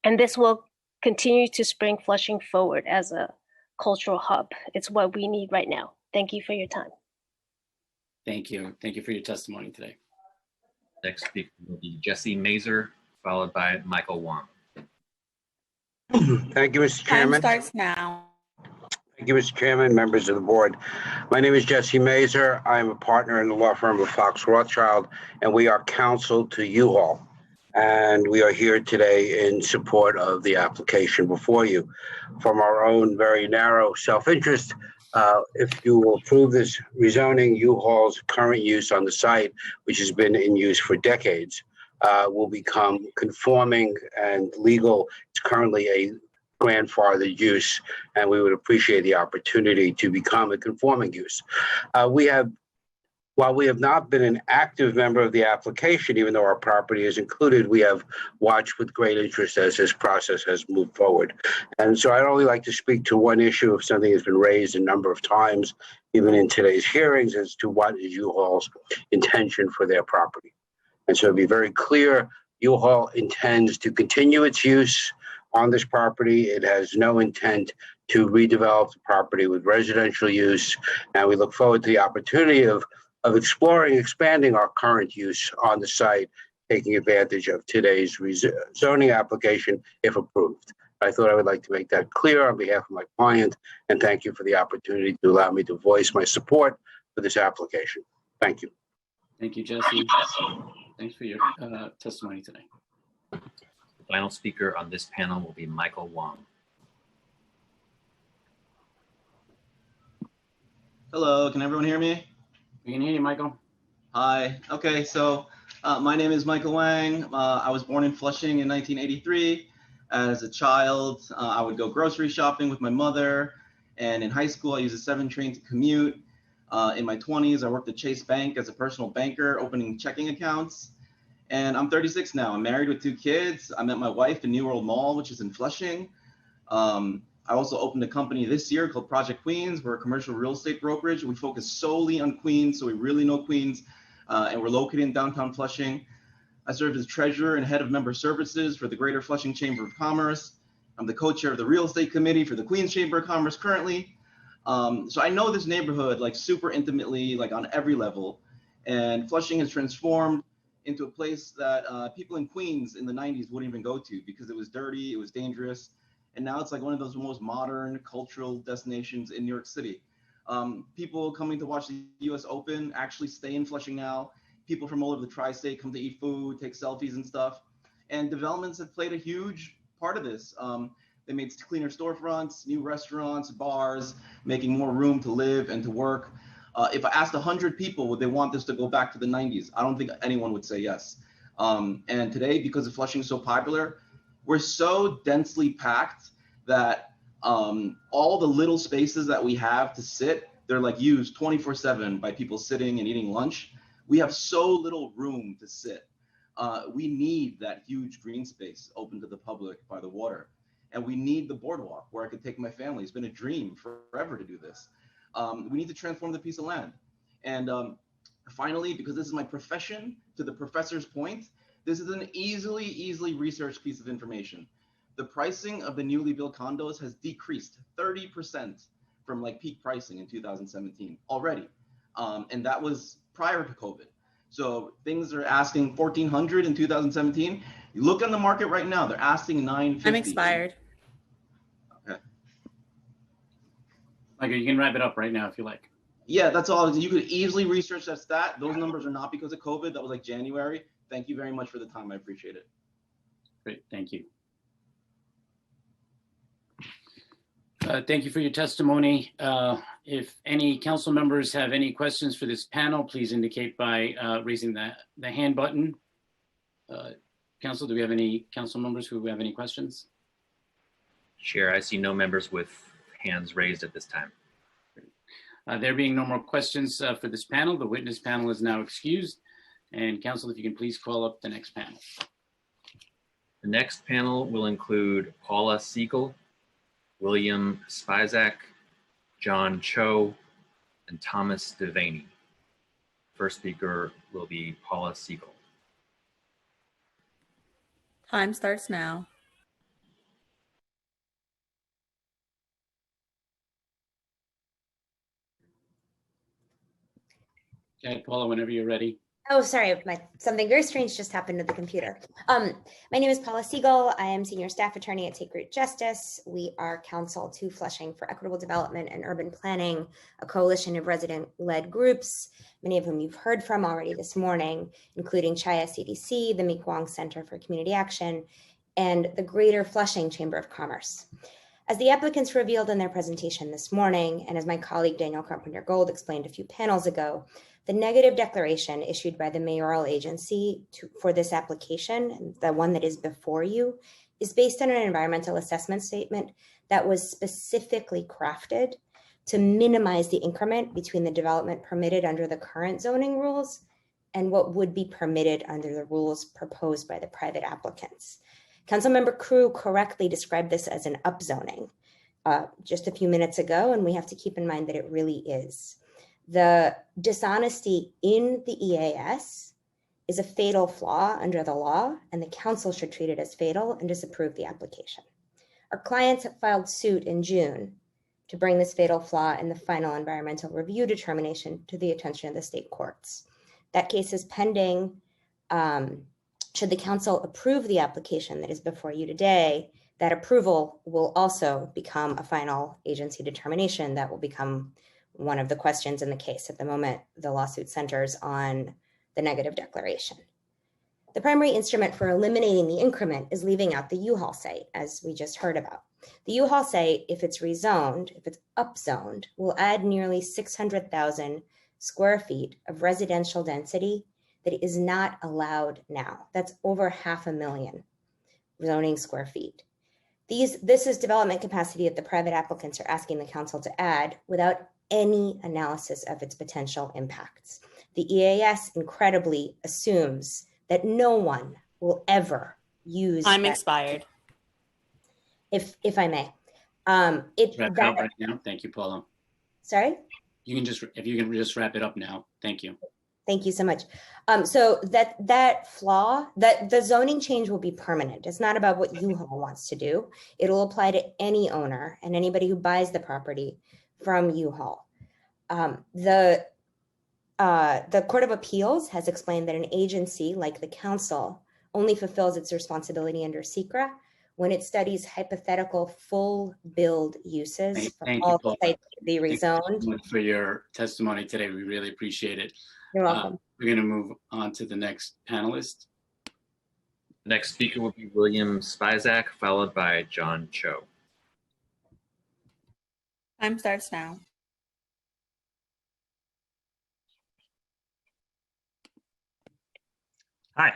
and this will continue to spring Flushing forward as a cultural hub. It's what we need right now. Thank you for your time. Thank you. Thank you for your testimony today. Next speaker will be Jesse Mazer, followed by Michael Wong. Thank you, Mr. Chairman. Time starts now. Thank you, Mr. Chairman, members of the board. My name is Jesse Mazer. I'm a partner in the law firm of Fox Rothschild, and we are counsel to U-Haul. And we are here today in support of the application before you. From our own very narrow self-interest, if you will approve this rezoning, U-Haul's current use on the site, which has been in use for decades, will become conforming and legal. It's currently a grandfathered use, and we would appreciate the opportunity to become a conforming use. While we have not been an active member of the application, even though our property is included, we have watched with great interest as this process has moved forward. And so I'd only like to speak to one issue of something that's been raised a number of times, even in today's hearings, as to what is U-Haul's intention for their property. And so to be very clear, U-Haul intends to continue its use on this property. It has no intent to redevelop the property with residential use. And we look forward to the opportunity of exploring, expanding our current use on the site, taking advantage of today's zoning application if approved. I thought I would like to make that clear on behalf of my client, and thank you for the opportunity to allow me to voice my support for this application. Thank you. Thank you, Jesse. Thanks for your testimony today. The final speaker on this panel will be Michael Wong. Hello, can everyone hear me? We can hear you, Michael. Hi. Okay, so My name is Michael Wang. I was born in Flushing in 1983. As a child, I would go grocery shopping with my mother. And in high school, I used a 7 train to commute. In my 20s, I worked at Chase Bank as a personal banker, opening checking accounts. And I'm 36 now. I'm married with 2 kids. I met my wife in New World Mall, which is in Flushing. I also opened a company this year called Project Queens. We're a commercial real estate brokerage. We focus solely on Queens, so we really know Queens. And we're located in downtown Flushing. I served as treasurer and head of member services for the Greater Flushing Chamber of Commerce. I'm the co-chair of the real estate committee for the Queens Chamber of Commerce currently. So I know this neighborhood like super intimately, like on every level. And Flushing has transformed into a place that people in Queens in the 90s wouldn't even go to because it was dirty, it was dangerous. And now it's like one of those most modern cultural destinations in New York City. People coming to watch the US Open actually stay in Flushing now. People from all over the tri-state come to eat food, take selfies and stuff. And developments have played a huge part of this. They made cleaner storefronts, new restaurants, bars, making more room to live and to work. If I asked 100 people, would they want this to go back to the 90s? I don't think anyone would say yes. And today, because of Flushing so popular, we're so densely packed that all the little spaces that we have to sit, they're like used 24/7 by people sitting and eating lunch. We have so little room to sit. We need that huge green space open to the public by the water. And we need the boardwalk where I could take my family. It's been a dream forever to do this. We need to transform the piece of land. And finally, because this is my profession, to the professor's point, this is an easily researched piece of information. The pricing of the newly built condos has decreased 30% from like peak pricing in 2017 already. And that was prior to COVID. So things are asking $1,400 in 2017. You look on the market right now, they're asking $950. I'm expired. Okay. Michael, you can wrap it up right now if you like. Yeah, that's all. You could easily research that stat. Those numbers are not because of COVID. That was like January. Thank you very much for the time. I appreciate it. Great, thank you. Thank you for your testimony. If any council members have any questions for this panel, please indicate by raising the hand button. Council, do we have any council members who have any questions? Chair, I see no members with hands raised at this time. There being no more questions for this panel, the witness panel is now excused. And council, if you can please call up the next panel. The next panel will include Paula Siegel, William Spizak, John Cho, and Thomas Devaney. First speaker will be Paula Siegel. Time starts now. Okay, Paula, whenever you're ready. Oh, sorry, something very strange just happened to the computer. My name is Paula Siegel. I am senior staff attorney at Take Root Justice. We are counsel to Flushing for Equitable Development and Urban Planning, a coalition of resident-led groups, many of whom you've heard from already this morning, including Chaya CDC, the Meek-Wong Center for Community Action, and the Greater Flushing Chamber of Commerce. As the applicants revealed in their presentation this morning, and as my colleague Daniel Carpenter-Gold explained a few panels ago, the negative declaration issued by the mayoral agency for this application, the one that is before you, is based on an environmental assessment statement that was specifically crafted to minimize the increment between the development permitted under the current zoning rules and what would be permitted under the rules proposed by the private applicants. Councilmember Crew correctly described this as an upzoning just a few minutes ago, and we have to keep in mind that it really is. The dishonesty in the EAS is a fatal flaw under the law, and the council should treat it as fatal and disapprove the application. Our clients have filed suit in June to bring this fatal flaw in the final environmental review determination to the attention of the state courts. That case is pending. Should the council approve the application that is before you today, that approval will also become a final agency determination that will become one of the questions in the case. At the moment, the lawsuit centers on the negative declaration. The primary instrument for eliminating the increment is leaving out the U-Haul site, as we just heard about. The U-Haul site, if it's rezoned, if it's upzoned, will add nearly 600,000 square feet of residential density that is not allowed now. That's over 500,000 zoning square feet. This is development capacity that the private applicants are asking the council to add without any analysis of its potential impacts. The EAS incredibly assumes that no one will ever use Time that. expired. If I may. Wrap it up right now. Thank you, Paula. Sorry? If you can just wrap it up now. Thank you. Thank you so much. So that flaw, that the zoning change will be permanent. It's not about what U-Haul wants to do. It'll apply to any owner and anybody who buys the property from U-Haul. The Court of Appeals has explained that an agency like the council only fulfills its responsibility under SECRA when it studies hypothetical full build uses from all the sites to be rezoned. Thank you for your testimony today. We really appreciate it. You're welcome. We're going to move on to the next panelist. Next speaker will be William Spizak, followed by John Cho. Time starts now. Hi.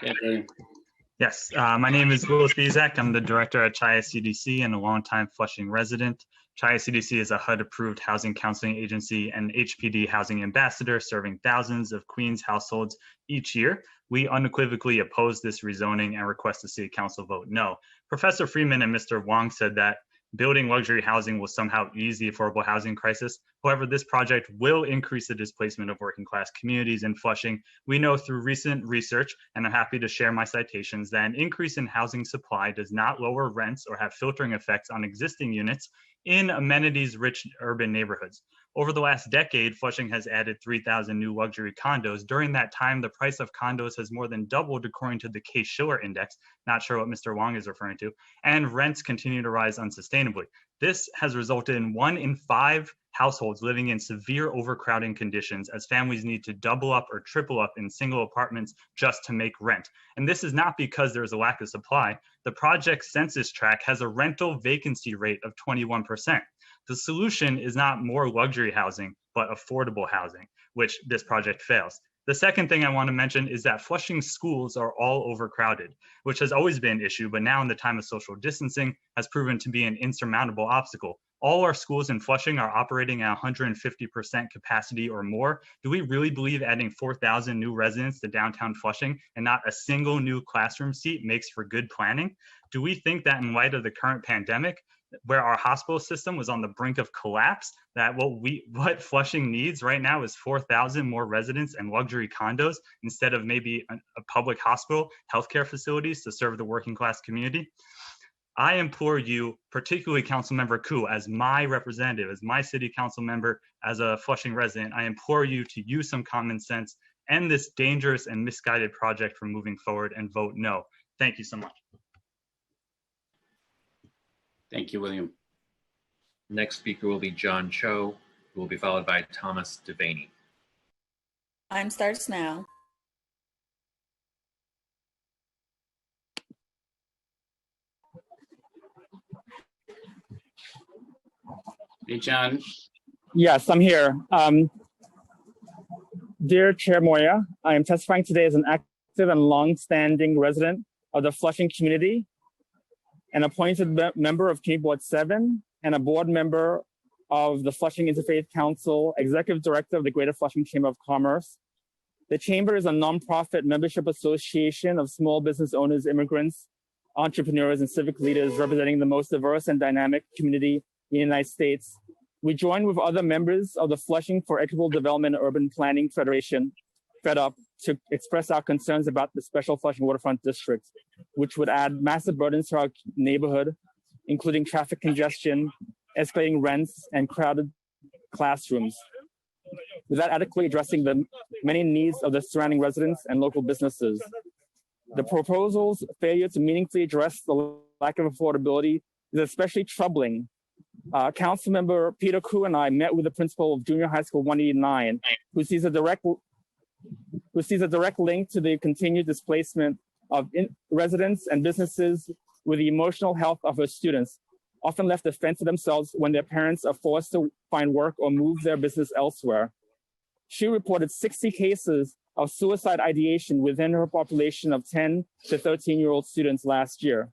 Yes, my name is Will Spizak. I'm the director at Chaya CDC and a longtime Flushing resident. Chaya CDC is a HUD-approved housing counseling agency and HPD housing ambassador serving thousands of Queens households each year. We unequivocally oppose this rezoning and request the City Council vote no. Professor Freeman and Mr. Wong said that building luxury housing will somehow ease the affordable housing crisis. However, this project will increase the displacement of working class communities in Flushing. We know through recent research, and I'm happy to share my citations, that an increase in housing supply does not lower rents or have filtering effects on existing units in amenities-rich urban neighborhoods. Over the last decade, Flushing has added 3,000 new luxury condos. During that time, the price of condos has more than doubled according to the Case-Shiller Index, not sure what Mr. Wong is referring to, and rents continue to rise unsustainably. This has resulted in 1 in 5 households living in severe overcrowding conditions as families need to double up or triple up in single apartments just to make rent. And this is not because there is a lack of supply. The project census tract has a rental vacancy rate of 21%. The solution is not more luxury housing, but affordable housing, which this project fails. The second thing I want to mention is that Flushing schools are all overcrowded, which has always been an issue, but now in the time of social distancing has proven to be an insurmountable obstacle. All our schools in Flushing are operating at 150% capacity or more. Do we really believe adding 4,000 new residents to downtown Flushing and not a single new classroom seat makes for good planning? Do we think that in light of the current pandemic, where our hospital system was on the brink of collapse, that what Flushing needs right now is 4,000 more residents and luxury condos instead of maybe a public hospital, healthcare facilities to serve the working class community? I implore you, particularly Councilmember Koo, as my representative, as my city council member, as a Flushing resident, I implore you to use some common sense, end this dangerous and misguided project from moving forward, and vote no. Thank you so much. Thank you, William. Next speaker will be John Cho, who will be followed by Thomas Devaney. Time starts now. Hey, John. Yes, I'm here. Dear Chair Moya, I am testifying today as an active and long-standing resident of the Flushing community, an appointed member of Community Board 7, and a board member of the Flushing Interfaith Council, executive director of the Greater Flushing Chamber of Commerce. The Chamber is a nonprofit membership association of small business owners, immigrants, entrepreneurs, and civic leaders representing the most diverse and dynamic community in the United States. We join with other members of the Flushing for Equitable Development and Urban Planning Federation, FedUp, to express our concerns about the special Flushing Waterfront District, which would add massive burdens to our neighborhood, including traffic congestion, escalating rents, and crowded classrooms, without adequately addressing the many needs of the surrounding residents and local businesses. The proposal's failure to meaningfully address the lack of affordability is especially troubling. Councilmember Peter Koo and I met with the principal of Junior High School 189, who sees a direct link to the continued displacement of residents and businesses with the emotional health of her students, often left to fend for themselves when their parents are forced to find work or move their business elsewhere. She reported 60 cases of suicide ideation within her population of 10 to 13-year-old students last year.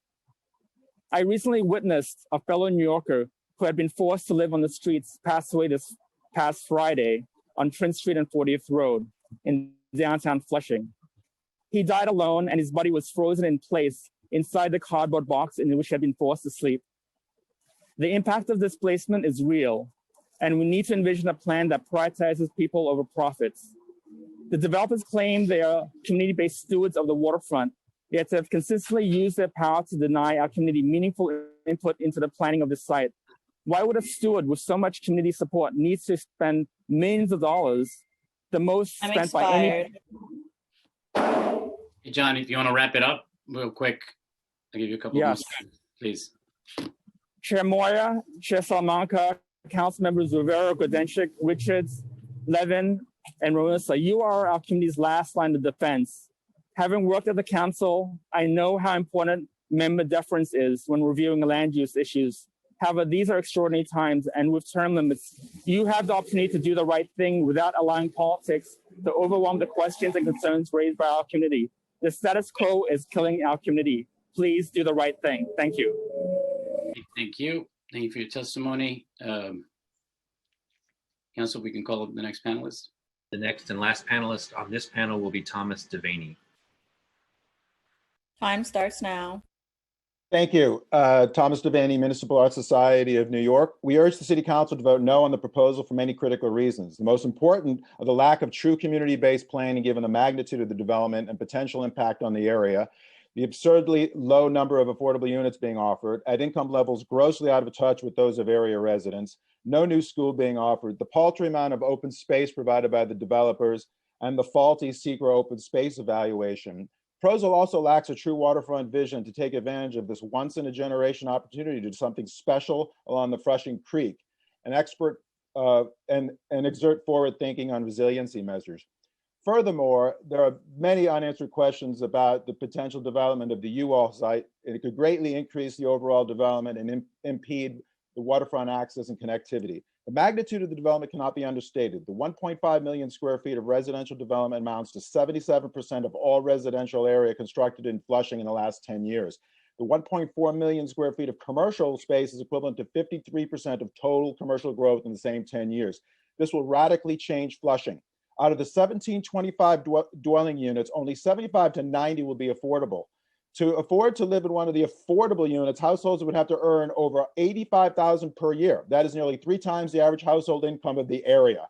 I recently witnessed a fellow New Yorker who had been forced to live on the streets pass away this past Friday on Prince Street and 40th Road in downtown Flushing. He died alone and his body was frozen in place inside the cardboard box in which he had been forced to sleep. The impact of displacement is real, and we need to envision a plan that prioritizes people over profits. The developers claim they are community-based stewards of the waterfront, yet have consistently used their power to deny our community meaningful input into the planning of this site. Why would a steward with so much community support need to spend millions of dollars, the most spent by any... Hey, John, if you want to wrap it up real quick, I'll give you a couple of minutes, please. Chair Moya, Chair Salamanca, Council members Rivera, Godenchik, Richards, Levin, and Rosa, you are our community's last line of defense. Having worked at the council, I know how important member deference is when reviewing land use issues. However, these are extraordinary times, and with term limits, you have the opportunity to do the right thing without allowing politics to overwhelm the questions and concerns raised by our community. The status quo is killing our community. Please do the right thing. Thank you. Thank you. Thank you for your testimony. Council, we can call up the next panelist. The next and last panelist on this panel will be Thomas Devaney. Time starts now. Thank you. Thomas Devaney, Municipal Art Society of New York. We urge the City Council to vote no on the proposal for many critical reasons. The most important are the lack of true community-based planning given the magnitude of the development and potential impact on the area, the absurdly low number of affordable units being offered at income levels grossly out of touch with those of area residents, no new school being offered, the paltry amount of open space provided by the developers, and the faulty secret open space evaluation. Proposal also lacks a true waterfront vision to take advantage of this once-in-a-generation opportunity to do something special along the Flushing Creek, and exert forward thinking on resiliency measures. Furthermore, there are many unanswered questions about the potential development of the U-Haul site. It could greatly increase the overall development and impede the waterfront access and connectivity. The magnitude of the development cannot be understated. The 1.5 million square feet of residential development amounts to 77% of all residential area constructed in Flushing in the last 10 years. The 1.4 million square feet of commercial space is equivalent to 53% of total commercial growth in the same 10 years. This will radically change Flushing. Out of the 1725 dwelling units, only 75 to 90 will be affordable. To afford to live in one of the affordable units, households would have to earn over $85,000 per year. That is nearly 3 times the average household income of the area.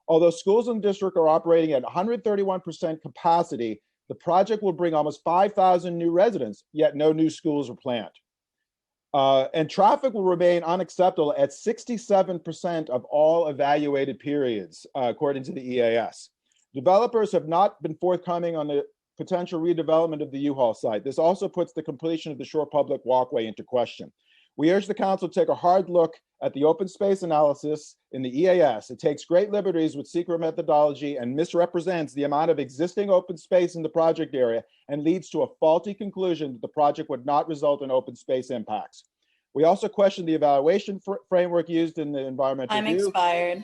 Although schools in the district are operating at 131% capacity, the project will bring almost 5,000 new residents, yet no new schools are planned. And traffic will remain unacceptable at 67% of all evaluated periods, according to the EAS. Developers have not been forthcoming on the potential redevelopment of the U-Haul site. This also puts the completion of the Shore Public Walkway into question. We urge the council to take a hard look at the open space analysis in the EAS. It takes great liberties with secret methodology and misrepresents the amount of existing open space in the project area and leads to a faulty conclusion that the project would not result in open space impacts. We also question the evaluation framework used in the environmental Time review. expired.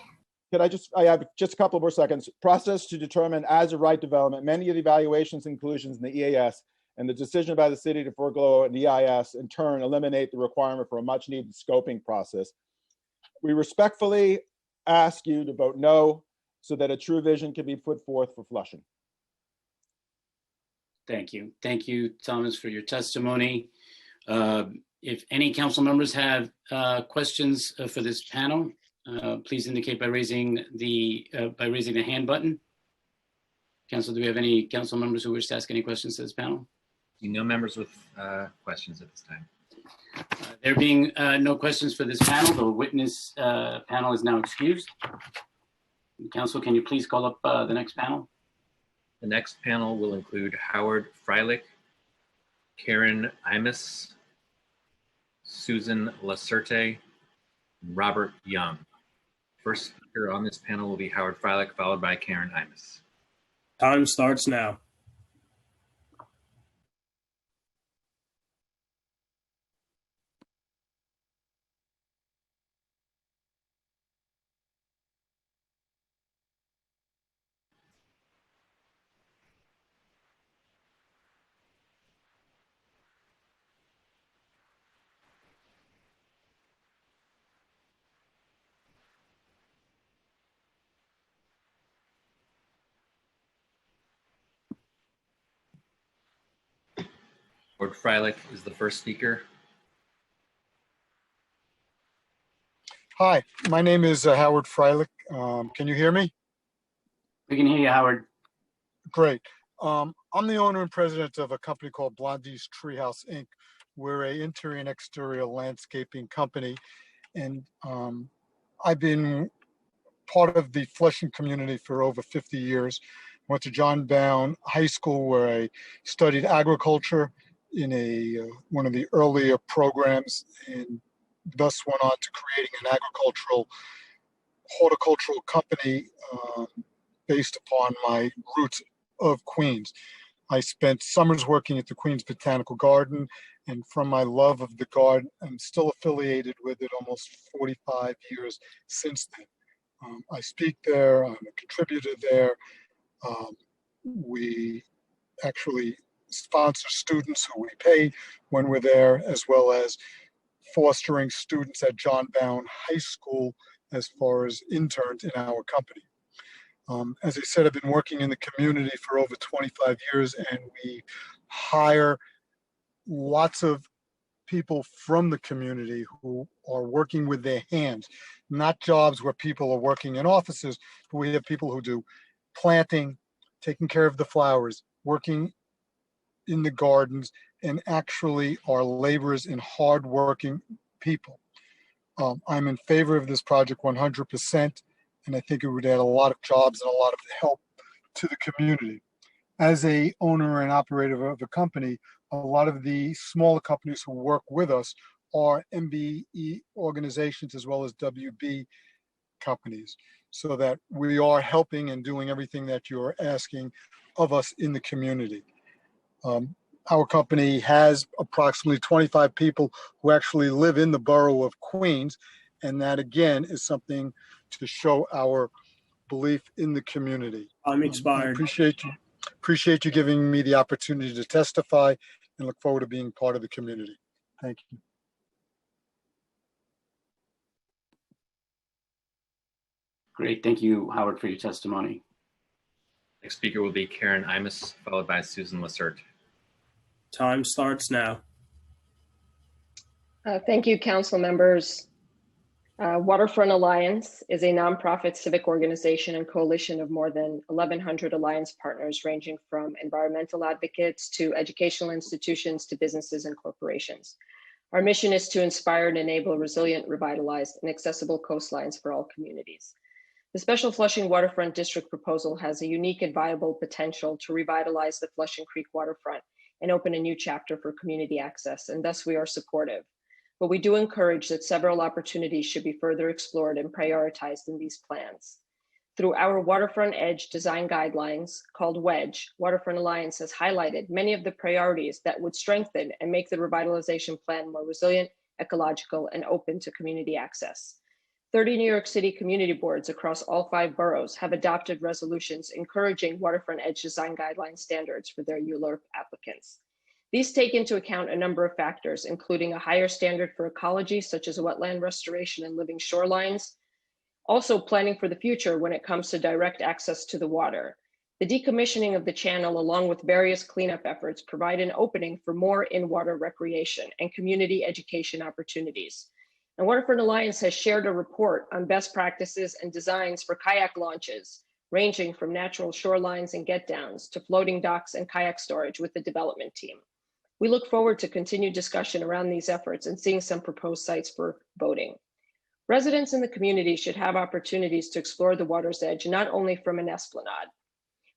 I have just a couple more seconds. Process to determine as a right development. Many of the evaluations and inclusions in the EAS and the decision by the city to forego an EIS in turn eliminate the requirement for a much needed scoping process. We respectfully ask you to vote no so that a true vision can be put forth for Flushing. Thank you. Thank you, Thomas, for your testimony. If any council members have questions for this panel, please indicate by raising the hand button. Council, do we have any council members who wish to ask any questions to this panel? No members with questions at this time. There being no questions for this panel, the witness panel is now excused. Council, can you please call up the next panel? The next panel will include Howard Freilich, Karen Imus, Susan Lacerte, and Robert Young. First speaker on this panel will be Howard Freilich, followed by Karen Imus. Time starts now. Board Freilich is the first speaker. Hi, my name is Howard Freilich. Can you hear me? We can hear you, Howard. Great. I'm the owner and president of a company called Blondie's Treehouse, Inc. We're an interior and exterior landscaping company. And I've been part of the Flushing community for over 50 years. Went to John Bown High School where I studied agriculture in one of the earlier programs, and thus went on to creating an horticultural company based upon my roots of Queens. I spent summers working at the Queens Botanical Garden, and from my love of the garden, I'm still affiliated with it almost 45 years since then. I speak there, I'm a contributor there. We actually sponsor students who we pay when we're there, as well as fostering students at John Bown High School as far as interns in our company. As I said, I've been working in the community for over 25 years, and we hire lots of people from the community who are working with their hands, not jobs where people are working in offices, but we have people who do planting, taking care of the flowers, working in the gardens, and actually are laborers and hardworking people. I'm in favor of this project 100%, and I think it would add a lot of jobs and a lot of help to the community. As a owner and operator of a company, a lot of the smaller companies who work with us are MBE organizations as well as WB companies, so that we are helping and doing everything that you're asking of us in the community. Our company has approximately 25 people who actually live in the borough of Queens, and that again is something to show our belief in the community. I'm I expired. appreciate you giving me the opportunity to testify, and look forward to being part of the community. Thank you. Great. Thank you, Howard, for your testimony. Next speaker will be Karen Imus, followed by Susan Lessert. Time starts now. Thank you, council members. Waterfront Alliance is a nonprofit civic organization and coalition of more than 1,100 alliance partners, ranging from environmental advocates to educational institutions to businesses and corporations. Our mission is to inspire and enable resilient, revitalized, and accessible coastlines for all communities. The Special Flushing Waterfront District proposal has a unique and viable potential to revitalize the Flushing Creek waterfront and open a new chapter for community access, and thus we are supportive. But we do encourage that several opportunities should be further explored and prioritized in these plans. Through our Waterfront Edge design guidelines, called WEDGE, Waterfront Alliance has highlighted many of the priorities that would strengthen and make the revitalization plan more resilient, ecological, and open to community access. 30 New York City community boards across all 5 boroughs have adopted resolutions encouraging Waterfront Edge design guideline standards for their ULURP applicants. These take into account a number of factors, including a higher standard for ecology, such as wetland restoration and living shorelines, also planning for the future when it comes to direct access to the water. The decommissioning of the channel, along with various cleanup efforts, provide an opening for more in-water recreation and community education opportunities. And Waterfront Alliance has shared a report on best practices and designs for kayak launches, ranging from natural shorelines and get-downs to floating docks and kayak storage with the development team. We look forward to continued discussion around these efforts and seeing some proposed sites for boating. Residents in the community should have opportunities to explore the water's edge, not only from an esplanade.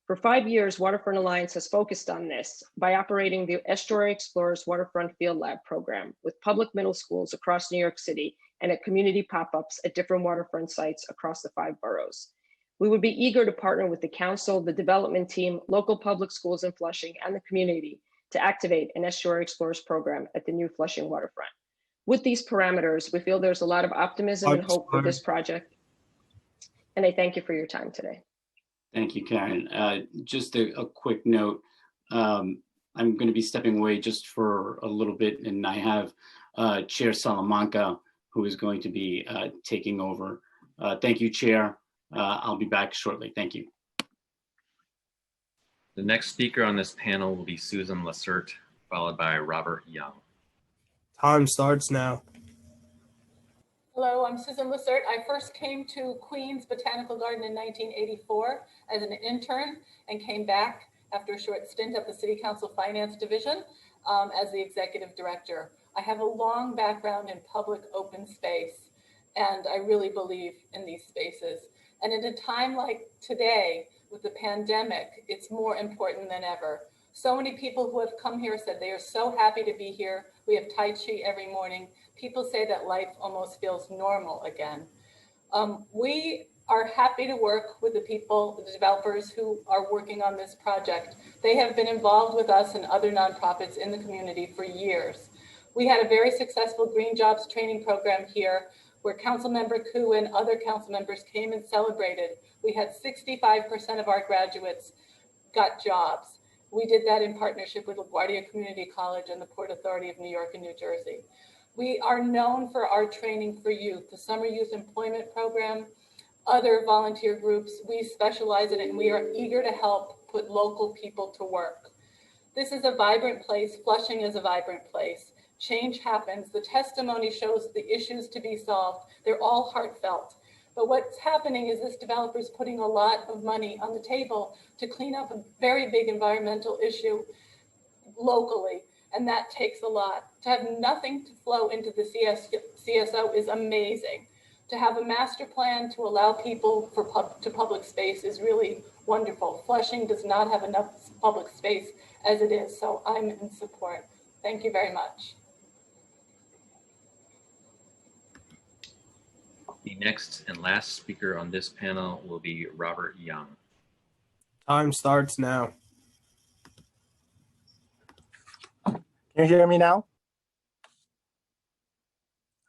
For 5 years, Waterfront Alliance has focused on this by operating the Estuary Explorers Waterfront Field Lab program with public middle schools across New York City and at community pop-ups at different waterfront sites across the 5 boroughs. We would be eager to partner with the council, the development team, local public schools in Flushing, and the community to activate an Estuary Explorers program at the new Flushing waterfront. With these parameters, we feel there's a lot of optimism and hope for this project. And I thank you for your time today. Thank you, Karen. Just a quick note. I'm going to be stepping away just for a little bit, and I have Chair Salamanca, who is going to be taking over. Thank you, Chair. I'll be back shortly. Thank you. The next speaker on this panel will be Susan Lessert, followed by Robert Young. Time starts now. Hello, I'm Susan Lissert. I first came to Queens Botanical Garden in 1984 as an intern and came back after a short stint at the City Council Finance Division as the executive director. I have a long background in public open space, and I really believe in these spaces. And at a time like today, with the pandemic, it's more important than ever. So many people who have come here said they are so happy to be here. We have Tai Chi every morning. People say that life almost feels normal again. We are happy to work with the people, the developers who are working on this project. They have been involved with us and other nonprofits in the community for years. We had a very successful Green Jobs training program here where Councilmember Koo and other council members came and celebrated. We had 65% of our graduates got jobs. We did that in partnership with LaGuardia Community College and the Port Authority of New York and New Jersey. We are known for our training for youth, the Summer Youth Employment Program, other volunteer groups. We specialize in it, and we are eager to help put local people to work. This is a vibrant place. Flushing is a vibrant place. Change happens. The testimony shows the issues to be solved. They're all heartfelt. But what's happening is this developer is putting a lot of money on the table to clean up a very big environmental issue locally, and that takes a lot. To have nothing to flow into the CSO is amazing. To have a master plan to allow people to public space is really wonderful. Flushing does not have enough public space as it is, so I'm in support. Thank you very much. The next and last speaker on this panel will be Robert Young. Time starts now. Can you hear me now?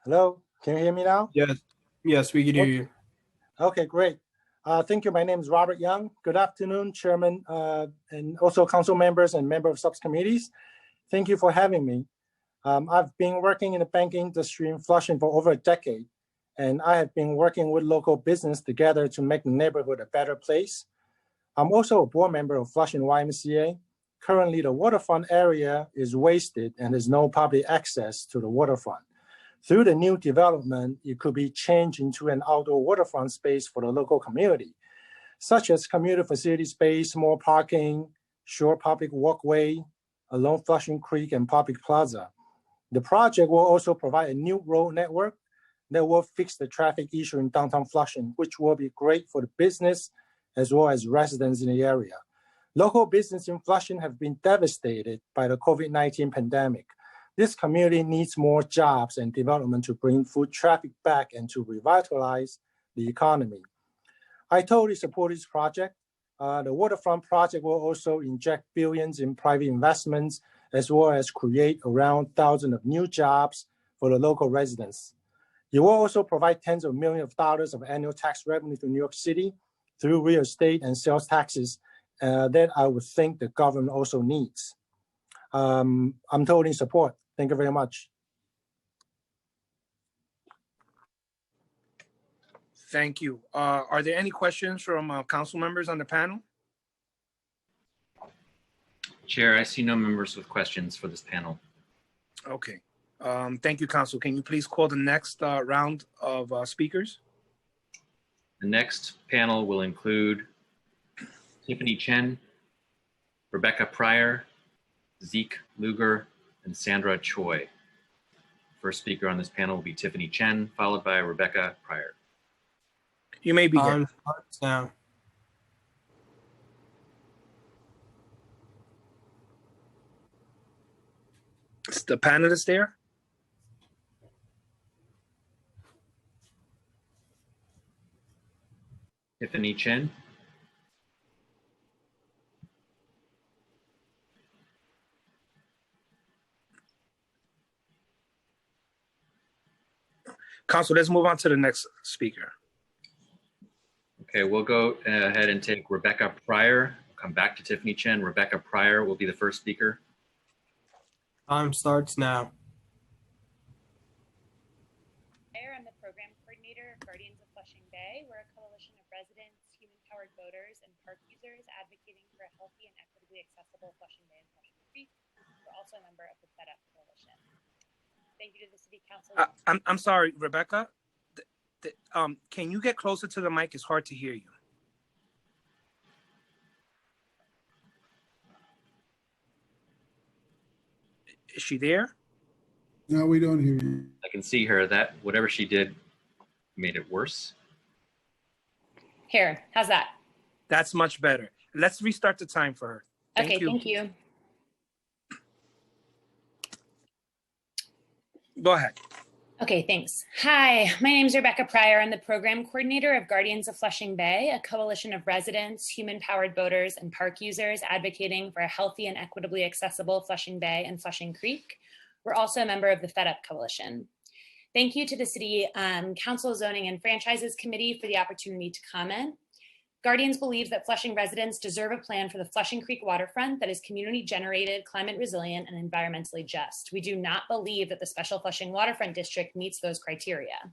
Hello, can you hear me now? Yes, we can hear you. Okay, great. Thank you. My name is Robert Young. Good afternoon, Chairman, and also council members and members of subcommittees. Thank you for having me. I've been working in the banking industry in Flushing for over a decade, and I have been working with local business together to make the neighborhood a better place. I'm also a board member of Flushing YMCA. Currently, the waterfront area is wasted and there's no public access to the waterfront. Through the new development, it could be changed into an outdoor waterfront space for the local community, such as commuter facility space, more parking, short public walkway along Flushing Creek and Public Plaza. The project will also provide a new road network that will fix the traffic issue in downtown Flushing, which will be great for the business as well as residents in the area. Local business in Flushing have been devastated by the COVID-19 pandemic. This community needs more jobs and development to bring foot traffic back and to revitalize the economy. I totally support this project. The waterfront project will also inject billions in private investments, as well as create around 1,000 of new jobs for the local residents. It will also provide tens of millions of dollars of annual tax revenue to New York City through real estate and sales taxes that I would think the government also needs. I'm totally in support. Thank you very much. Thank you. Are there any questions from council members on the panel? Chair, I see no members with questions for this panel. Okay. Thank you, Council. Can you please call the next round of speakers? The next panel will include Tiffany Chen, Rebecca Pryor, Zeke Luger, and Sandra Choi. First speaker on this panel will be Tiffany Chen, followed by Rebecca Pryor. You may begin. Time starts now. Is the panelist there? Tiffany Chen. Council, let's move on to the next speaker. Okay, we'll go ahead and take Rebecca Pryor. We'll come back to Tiffany Chen. Rebecca Pryor will be the first speaker. Time starts now. I'm the program coordinator of Guardians of Flushing Bay. We're a coalition of residents, human human-powered voters and park users advocating for a healthy and equitably accessible Flushing Bay and Flushing Creek. We're also a member of the Fed Up Coalition. Thank you to the City Council. I'm sorry, Rebecca. Can you get closer to the mic? It's hard to hear you. Is she there? No, we don't hear you. I can see her. That whatever she did made it worse. Here, how's that? That's much better. Let's restart the time for her. Thank you. Go ahead. Okay, thanks. Hi, my name is Rebecca Pryor. I'm the program coordinator of Guardians of Flushing Bay, a coalition of residents, human-powered voters, and park users advocating for a healthy and equitably accessible Flushing Bay and Flushing Creek. We're also a member of the Fed Up Coalition. Thank you to the City Council Zoning and Franchises Committee for the opportunity to comment. Guardians believe that Flushing residents deserve a plan for the Flushing Creek waterfront that is community generated, climate resilient, and environmentally just. We do not believe that the Special Flushing Waterfront District meets those criteria.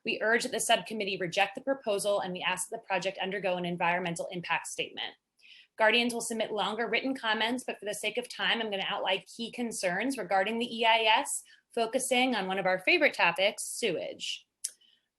We urge that the subcommittee reject the proposal, and we ask that the project undergo an environmental impact statement. Guardians will submit longer written comments, but for the sake of time, I'm going to outline key concerns regarding the EIS, focusing on one of our favorite topics, sewage.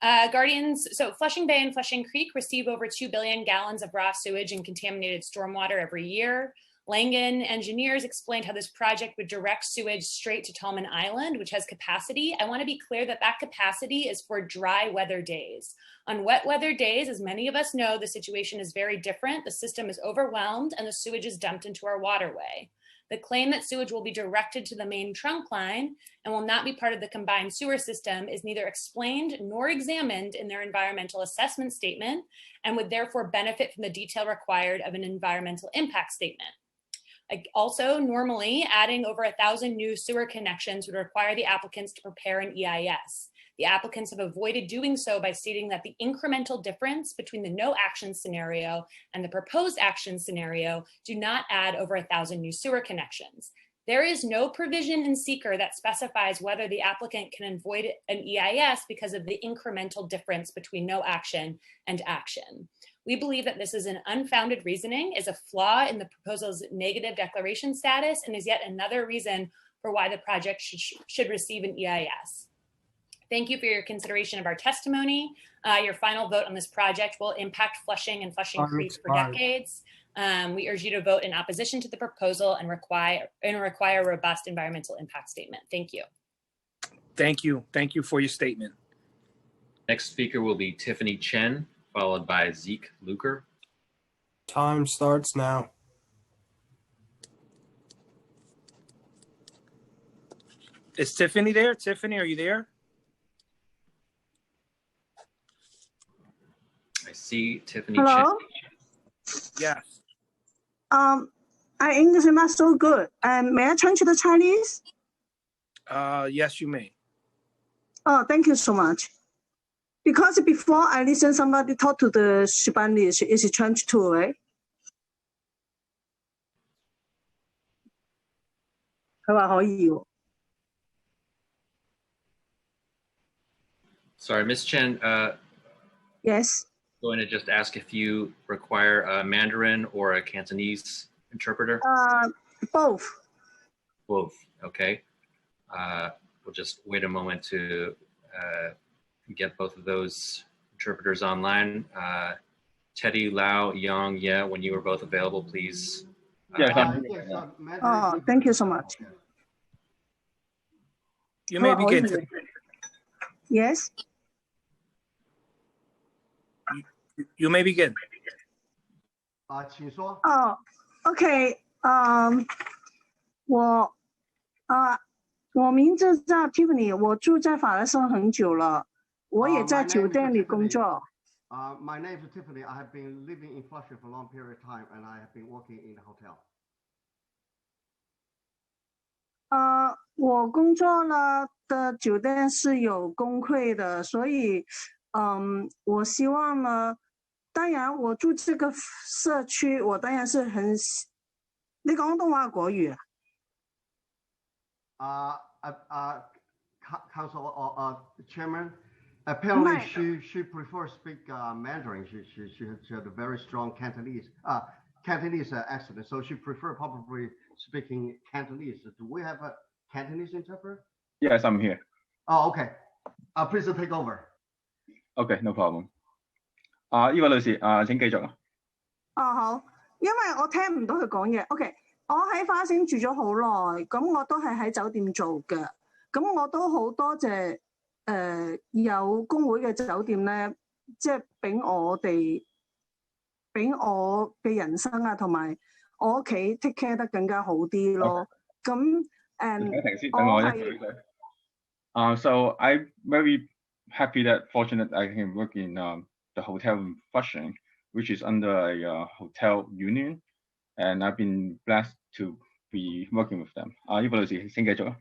So Flushing Bay and Flushing Creek receive over 2 billion gallons of raw sewage and contaminated stormwater every year. Langen engineers explained how this project would direct sewage straight to Tallman Island, which has capacity. I want to be clear that that capacity is for dry weather days. On wet weather days, as many of us know, the situation is very different. The system is overwhelmed and the sewage is dumped into our waterway. The claim that sewage will be directed to the main trunk line and will not be part of the combined sewer system is neither explained nor examined in their environmental assessment statement and would therefore benefit from the detail required of an environmental impact statement. Also, normally, adding over 1,000 new sewer connections would require the applicants to prepare an EIS. The applicants have avoided doing so by stating that the incremental difference between the no action scenario and the proposed action scenario do not add over 1,000 new sewer connections. There is no provision in seeker that specifies whether the applicant can avoid an EIS because of the incremental difference between no action and action. We believe that this is an unfounded reasoning, is a flaw in the proposal's negative declaration status, and is yet another reason for why the project should receive an EIS. Thank you for your consideration of our testimony. Your final vote on this project will impact Flushing and Flushing Creek for decades. We urge you to vote in opposition to the proposal and require a robust environmental impact statement. Thank you. Thank you. Thank you for your statement. Next speaker will be Tiffany Chen, followed by Zeke Luker. Time starts now. Is Tiffany there? Tiffany, are you there? I see Tiffany Hello? Chen. Yes. My English is not so good. May I change to Chinese? Yes, you may. Oh, thank you so much. Because before I listen somebody talk to the Spanish, is changed too, right? How are you? Sorry, Ms. Chen. Yes. Going to just ask if you require a Mandarin or a Cantonese interpreter? Both. Both, okay. We'll just wait a moment to get both of those interpreters online. Teddy, Lau, Yang, yeah, when you are both available, please. Oh, thank you so much. You may begin. Yes. You may begin. Oh, okay. 我名字叫 Tiffany， 我住在法拉盛很久了，我也在酒店里工作。My name is Tiffany. I have been living in Flushing for a long period of time, and I have been working in a hotel. 我工作了的酒店是有公会的，所以我希望呢，当然我住这个社区，我当然是很，你講廣東話國語啊？ Council or Chairman, Apparently, she prefers speak Mandarin. She had a very strong Cantonese accent, so she prefer probably speaking Cantonese. Do we have a Cantonese interpreter? Yes, I'm here. Oh, okay. Please take over. Okay, no problem. 呢位女士，請繼續啊。好，因為我聽唔到佢講嘢。OK，我喺花星住咗好耐，咁我都係喺酒店做嘅。咁我都好多謝有工會嘅酒店咧，即係俾我嘅人生啊，同埋我屋企 take care 得更加好啲咯。咁停先，等我一句。So I'm very happy that fortunate I can work in the hotel in Flushing, which is under a hotel union, and I've been blessed to be working with them. 呢位女士，請繼續啊。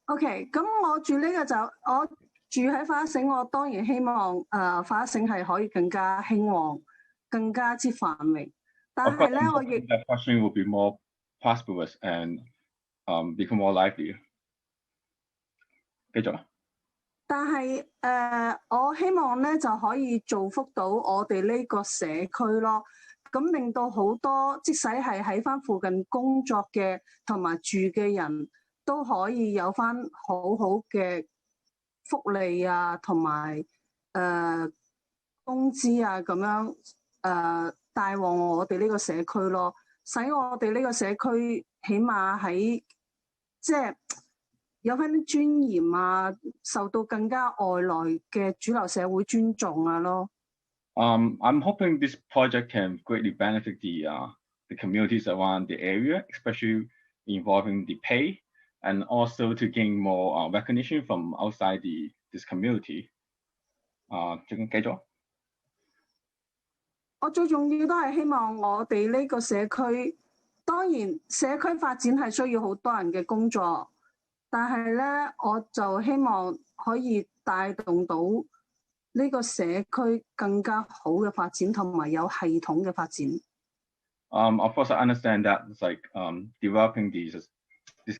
OK， 咁我住喺花城，我當然希望花城係可以更加興旺，更加之繁榮。但係咧，我亦 Flushing will be more prosperous and become more lively. 繼續啊。但係我希望咧就可以造福到我哋呢個社區咯，咁令到好多即使係喺翻附近工作嘅同埋住嘅人都可以有翻好好嘅福利啊，同埋工資啊，咁樣帶旺我哋呢個社區咯，使我哋呢個社區起碼喺即係有翻啲尊嚴啊，受到更加外來嘅主流社會尊重啊咯。I'm hoping this project can greatly benefit the communities around the area, especially involving the pay, and also to gain more recognition from outside this community. 繼續。我最重要都係希望我哋呢個社區，當然社區發展係需要好多人嘅工作。但係咧，我就希望可以帶動到呢個社區更加好嘅發展，同埋有系統嘅發展。Of course, I understand that it's like developing these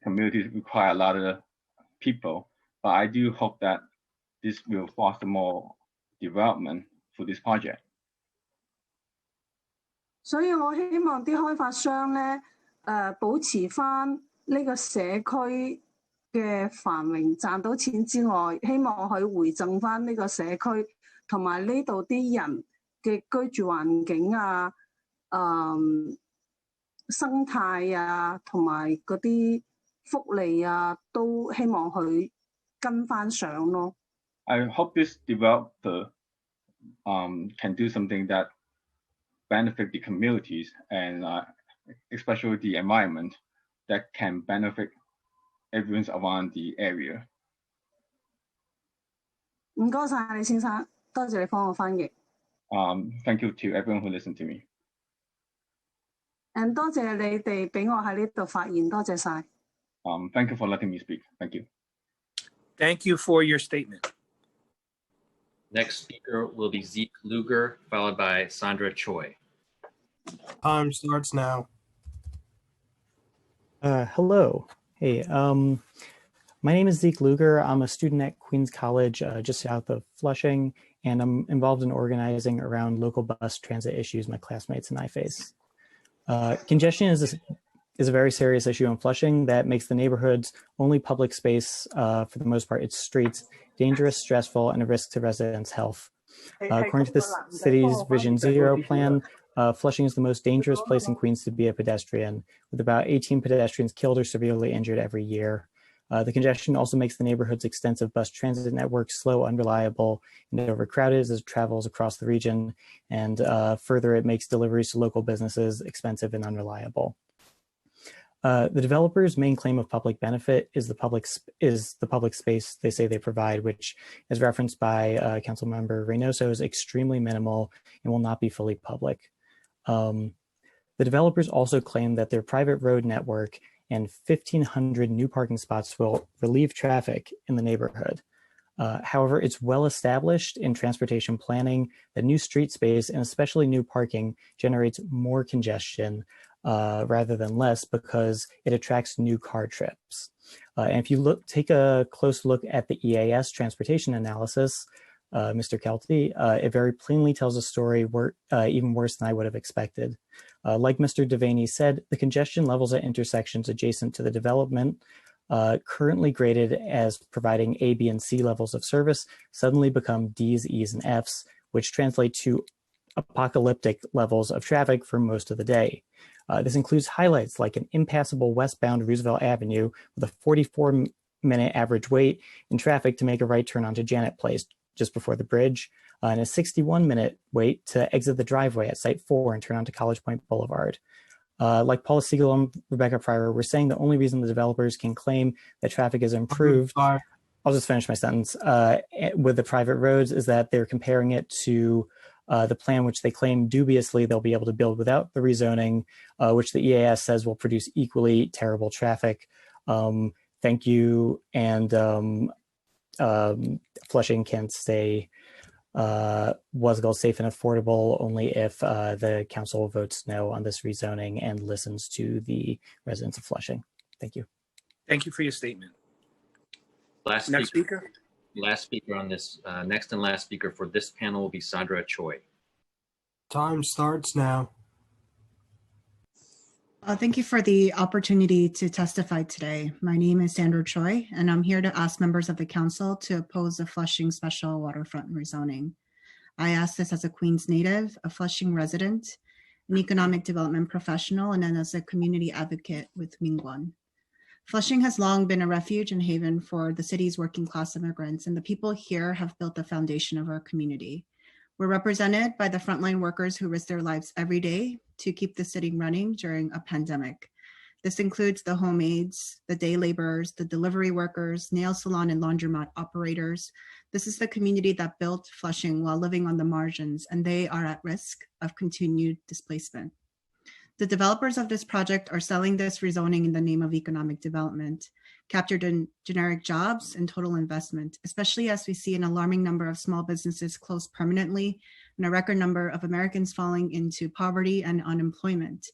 communities require a lot of people, but I do hope that this will foster more development for this project. 所以我希望啲開發商咧，保持翻呢個社區嘅繁榮，賺到錢之外，希望佢回贈翻呢個社區同埋呢度啲人嘅居住環境啊、生態啊，同埋嗰啲福利啊，都希望佢跟翻上咯。I hope this developer can do something that benefit the communities and especially the environment that can benefit everyone's around the area. 唔該晒你先生，多謝你幫我翻譯。Thank you to everyone who listened to me. 多謝你哋俾我喺呢度發言，多謝晒。Thank you for letting me speak. Thank you. Thank you for your statement. Next speaker will be Zeke Luger, followed by Sandra Choi. Time starts now. Hello. Hey, my name is Zeke Luger. I'm a student at Queens College, just south of Flushing, and I'm involved in organizing around local bus transit issues my classmates and I face. Congestion is a very serious issue in Flushing that makes the neighborhood's only public space, for the most part, its streets, dangerous, stressful, and a risk to residents' health. According to the city's Vision Zero plan, Flushing is the most dangerous place in Queens to be a pedestrian, with about 18 pedestrians killed or severely injured every year. The congestion also makes the neighborhood's extensive bus transit network slow, unreliable, and overcrowded as it travels across the region. And further, it makes deliveries to local businesses expensive and unreliable. The developer's main claim of public benefit is the public space they say they provide, which, as referenced by Councilmember Reynoso, is extremely minimal and will not be fully public. The developers also claim that their private road network and 1,500 new parking spots will relieve traffic in the neighborhood. However, it's well established in transportation planning that new street space and especially new parking generates more congestion, rather than less because it attracts new car trips. And if you take a close look at the EAS transportation analysis, Mr. Kelty, it very plainly tells a story even worse than I would have expected. Like Mr. Devaney said, the congestion levels at intersections adjacent to the development currently graded as providing A, B, and C levels of service suddenly become D's, E's, and F's, which translate to apocalyptic levels of traffic for most of the day. This includes highlights like an impassable westbound Roosevelt Avenue with a 44-minute average wait in traffic to make a right turn onto Janet Place just before the bridge, and a 61-minute wait to exit the driveway at Site 4 and turn onto College Point Boulevard. Like Paula Siegel and Rebecca Pryor were saying, the only reason the developers can claim that traffic is improved, I'll just finish my sentence, with the private roads is that they're comparing it to the plan which they claim dubiously they'll be able to build without the rezoning, which the EAS says will produce equally terrible traffic. Thank you. And Flushing can stay was goal safe and affordable only if the council votes no on this rezoning and listens to the residents of Flushing. Thank you. Thank you for your statement. Next speaker on this, next and last speaker for this panel will be Sandra Choi. Time starts now. Thank you for the opportunity to testify today. My name is Sandra Choi, and I'm here to ask members of the council to oppose the Flushing Special Waterfront rezoning. I ask this as a Queens native, a Flushing resident, an economic development professional, and then as a community advocate with Mingwon. Flushing has long been a refuge and haven for the city's working class immigrants, and the people here have built the foundation of our community. We're represented by the frontline workers who risk their lives every day to keep the city running during a pandemic. This includes the home aides, the day laborers, the delivery workers, nail salon and laundromat operators. This is the community that built Flushing while living on the margins, and they are at risk of continued displacement. The developers of this project are selling this rezoning in the name of economic development, captured in generic jobs and total investment, especially as we see an alarming number of small businesses close permanently and a record number of Americans falling into poverty and unemployment.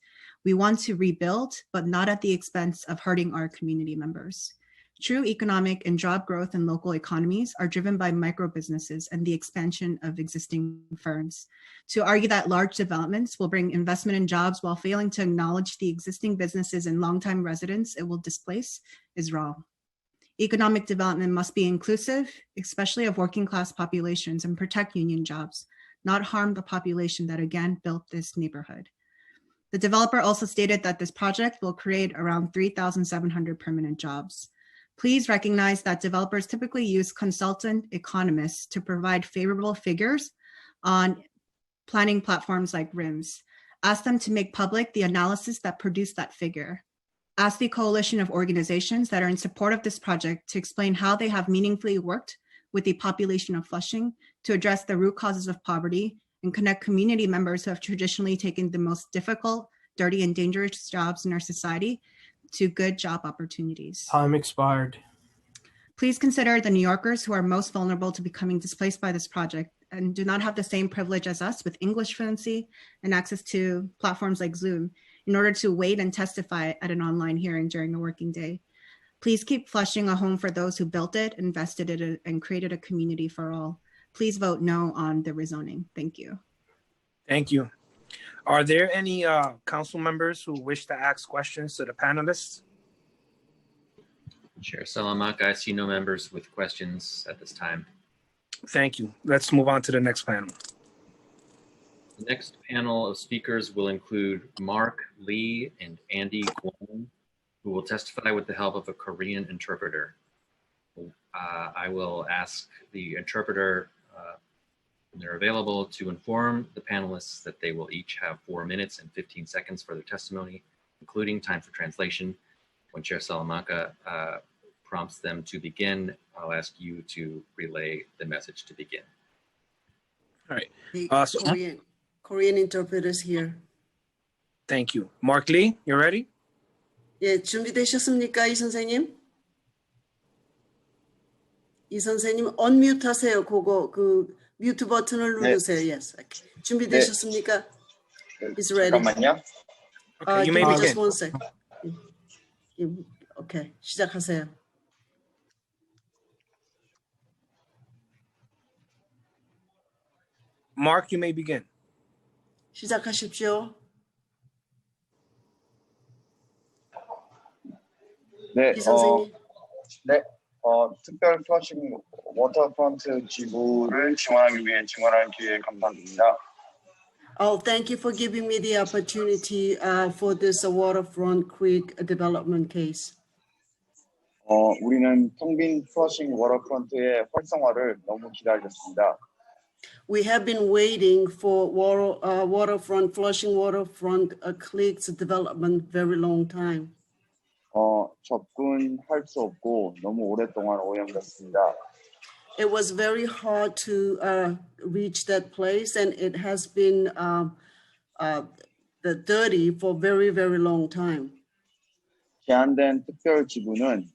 We want to rebuild, but not at the expense of hurting our community members. True economic and job growth in local economies are driven by micro businesses and the expansion of existing firms. To argue that large developments will bring investment and jobs while failing to acknowledge the existing businesses and longtime residents it will displace is wrong. Economic development must be inclusive, especially of working class populations, and protect union jobs, not harm the population that again built this neighborhood. The developer also stated that this project will create around 3,700 permanent jobs. Please recognize that developers typically use consultant economists to provide favorable figures on planning platforms like RIMS. Ask them to make public the analysis that produced that figure. Ask the coalition of organizations that are in support of this project to explain how they have meaningfully worked with the population of Flushing to address the root causes of poverty and connect community members who have traditionally taken the most difficult, dirty, and dangerous jobs in our society to good job opportunities. Time expired. Please consider the New Yorkers who are most vulnerable to becoming displaced by this project and do not have the same privilege as us with English fluency and access to platforms like Zoom in order to wait and testify at an online hearing during a working day. Please keep Flushing a home for those who built it, invested in it, and created a community for all. Please vote no on the rezoning. Thank you. Thank you. Are there any council members who wish to ask questions to the panelists? Chair Salamanca, I see no members with questions at this time. Thank you. Let's move on to the next panel. The next panel of speakers will include Mark Lee and Andy Kwon, who will testify with the help of a Korean interpreter. I will ask the interpreter when they're available to inform the panelists that they will each have 4 minutes and 15 seconds for their testimony, including time for translation. When Chair Salamanca prompts them to begin, I'll ask you to relay the message to begin. All right. The Korean interpreters here. Thank you. Mark Lee, you ready? 예, 준비되셨습니까, 이 선생님? 이 선생님 언뮤트 하세요. 그거 뮤트 버튼을 누르세요. Yes. 준비되셨습니까? He's ready. 잠깐만요. Okay, you may Just begin. one sec. Okay, 시작하세요. Mark, you may begin. 시작하십시오. 네, 이 선생님. 특별 플러싱 워터프런트 지구를 지원하기 위해 지원할 기회에 감사드립니다. Oh, thank you for giving me the opportunity for this Waterfront Creek development case. 우리는 텅빈 플러싱 워터프런트의 활성화를 너무 기다렸습니다. We have been waiting for waterfront, Flushing Waterfront Creek's development very long time. 접근할 수 없고 너무 오랫동안 오염됐습니다. It was very hard to reach that place, and it has been dirty for very, very long time. 제한된 특별 지구는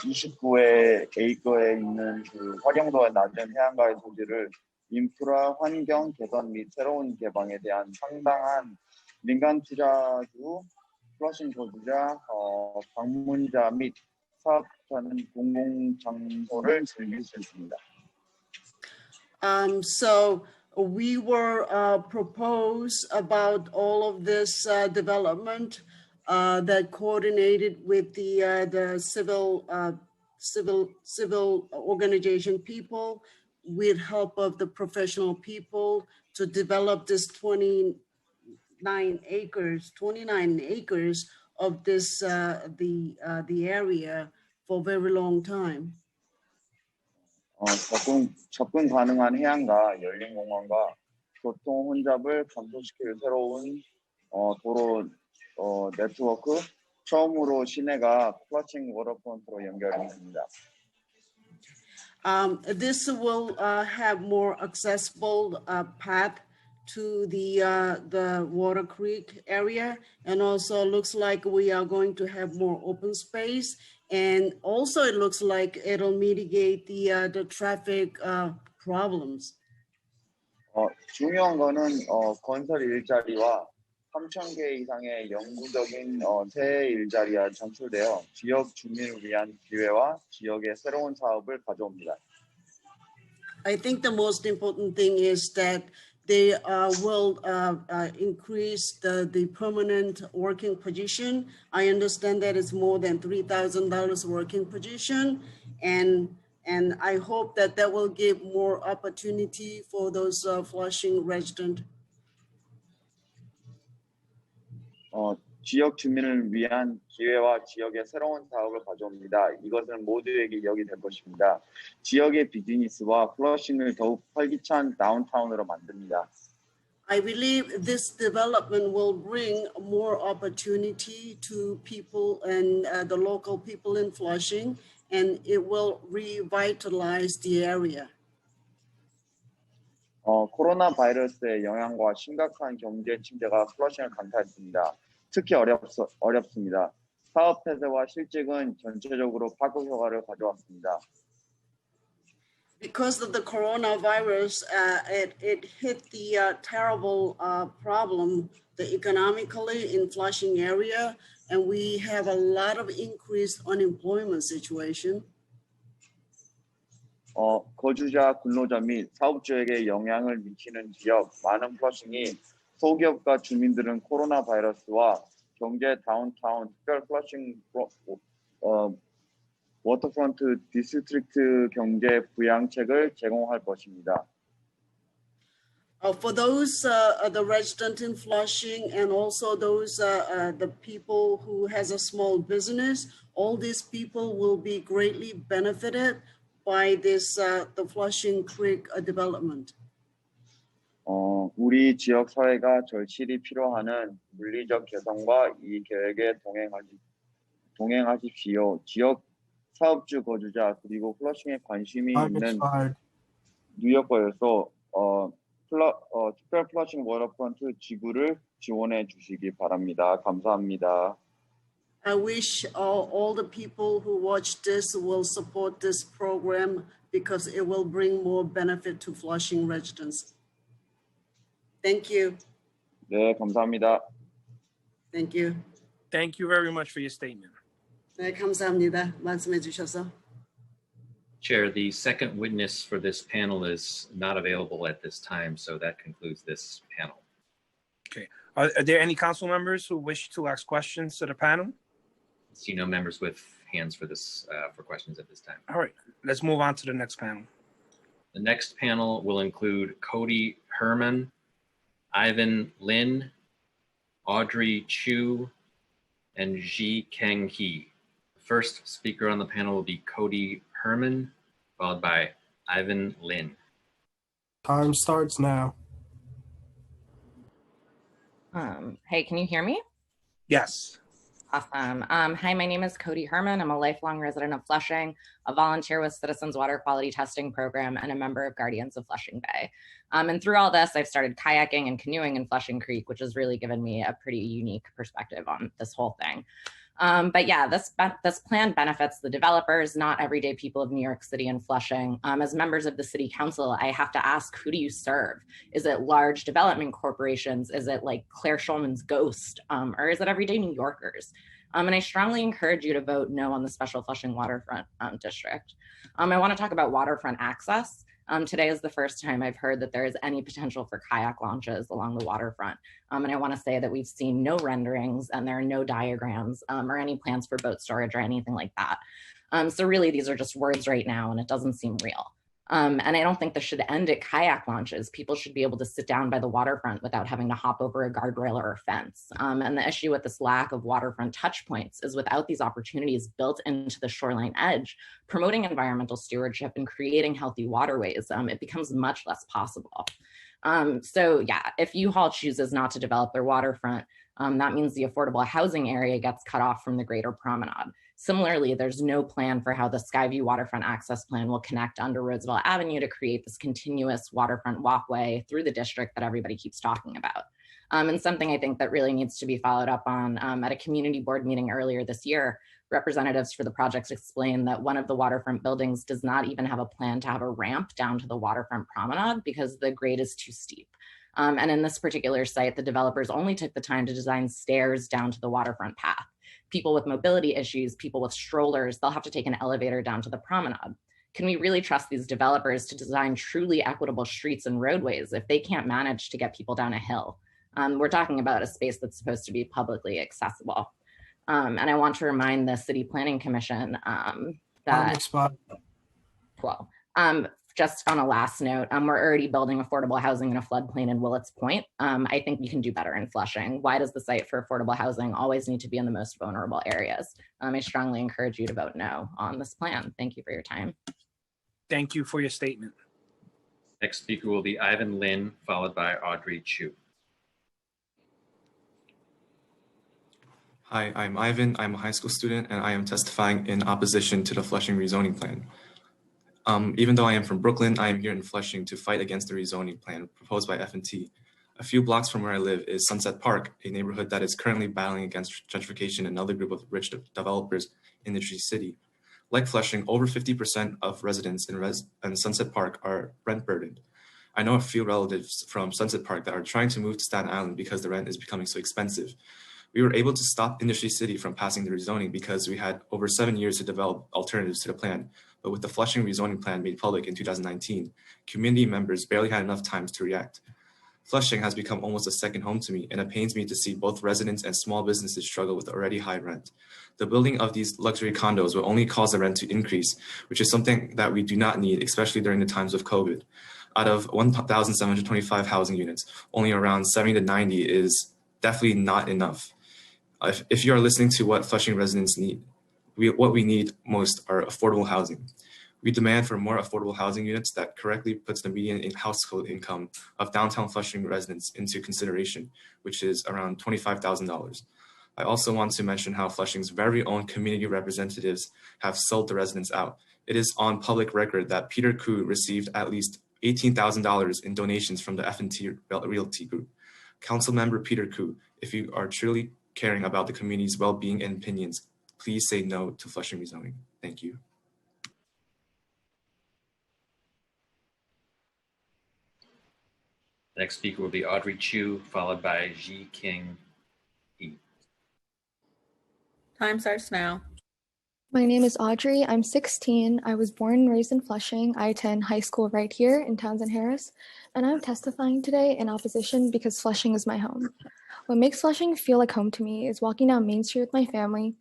29회 에이커에 있는 그 활용도가 낮은 해안가의 소지를 인프라 환경 개선 및 새로운 개방에 대한 상당한 민간 투자주, 플러싱 거주자, 방문자 및 사업자는 공공 장소를 즐길 수 있습니다. So we were proposed about all of this development that coordinated with the civil organization people with help of the professional people to develop this 29 acres of this the area for a very long time. 접근 가능한 해안가, 열린 공원과 교통 혼잡을 감소시킬 새로운 도로 네트워크, 처음으로 시내가 플러싱 워터프런트로 연결됩니다. This will have more accessible path to the Water Creek area, and also looks like we are going to have more open space, and also it looks like it'll mitigate the traffic problems. 중요한 거는 건설 일자리와 3,000개 이상의 영구적인 새 일자리가 창출되어 지역 주민을 위한 기회와 지역의 새로운 사업을 가져옵니다. I think the most important thing is that they will increase the permanent working position. I understand that it's more than $3,000 working position, and I hope that that will give more opportunity for those Flushing residents. 지역 주민을 위한 기회와 지역의 새로운 사업을 가져옵니다. 이것은 모두에게 이익이 될 것입니다. 지역의 비즈니스와 플러싱을 더욱 활기찬 다운타운으로 만듭니다. I believe this development will bring more opportunity to people and the local people in Flushing, and it will revitalize the area. 코로나 바이러스의 영향과 심각한 경제 침체가 플러싱을 강타했습니다. 특히 어렵습니다. 사업 폐쇄와 실직은 전체적으로 파급 효과를 가져왔습니다. Because of the coronavirus, it hit the terrible problem economically in Flushing area, and we have a lot of increased unemployment situation. 거주자, 근로자 및 사업주에게 영향을 미치는 지역, 많은 플러싱이 소기업과 주민들은 코로나 바이러스와 경제 다운타운 특별 플러싱 워터프런트 디스트릭트 경제 부양책을 제공할 것입니다. For those the resident in Flushing and also those the people who has a small business, all these people will be greatly benefited by this the Flushing Creek development. 우리 지역 사회가 절실히 필요하는 물리적 개선과 이 계획에 동행하십시오. 지역 사업주 거주자 그리고 플러싱에 관심이 있는 뉴욕거에서 특별 플러싱 워터프런트 지구를 지원해 주시기 바랍니다. 감사합니다. I wish all the people who watch this will support this program because it will bring more benefit to Flushing residents. Thank you. 네, 감사합니다. Thank you. Thank you very much for your statement. 네, 감사합니다. 말씀해 주셔서. Chair, the second witness for this panel is not available at this time, so that concludes this panel. Okay. Are there any council members who wish to ask questions to the panel? I see no members with hands for this for questions at this time. All right, let's move on to the next panel. The next panel will include Cody Herman, Ivan Lin, Audrey Chu, and Ji Keng Hee. The first speaker on the panel will be Cody Herman, followed by Ivan Lin. Time starts now. Hey, can you hear me? Yes. Awesome. Hi, my name is Cody Herman. I'm a lifelong resident of Flushing, a volunteer with Citizens Water Quality Testing Program, and a member of Guardians of Flushing Bay. And through all this, I've started kayaking and canoeing in Flushing Creek, which has really given me a pretty unique perspective on this whole thing. But yeah, this plan benefits the developers, not everyday people of New York City and Flushing. As members of the city council, I have to ask, who do you serve? Is it large development corporations? Is it like Claire Schulman's ghost? Or is it everyday New Yorkers? And I strongly encourage you to vote no on the special Flushing Waterfront District. I want to talk about waterfront access. Today is the first time I've heard that there is any potential for kayak launches along the waterfront. And I want to say that we've seen no renderings and there are no diagrams or any plans for boat storage or anything like that. So really, these are just words right now and it doesn't seem real. And I don't think this should end at kayak launches. People should be able to sit down by the waterfront without having to hop over a guardrail or a fence. And the issue with this lack of waterfront touch points is without these opportunities built into the shoreline edge, promoting environmental stewardship and creating healthy waterways, it becomes much less possible. So yeah, if U-Haul chooses not to develop their waterfront, that means the affordable housing area gets cut off from the greater promenade. Similarly, there's no plan for how the Skyview Waterfront Access Plan will connect under Roosevelt Avenue to create this continuous waterfront walkway through the district that everybody keeps talking about. And something I think that really needs to be followed up on at a community board meeting earlier this year, representatives for the project explained that one of the waterfront buildings does not even have a plan to have a ramp down to the waterfront promenade because the grade is too steep. And in this particular site, the developers only took the time to design stairs down to the waterfront path. People with mobility issues, people with strollers, they'll have to take an elevator down to the promenade. Can we really trust these developers to design truly equitable streets and roadways if they can't manage to get people down a hill? We're talking about a space that's supposed to be publicly accessible. And I want to remind the City Planning Commission that, well, just on a last note, we're already building affordable housing in a floodplain in Willets Point. I think we can do better in Flushing. Why does the site for affordable housing always need to be in the most vulnerable areas? I strongly encourage you to vote no on this plan. Thank you for your time. Thank you for your statement. Next speaker will be Ivan Lin, followed by Audrey Chu. Hi, I'm Ivan. I'm a high school student and I am testifying in opposition to the Flushing rezoning plan. Even though I am from Brooklyn, I am here in Flushing to fight against the rezoning plan proposed by F&T. A few blocks from where I live is Sunset Park, a neighborhood that is currently battling against gentrification and another group of rich developers in the city. Like Flushing, over 50% of residents in Sunset Park are rent burdened. I know a few relatives from Sunset Park that are trying to move to Staten Island because the rent is becoming so expensive. We were able to stop Industry City from passing the rezoning because we had over 7 years to develop alternatives to the plan. But with the Flushing rezoning plan made public in 2019, community members barely had enough time to react. Flushing has become almost a second home to me, and it pains me to see both residents and small businesses struggle with already high rent. The building of these luxury condos will only cause the rent to increase, which is something that we do not need, especially during the times of COVID. Out of 1,725 housing units, only around 70 to 90 is definitely not enough. If you are listening to what Flushing residents need, what we need most are affordable housing. We demand for more affordable housing units that correctly puts the median household income of downtown Flushing residents into consideration, which is around $25,000. I also want to mention how Flushing's very own community representatives have sold the residents out. It is on public record that Peter Koo received at least $18,000 in donations from the F&T Realty Group. Councilmember Peter Koo, if you are truly caring about the community's well-being and opinions, please say no to Flushing rezoning. Thank you. Next speaker will be Audrey Chu, followed by Ji King Hee. Time starts now. My name is Audrey. I'm 16. I was born and raised in Flushing. I attend high school right here in Townsend Harris, and I'm testifying today in opposition because Flushing is my home. What makes Flushing feel like home to me is walking down Main Street with my family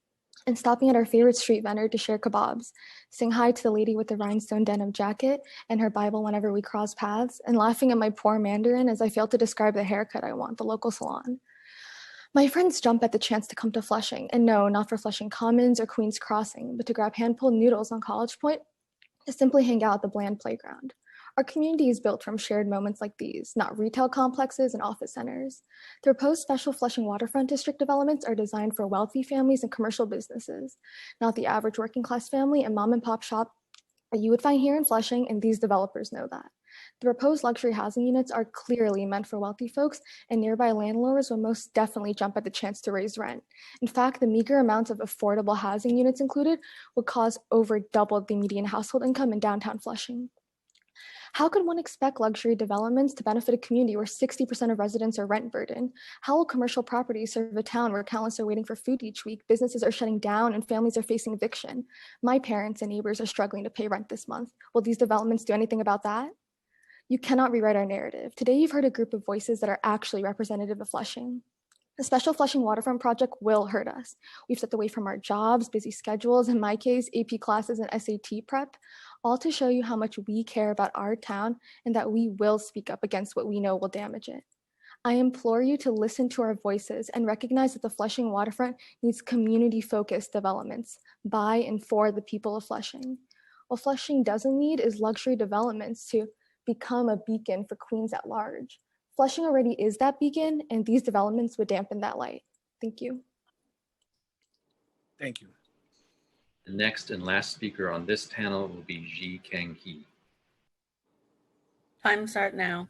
and stopping at our favorite street vendor to share kebabs, saying hi to the lady with the rhinestone denim jacket and her Bible whenever we cross paths, and laughing at my poor Mandarin as I fail to describe the haircut I want at the local salon. My friends jump at the chance to come to Flushing, and no, not for Flushing Commons or Queens Crossing, but to grab hand-pulled noodles on College Point, to simply hang out at the Bland playground. Our community is built from shared moments like these, not retail complexes and office centers. The proposed special Flushing Waterfront District developments are designed for wealthy families and commercial businesses, not the average working class family and mom and pop shop that you would find here in Flushing, and these developers know that. The proposed luxury housing units are clearly meant for wealthy folks, and nearby landlords will most definitely jump at the chance to raise rent. In fact, the meager amounts of affordable housing units included would cause over double the median household income in downtown Flushing. How could one expect luxury developments to benefit a community where 60% of residents are rent burdened? How will commercial properties serve a town where countless are waiting for food each week, businesses are shutting down, and families are facing eviction? My parents and neighbors are struggling to pay rent this month. Will these developments do anything about that? You cannot rewrite our narrative. Today, you've heard a group of voices that are actually representative of Flushing. The special Flushing Waterfront project will hurt us. We've stepped away from our jobs, busy schedules, in my case, AP classes and SAT prep, all to show you how much we care about our town and that we will speak up against what we know will damage it. I implore you to listen to our voices and recognize that the Flushing Waterfront needs community-focused developments by and for the people of Flushing. What Flushing doesn't need is luxury developments to become a beacon for Queens at large. Flushing already is that beacon, and these developments would dampen that light. Thank you. Thank you. The next and last speaker on this panel will be Ji King Hee. Time start now.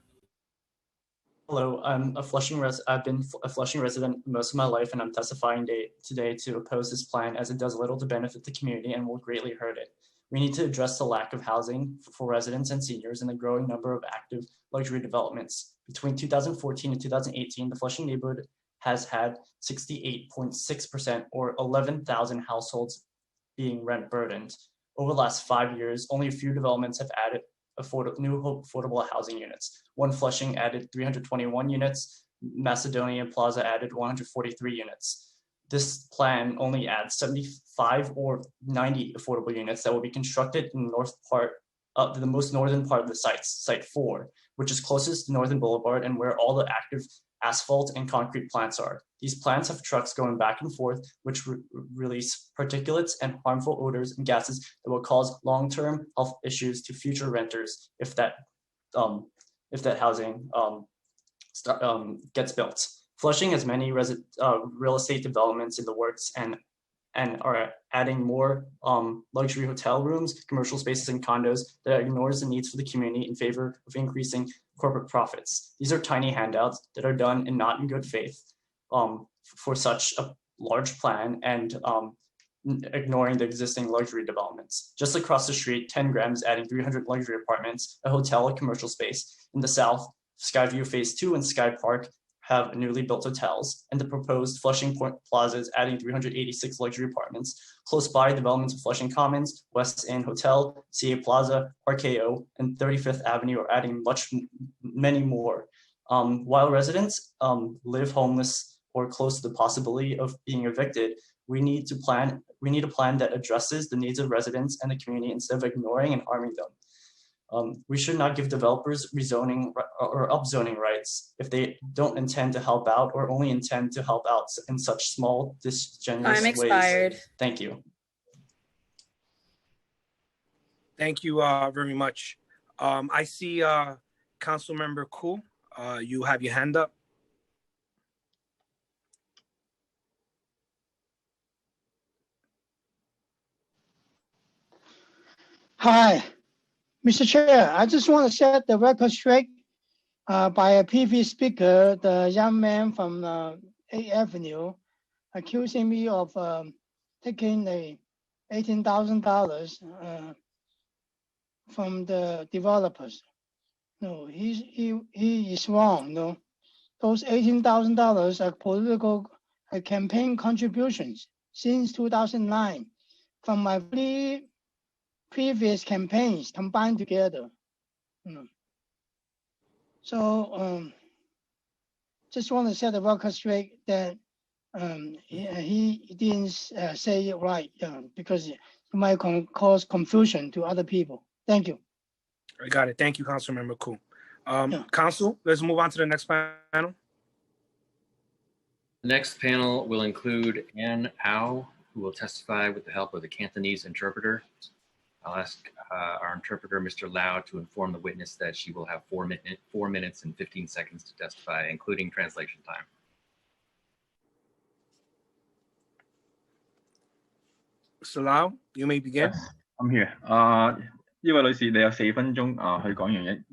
Hello, I've been a Flushing resident most of my life, and I'm testifying today to oppose this plan as it does little to benefit the community and will greatly hurt it. We need to address the lack of housing for residents and seniors and the growing number of active luxury developments. Between 2014 and 2018, the Flushing neighborhood has had 68.6% or 11,000 households being rent burdened. Over the last 5 years, only a few developments have added new affordable housing units. One Flushing added 321 units, Macedonia Plaza added 143 units. This plan only adds 75 or 90 affordable units that will be constructed in the most northern part of the site 4, which is closest to Northern Boulevard and where all the active asphalt and concrete plants are. These plants have trucks going back and forth, which release particulates and harmful odors and gases that will cause long-term health issues to future renters if that housing gets built. Flushing has many real estate developments in the works and are adding more luxury hotel rooms, commercial spaces, and condos that ignores the needs for the community in favor of increasing corporate profits. These are tiny handouts that are done and not in good faith for such a large plan and ignoring the existing luxury developments. Just across the street, 10 Grams adding 300 luxury apartments, a hotel, a commercial space. In the south, Skyview Phase 2 and Sky Park have newly built hotels, and the proposed Flushing Point Plaza is adding 386 luxury apartments. Close by, developments of Flushing Commons, West End Hotel, CA Plaza, RKO, and 35th Avenue are adding many more. While residents live homeless or close to the possibility of being evicted, we need a plan that addresses the needs of residents and the community instead of ignoring and harming them. We should not give developers rezoning or upzoning rights if they don't intend to help out or only intend to help out in such small, disingenuous Time expired. ways. Thank you. Thank you very much. I see Councilmember Koo. You have your hand up. Hi, Mr. Chair. I just want to set the record straight by a previous speaker, the young man from 8th Avenue, accusing me of taking the $18,000 from the developers. No, he is wrong. No, those $18,000 are political campaign contributions since 2009 from my 3 previous campaigns combined together. So just want to set the record straight that he didn't say it right because it might cause confusion to other people. Thank you. I got it. Thank you, Councilmember Koo. Council, let's move on to the next panel. The next panel will include Ann Au, who will testify with the help of the Cantonese interpreter. I'll ask our interpreter, Mr. Lau, to inform the witness that she will have 4 minutes and 15 seconds to testify, including translation time. Mr. Lau, you may begin. Yes, I'm here. 呢位女士，你有4分鐘去講樣嘢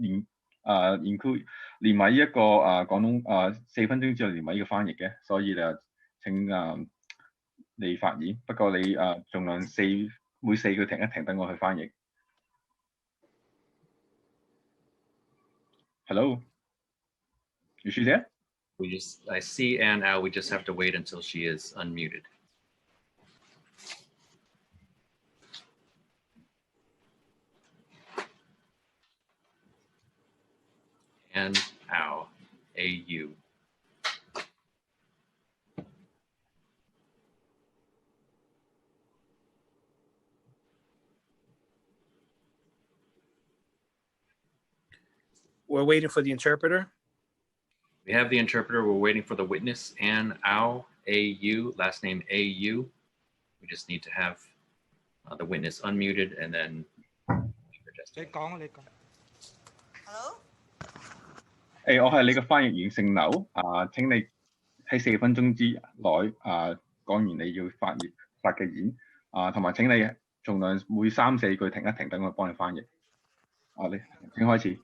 ，include 連埋呢一個廣東4分鐘之後連埋呢個翻譯嘅，所以請你發言。不過你盡量每4句停一停，等我去翻譯。Hello, is she there? I see Ann Au. We just have to wait until she is unmuted. Ann Au, A-U. We're waiting for the interpreter. We have the interpreter. We're waiting for the witness, Ann Au, A-U, last name A-U. We just need to have the witness unmuted and then. Hello? 我係你嘅翻譯員姓劉請你喺4分鐘之內講完你要發嘅言同埋請你盡量每3、4句停一停，等我幫你翻譯。你請開始。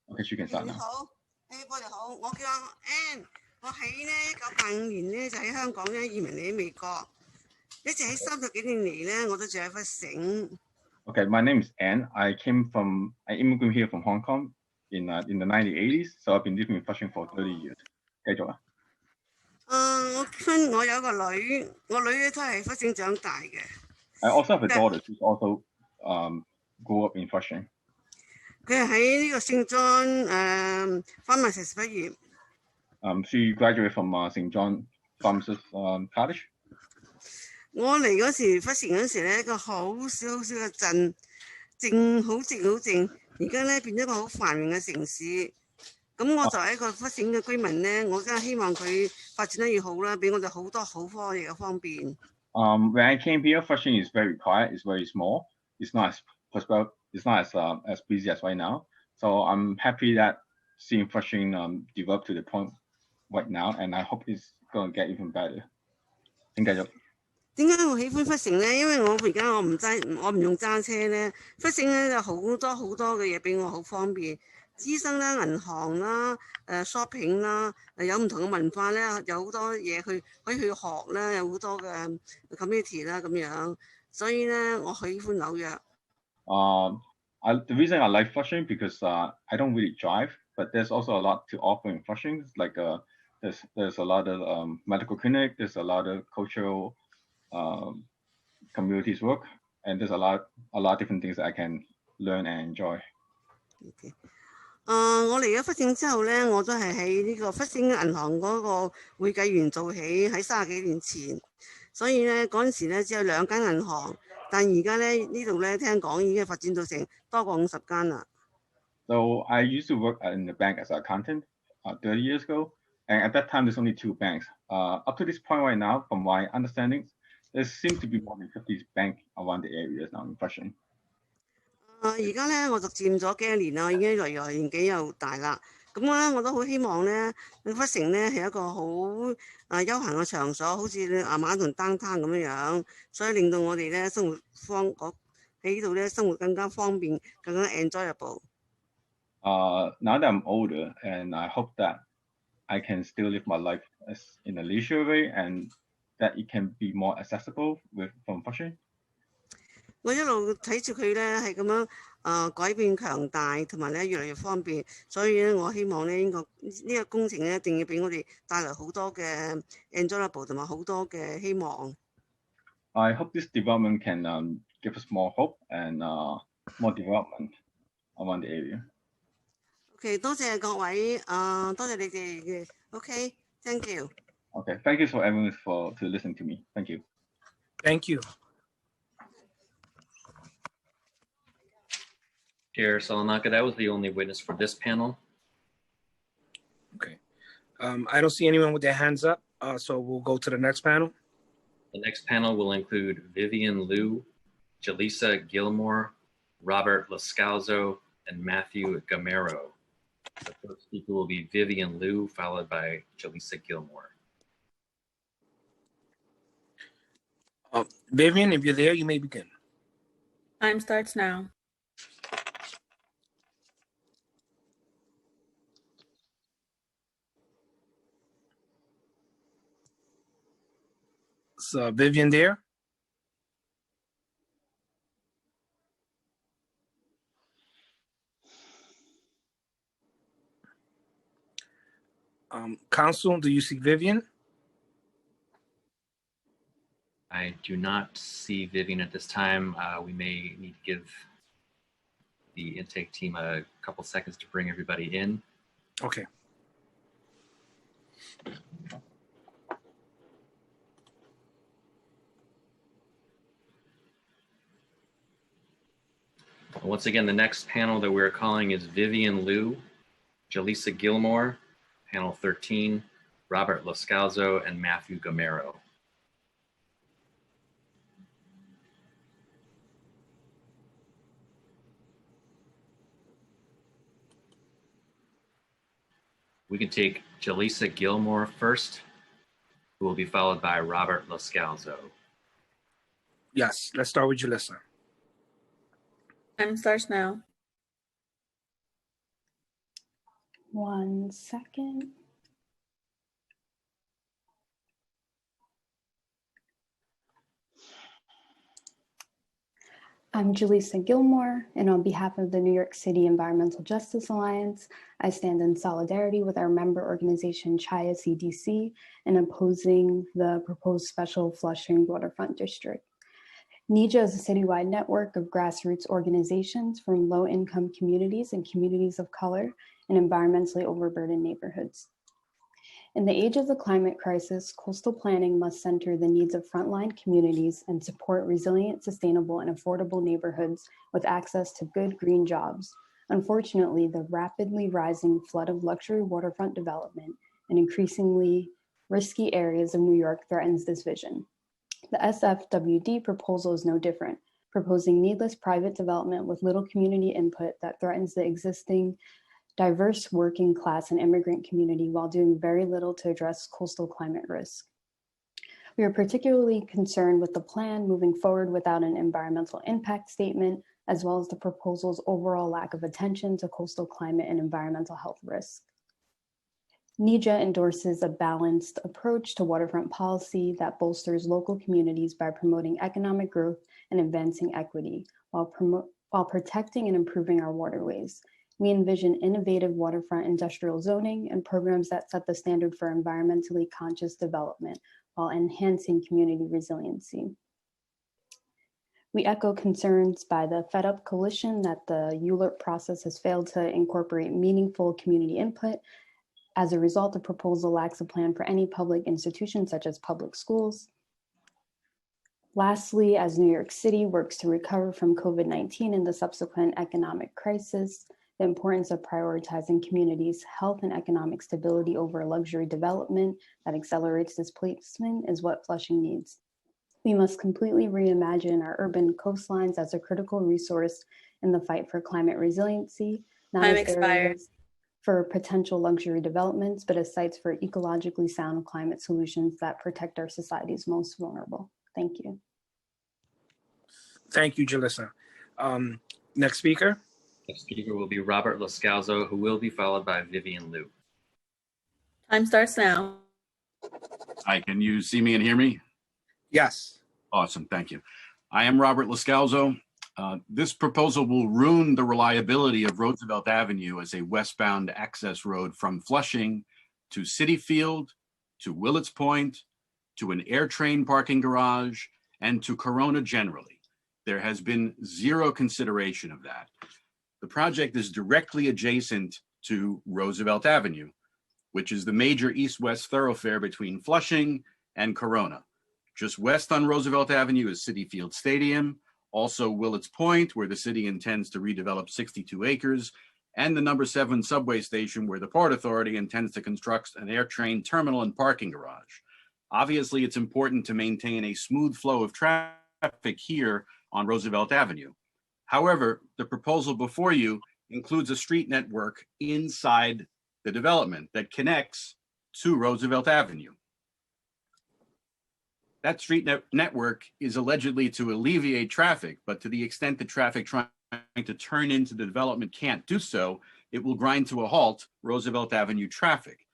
OK， 朱敬實。你好，各位好，我叫阿 Ann， 我喺1985年咧就喺香港咧移民嚟美國，一直喺30幾年嚟咧我都住喺忽省。Okay, my name is Ann. I immigrated here from Hong Kong in the 1980s, so I've been living in Flushing for 30 years. 繼續啊。我有個女，我女咧都係忽省長大嘅。I also have a daughter who's also grew up in Flushing. 佢係喺呢個聖 John Pharmacist 畢業。She graduated from St. John Pharmacist College. 我嚟嗰時忽省嗰時咧，一個好少嘅鎮，好靜。而家咧變咗一個好繁榮嘅城市。咁我作為一個忽省嘅居民咧，我梗係希望佢發展得越好啦，俾我哋好多好科技嘅方便。When I came here, Flushing is very quiet. It's very small. It's not as busy as right now. So I'm happy that seeing Flushing develop to the point right now, and I hope it's going to get even better. 請繼續。點解我喜歡忽省咧？因為我而家我唔用揸車咧，忽省咧就好多嘅嘢俾我好方便，醫生啦、銀行啦、shopping 啦，有唔同嘅文化咧，有好多嘢可以去學啦，有好多嘅 community 啦咁樣，所以咧我喜歡紐約。The reason I like Flushing because I don't really drive, but there's also a lot to offer in Flushing. Like there's a lot of medical clinic, there's a lot of cultural communities work, and there's a lot of different things that I can learn and enjoy. Okay. 我嚟咗忽省之後咧，我都係喺呢個忽省銀行嗰個會計員做起，喺30幾年前。所以咧嗰陣時咧只有2間銀行，但而家咧呢度咧聽講已經發展到成多過50間啦。So I used to work in the bank as an accountant 30 years ago, and at that time there's only 2 banks. Up to this point right now, from my understanding, there seems to be more than 50 banks around the areas now in Flushing. 而家咧我就佔咗幾多年啦，已經來年紀又大啦。咁咧我都好希望咧，忽省咧係一個好休閒嘅場所，好似馬同downtown咁樣，所以令到我哋咧生活喺呢度咧生活更加方便，更加 enjoyable。Now that I'm older, and I hope that I can still live my life in a leisure way, and that it can be more accessible from Flushing. 我一路睇住佢咧係咁樣改變強大，同埋咧越嚟越方便。所以咧，我希望咧呢個工程咧一定要俾我哋帶來好多嘅 enjoyable 同埋好多嘅希望。I hope this development can give us more hope and more development around the area. OK， 多謝各位，多謝你哋嘅。OK，thank you。Okay, thank you for everyone to listen to me. Thank you. Thank you. Chair Salanaka, that was the only witness for this panel. Okay. I don't see anyone with their hands up, so we'll go to the next panel. The next panel will include Vivian Liu, Jaleesa Gilmore, Robert Lascalzo, and Matthew Gamero. The first speaker will be Vivian Liu, followed by Jaleesa Gilmore. Vivian, if you're there, you may begin. Time starts now. So, Vivian there? Council, do you see Vivian? I do not see Vivian at this time. We may need to give the intake team a couple seconds to bring everybody in. Okay. Once again, the next panel that we're calling is Vivian Liu, Jaleesa Gilmore, panel 13, Robert Lascalzo, and Matthew Gamero. We can take Jaleesa Gilmore first, who will be followed by Robert Lascalzo. Yes, let's start with Jaleesa. Time starts now. 1 second. I'm Jaleesa Gilmore, and on behalf of the New York City Environmental Justice Alliance, I stand in solidarity with our member organization, CHIA CDC, in opposing the proposed special Flushing Waterfront District. NEJA is a citywide network of grassroots organizations from low-income communities and communities of color in environmentally overburdened neighborhoods. In the age of the climate crisis, coastal planning must center the needs of frontline communities and support resilient, sustainable, and affordable neighborhoods with access to good green jobs. Unfortunately, the rapidly rising flood of luxury waterfront development in increasingly risky areas of New York threatens this vision. The SFWD proposal is no different, proposing needless private development with little community input that threatens the existing diverse working class and immigrant community while doing very little to address coastal climate risk. We are particularly concerned with the plan moving forward without an environmental impact statement, as well as the proposal's overall lack of attention to coastal climate and environmental health risk. NEJA endorses a balanced approach to waterfront policy that bolsters local communities by promoting economic growth and advancing equity while protecting and improving our waterways. We envision innovative waterfront industrial zoning and programs that set the standard for environmentally conscious development while enhancing community resiliency. We echo concerns by the Fed Up Coalition that the ULURP process has failed to incorporate meaningful community input. As a result, the proposal lacks a plan for any public institution such as public schools. Lastly, as New York City works to recover from COVID-19 and the subsequent economic crisis, the importance of prioritizing communities' health and economic stability over luxury development that accelerates displacement is what Flushing needs. We must completely reimagine our urban coastlines as a critical resource in the fight for climate resiliency, not Time as expired. areas for potential luxury developments, but as sites for ecologically sound climate solutions that protect our society's most vulnerable. Thank you. Thank you, Jaleesa. Next speaker. Next speaker will be Robert Lascalzo, who will be followed by Vivian Liu. Time starts now. Hi, can you see me and hear me? Yes. Awesome, thank you. I am Robert Lascalzo. This proposal will ruin the reliability of Roosevelt Avenue as a westbound access road from Flushing to City Field, to Willets Point, to an air train parking garage, and to Corona generally. There has been zero consideration of that. The project is directly adjacent to Roosevelt Avenue, which is the major east-west thoroughfare between Flushing and Corona. Just west on Roosevelt Avenue is Citi Field Stadium, also Willets Point, where the city intends to redevelop 62 acres, and the number 7 subway station, where the Port Authority intends to construct an air train terminal and parking garage. Obviously, it's important to maintain a smooth flow of traffic here on Roosevelt Avenue. However, the proposal before you includes a street network inside the development that connects to Roosevelt Avenue. That street network is allegedly to alleviate traffic, but to the extent that traffic trying to turn into the development can't do so, it will grind to a halt Roosevelt Avenue traffic.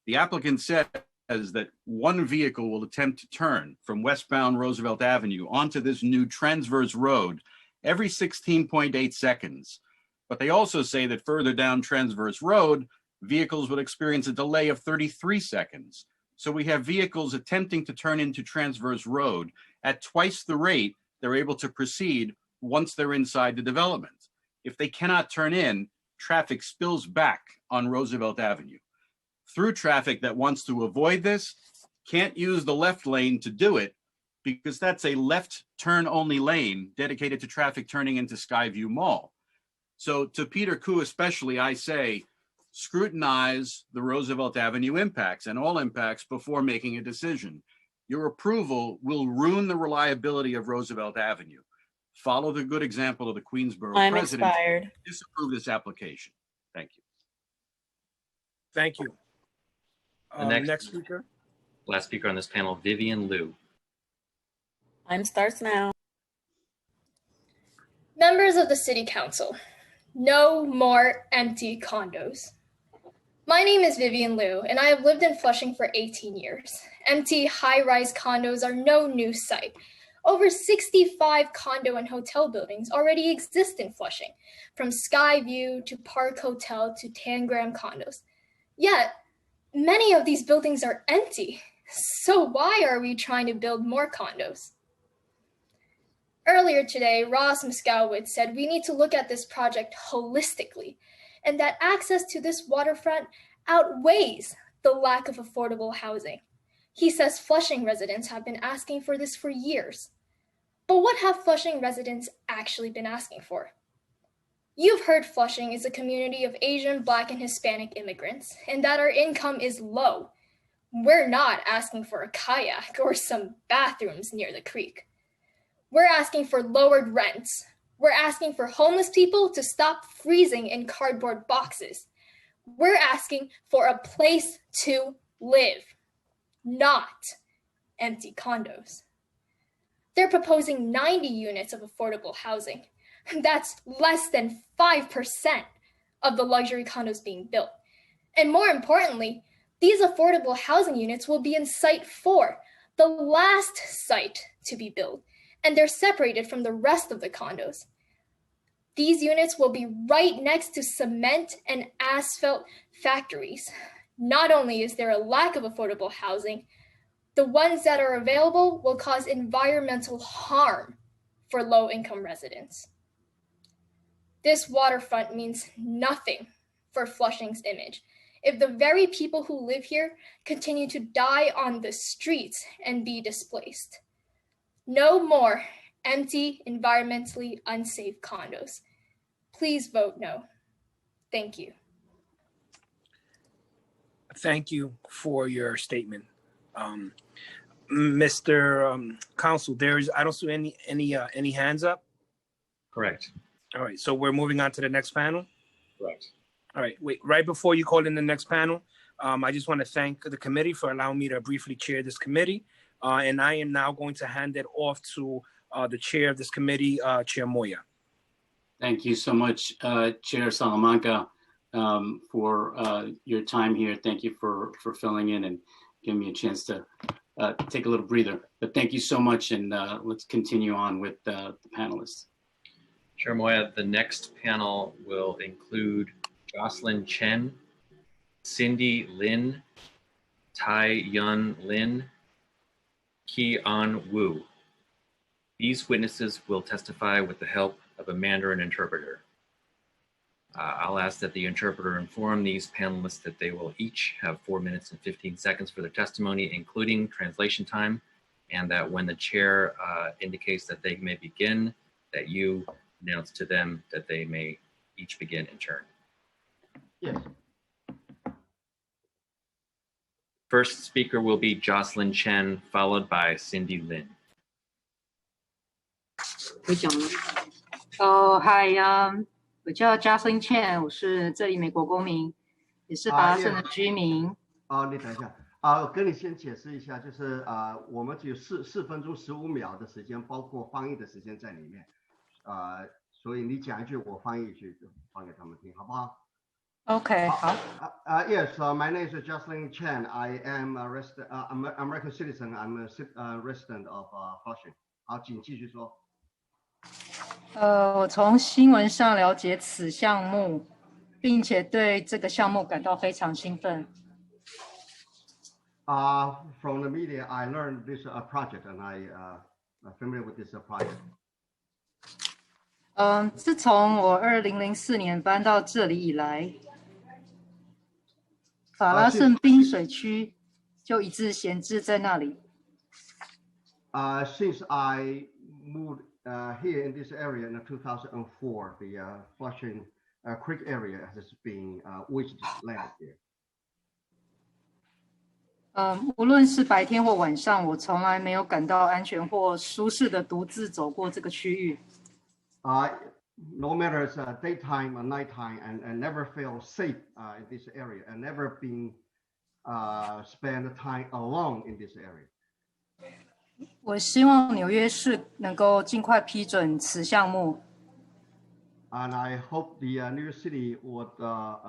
The applicant says that one vehicle will attempt to turn from westbound Roosevelt Avenue onto this new transverse road every 16.8 seconds. But they also say that further down Transverse Road, vehicles would experience a delay of 33 seconds. So we have vehicles attempting to turn into Transverse Road at twice the rate they're able to proceed once they're inside the development. If they cannot turn in, traffic spills back on Roosevelt Avenue. Through traffic that wants to avoid this can't use the left lane to do it, because that's a left turn only lane dedicated to traffic turning into Skyview Mall. So to Peter Koo especially, I say, scrutinize the Roosevelt Avenue impacts and all impacts before making a decision. Your approval will ruin the reliability of Roosevelt Avenue. Follow the good example of the Queensborough Time president. expired. Disapprove this application. Thank you. Thank you. The next speaker. Last speaker on this panel, Vivian Liu. Time starts now. Members of the City Council, no more empty condos. My name is Vivian Liu, and I have lived in Flushing for 18 years. Empty high-rise condos are no new sight. Over 65 condo and hotel buildings already exist in Flushing, from Skyview to Park Hotel to Tangram condos. Yet, many of these buildings are empty. So why are we trying to build more condos? Earlier today, Ross Moskowitz said we need to look at this project holistically, and that access to this waterfront outweighs the lack of affordable housing. He says Flushing residents have been asking for this for years. But what have Flushing residents actually been asking for? You've heard Flushing is a community of Asian, Black, and Hispanic immigrants, and that our income is low. We're not asking for a kayak or some bathrooms near the creek. We're asking for lowered rents. We're asking for homeless people to stop freezing in cardboard boxes. We're asking for a place to live, not empty condos. They're proposing 90 units of affordable housing. That's less than 5% of the luxury condos being built. And more importantly, these affordable housing units will be in Site 4, the last site to be built, and they're separated from the rest of the condos. These units will be right next to cement and asphalt factories. Not only is there a lack of affordable housing, the ones that are available will cause environmental harm for low-income residents. This waterfront means nothing for Flushing's image if the very people who live here continue to die on the streets and be displaced. No more empty, environmentally unsafe condos. Please vote no. Thank you. Thank you for your statement. Mr. Counsel, I don't see any hands up. Correct. All right, so we're moving on to the next panel. Correct. All right, wait, right before you call in the next panel, I just want to thank the committee for allowing me to briefly chair this committee. And I am now going to hand it off to the chair of this committee, Chair Moya. Thank you so much, Chair Salamanca, for your time here. Thank you for filling in and giving me a chance to take a little breather. But thank you so much, and let's continue on with the panelists. Chair Moya, the next panel will include Jocelyn Chen, Cindy Lin, Tai Yun Lin, Ki An Wu. These witnesses will testify with the help of a Mandarin interpreter. I'll ask that the interpreter inform these panelists that they will each have 4 minutes and 15 seconds for their testimony, including translation time, and that when the chair indicates that they may begin, that you announce to them that they may each begin in turn. Yes. First speaker will be Jocelyn Chen, followed by Cindy Lin. 我讲了。Hi，我叫 Jocelyn Chen， 我是这里美国公民，也是巴拉盛的居民。你等一下我跟你先解释一下，就是我们只有4分钟15秒的时间，包括翻译的时间在里面，所以你讲一句，我翻译一句，放给他们听，好不好 ？OK， 好。Yes, my name is Jocelyn Chen. I am I'm an American citizen. I'm a resident of Flushing. 好，请继续说。我从新闻上了解此项目，并且对这个项目感到非常兴奋。From the media, I learned this project, and I'm familiar with this project. 自从我2004年搬到这里以来，法拉盛滨水区就一直闲置在那里。Since I moved here in this area in 2004, the Flushing Creek area has been wasted land here. 无论是白天或晚上，我从来没有感到安全或舒适的独自走过这个区域。No matter it's daytime or nighttime, and never feel safe in this area, and never been spend time alone in this area. 我希望纽约市能够尽快批准此项目。And I hope the New York City would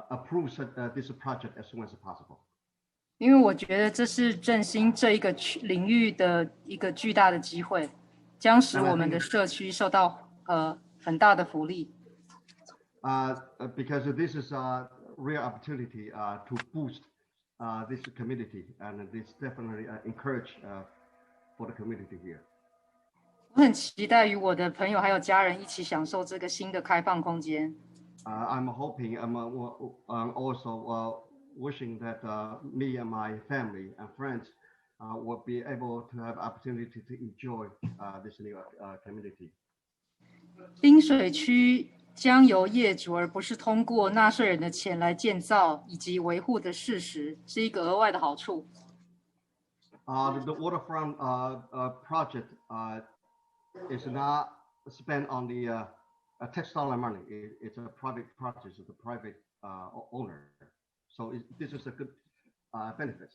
approve this project as soon as possible. 因为我觉得这是振兴这一个领域的一个巨大的机会，将使我们的社区受到很大的福利。Because this is a real opportunity to boost this community, and this definitely encourage for the community here. 我很期待与我的朋友还有家人一起享受这个新的开放空间。I'm hoping, I'm also wishing that me and my family and friends will be able to have opportunity to enjoy this new community. 滨水区将由业主而不是通过纳税人的钱来建造以及维护的事实，是一个额外的好处。The Waterfront project is not spent on the tax dollar money. It's a private project, it's a private owner. So this is a good benefit.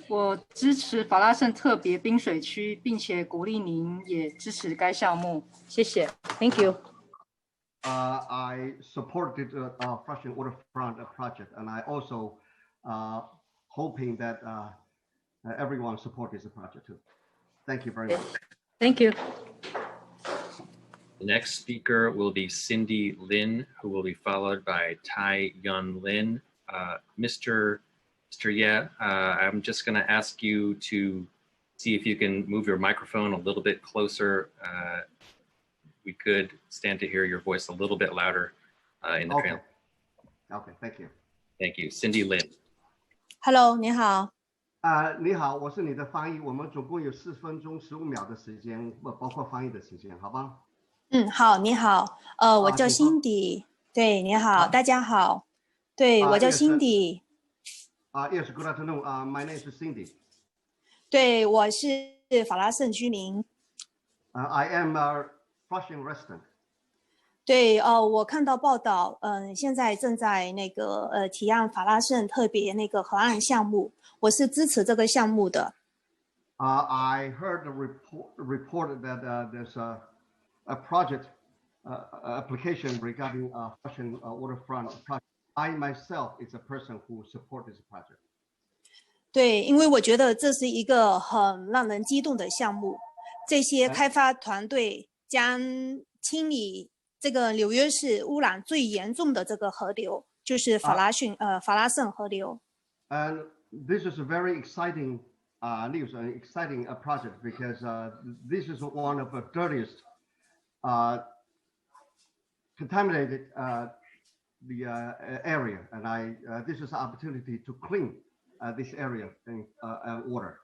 我支持法拉盛特别滨水区，并且鼓励您也支持该项目。谢谢 ，Thank you. I supported the Flushing Waterfront project, and I also hoping that everyone support this project too. Thank you very much. Thank you. The next speaker will be Cindy Lin, who will be followed by Tai Yun Lin. Mr. Ye, I'm just going to ask you to see if you can move your microphone a little bit closer. We could stand to hear your voice a little bit louder in the trailer. Okay, thank you. Thank you. Cindy Lin. Hello, 你好。你好，我是你的翻译，我们总共有4分钟15秒的时间，包括翻译的时间，好吧？好，你好，我叫 Cindy， 对，你好，大家好，对，我叫 Cindy。Yes, good afternoon. My name is Cindy. 对，我是法拉盛居民。I am a Flushing resident. 对，我看到报道，现在正在那个提案法拉盛特别那个河岸项目，我是支持这个项目的。I heard the report that there's a project application regarding Flushing Waterfront project. I myself is a person who support this project. 对，因为我觉得这是一个很让人激动的项目，这些开发团队将清理这个纽约市污染最严重的这个河流，就是法拉盛河流。And this is a very exciting news, an exciting project because this is one of the dirtiest contaminated the area, and this is an opportunity to clean this area and water.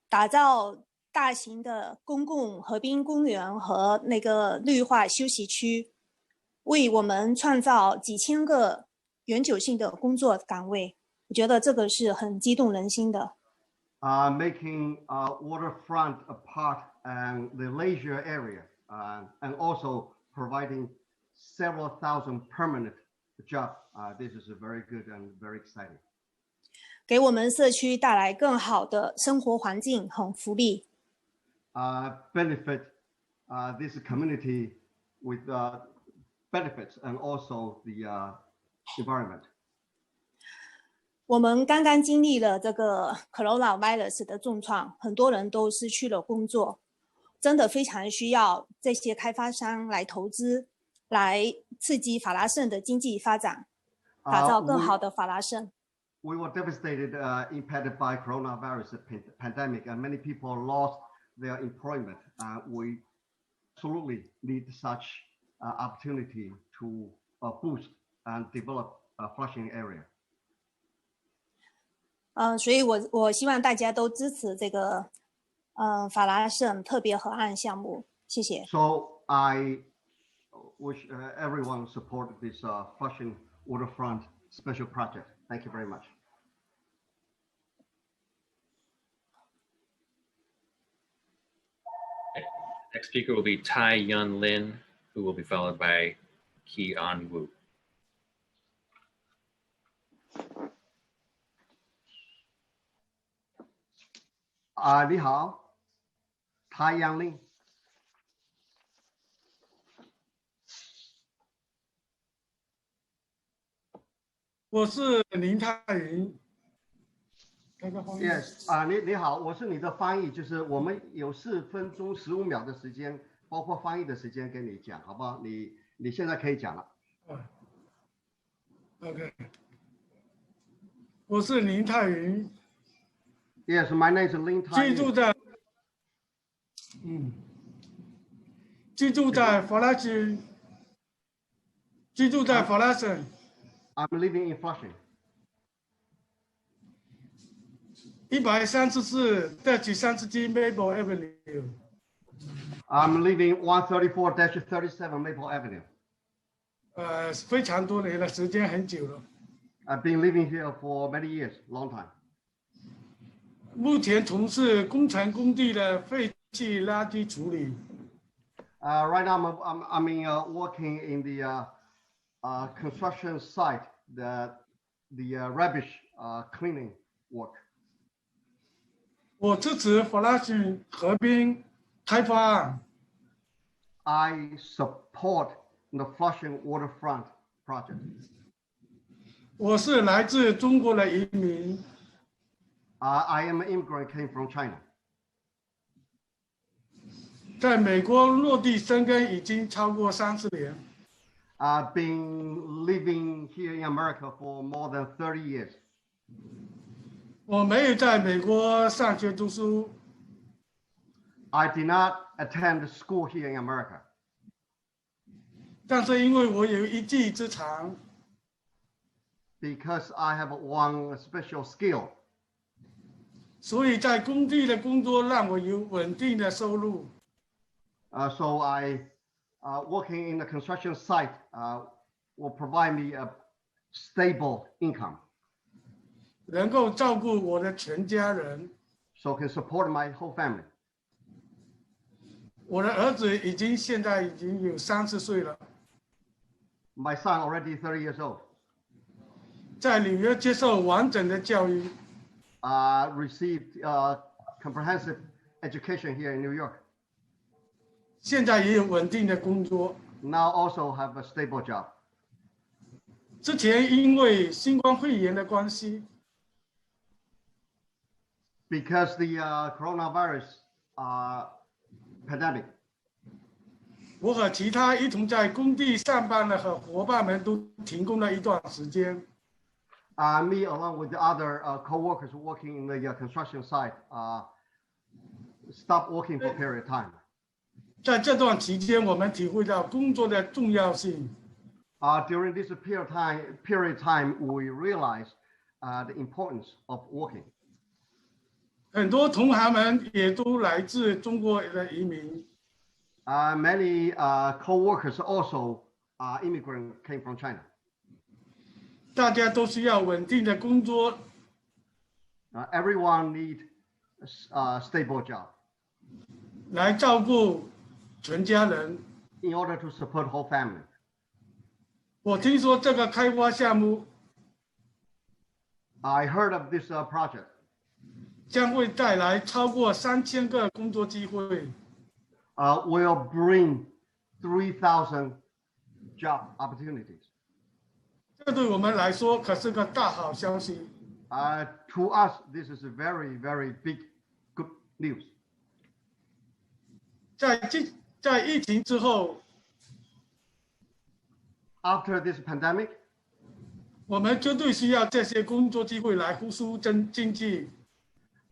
打造大型的公共河滨公园和那个绿化休息区，为我们创造几千个永久性的工作岗位，我觉得这个是很激动人心的。Making waterfront a part and the leisure area, and also providing several thousand permanent jobs. This is very good and very exciting. 给我们社区带来更好的生活环境和福利。Benefit this community with benefits and also the environment. 我们刚刚经历了这个 coronavirus 的重创，很多人都失去了工作，真的非常需要这些开发商来投资，来刺激法拉盛的经济发展，打造更好的法拉盛。We were devastated, impacted by coronavirus pandemic, and many people lost their employment. We absolutely need such opportunity to boost and develop a Flushing area. 所以我希望大家都支持这个法拉盛特别河岸项目，谢谢。So I wish everyone support this Flushing Waterfront special project. Thank you very much. Next speaker will be Tai Yun Lin, who will be followed by Ki An Wu. 你好，Tai Yun Lin。我是林泰云。Yes，你好，我是你的翻译，就是我们有4分钟15秒的时间，包括翻译的时间跟你讲，好不好？你现在可以讲了。OK， 我是林泰云。Yes, my name is Lin Tai. 居住在法拉盛。I'm living in Flushing. 134-37 Maple Avenue. I'm living 134-37 Maple Avenue. 非常多年了，时间很久了。I've been living here for many years, long time. 目前从事工程工地的废弃垃圾处理。Right now, I'm working in the construction site, the rubbish cleaning work. 我支持法拉盛河滨开发案。I support the Flushing Waterfront project. 我是来自中国的移民。I am an immigrant, came from China. 在美国落地生根已经超过30年。I've been living here in America for more than 30 years. 我没有在美国上学读书。I did not attend school here in America. 但是因为我有一技之长。Because I have one special skill. 所以在工地的工作让我有稳定的收入。So I working in the construction site will provide me a stable income. 能够照顾我的全家人。So can support my whole family. 我的儿子现在已经有30岁了。My son already 30 years old. 在纽约接受完整的教育。Received comprehensive education here in New York. 现在也有稳定的工作。Now also have a stable job. 之前因为新冠肺炎的关系。Because the coronavirus pandemic. 我和其他一同在工地上班的和伙伴们都停工了一段时间。Me along with the other co-workers working in the construction site stop working for a period of time. 在这段期间，我们体会到工作的重要性。During this period of time, we realize the importance of working. 很多同行们也都来自中国的移民。Many co-workers also immigrant came from China. 大家都需要稳定的工作。Everyone need a stable job. 来照顾全家人。In order to support whole family. 我听说这个开发项目 I heard of this project. 将会带来超过3000个工作机会。Will bring 3,000 job opportunities. 这对我们来说可是个大好消息。To us, this is a very, very big good news. 在疫情之后 ，After this pandemic, 我们绝对需要这些工作机会来复苏经济。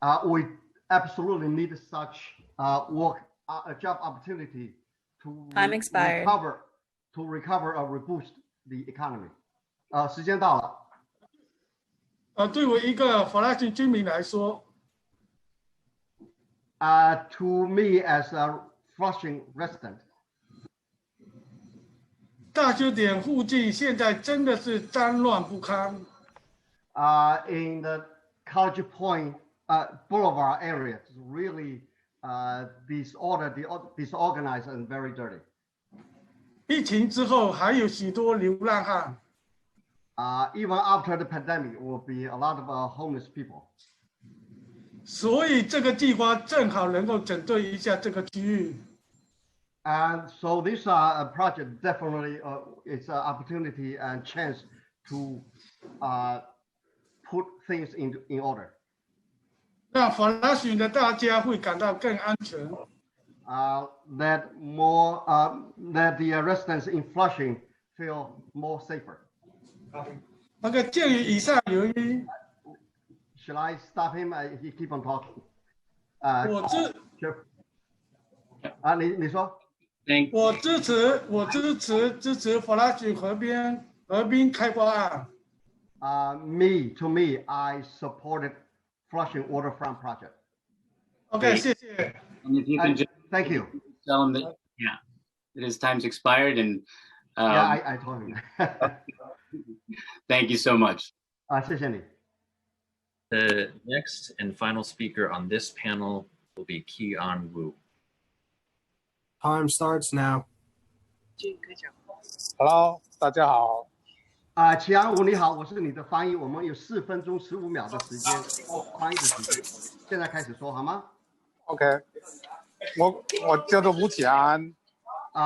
We absolutely need such job opportunity to Time expired. recover or reboost the economy. 时间到了。对我一个法拉逊居民来说 ，To me as a Flushing resident. 大修点附近现在真的是脏乱不堪。In the College Point Boulevard area, it's really disorganized and very dirty. 疫情之后还有许多流浪汉。Even after the pandemic, will be a lot of homeless people. 所以这个计划正好能够整顿一下这个区域。And so this project definitely it's an opportunity and chance to put things in order. 让法拉逊的大家会感到更安全。That the residents in Flushing feel more safer. 那个鉴于以上原因 ，Shall I stop him? He keep on talking. 你说。我支持法拉逊河滨开发案。To me, I supported Flushing Waterfront project. OK， 谢谢。And if you can just thank you. Tell him that that his time's expired and. Yeah, I told him. Thank you so much. 谢谢你。The next and final speaker on this panel will be Ki-an Wu. Time starts now. Hello， 大家好。齐安武你好，我是你的翻译，我们有4分钟15秒的时间翻译的时间，现在开始说好吗 ？OK， 我叫做吴启安，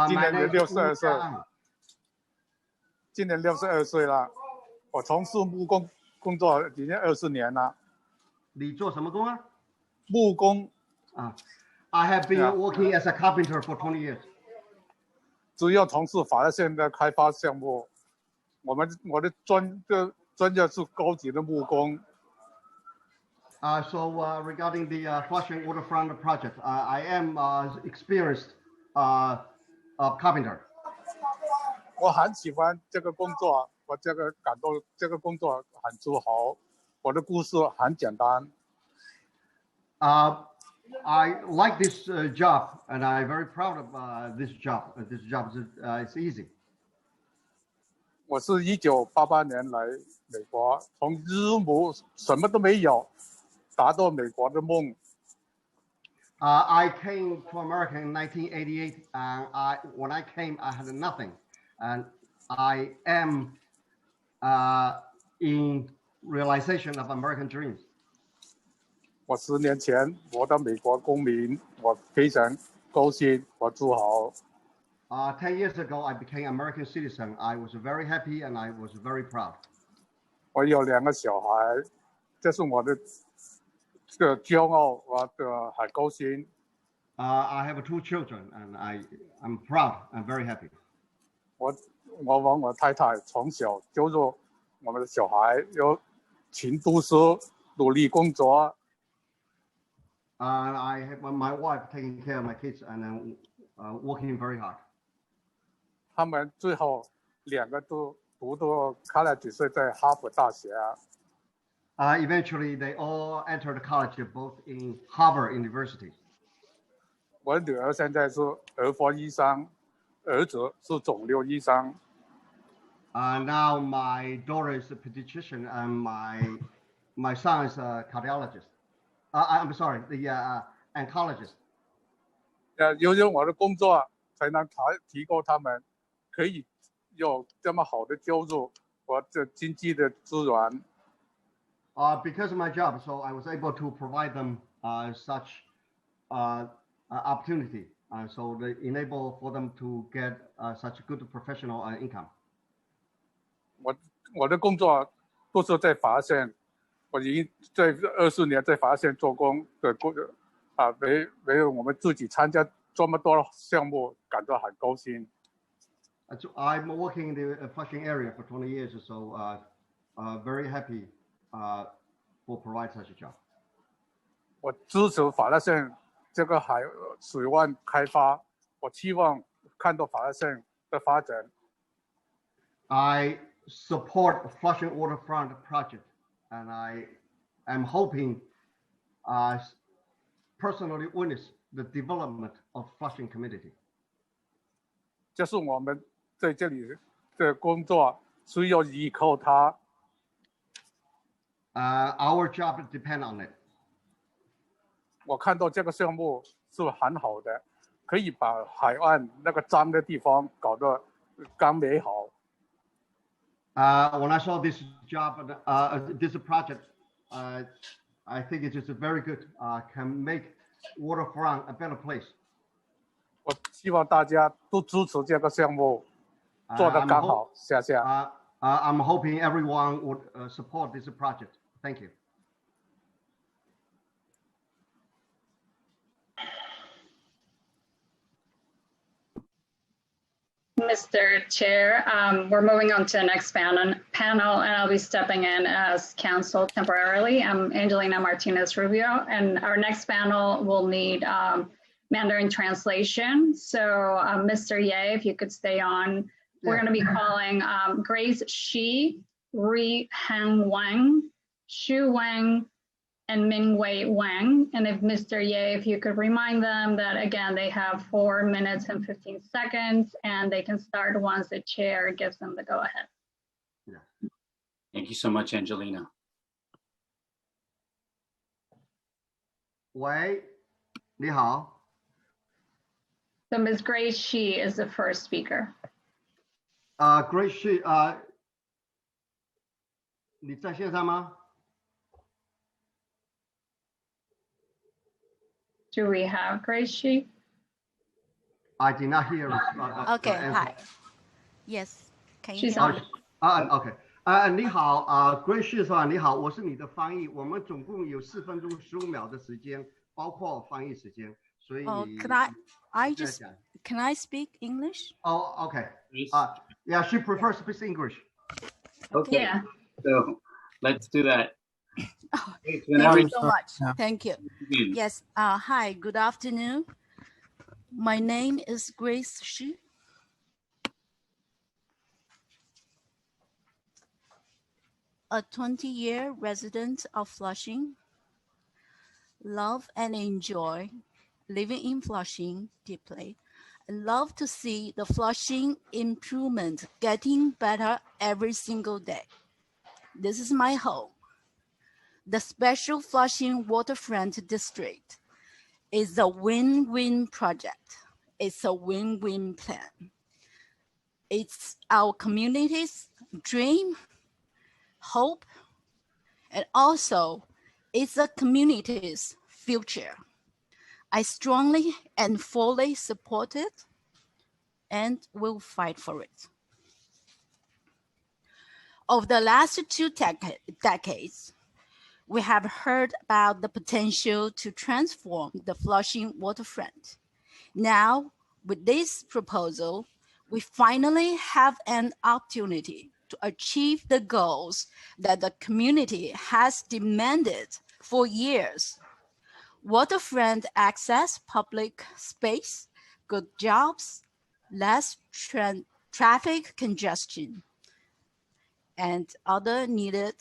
今年62岁。今年62岁了，我从事木工工作已经20年了。你做什么工啊？木工。I have been working as a carpenter for 20 years. 主要从事法拉县的开发项目。我的专业是高级的木工。So regarding the Flushing Waterfront project, I am experienced carpenter. 我很喜欢这个工作，我感到这个工作很自豪。我的故事很简单。I like this job, and I'm very proud of this job. This job is easy. 我是1988年来美国，从日母什么都没有，达到美国的梦。I came to America in 1988, and when I came, I had nothing, and I am in realization of American dreams. 我10年前我的美国公民，我非常高兴，我自豪。10 years ago, I became American citizen. I was very happy and I was very proud. 我有2个小孩，这是我的骄傲，我很高兴。I have 2 children, and I'm proud. I'm very happy. 我往我太太从小就入我们的小孩有勤读书，努力工作。I have my wife taking care of my kids and then working very hard. 他们最后2个都读到 college， 所以在哈佛大学。Eventually, they all entered college, both in Harvard University. 我女儿现在是儿科医生，儿子是肿瘤医生。Now my daughter is a pediatrician and my son is a cardiologist. I'm sorry, the oncologist. 由于我的工作，才能提供他们可以有这么好的教育和这经济的资源。Because of my job, so I was able to provide them such opportunity. So they enable for them to get such good professional income. 我的工作都是在发现，我已经在20年在发现做工的为我们自己参加这么多项目感到很高兴。So I'm working in the flushing area for 20 years, so very happy for provide such a job. 我支持法拉盛这个水湾开发，我期望看到法拉盛的发展。I support Flushing Waterfront project, and I am hoping personally witness the development of Flushing community. 这是我们在这里的工作需要依靠它。Our job depend on it. 我看到这个项目是很好的，可以把海岸那个脏的地方搞得更美好。When I saw this job, this project, I think it is very good. Can make Waterfront a better place. 我希望大家都支持这个项目，做得更好。谢谢。I'm hoping everyone would support this project. Thank you. Mr. Chair, we're moving on to the next panel, and I'll be stepping in as counsel temporarily. I'm Angelina Martinez Rubio, and our next panel will need Mandarin translation. So Mr. Ye, if you could stay on. We're going to be calling Grace Shi, Ri Heng Wang, Xu Wang, and Mingwei Wang. And if Mr. Ye, if you could remind them that, again, they have 4 minutes and 15 seconds, and they can start once the chair gives them the go-ahead. Yeah. Thank you so much, Angelina. 喂，你好。So Ms. Grace Shi is the first speaker. Grace Shi, 你在线上吗？ Do we have Grace Shi? I did not hear. Okay, hi. Yes, can you She's hear me? OK. 你好，Grace Shi 是吧？你好，我是你的翻译。我们总共有4分钟15秒的时间，包括翻译时间，所以你。Oh, can I speak English? Oh, OK. Yeah, she prefers to speak English. Okay. Yeah. So let's do that. Thank you so much. Thank you. Yes. Hi, good afternoon. My name is Grace Shi. A 20-year resident of Flushing. Love and enjoy living in Flushing deeply. I love to see the Flushing improvement getting better every single day. This is my home. The Special Flushing Waterfront District is a win-win project. It's a win-win plan. It's our community's dream, hope, and also it's the community's future. I strongly and fully support it and will fight for it. Over the last 2 decades, We have heard about the potential to transform the Flushing waterfront. Now, with this proposal, we finally have an opportunity to achieve the goals that the community has demanded for years. Waterfront access, public space, good jobs, less traffic congestion, and other needed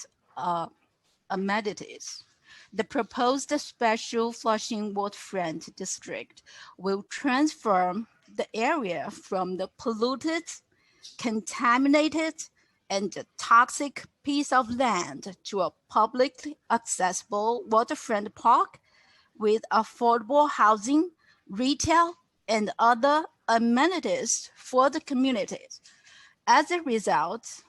amenities. The proposed special Flushing waterfront district will transform the area from the polluted, contaminated, and toxic piece of land to a publicly accessible waterfront park with affordable housing, retail, and other amenities for the communities. As a result,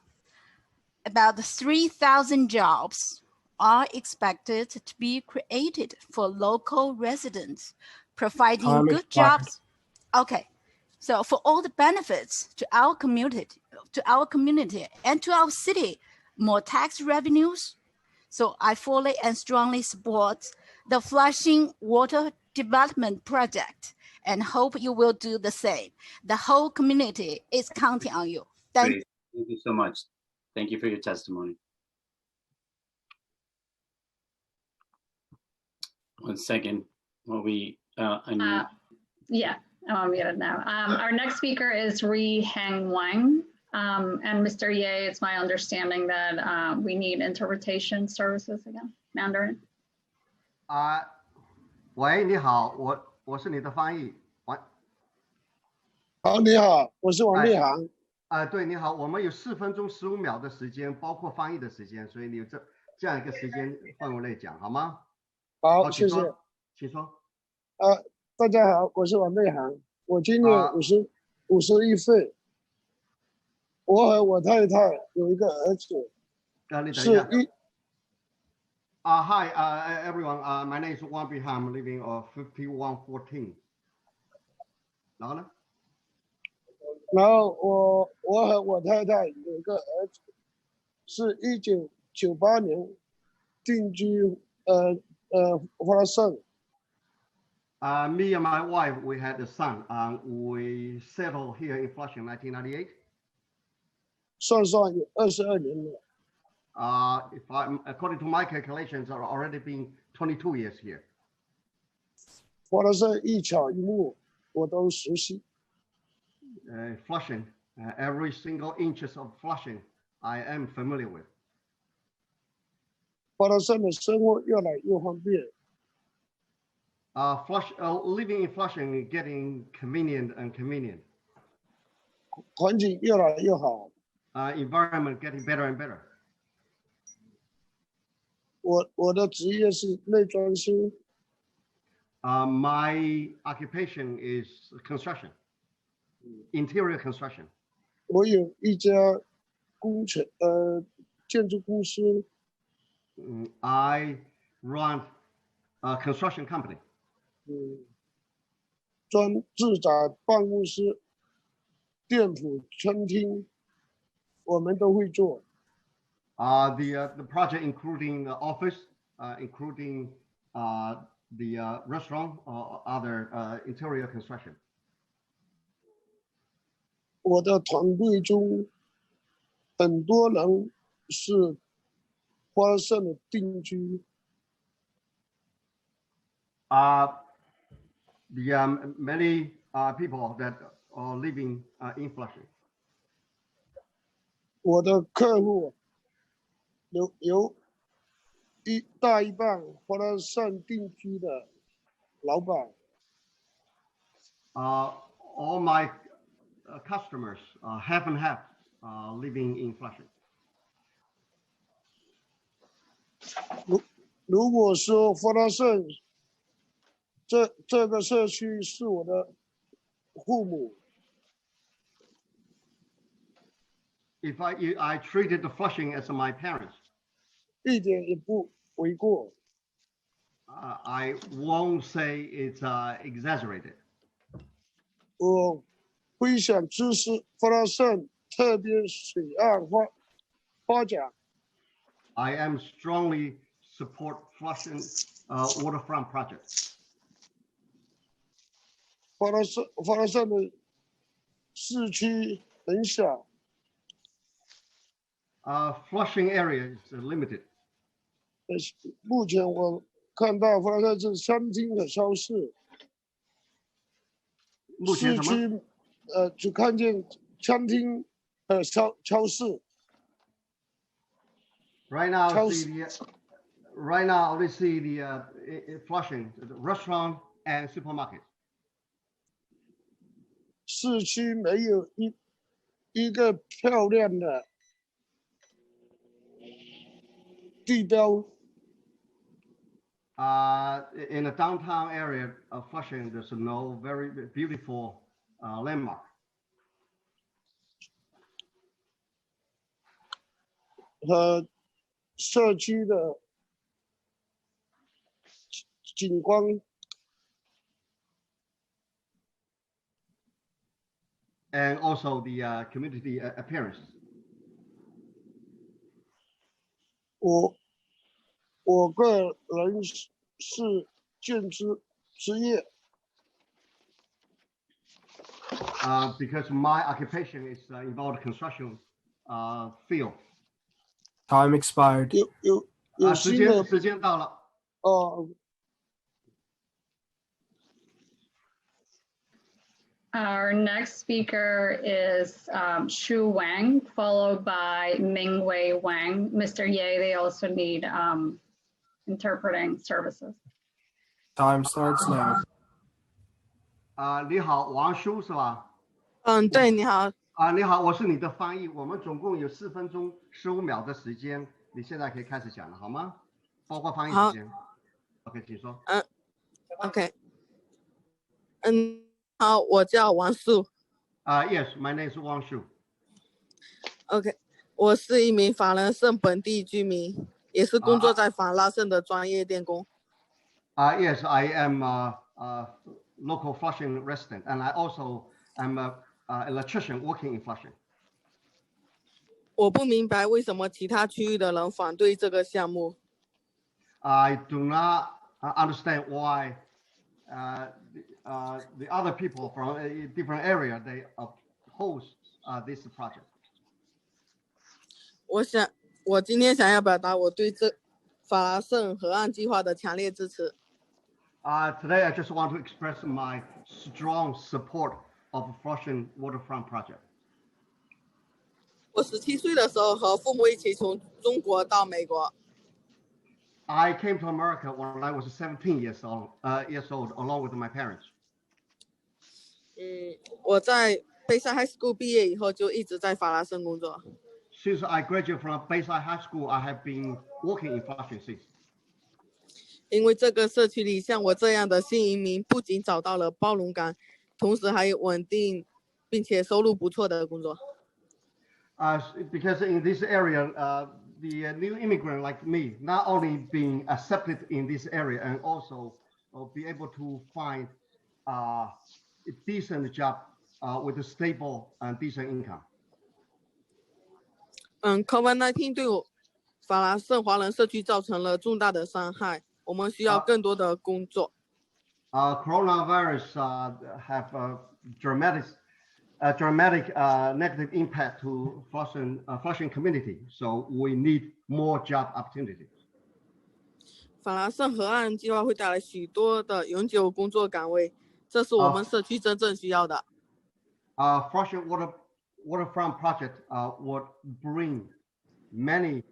about 3,000 jobs are expected to be created for local residents, providing Time good expired. jobs. Okay, so for all the benefits to our community, and to our city, more tax revenues. So I fully and strongly support the Flushing Water Development Project and hope you will do the same. The whole community is counting on you. Great. Thank you so much. Thank you for your testimony. One second while we unmute. Yeah, I'm muted now. Our next speaker is Ri Hang Wang. And Mr. Ye, it's my understanding that we need interpretation services again, Mandarin. 喂，你好，我是你的翻译。好，你好，我是王立航。对，你好，我们有4分钟15秒的时间，包括翻译的时间，所以你有这样一个时间范围内讲，好吗？好，谢谢。请说。大家好，我是王立航，我今年51岁，我和我太太有一个儿子，是Hi, everyone. My name is Wang Biham, living on 5114. 然后呢？然后我和我太太有一个儿子，是1998年定居华盛顿。Me and my wife, we had a son. We settled here in Flushing, 1998. 算有22年了。According to my calculations, are already been 22 years here. 华盛顿一草一木我都熟悉。Flushing, every single inches of Flushing, I am familiar with. 华盛顿的生活越来越方便。Living in Flushing, getting convenient and convenient. 环境越来越好。Environment getting better and better. 我的职业是内装师。My occupation is construction, interior construction. 我有一家建筑公司。I run a construction company. 专制宅办公室、店铺、餐厅，我们都会做。The project including the office, including the restaurant or other interior construction. 我的团队中很多人是华盛顿定居。Many people that are living in Flushing. 我的客户有大一半华盛顿定居的老板。All my customers, half and half, living in Flushing. 如果说华盛顿这个社区是我的父母。If I treated the Flushing as my parents. 一点也不为过。I won't say it's exaggerated. 我非常支持华盛顿特别水岸发展。I am strongly support Flushing waterfront project. 法拉盛的市区很小， Flushing area is limited. 目前我看到法拉盛是餐厅和超市，市区只看见餐厅和超市。 Right now, only see the Flushing, the restaurant and supermarket. 市区没有一个漂亮的地标。 In the downtown area of Flushing, there's no very beautiful landmark. 和社区的景观。 And also the community appearance. 我个人是建筑职业。 Because my occupation is involved construction field. Time expired. 有新的时间到了。哦。 Our next speaker is Shu Wang, followed by Mingwei Wang. Mr. Ye, they also need interpreting services. Time starts now. 你好，王叔是吧？对，你好。你好，我是你的翻译。我们总共有4分钟15秒的时间，你现在可以开始讲了，好吗？包括翻译时间。OK， 请说。OK。好，我叫王树。Yes, my name is Wang Shu. OK， 我是一名法兰盛本地居民，也是工作在法拉盛的专业电工。Yes, I am a local Flushing resident, and I also am an electrician working in Flushing. 我不明白为什么其他区域的人反对这个项目。I do not understand why the other people from a different area, they oppose this project. 我今天想要表达我对这法拉盛河岸计划的强烈支持。Today, I just want to express my strong support of the Flushing Waterfront project. 我17岁的时候和父母一起从中国到美国。I came to America when I was 17 years old, along with my parents. 我在Bayside High School 毕业以后就一直在法拉盛工作。Since I graduated from Bayside High School, I have been working in Flushing since. 因为这个社区里像我这样的新移民不仅找到了包容感，同时还有稳定并且收入不错的工作。Because in this area, the new immigrant like me, not only being accepted in this area and also be able to find a decent job with a stable and decent income. COVID-19 对我法拉盛华人社区造成了重大的伤害，我们需要更多的工作。Coronavirus have a dramatic negative impact to Flushing community, so we need more job opportunities. 法拉盛河岸计划会带来许多的永久工作岗位，这是我们社区真正需要的。Flushing Waterfront project would bring many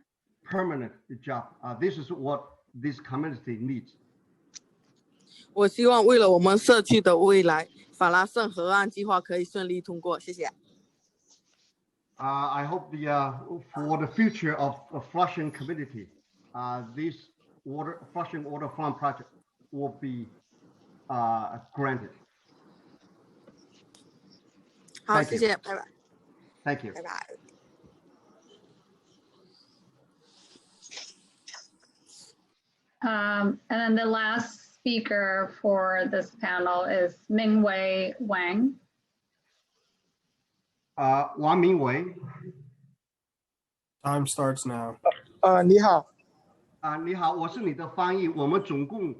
permanent jobs. This is what this community needs. 我希望为了我们社区的未来，法拉盛河岸计划可以顺利通过。谢谢。I hope for the future of Flushing community, this Flushing Waterfront project will be granted. 好，谢谢，拜拜。Thank you. 拜拜。And then the last speaker for this panel is Mingwei Wang. Wang Mingwei. Time starts now. 你好。你好，我是你的翻译。我们总共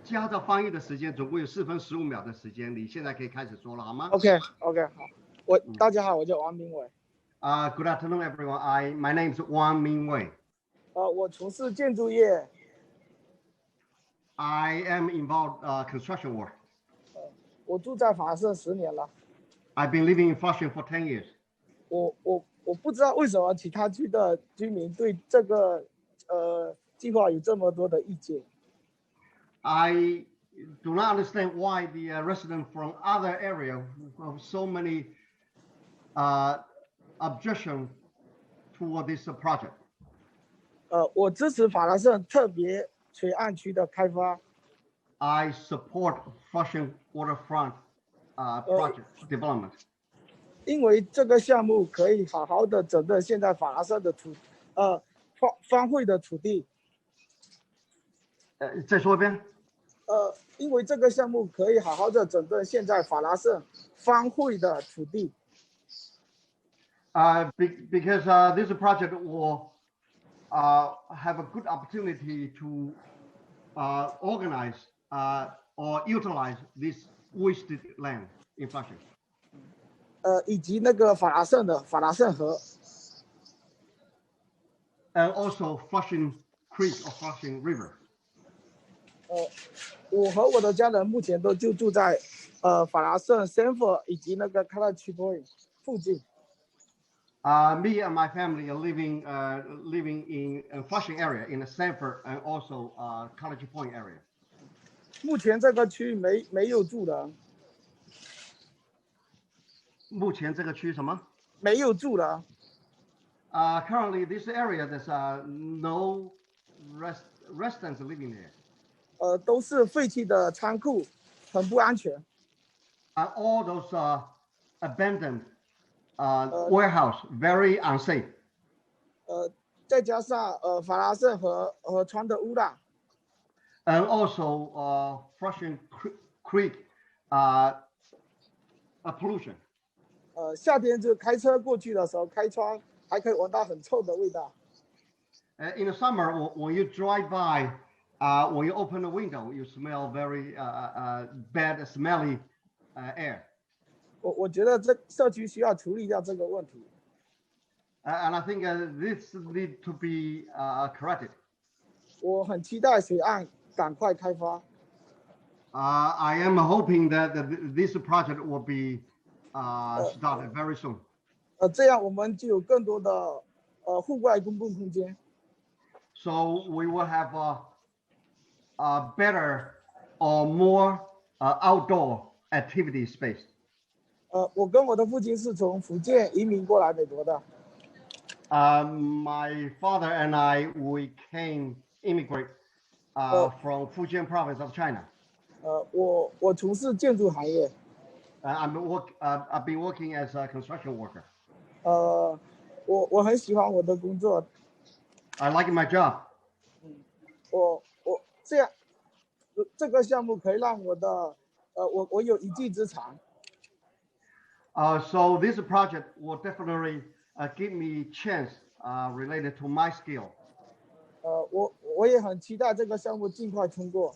加到翻译的时间，总共有4分15秒的时间。你现在可以开始说了，好吗 ？OK， 好，大家好，我叫王明伟。Good afternoon, everyone. My name is Wang Mingwei. 我从事建筑业。I am involved construction work. 我住在法拉盛10年了。I've been living in Flushing for 10 years. 我不知道为什么其他区的居民对这个计划有这么多的意见。I do not understand why the residents from other area have so many objection toward this project. 我支持法拉盛特别垂岸区的开发。I support Flushing Waterfront project development. 因为这个项目可以好好的整顿现在法拉盛的荒废的土地。再说一遍。因为这个项目可以好好的整顿现在法拉盛荒废的土地。Because this project will have a good opportunity to organize or utilize this wasted land in Flushing. 以及那个法拉盛河。And also Flushing Creek or Flushing River. 我和我的家人目前都就住在法拉盛 Sanford 以及那个 College Point 附近。Me and my family are living in Flushing area in the Sanford and also College Point area. 目前这个区没有住人。目前这个区什么？没有住人。Currently, this area there's no residents living there. 都是废弃的仓库，很不安全。All those abandoned warehouse, very unsafe. 再加上法拉盛河川的污染。And also Flushing Creek pollution. 夏天就开车过去的时候，开窗还可以闻到很臭的味道。In the summer, when you drive by, when you open the window, you smell very bad, smelly air. 我觉得这社区需要处理掉这个问题。And I think this need to be corrected. 我很期待水岸赶快开发。I am hoping that this project will be started very soon. 这样我们就有更多的户外公共空间。So we will have a better or more outdoor activity space. 我跟我的父亲是从福建移民过来美国的。My father and I, we immigrate from Fujian province of China. 我从事建筑行业。I've been working as a construction worker. 我很喜欢我的工作。I like my job. 我这样，这个项目可以让我有一技之长。So this project will definitely give me chance related to my skill. 我也很期待这个项目尽快通过。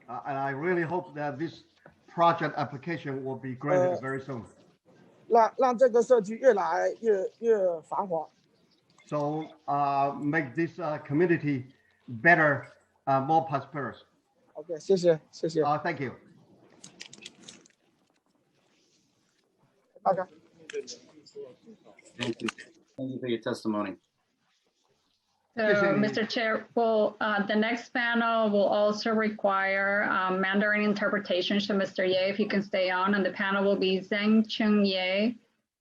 And I really hope that this project application will be granted very soon. 让这个社区越来越繁华。So make this community better, more prosperous. OK， 谢谢。Thank you. OK. Thank you. Thank you for your testimony. So, Mr. Chair, the next panel will also require Mandarin interpretation. So, Mr. Ye, if you can stay on, and the panel will be Zheng Cheng Ye,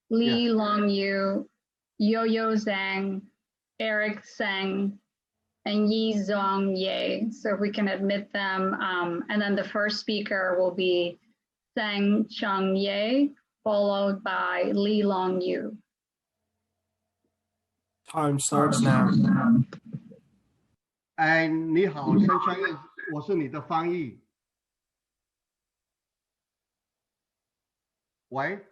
Li Long Yu, Yo-Yo Zhang, Eric Zhang, and Yi Zong Ye. So if we can admit them. And then the first speaker will be Zheng Cheng Ye, followed by Li Long Yu. Time starts now. 你好，申川燕，我是你的翻译。喂。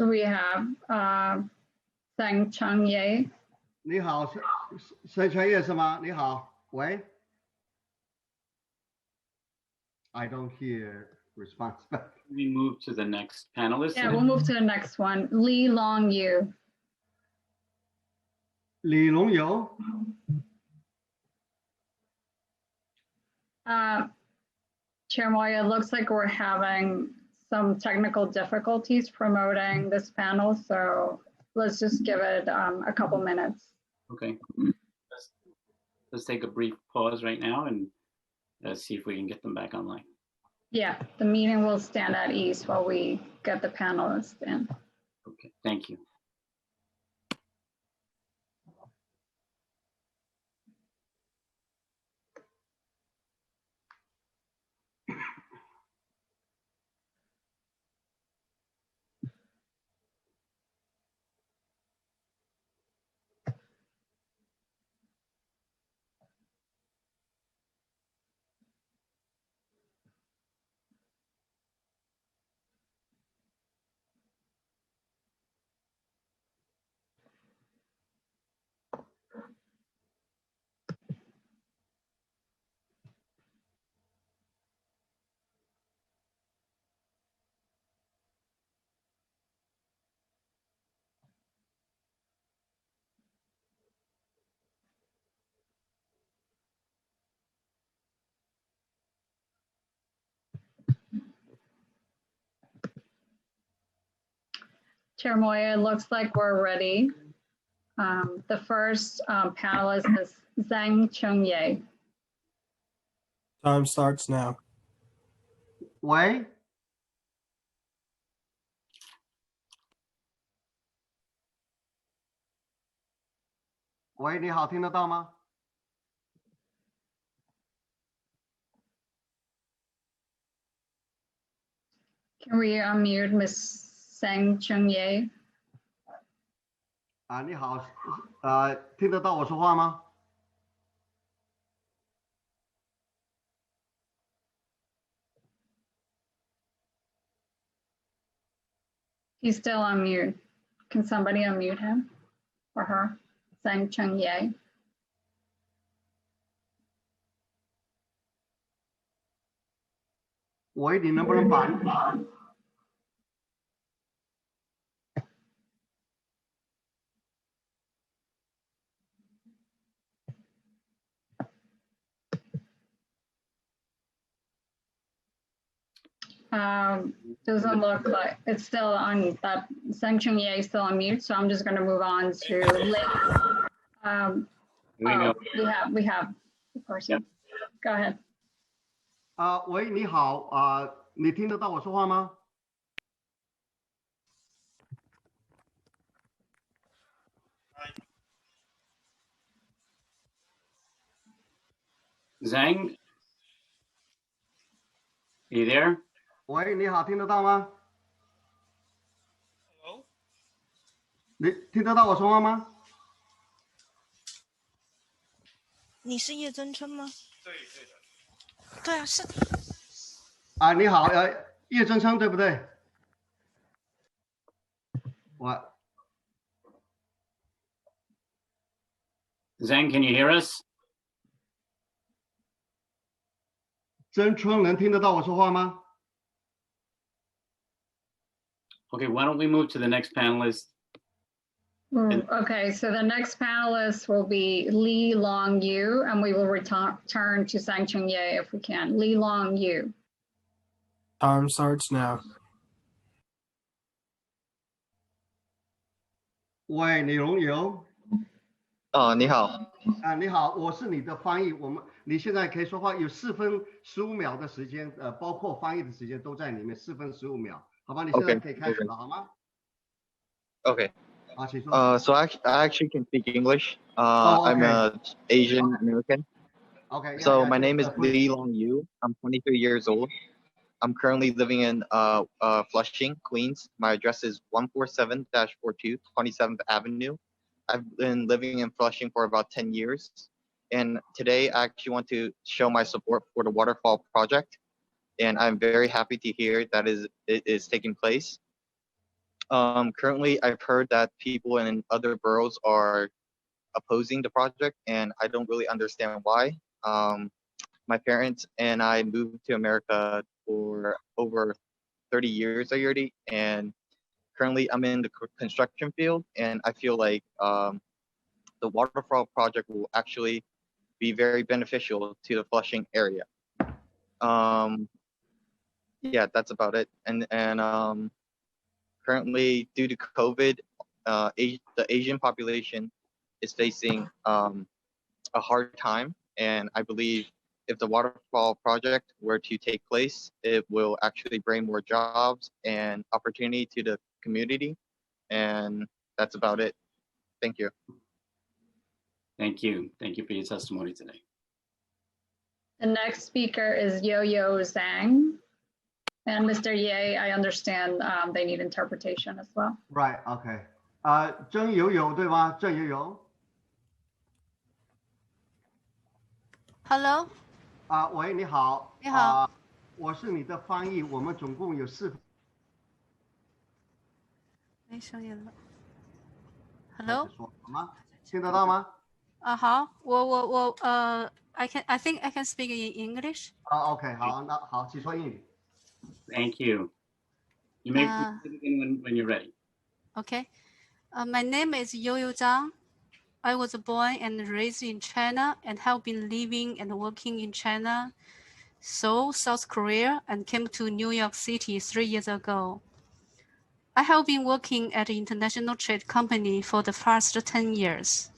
So we have Zhang Chengye. 你好，沈全业是吗？你好，喂。I don't hear response back. We move to the next panelist. Yeah, we'll move to the next one. Lee Long Yu. 李龙友， Chair Moya, it looks like we're having some technical difficulties promoting this panel, so let's just give it a couple minutes. Okay. Let's take a brief pause right now and see if we can get them back online. Yeah, the meeting will stand at ease while we get the panelists in. Okay, thank you. Chair Moya, it looks like we're ready. The first panelist is Zhang Chengye. Time starts now. 喂，喂，你好，听得到吗？ Can we unmute Ms. Zhang Chengye? 啊，你好，听得到我说话吗？ He's still on mute. Can somebody unmute him or her? Zhang Chengye. 喂，你能不能把？ Doesn't look like it's still on that. Zhang Chengye is still on mute, so I'm just going to move on to we have the person. Go ahead. 喂，你好，你听得到我说话吗？ Zhang, are you there? 喂，你好，听得到吗？ Hello? 你听得到我说话吗？ 你是叶真琛吗？对的。对啊，是。啊，你好，叶真琛对不对？我 Zhang, can you hear us? 真琛能听得到我说话吗？ Okay, why don't we move to the next panelist? Okay, so the next panelist will be Lee Long Yu, and we will return to Zhang Chengye if we can. Lee Long Yu. Time starts now. 喂，李荣友。你好。你好，我是你的翻译。你现在可以说话，有4分15秒的时间，包括翻译的时间都在里面，4分15秒，好吧？你现在可以开始了，好吗 Okay. 好，請說。So I actually can speak English. I'm an Asian American. Okay. So my name is Lee Long Yu. I'm 23 years old. I'm currently living in Flushing, Queens. My address is 147-42 27th Avenue. I've been living in Flushing for about 10 years. And today I actually want to show my support for the Waterfall project. And I'm very happy to hear that it is taking place. Currently, I've heard that people in other boroughs are opposing the project, and I don't really understand why. My parents and I moved to America for over 30 years already, and currently I'm in the construction field, and I feel like the Waterfront project will actually be very beneficial to the Flushing area. Yeah, that's about it. And currently, due to COVID, the Asian population is facing a hard time, and I believe if the waterfall project were to take place, it will actually bring more jobs and opportunity to the community, and that's about it. Thank you. Thank you. Thank you for your testimony today. The next speaker is Yo-Yo Zhang. And Mr. Ye, I understand they need interpretation as well. Right. Okay. 郑友友对吗？郑友友。Hello. 喂，你好。你好。我是你的翻译，我们总共有4。没声音了。Hello。说好吗？听得到吗？好，I think I can speak in English. OK， 好，那好，请说英语。Thank you. You may begin when you're ready. Okay. My name is Yo-Yo Zhang. I was born and raised in China and have been living and working in China, Seoul, South Korea, and came to New York City 3 years ago. I have been working at an international trade company for the past 10 years.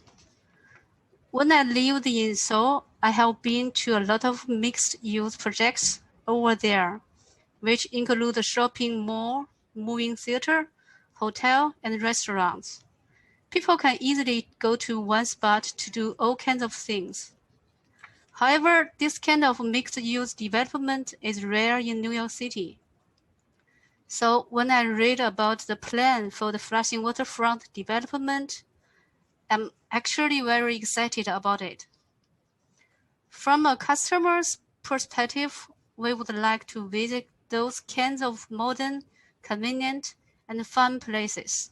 When I lived in Seoul, I have been to a lot of mixed-use projects over there, which include a shopping mall, movie theater, hotel, and restaurants. People can easily go to one spot to do all kinds of things. However, this kind of mixed-use development is rare in New York City. So when I read about the plan for the Flushing Waterfront development, I'm actually very excited about it. From a customer's perspective, we would like to visit those kinds of modern, convenient, and fun places.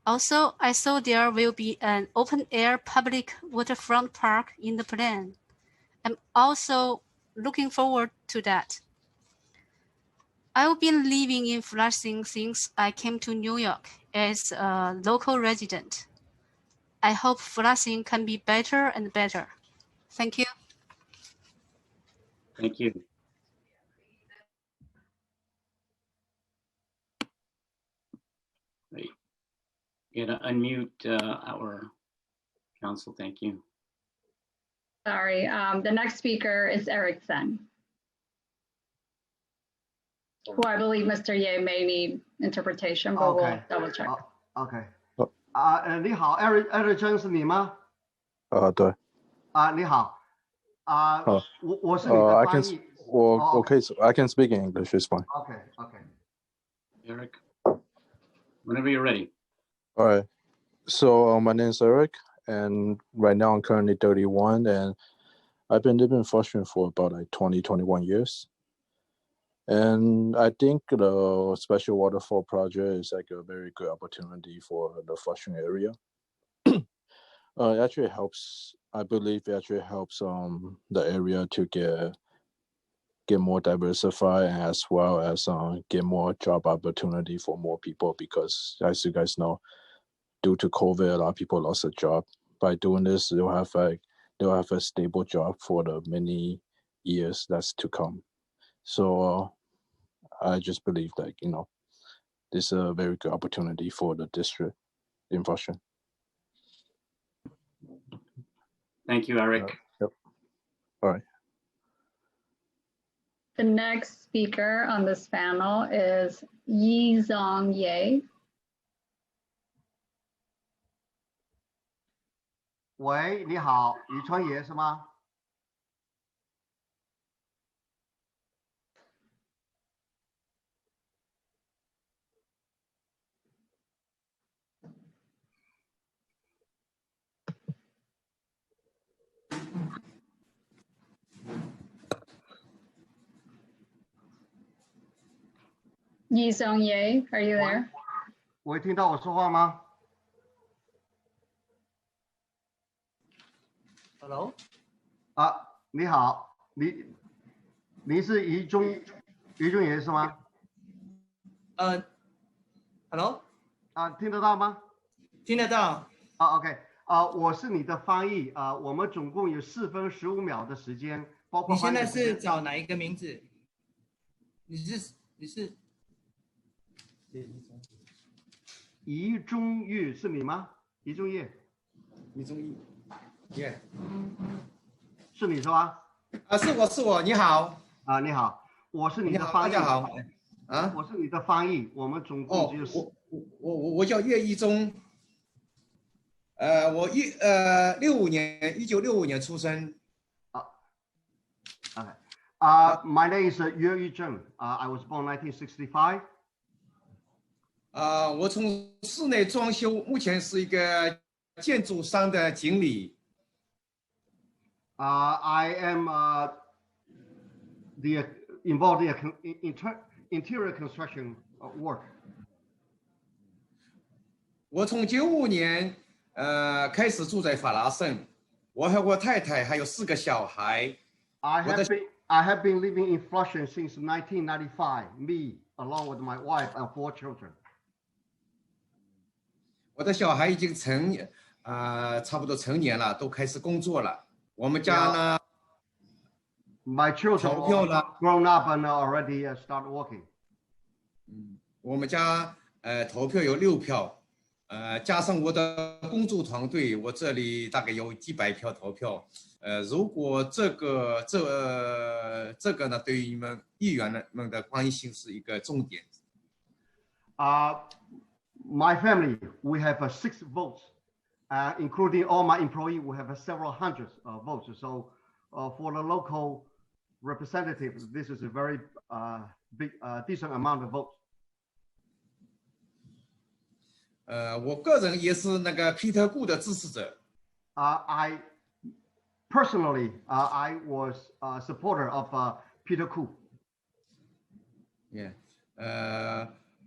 Also, I saw there will be an open-air public waterfront park in the plan. I'm also looking forward to that. I've been living in Flushing since I came to New York as a local resident. I hope Flushing can be better and better. Thank you. Thank you. Great. You gotta unmute our council. Thank you. Sorry. The next speaker is Eric Zen, who I believe Mr. Ye may need interpretation, but we'll double check. OK。你好 ，Eric 真是你吗？对。你好。我是你的翻译。我可以 I can speak in English. It's fine. OK。Eric, whenever you're ready. All right. So my name is Eric, and right now I'm currently 31, and I've been living in Flushing for about like 21 years. And I think the Special Waterfall Project is like a very good opportunity for the Flushing area. It actually helps, I believe it actually helps the area to get more diversified, as well as get more job opportunity for more people, because as you guys know, due to COVID, a lot of people lost a job. By doing this, they'll have a stable job for the many years that's to come. So I just believe that, this is a very good opportunity for the district in Flushing. Thank you, Eric. Yep. All right. The next speaker on this panel is Yizong Ye. 喂，你好，李川爷是吗？Yizong Ye, are you there? 喂，听到我说话吗 ？Hello， 啊，你好，您是于中爷是吗？Hello， 啊，听得到吗？听得到。啊 ，OK， 我是你的翻译啊，我们总共有4分15秒的时间，包括你现在翻译的时间是找哪一个名字？你是于中玉是你吗？于中业，李宗义，Yeah， 是你是吧？啊，是我，你好。啊，你好，我是你你好，的翻译。大家好。啊，我是你的翻译，我们总共只有我叫岳一中。我1965年出生。Okay. My name is Yue Yizheng. I was born 1965. 我从室内装修，目前是一个建筑商的经理。I am involved in interior construction work. 我从95年开始住在法拉盛，我和我太太还有4个小孩。I have been living in Flushing since 1995. Me, along with my wife and 4 children. 我的小孩已经差不多成年了，都开始工作了。我们家呢 My children are grown up and already start working. 我们家投票有6票，加上我的工作团队，我这里大概有几百票投票。如果这个呢，对于你们议员们的关心是一个重点。My family, we have 6 votes, including all my employees. We have several hundreds of votes. So, for the local representatives, this is a very big, decent amount of votes. 我个人也是那个皮特顾的支持者。I personally, I was a supporter of Peter Koo. Yeah,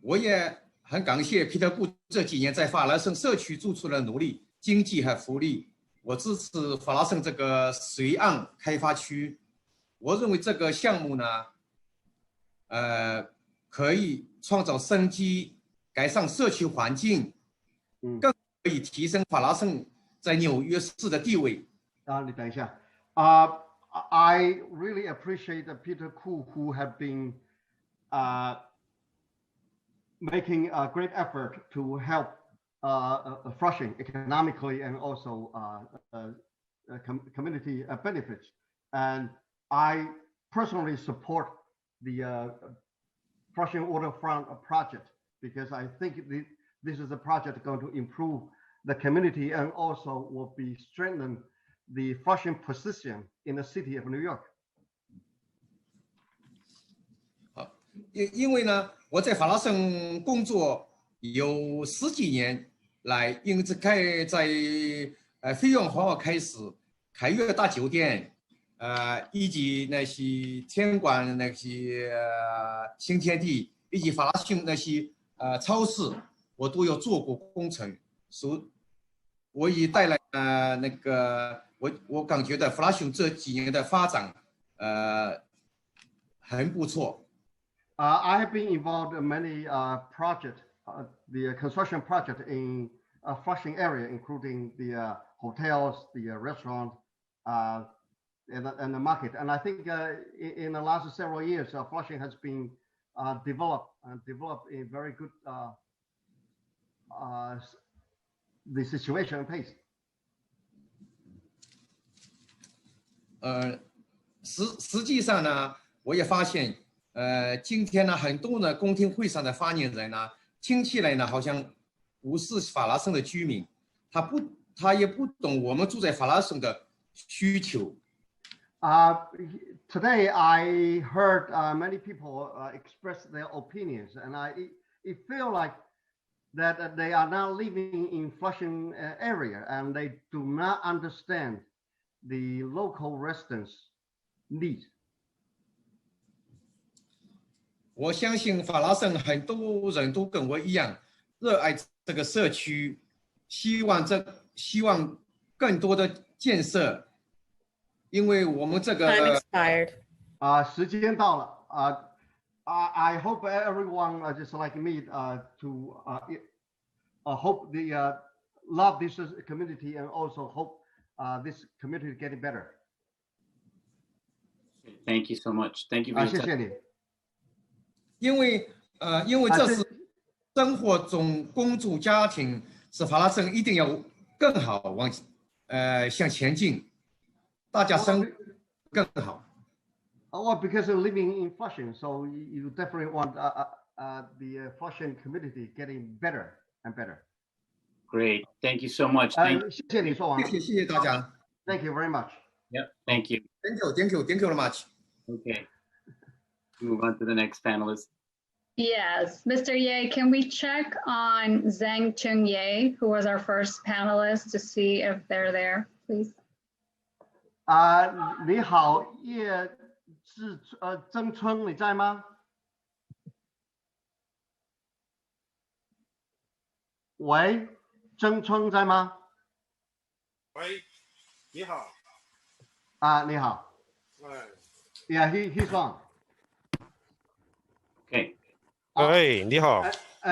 我也很感谢皮特顾这几年在法拉盛社区做出了努力，经济和福利。我支持法拉盛这个水岸开发区。我认为这个项目呢，可以创造生机，改善社区环境，更可以提升法拉盛在纽约市的地位。你等一下。I really appreciate Peter Koo, who have been making a great effort to help Flushing economically and also community benefits. And I personally support the Flushing Waterfront project because I think this is a project going to improve the community and also will be strengthen the Flushing position in the city of New York. 因为呢，我在法拉盛工作有10几年来，因此在费用豪华开始凯悦大酒店，以及那些天馆那些新天地，以及法拉盛那些超市，我都有做过工程，我也带来那个我感觉到法拉盛这几年的发展很不错。I have been involved in many projects, the construction project in Flushing area, including the hotels, the restaurant, and the market. And I think in the last several years, Flushing has been developed a very good the situation and pace. 实际上呢，我也发现。今天呢，很多呢公听会上的发言人呢，听起来呢好像不是法拉盛的居民，他也不懂我们住在法拉盛的需求。Today I heard many people express their opinions, and it feel like that they are now living in Flushing area and they do not understand the local residents' needs. 我相信法拉盛很多人都跟我一样，热爱这个社区，希望更多的建设，因为我们这 Time 个 expired. 时间到了I hope everyone just like me to hope the love this community and also hope this community getting better. Thank you so much. Thank you for your 谢谢 time. 你。因为这是生活中公主家庭是法拉盛一定要更好向前进，大家生活更好。Well, because you're living in Flushing, so you definitely want the Flushing community getting better and better. Great. Thank you so much. Thank you. 谢谢你说完了。谢谢大家。Thank you very much. Yep. Thank you. Thank you very much. Okay. Move on to the next panelist. Yes, Mr. Ye, can we check on Zhang Chung Ye, who was our first panelist, to see if they're there, please? 你好，曾春，你在吗？喂，曾春在吗？喂，你好。你好。Yeah, he's on. Okay. 喂，你好。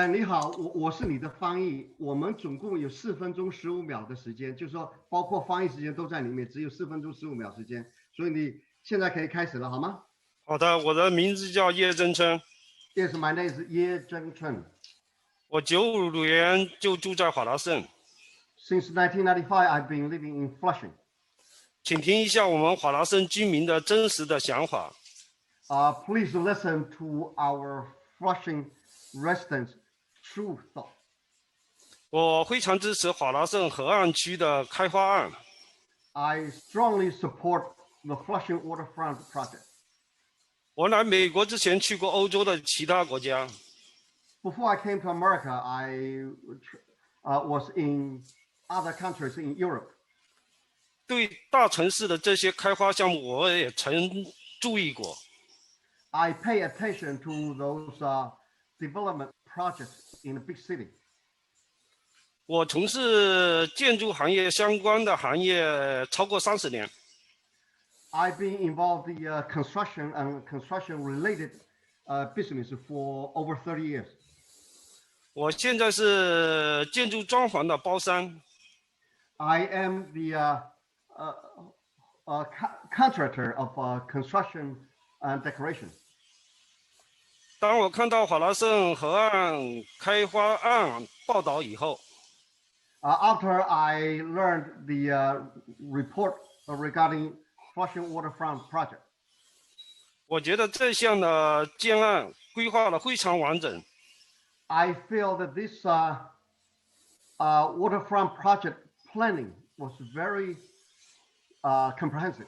你好，我是你的翻译。我们总共有4分钟15秒的时间，就是说包括翻译时间都在里面，只有4分钟15秒时间，所以你现在可以开始了，好吗？好的，我的名字叫叶真琛。Yes, my name is 叶真琛。我95年就住在华达盛。Since 1995, I've been living in Flushing. 请听一下我们华达盛居民的真实的想法。Please listen to our Flushing residents' true thought. 我非常支持华达盛河岸区的开发案。I strongly support the Flushing Waterfront project. 我来美国之前去过欧洲的其他国家。Before I came to America, I was in other countries in Europe. 对大城市的这些开发项目，我也曾注意过。I pay attention to those development projects in a big city. 我从事建筑行业相关的行业超过30年。I've been involved in construction and construction-related business for over 30 years. 我现在是建筑装潢的包商。I am the contractor of construction and decoration. 当我看到华达盛河岸开发案报道以后， after I learned the report regarding Flushing Waterfront project, 我觉得这项的建案规划的非常完整。I feel that this waterfront project planning was very comprehensive.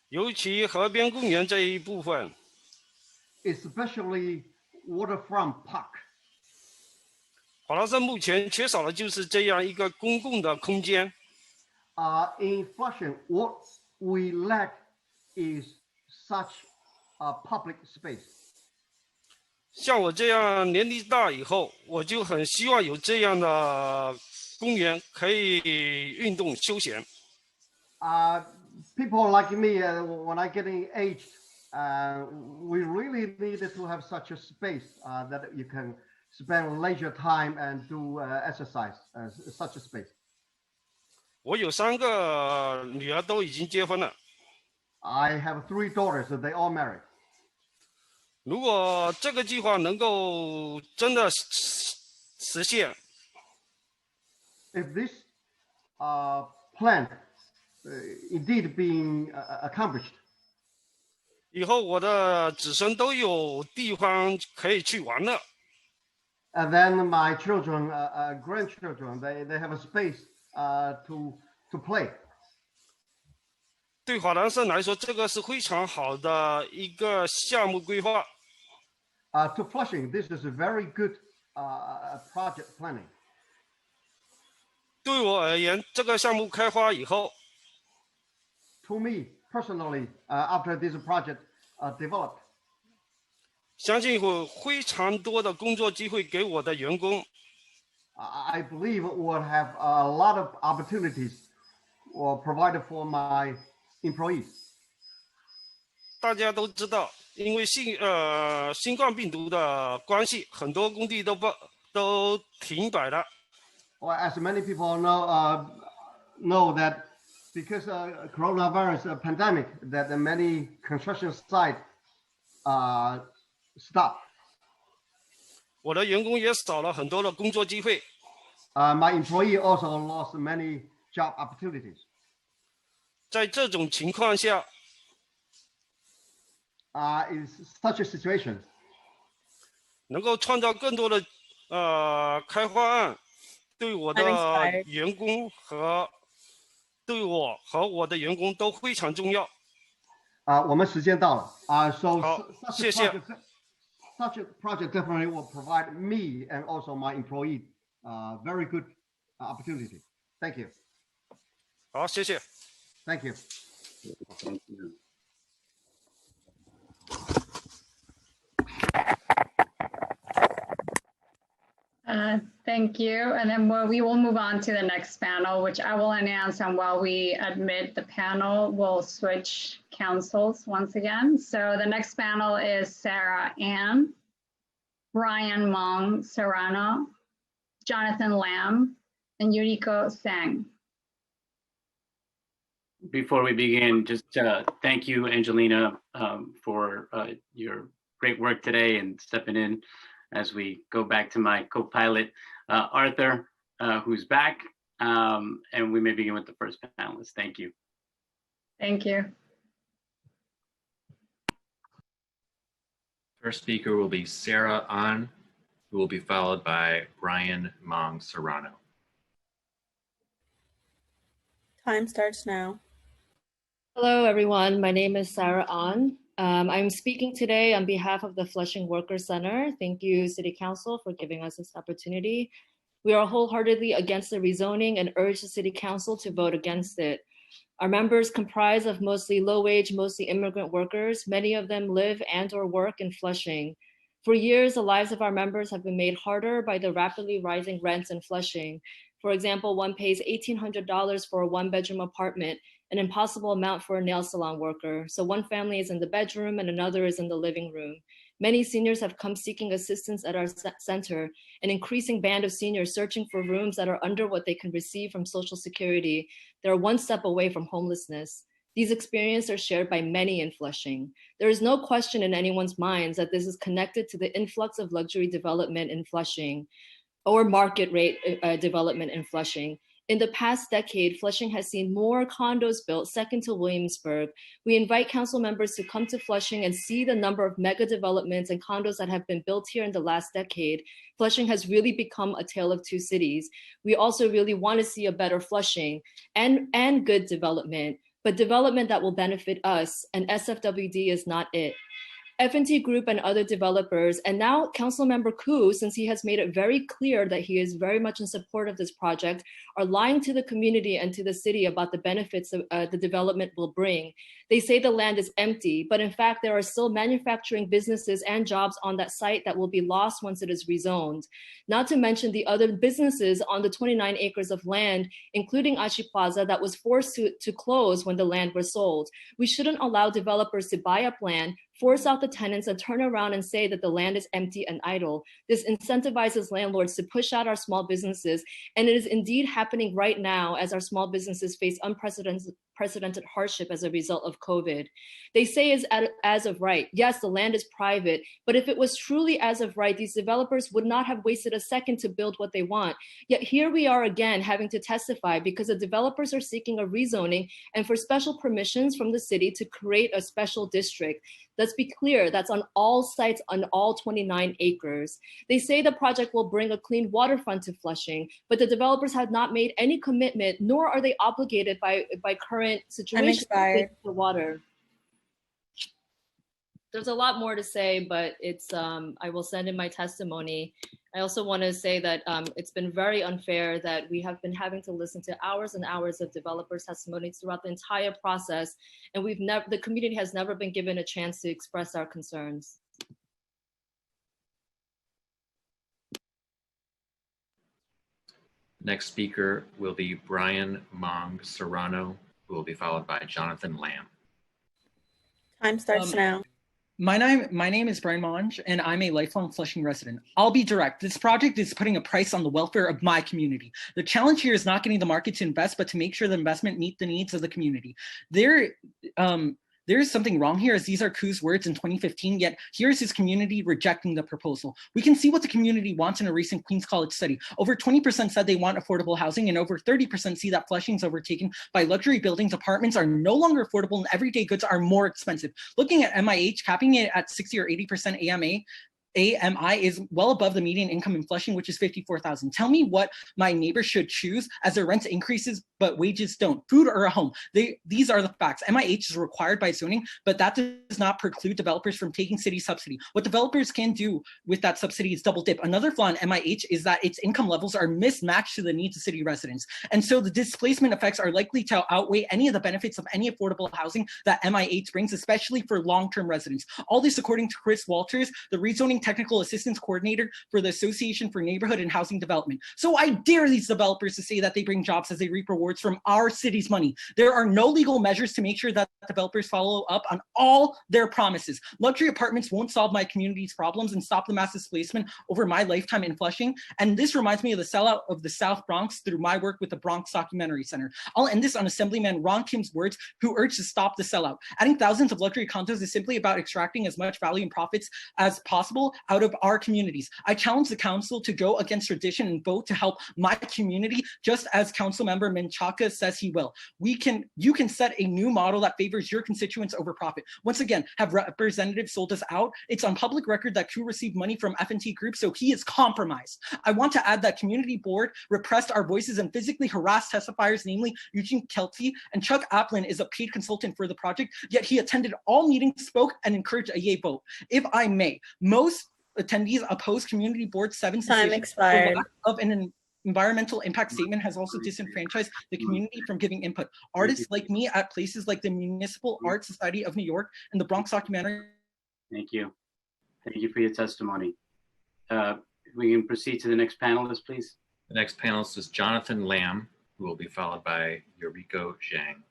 尤其河边公园这一部分， especially waterfront park. 华达盛目前缺少的就是这样一个公共的空间。In Flushing, what we lack is such a public space. 像我这样年纪大以后，我就很希望有这样的公园可以运动休闲。People like me, when I getting aged, we really needed to have such a space that you can spend leisure time and do exercise. Such a space. 我有3个女儿都已经结婚了。I have 3 daughters, they all married. 如果这个计划能够真的实现 ，if this plan indeed being accomplished, 以后我的子孙都有地方可以去玩乐。And then my children, grandchildren, they have a space to play. 对华达盛来说，这个是非常好的一个项目规划。To Flushing, this is a very good project planning. 对我而言，这个项目开发以后 ，To me personally, after this project developed, 相信会非常多的工作机会给我的员工。I believe will have a lot of opportunities or provided for my employees. 大家都知道，因为新冠病毒的关系，很多工地都停摆了。Well, as many people know that because coronavirus pandemic, that many construction sites stopped. 我的员工也少了很多的工作机会。My employee also lost many job opportunities. 在这种情况下， in such a situation, 能够创造更多的开发案，对我的员工和对我和我的员工都非常重要。我们时间到了so 好，谢谢。Such a project definitely will provide me and also my employee very good opportunity. Thank you. 好，谢谢。Thank you. Thank you. Thank you. And then we will move on to the next panel, which I will announce. And while we admit the panel, we'll switch councils once again. So the next panel is Sarah Ann, Brian Mong Serrano, Jonathan Lam, and Yuriko Sang. Before we begin, just thank you, Angelina, for your great work today and stepping in as we go back to my co-pilot, Arthur, who's back. And we may begin with the first panelist. Thank you. Thank you. First speaker will be Sarah An, who will be followed by Brian Mong Serrano. Time starts now. Hello, everyone. My name is Sarah An. I'm speaking today on behalf of the Flushing Workers Center. Thank you, City Council, for giving us this opportunity. We are wholeheartedly against the rezoning and urge the City Council to vote against it. Our members comprise of mostly low-wage, mostly immigrant workers. Many of them live and or work in Flushing. For years, the lives of our members have been made harder by the rapidly rising rents in Flushing. For example, one pays $1,800 for a one-bedroom apartment, an impossible amount for a nail salon worker. So one family is in the bedroom and another is in the living room. Many seniors have come seeking assistance at our center, an increasing band of seniors searching for rooms that are under what they can receive from Social Security. They're one step away from homelessness. These experiences are shared by many in Flushing. There is no question in anyone's minds that this is connected to the influx of luxury development in Flushing or market rate development in Flushing. In the past decade, Flushing has seen more condos built, second to Williamsburg. We invite council members to come to Flushing and see the number of mega developments and condos that have been built here in the last decade. Flushing has really become a tale of two cities. We also really want to see a better Flushing and good development, but development that will benefit us, and SFWD is not it. F&T Group and other developers, and now Councilmember Koo, since he has made it very clear that he is very much in support of this project, are lying to the community and to the city about the benefits of, the development will bring. They say the land is empty, but in fact, there are still manufacturing businesses and jobs on that site that will be lost once it is rezoned. Not to mention the other businesses on the 29 acres of land, including Ashi Plaza, that was forced to close when the land was sold. We shouldn't allow developers to buy up land, force out the tenants, and turn around and say that the land is empty and idle. This incentivizes landlords to push out our small businesses, and it is indeed happening right now as our small businesses face unprecedented hardship as a result of COVID. They say is as of right. Yes, the land is private, but if it was truly as of right, these developers would not have wasted a second to build what they want. Yet here we are again having to testify because the developers are seeking a rezoning and for special permissions from the city to create a special district. Let's be clear, that's on all sites on all 29 acres. They say the project will bring a clean waterfront to Flushing, but the developers have not made any commitment, nor are they obligated by current situation to the water. There's a lot more to say, but it's I will send in my testimony. I also want to say that it's been very unfair that we have been having to listen to hours and hours of developers' testimonies throughout the entire process, and the community has never been given a chance to express our concerns. Next speaker will be Brian Mong Serrano, who will be followed by Jonathan Lamb. Time starts now. My name is Brian Monge, and I'm a lifelong Flushing resident. I'll be direct. This project is putting a price on the welfare of my community. The challenge here is not getting the market to invest, but to make sure the investment meet the needs of the community. There is something wrong here, as these are Ku's words in 2015, yet here's his community rejecting the proposal. We can see what the community wants in a recent Queens College study. Over 20% said they want affordable housing, and over 30% see that Flushing's overtaken by luxury buildings. Apartments are no longer affordable and everyday goods are more expensive. Looking at MIH, capping it at 60 or 80% AMI is well above the median income in Flushing, which is $54,000. Tell me what my neighbors should choose as their rent increases, but wages don't. Food or a home. These are the facts. MIH is required by zoning, but that does not preclude developers from taking city subsidy. What developers can do with that subsidy is double dip. Another flaw in MIH is that its income levels are mismatched to the needs of city residents. And so the displacement effects are likely to outweigh any of the benefits of any affordable housing that MIH brings, especially for long-term residents. All this according to Chris Walters, the rezoning technical assistance coordinator for the Association for Neighborhood and Housing Development. So I dare these developers to say that they bring jobs as they reap rewards from our city's money. There are no legal measures to make sure that developers follow up on all their promises. Luxury apartments won't solve my community's problems and stop the mass displacement over my lifetime in Flushing. And this reminds me of the sellout of the South Bronx through my work with the Bronx Documentary Center. I'll end this on Assemblyman Ron Kim's words, who urged to stop the sellout. Adding thousands of luxury condos is simply about extracting as much value and profits as possible out of our communities. I challenge the council to go against tradition and vote to help my community, just as Council Member Menchaca says he will. You can set a new model that favors your constituents over profit. Once again, have representatives sold us out? It's on public record that Ku received money from F&T Group, so he is compromised. I want to add that community board repressed our voices and physically harassed testifiers, namely Eugene Kelty, and Chuck Applin is a paid consultant for the project, yet he attended all meetings, spoke, and encouraged a yay vote. If I may, most attendees oppose community board 7's Time decision expired. of an environmental impact statement has also disenfranchised the community from giving input. Artists like me at places like the Municipal Art Society of New York and the Bronx Documentary. Thank you. Thank you for your testimony. We can proceed to the next panelist, please. The next panelist is Jonathan Lamb, who will be followed by Yoriko Zhang.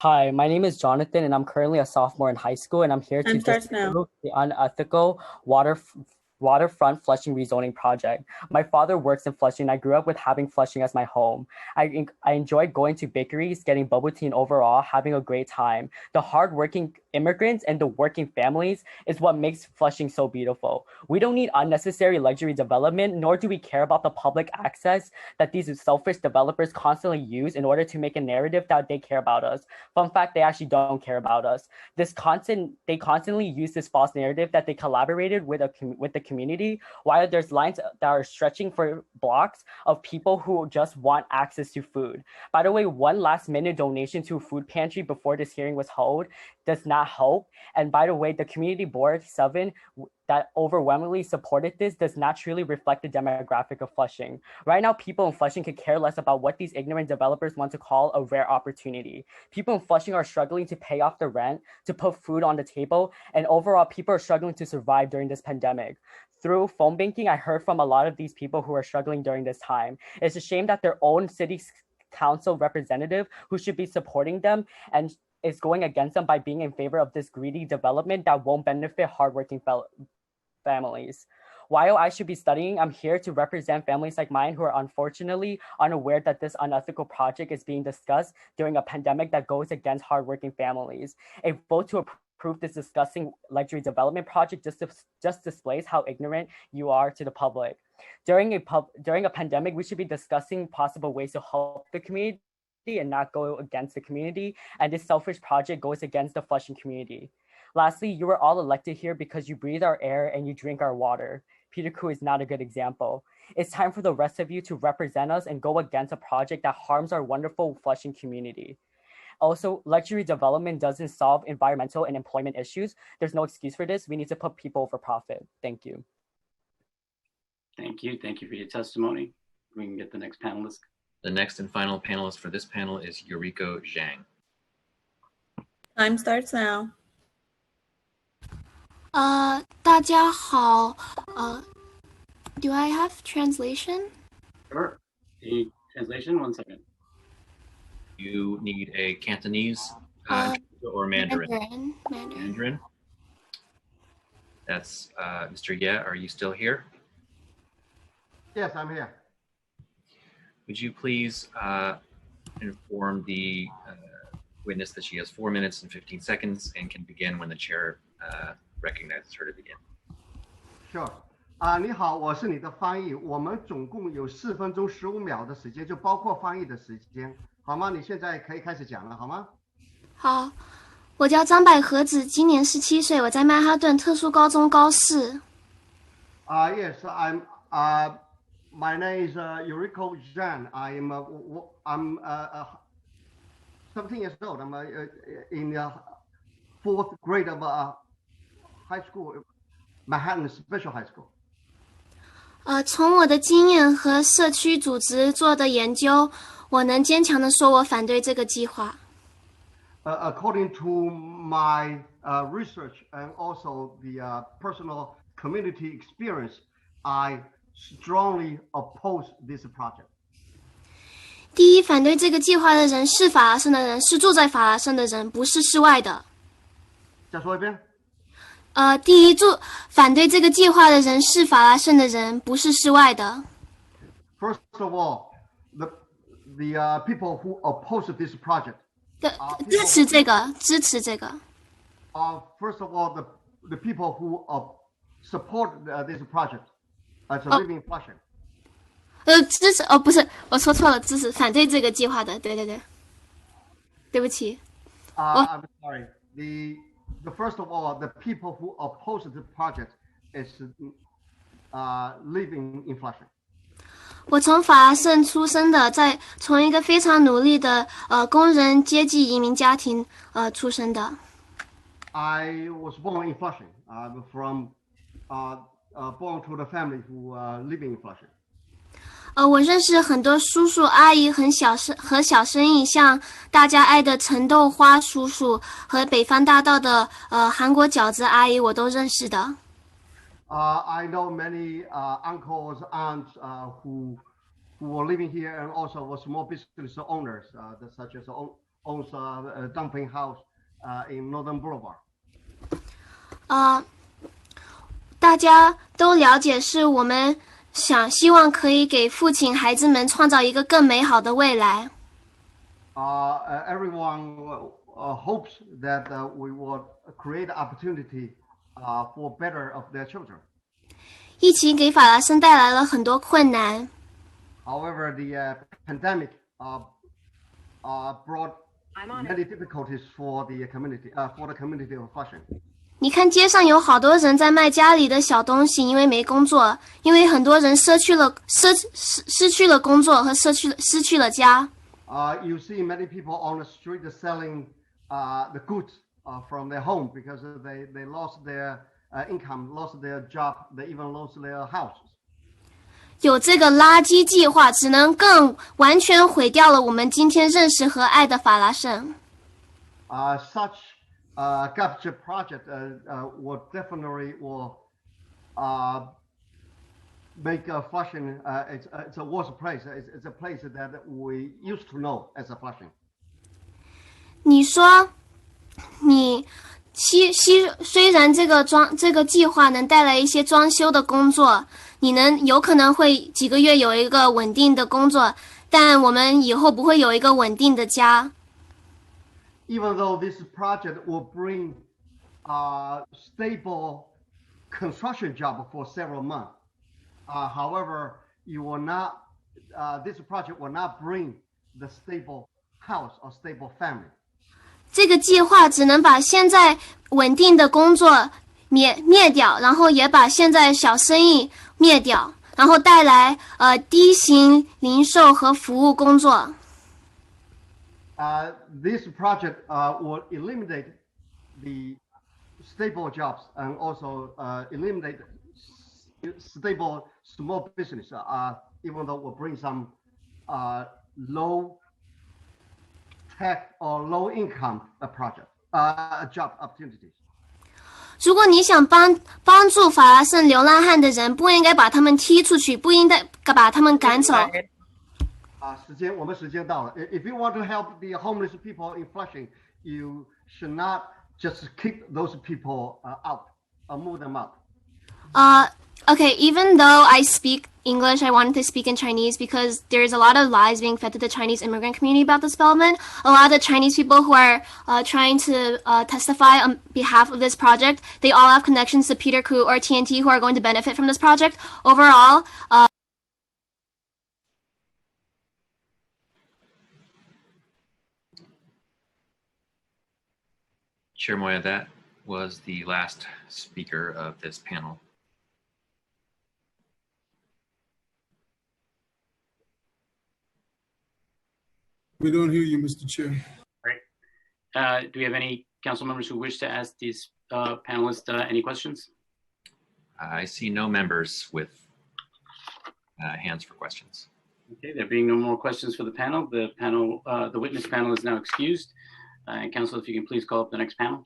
Hi, my name is Jonathan, and I'm currently a sophomore in high school, and I'm here to discuss the unethical Waterfront Flushing rezoning project. My father works in Flushing, and I grew up with having Flushing as my home. I enjoyed going to bakeries, getting bubble tea, and overall having a great time. The hardworking immigrants and the working families is what makes Flushing so beautiful. We don't need unnecessary luxury development, nor do we care about the public access that these selfish developers constantly use in order to make a narrative that they care about us. Fun fact, they actually don't care about us. They constantly use this false narrative that they collaborated with the community, while there's lines that are stretching for blocks of people who just want access to food. By the way, one last minute donation to a food pantry before this hearing was held does not help. And by the way, the community board 7 that overwhelmingly supported this does not truly reflect the demographic of Flushing. Right now, people in Flushing could care less about what these ignorant developers want to call a rare opportunity. People in Flushing are struggling to pay off the rent, to put food on the table, and overall, people are struggling to survive during this pandemic. Through phone banking, I heard from a lot of these people who are struggling during this time. It's a shame that their own city council representative who should be supporting them and is going against them by being in favor of this greedy development that won't benefit hardworking families. While I should be studying, I'm here to represent families like mine who are unfortunately unaware that this unethical project is being discussed during a pandemic that goes against hardworking families. A vote to approve this disgusting luxury development project just displays how ignorant you are to the public. During a pandemic, we should be discussing possible ways to help the community and not go against the community, and this selfish project goes against the Flushing community. Lastly, you were all elected here because you breathe our air and you drink our water. Peter Ku is not a good example. It's time for the rest of you to represent us and go against a project that harms our wonderful Flushing community. Also, luxury development doesn't solve environmental and employment issues. There's no excuse for this. We need to put people over profit. Thank you. Thank you. Thank you for your testimony. We can get the next panelist. The next and final panelist for this panel is Yoriko Zhang. Time starts now. 大家好. Do I have translation? Sure. The translation, 1 second. You need a Cantonese or Mandarin? Mandarin. That's Mr. Ye. Are you still here? Yes, I'm here. Would you please inform the witness that she has 4 minutes and 15 seconds and can begin when the chair recognizes her to begin? Sure. 你好，我是你的翻译。我们总共有4分钟15秒的时间，就包括翻译的时间，好吗？你现在可以开始讲了，好吗？好，我叫张百合子，今年17岁，我在曼哈顿特殊高中高4。Yes, I'm. My name is Yuriko Zhang. I'm 17 years old. I'm in 4th grade of high school, Manhattan Special High School. 从我的经验和社区组织做的研究，我能坚强地说，我反对这个计划。According to my research and also the personal community experience, I strongly oppose this project. 第一，反对这个计划的人是法拉盛的人，是住在法拉盛的人，不是室外的。再说一遍。第一，反对这个计划的人是法拉盛的人，不是室外的。First of all, the people who oppose this project. 支持这个。First of all, the people who support this project as a living Flushing. 支持不是，我说错了，支持反对这个计划的，对，对不起。I'm sorry. The first of all, the people who oppose the project is living in Flushing. 我从法拉盛出生的，从一个非常努力的工人阶级移民家庭出生的。I was born in Flushing. I'm from born to the family who living in Flushing. 我认识很多叔叔阿姨和小生意，像大家爱的陈豆花叔叔和北方大道的韩国饺子阿姨，我都认识的。I know many uncles, aunts who are living here and also were small business owners, such as owns a dumpling house in Northern Boulevard. 大家都了解，是我们希望可以给父亲、孩子们创造一个更美好的未来。Everyone hopes that we will create opportunity for better of their children. 疫情给法拉盛带来了很多困难。However, the pandemic brought many difficulties for the community of Flushing. 你看街上有好多人在卖家里的小东西，因为没工作，因为很多人失去了工作和失去了家。You see many people on the street selling the goods from their home because they lost their income, lost their job, they even lost their houses. 有这个垃圾计划，只能更完全毁掉了我们今天认识和爱的法拉盛。Such capture project will definitely make Flushing it's a worse place. It's a place that we used to know as a Flushing. 你说，虽然这个计划能带来一些装修的工作，你有可能会几个月有一个稳定的工作，但我们以后不会有一个稳定的家。Even though this project will bring stable construction job for several months, however, you will not. This project will not bring the stable house or stable family. 这个计划只能把现在稳定的工作灭掉，然后也把现在小生意灭掉，然后带来低薪零售和服务工作。This project will eliminate the stable jobs and also eliminate stable small business, even though it will bring some low tech or low income job opportunities. 如果你想帮助法拉盛流浪汉的人，不应该把他们踢出去，不应该把他们赶走。我们时间到了。If you want to help the homeless people in Flushing, you should not just kick those people out or move them out. Okay, even though I speak English, I wanted to speak in Chinese because there's a lot of lies being fed to the Chinese immigrant community about this development. A lot of the Chinese people who are trying to testify on behalf of this project, they all have connections to Peter Koo or TNT who are going to benefit from this project. Overall, Chair Moya, that was the last speaker of this panel. We don't hear you, Mr. Chair. Great. Do we have any council members who wish to ask these panelists any questions? I see no members with hands for questions. Okay, there being no more questions for the panel, the witness panel is now excused. Council, if you can please call up the next panel.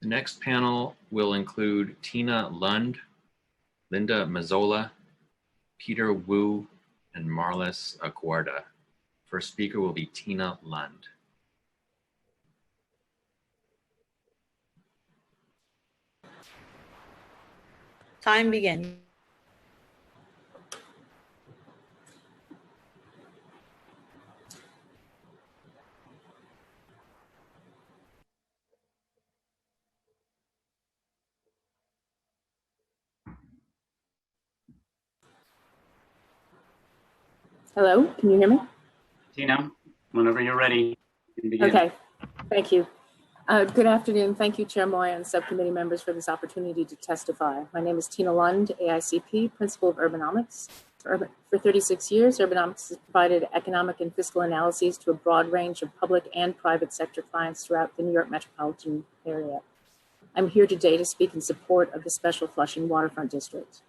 The next panel will include Tina Lund, Linda Mazzola, Peter Wu, and Marlis Aguarda. First speaker will be Tina Lund. Time begin. Hello, can you hear me? Tina, whenever you're ready, you can begin. Okay, thank you. Good afternoon. Thank you, Chair Moya and subcommittee members for this opportunity to testify. My name is Tina Lund, AICP, Principal of Urbanomics. For 36 years, Urbanomics has provided economic and fiscal analyses to a broad range of public and private sector clients throughout the New York metropolitan area. I'm here today to speak in support of the Special Flushing Waterfront District.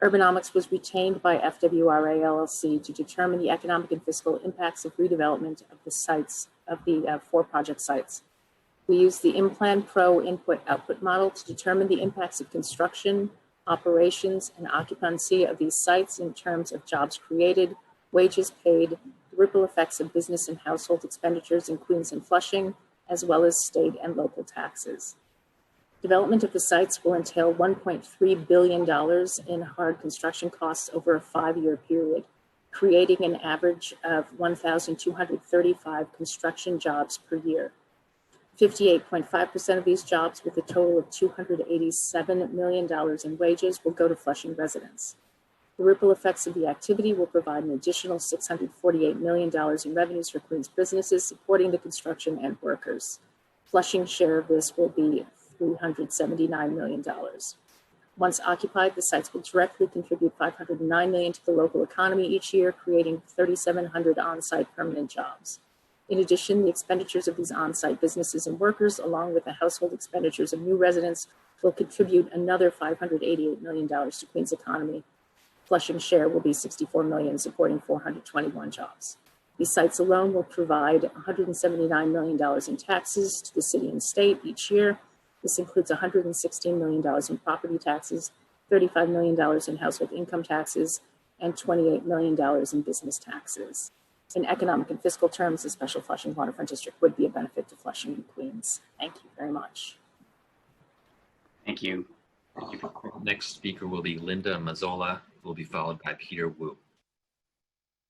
Urbanomics was retained by FWRA LLC to determine the economic and fiscal impacts of redevelopment of the sites, of the 4 project sites. We used the InPlan Pro input-output model to determine the impacts of construction, operations, and occupancy of these sites in terms of jobs created, wages paid, the ripple effects of business and household expenditures in Queens and Flushing, as well as state and local taxes. Development of the sites will entail $1.3 billion in hard construction costs over a 5-year period, creating an average of 1,235 construction jobs per year. 58.5% of these jobs, with a total of $287 million in wages, will go to Flushing residents. The ripple effects of the activity will provide an additional $648 million in revenues for Queens businesses supporting the construction and workers. Flushing's share of this will be $379 million. Once occupied, the sites will directly contribute $509 million to the local economy each year, creating 3,700 on-site permanent jobs. In addition, the expenditures of these on-site businesses and workers, along with the household expenditures of new residents, will contribute another $588 million to Queens' economy. Flushing's share will be $64 million, supporting 421 jobs. These sites alone will provide $179 million in taxes to the city and state each year. This includes $116 million in property taxes, $35 million in household income taxes, and $28 million in business taxes. In economic and fiscal terms, the Special Flushing Waterfront District would be a benefit to Flushing and Queens. Thank you very much. Thank you. Next speaker will be Linda Mazzola, who will be followed by Peter Wu.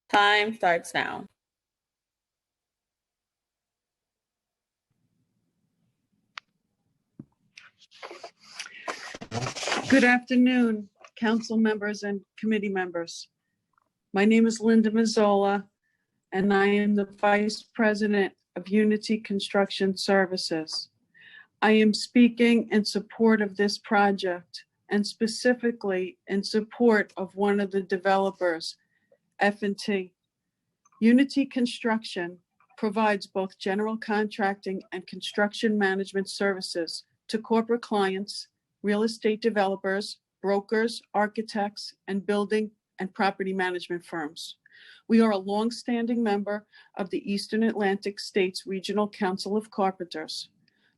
Time starts now. Good afternoon, council members and committee members. My name is Linda Mazzola, and I am the Vice President of Unity Construction Services. I am speaking in support of this project, and specifically in support of one of the developers, F&T. Unity Construction provides both general contracting and construction management services to corporate clients, real estate developers, brokers, architects, and building and property management firms. We are a longstanding member of the Eastern Atlantic States Regional Council of Carpenters.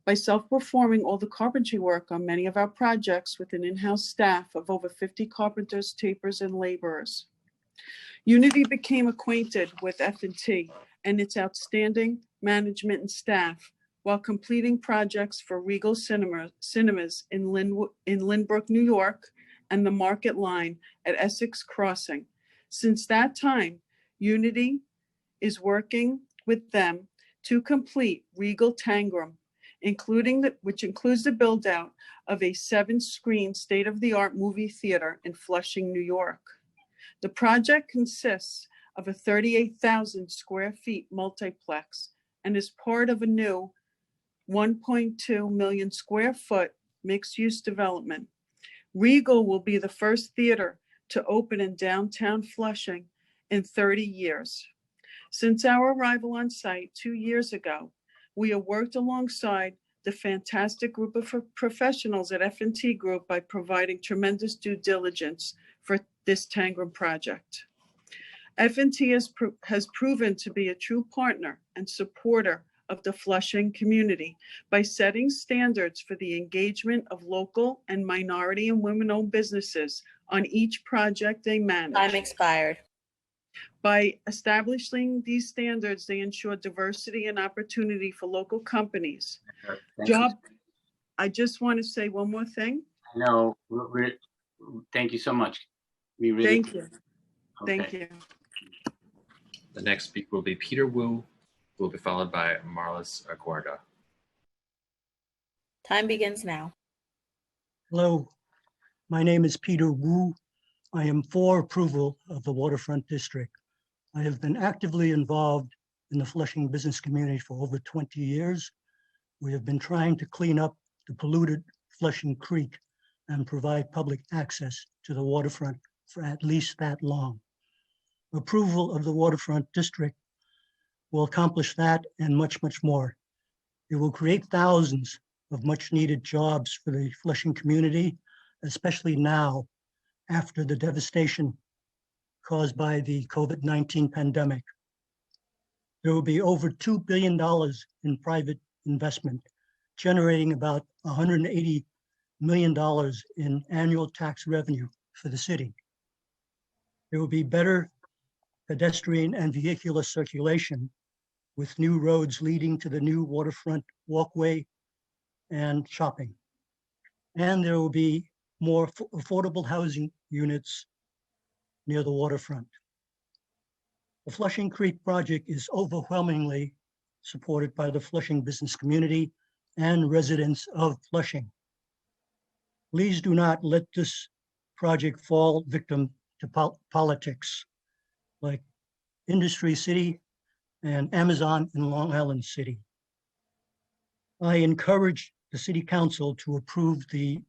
by self-performing all the carpentry work on many of our projects with an in-house staff of over 50 carpenters, tapers, and laborers. Unity became acquainted with F&T and its outstanding management and staff while completing projects for Regal Cinemas in Lynbrook, New York, and the Market Line at Essex Crossing. Since that time, Unity is working with them to complete Regal Tangram, which includes the build-out of a 7-screen state-of-the-art movie theater in Flushing, New York. The project consists of a 38,000 square feet multiplex and is part of a new 1.2 million square foot mixed-use development. Regal will be the first theater to open in downtown Flushing in 30 years. Since our arrival on site 2 years ago, we have worked alongside the fantastic group of professionals at F&T Group by providing tremendous due diligence for this Tangram project. F&T has proven to be a true partner and supporter of the Flushing community by setting standards for the engagement of local and minority and women-owned businesses on each project they manage. Time expired. By establishing these standards, they ensure diversity and opportunity for local companies. I just want to say one more thing. No, thank you so much. We really Thank you. Thank you. The next speaker will be Peter Wu, who will be followed by Marlis Aguarda. Time begins now. Hello, my name is Peter Wu. I am for approval of the Waterfront District. I have been actively involved in the Flushing business community for over 20 years. We have been trying to clean up the polluted Flushing Creek and provide public access to the waterfront for at least that long. Approval of the Waterfront District will accomplish that and much, much more. It will create thousands of much needed jobs for the Flushing community, especially now after the devastation caused by the COVID-19 pandemic. There will be over $2 billion in private investment, generating about $180 million in annual tax revenue for the city. There will be better pedestrian and vehicular circulation with new roads leading to the new waterfront walkway and shopping. And there will be more affordable housing units near the waterfront. The Flushing Creek project is overwhelmingly supported by the Flushing business community and residents of Flushing. Please do not let this project fall victim to politics like Industry City and Amazon in Long Island City. I encourage the City Council to approve the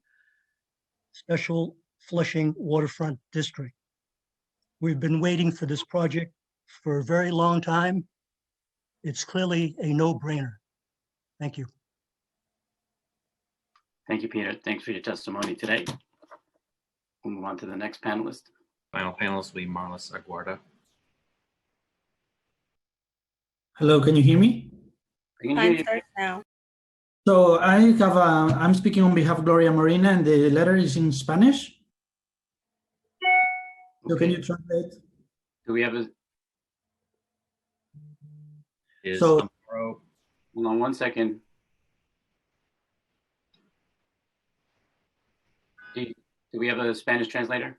special Flushing Waterfront District. We've been waiting for this project for a very long time. It's clearly a no-brainer. Thank you. Thank you, Peter. Thanks for your testimony today. We'll move on to the next panelist. Final panelist will be Marlis Aguarda. Hello, can you hear me? Time starts now. So I'm speaking on behalf of Gloria Marina, and the letter is in Spanish. So can you translate? Do we have a? So, hold on one second. Do we have a Spanish translator?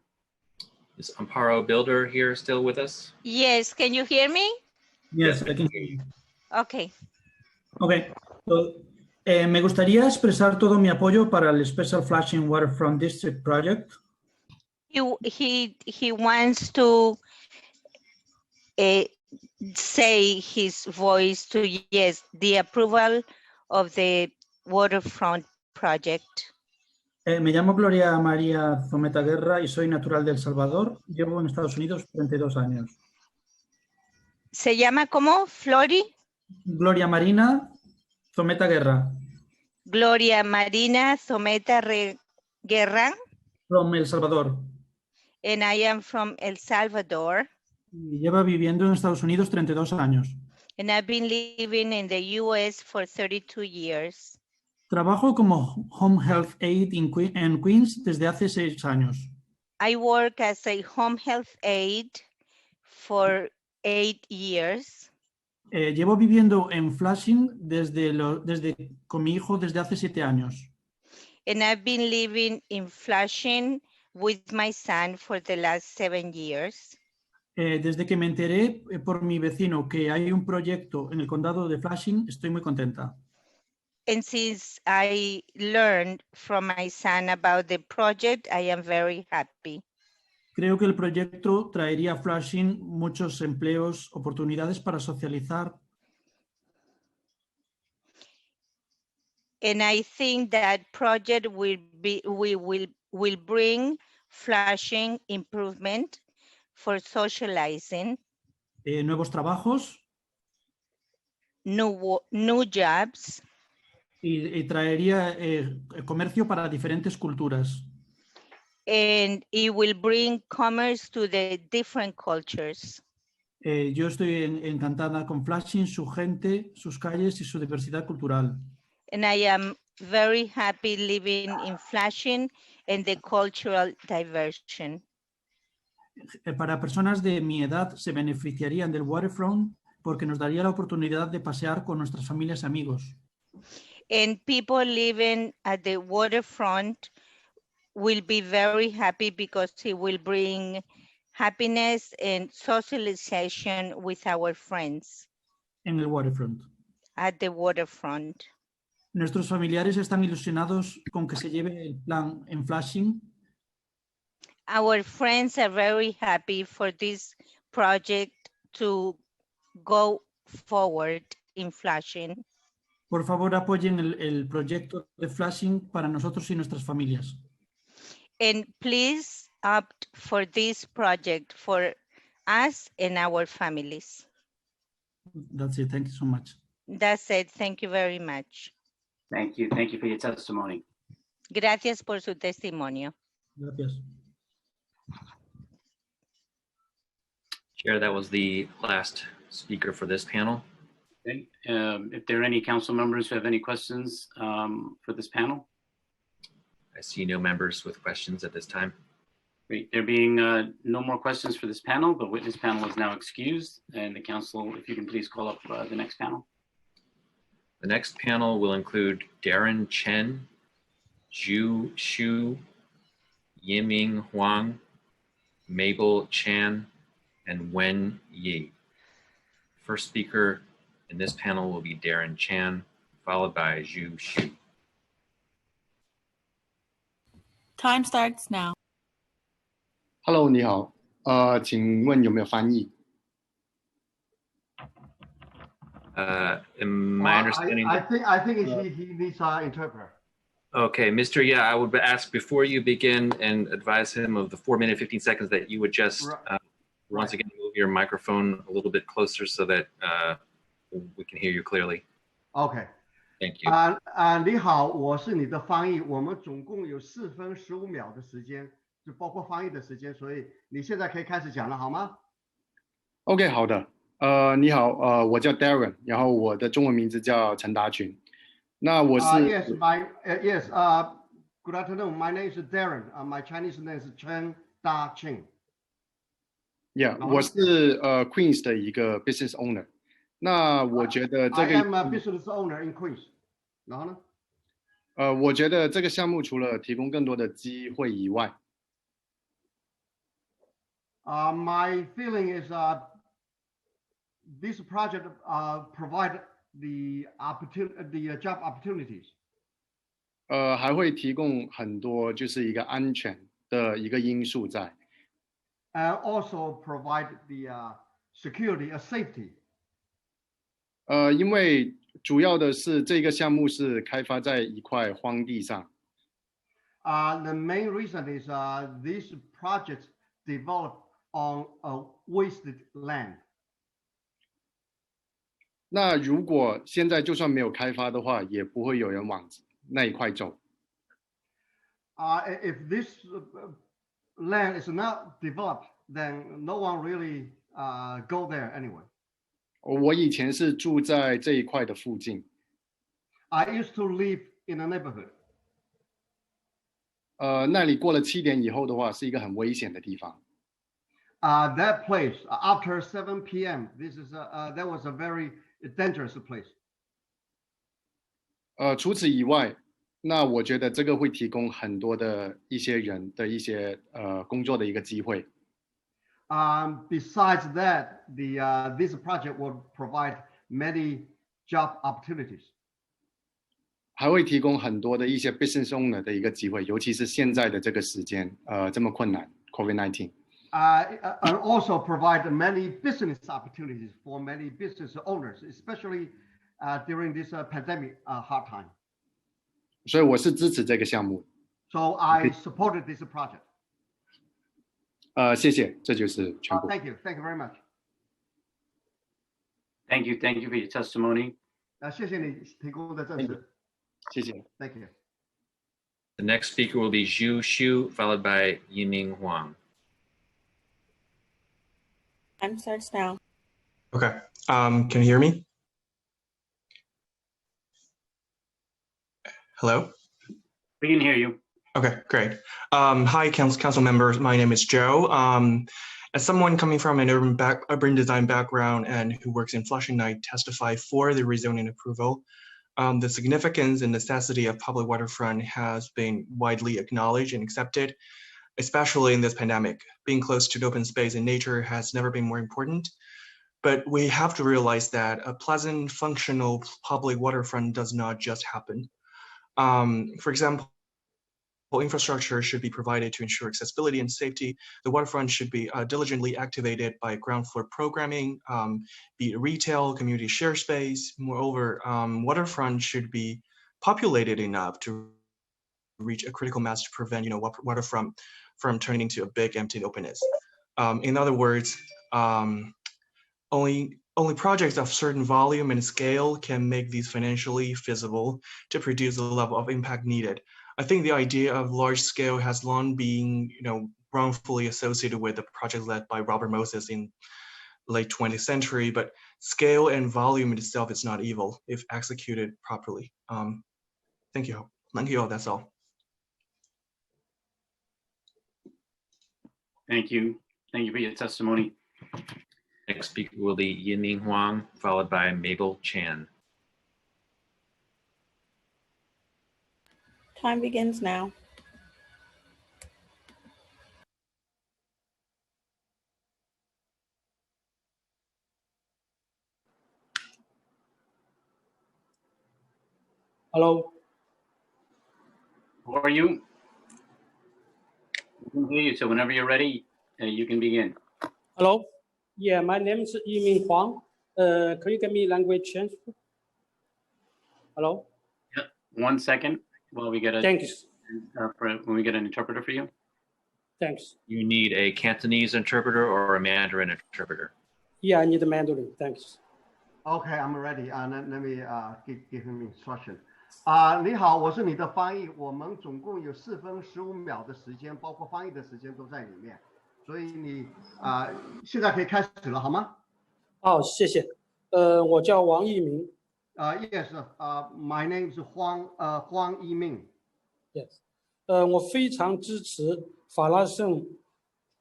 Is Amparo Builder here still with us? Yes, can you hear me? yes, I can hear you. Okay. Okay. So, me gustaría expresar todo mi apoyo para el Special Flushing Waterfront District project. He wants to say his voice to yes, the approval of the waterfront project. Me llamo Gloria María Zometa Guerra y soy natural de El Salvador. Llevo en Estados Unidos 32 años. ¿Se llama cómo? ¿Flori? Gloria Marina Zometa Guerra. Gloria Marina Zometa Guerra. From El Salvador. And I am from El Salvador. Y lleva viviendo en Estados Unidos 32 años. And I've been living in the U.S. for 32 years. Trabajo como Home Health Aide en Queens desde hace 6 años. I work as a home health aide for 8 years. Llevo viviendo en Flushing con mi hijo desde hace 7 años. And I've been living in Flushing with my son for the last 7 years. Desde que me enteré por mi vecino que hay un proyecto en el condado de Flushing, estoy muy contenta. And since I learned from my son about the project, I am very happy. Creo que el proyecto traería a Flushing muchos empleos, oportunidades para socializar. And I think that project will bring Flushing improvement for socializing. Nuevos trabajos. New jobs. Y traería comercio para diferentes culturas. And it will bring commerce to the different cultures. Yo estoy encantada con Flushing, su gente, sus calles y su diversidad cultural. And I am very happy living in Flushing and the cultural diversion. Para personas de mi edad se beneficiarían del Waterfront porque nos daría la oportunidad de pasear con nuestras familias y amigos. And people living at the waterfront will be very happy because it will bring happiness and socialization with our friends. En el Waterfront. At the waterfront. Nuestros familiares están ilusionados con que se lleve el plan en Flushing. Our friends are very happy for this project to go forward in Flushing. Por favor, apoyen el proyecto de Flushing para nosotros y nuestras familias. And please opt for this project for us and our families. That's it. Thank you so much. That's it. Thank you very much. Thank you. Thank you for your testimony. Gracias por su testimonio. Gracias. Chair, that was the last speaker for this panel. Okay. If there are any council members who have any questions for this panel. I see no members with questions at this time. Great. There being no more questions for this panel, the witness panel is now excused, and the council, if you can please call up the next panel. The next panel will include Darren Chen, Zhu Xu, Yiming Huang, Mabel Chan, and Wen Yi. First speaker in this panel will be Darren Chan, followed by Zhu Xu. Time starts now. Hello， 你好，请问有没有翻译？ Am I understanding? I think he needs an interpreter. Okay, Mr. Yeah, I would ask before you begin and advise him of the 4 minute 15 seconds that you would just once again move your microphone a little bit closer so that we can hear you clearly. Okay. Thank you. 你好，我是你的翻译。我们总共有4分15秒的时间，就包括翻译的时间，所以你现在可以开始讲了，好吗 ？OK， 好的。你好，我叫 Darren， 然后我的中文名字叫陈达群。那我是 Good afternoon. My name is Darren. My Chinese name is Chen Da Qing. Yeah， 我是Queens 的一个 business owner。那我觉得这个 I am a business owner in Queens. 然后呢？我觉得这个项目除了提供更多的机会以外 my feeling is this project provide the job opportunities. 还会提供很多就是一个安全的一个因素在。And also provide the security, safety. 因为主要的是这个项目是开发在一块荒地上。The main reason is this project developed on a wasted land. 那如果现在就算没有开发的话，也不会有人往那一块走。If this land is not developed, then no one really go there anyway. 我以前是住在这一块的附近。I used to live in the neighborhood. 那里过了7点以后的话，是一个很危险的地方。That place after 7 p.m. That was a very dangerous place. 除此以外，那我觉得这个会提供很多的一些人的一些工作的一个机会。Besides that, this project will provide many job opportunities. 还会提供很多的一些 business owner 的一个机会，尤其是现在的这个时间，这么困难 ，COVID-19。And also provide many business opportunities for many business owners, especially during this pandemic hard time. 所以我是支持这个项目。So I supported this project. 谢谢，这就是全部。Thank you very much. Thank you for your testimony. 谢谢你提供的证词。谢谢。Thank you. The next speaker will be Zhu Xu, followed by Yiming Huang. Time starts now. Okay. Can you hear me? Hello? We can hear you. Okay, great. Hi, council members. My name is Joe. As someone coming from an urban design background and who works in Flushing, I testify for the rezoning approval. The significance and necessity of public waterfront has been widely acknowledged and accepted, especially in this pandemic. Being close to open space and nature has never been more important. But we have to realize that a pleasant, functional public waterfront does not just happen. For example, infrastructure should be provided to ensure accessibility and safety. The waterfront should be diligently activated by ground floor programming, be it retail, community share space. Moreover, waterfront should be populated enough to reach a critical mass to prevent, waterfront from turning into a big empty openness. In other words, only projects of certain volume and scale can make these financially feasible to produce the level of impact needed. I think the idea of large scale has long been, wrongfully associated with the project led by Robert Moses in late 20th century, but scale and volume in itself is not evil if executed properly. Thank you. Thank you all, that's all. Thank you. Thank you for your testimony. Next speaker will be Yiming Huang, followed by Mabel Chan. Time begins now. Hello. How are you? We can hear you, so whenever you're ready, you can begin. Hello. Yeah, my name is Yiming Huang. Can you give me language change? Hello. Yep. 1 second while we get Thanks. When we get an interpreter for you. Thanks. You need a Cantonese interpreter or a Mandarin interpreter? Yeah, I need a Mandarin. Thanks. Okay, I'm ready. Let me give him instruction. 你好，我是你的翻译。我们总共有4分15秒的时间，包括翻译的时间都在里面。所以你现在可以开始了，好吗？好，谢谢。我叫王一鸣。Yes. My name is Huang Yiming. Yes. 我非常支持法拉盛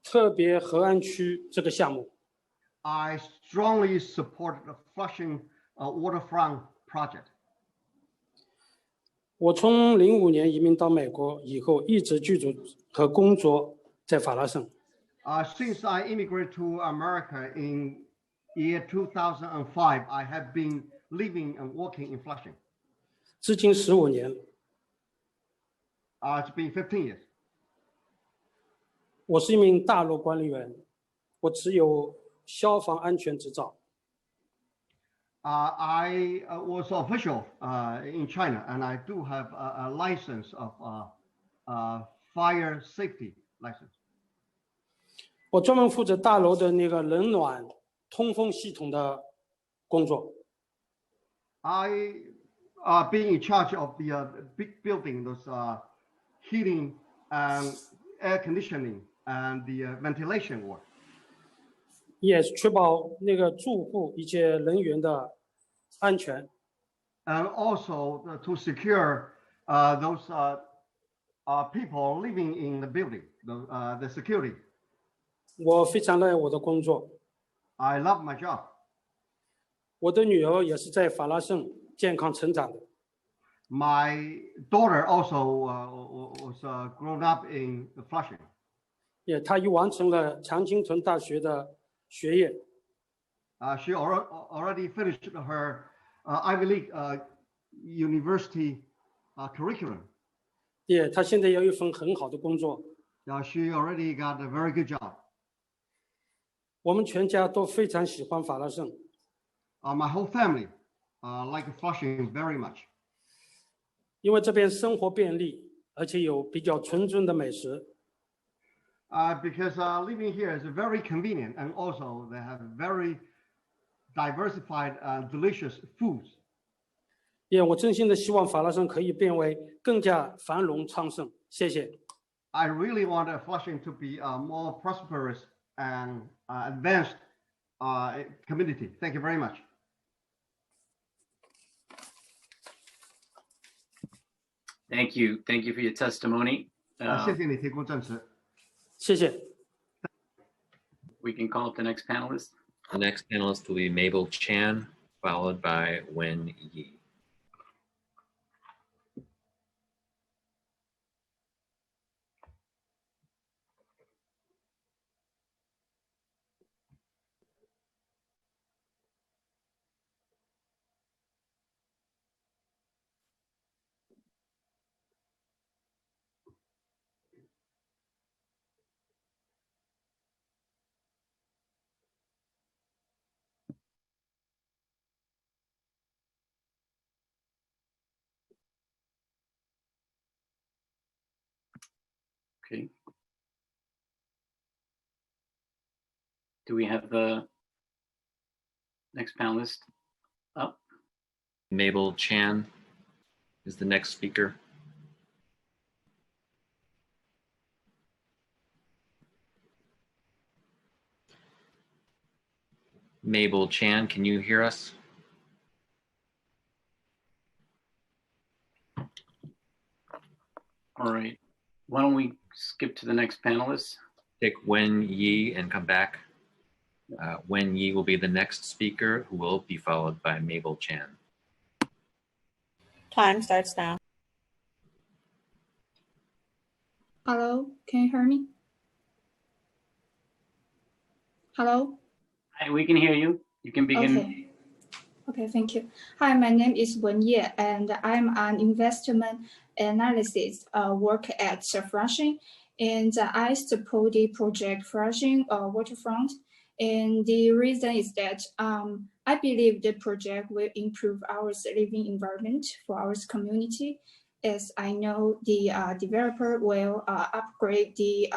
特别河岸区这个项目。I strongly support the Flushing waterfront project. 我从05年移民到美国以后，一直居住和工作在法拉盛。Since I immigrated to America in year 2005, I have been living and working in Flushing. 至今15年。It's been 15 years. 我是一名大楼管理员，我持有消防安全执照。I was official in China, and I do have a license of fire safety license. 我专门负责大楼的那个冷暖通风系统的工作。I being in charge of the big building, those heating and air conditioning and the ventilation work. Yes, 确保那个住户以及人员的安全。And also to secure those people living in the building, the security. 我非常热爱我的工作。 I love my job. 我的女儿也是在法拉盛健康成长的。 My daughter also was grown up in Flushing. 也，她已完成了常青藤大学的学业。 She already finished her Ivy League university curriculum. 也，她现在有一份很好的工作。 She already got a very good job. 我们全家都非常喜欢法拉盛。 My whole family like Flushing very much. 因为这边生活便利，而且有比较纯正的美食。 Because living here is very convenient, and also they have very diversified, delicious foods. 也，我真心的希望法拉盛可以变为更加繁荣昌盛。谢谢。 I really want Flushing to be a more prosperous and advanced community. Thank you very much. Thank you for your testimony. 谢谢你提供证词。谢谢。 We can call up the next panelist. The next panelist will be Mabel Chan, followed by Wen Yi. Okay. Do we have the next panelist up? Mabel Chan is the next speaker. Mabel Chan, can you hear us? All right. Why don't we skip to the next panelist? Pick Wen Yi and come back. Wen Yi will be the next speaker, who will be followed by Mabel Chan. Time starts now. Hello, can you hear me? Hello? Hi, we can hear you. You can begin. Okay. Okay, thank you. Hi, my name is Wen Ye, and I'm an investment analysis work at Flushing, and I support the project Flushing Waterfront. And the reason is that I believe the project will improve our living environment for our community, as I know the developer will upgrade the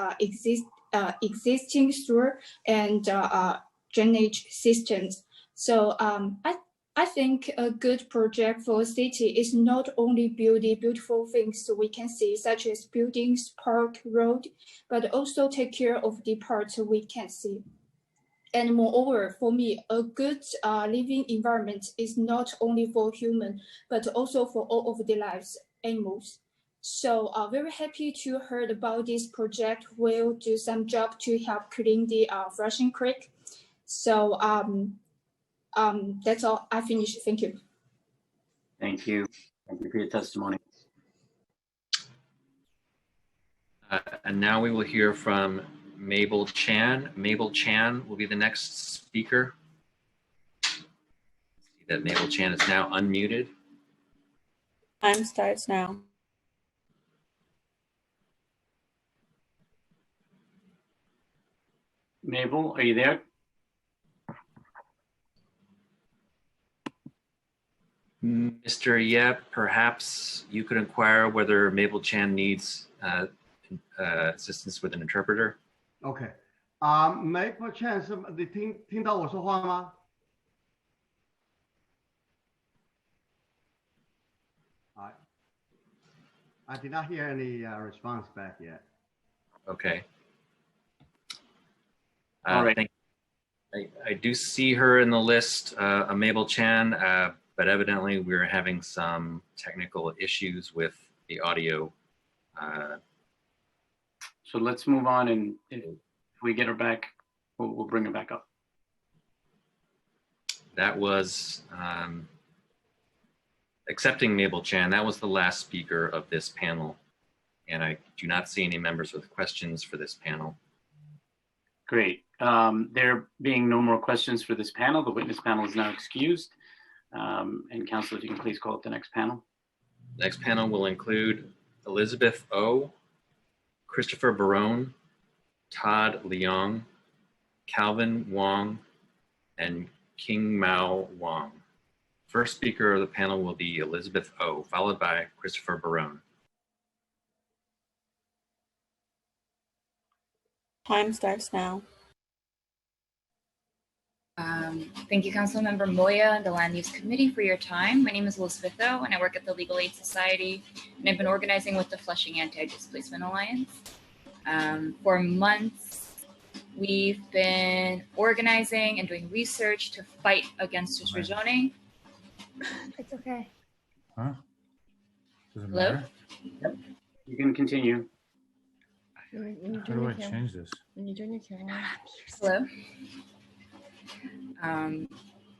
existing sewer and drainage systems. So I think a good project for a city is not only building beautiful things we can see, such as buildings, park, road, but also take care of the parts we can't see. And moreover, for me, a good living environment is not only for human, but also for all of the lives, animals. So very happy to heard about this project. Will do some job to help clean the Flushing Creek. So that's all. I finished. Thank you. Thank you. Thank you for your testimony. And now we will hear from Mabel Chan. Mabel Chan will be the next speaker. See that Mabel Chan is now unmuted. Time starts now. Mabel, are you there? Mr. Yep, perhaps you could inquire whether Mabel Chan needs assistance with an interpreter. OK， Mabel Chan 是你听到我说话吗？ I did not hear any response back yet. Okay. All right. I do see her in the list, Mabel Chan, but evidently we're having some technical issues with the audio. So let's move on, and if we get her back, we'll bring her back up. That was accepting Mabel Chan. That was the last speaker of this panel. And I do not see any members with questions for this panel. Great. There being no more questions for this panel, the witness panel is now excused. And Council, if you can please call up the next panel. Next panel will include Elizabeth O, Christopher Barone, Todd Leong, Calvin Wong, and King Mao Wong. First speaker of the panel will be Elizabeth O, followed by Christopher Barone. Time starts now. Thank you, Councilmember Moya and the Land Use Committee for your time. My name is Elizabeth O, and I work at the Legal Aid Society, and I've been organizing with the Flushing Anti-Displacement Alliance. For months, we've been organizing and doing research to fight against this rezoning. It's okay. Huh? Doesn't Hello? matter? Yep. You can continue. How do I change this? When you turn your camera. Hello?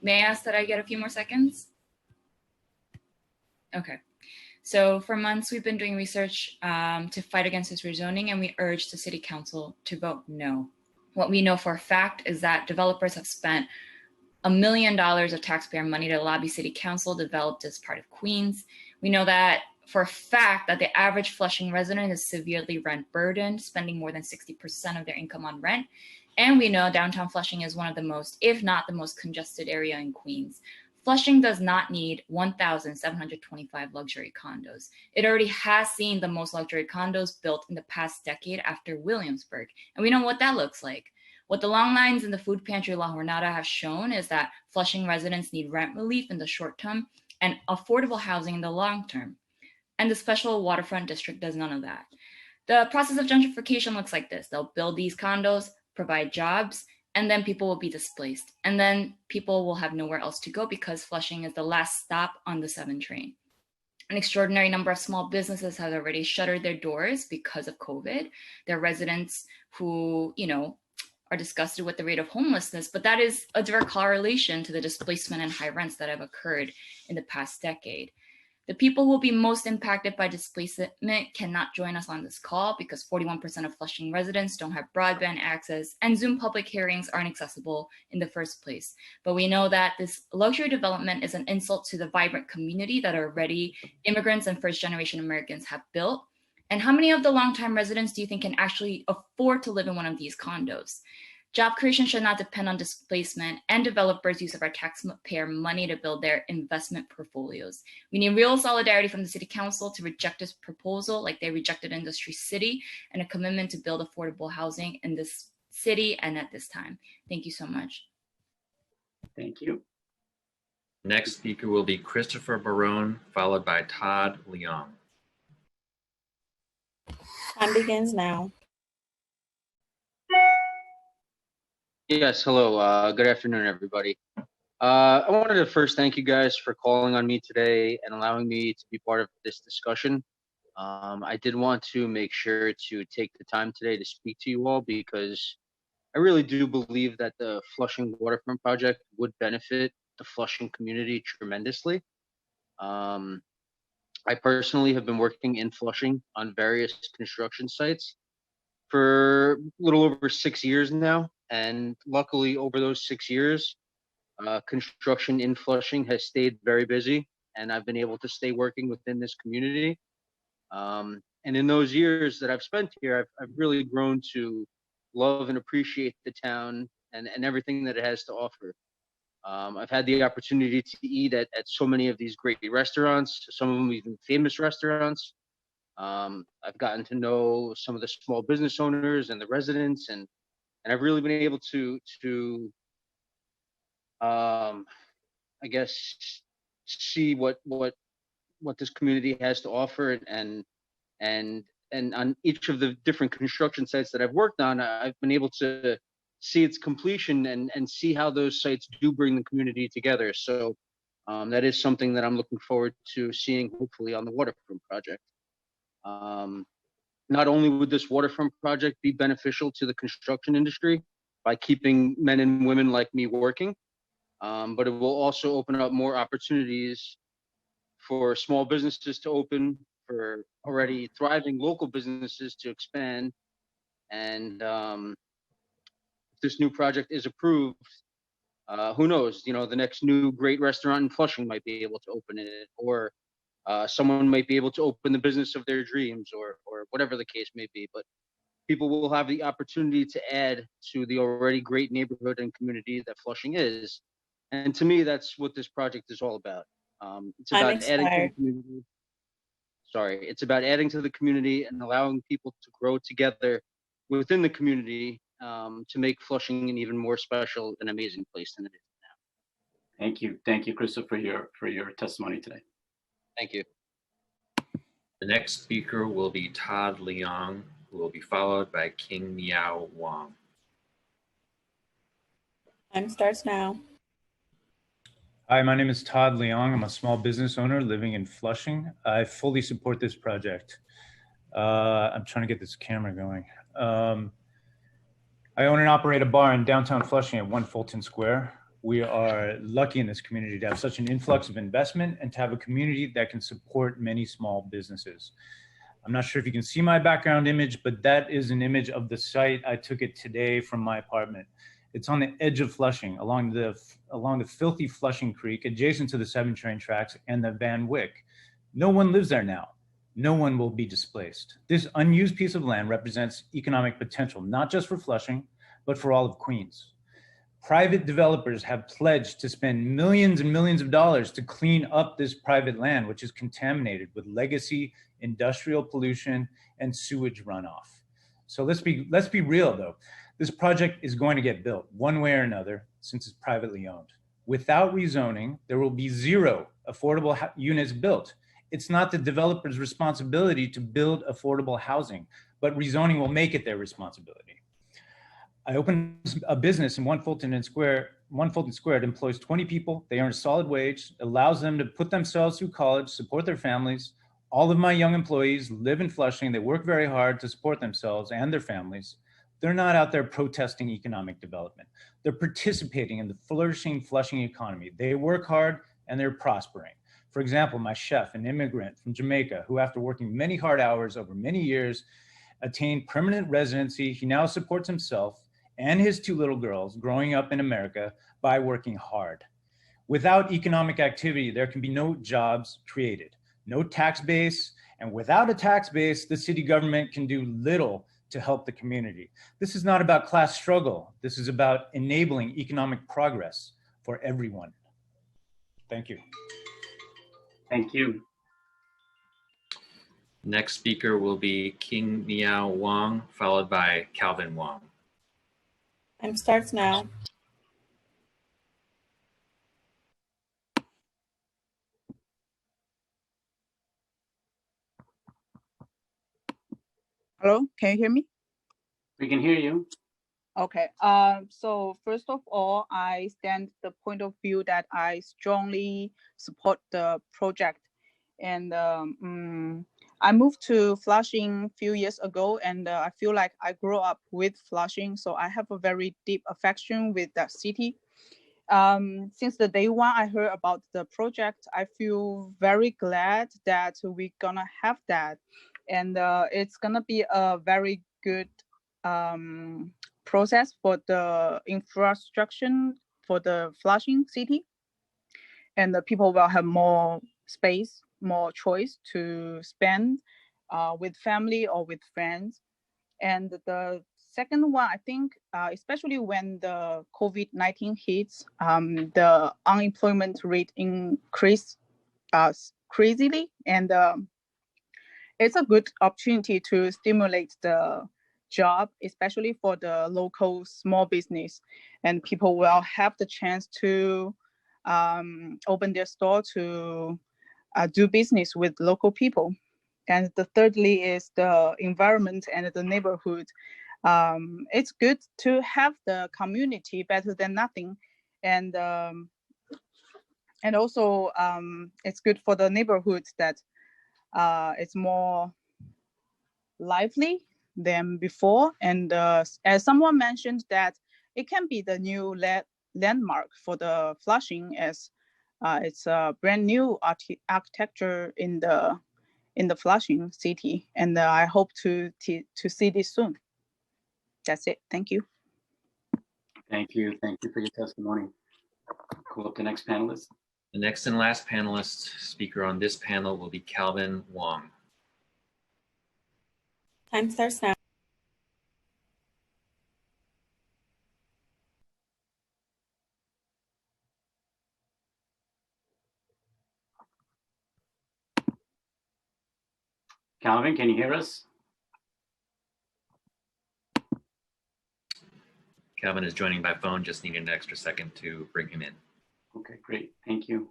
May I ask that I get a few more seconds? Okay. So for months, we've been doing research to fight against this rezoning, and we urge the City Council to vote no. What we know for a fact is that developers have spent $1 million of taxpayer money to lobby City Council to develop this part of Queens. We know that for a fact that the average Flushing resident is severely rent burdened, spending more than 60% of their income on rent. And we know downtown Flushing is one of the most, if not the most congested area in Queens. Flushing does not need 1,725 luxury condos. It already has seen the most luxury condos built in the past decade after Williamsburg. And we know what that looks like. What the long lines in the food pantry La Jornada have shown is that Flushing residents need rent relief in the short term and affordable housing in the long term. And the special waterfront district does none of that. The process of gentrification looks like this. They'll build these condos, provide jobs, and then people will be displaced. And then people will have nowhere else to go because Flushing is the last stop on the 7 train. An extraordinary number of small businesses have already shuttered their doors because of COVID. There are residents who, are disgusted with the rate of homelessness, but that is a direct correlation to the displacement and high rents that have occurred in the past decade. The people who will be most impacted by displacement cannot join us on this call because 41% of Flushing residents don't have broadband access and Zoom public hearings aren't accessible in the first place. But we know that this luxury development is an insult to the vibrant community that already immigrants and first-generation Americans have built. And how many of the longtime residents do you think can actually afford to live in one of these condos? Job creation should not depend on displacement and developers' use of our taxpayer money to build their investment portfolios. We need real solidarity from the City Council to reject this proposal like they rejected Industry City, and a commitment to build affordable housing in this city and at this time. Thank you so much. Thank you. Next speaker will be Christopher Barone, followed by Todd Leong. Time begins now. Yes, hello. Good afternoon, everybody. I wanted to first thank you guys for calling on me today and allowing me to be part of this discussion. I did want to make sure to take the time today to speak to you all because I really do believe that the Flushing Waterfront project would benefit the Flushing community tremendously. I personally have been working in Flushing on various construction sites for a little over 6 years now. And luckily over those 6 years, construction in Flushing has stayed very busy and I've been able to stay working within this community. And in those years that I've spent here, I've really grown to love and appreciate the town and everything that it has to offer. I've had the opportunity to eat at so many of these great restaurants, some of them even famous restaurants. I've gotten to know some of the small business owners and the residents, and I've really been able to I guess see what this community has to offer, and on each of the different construction sites that I've worked on, I've been able to see its completion and see how those sites do bring the community together. So that is something that I'm looking forward to seeing, hopefully, on the Waterfront project. Not only would this waterfront project be beneficial to the construction industry by keeping men and women like me working, but it will also open up more opportunities for small businesses to open, for already thriving local businesses to expand. And if this new project is approved, who knows, the next new great restaurant in Flushing might be able to open it, or someone might be able to open the business of their dreams, or whatever the case may be. But people will have the opportunity to add to the already great neighborhood and community that Flushing is. And to me, that's what this project is all about. It's I'm about adding to the expired. community. Sorry, it's about adding to the community and allowing people to grow together within the community, to make Flushing an even more special and amazing place than it is now. Thank you, Crystal, for your testimony today. Thank you. The next speaker will be Todd Leong, who will be followed by King Miao Wang. Time starts now. Hi, my name is Todd Leong. I'm a small business owner living in Flushing. I fully support this project. I'm trying to get this camera going. I own and operate a bar in downtown Flushing at 1 Fulton Square. We are lucky in this community to have such an influx of investment and to have a community that can support many small businesses. I'm not sure if you can see my background image, but that is an image of the site. I took it today from my apartment. It's on the edge of Flushing, along the filthy Flushing Creek, adjacent to the 7 train tracks and the Van Wyck. No one lives there now. No one will be displaced. This unused piece of land represents economic potential, not just for Flushing, but for all of Queens. Private developers have pledged to spend millions and millions of dollars to clean up this private land, which is contaminated with legacy industrial pollution and sewage runoff. So let's be real though. This project is going to get built one way or another since it's privately owned. Without rezoning, there will be 0 affordable units built. It's not the developer's responsibility to build affordable housing, but rezoning will make it their responsibility. I opened a business in 1 Fulton Square. 1 Fulton Square. It employs 20 people. They earn a solid wage, allows them to put themselves through college, support their families. All of my young employees live in Flushing. They work very hard to support themselves and their families. They're not out there protesting economic development. They're participating in the flourishing Flushing economy. They work hard and they're prospering. For example, my chef, an immigrant from Jamaica, who after working many hard hours over many years, attained permanent residency. He now supports himself and his 2 little girls growing up in America by working hard. Without economic activity, there can be no jobs created, no tax base, and without a tax base, the city government can do little to help the community. This is not about class struggle. This is about enabling economic progress for everyone. Thank you. Thank you. Next speaker will be King Miao Wang, followed by Calvin Wang. Time starts now. Hello, can you hear me? We can hear you. Okay. So first of all, I stand the point of view that I strongly support the project, and I moved to Flushing a few years ago, and I feel like I grew up with Flushing, so I have a very deep affection with that city. Since the day one I heard about the project, I feel very glad that we're gonna have that, and it's gonna be a very good process for the infrastructure for the Flushing city, and the people will have more space, more choice to spend with family or with friends. And the second one, I think, especially when the COVID-19 hits, the unemployment rate increased crazily, and it's a good opportunity to stimulate the job, especially for the local small business, and people will have the chance to open their store to do business with local people. And the thirdly is the environment and the neighborhood. It's good to have the community, better than nothing, and also it's good for the neighborhood that it's more lively than before. And as someone mentioned, that it can be the new landmark for the Flushing, as it's a brand new architecture in the Flushing city. And I hope to see this soon. That's it. Thank you. Thank you. Thank you for your testimony. Call up the next panelist. The next and last panelist speaker on this panel will be Calvin Wong. Time starts now. Calvin, can you hear us? Calvin is joining by phone, just needed an extra second to bring him in. Okay, great. Thank you.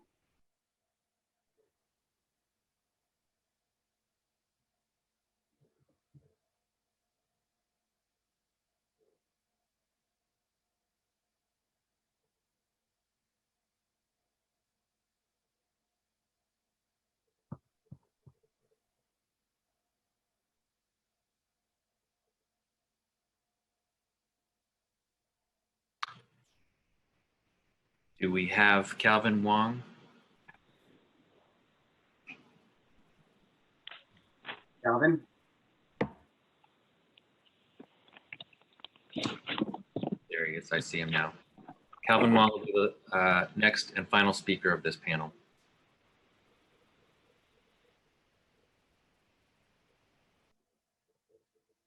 Do we have Calvin Wong? Calvin? There he is. I see him now. Calvin Wong will be the next and final speaker of this panel.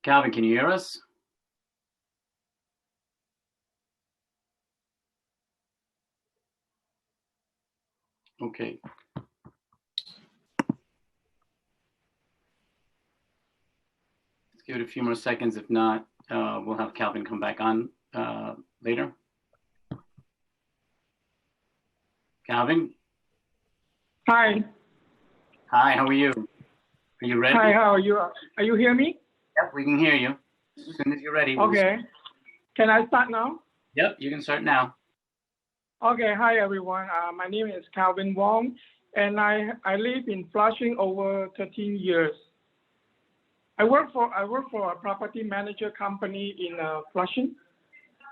Calvin, can you hear us? Okay. Let's give it a few more seconds. If not, we'll have Calvin come back on later. Calvin? Hi. Hi, how are you? Are you ready? Hi, how are you? Are you hear me? Yep, we can hear you. As soon as you're ready. Okay. Can I start now? Yep, you can start now. Okay, hi everyone. My name is Calvin Wong, and I live in Flushing over 13 years. I work for a property manager company in Flushing.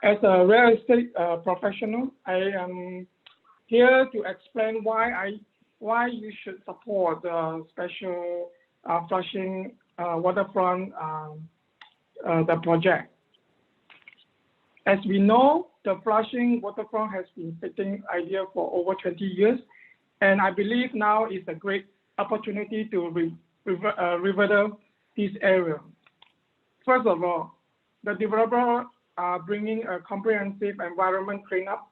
As a real estate professional, I am here to explain why you should support the special Flushing waterfront the project. As we know, the Flushing waterfront has been sitting idea for over 20 years, and I believe now is a great opportunity to redevelop this area. First of all, the developer are bringing a comprehensive environment cleanup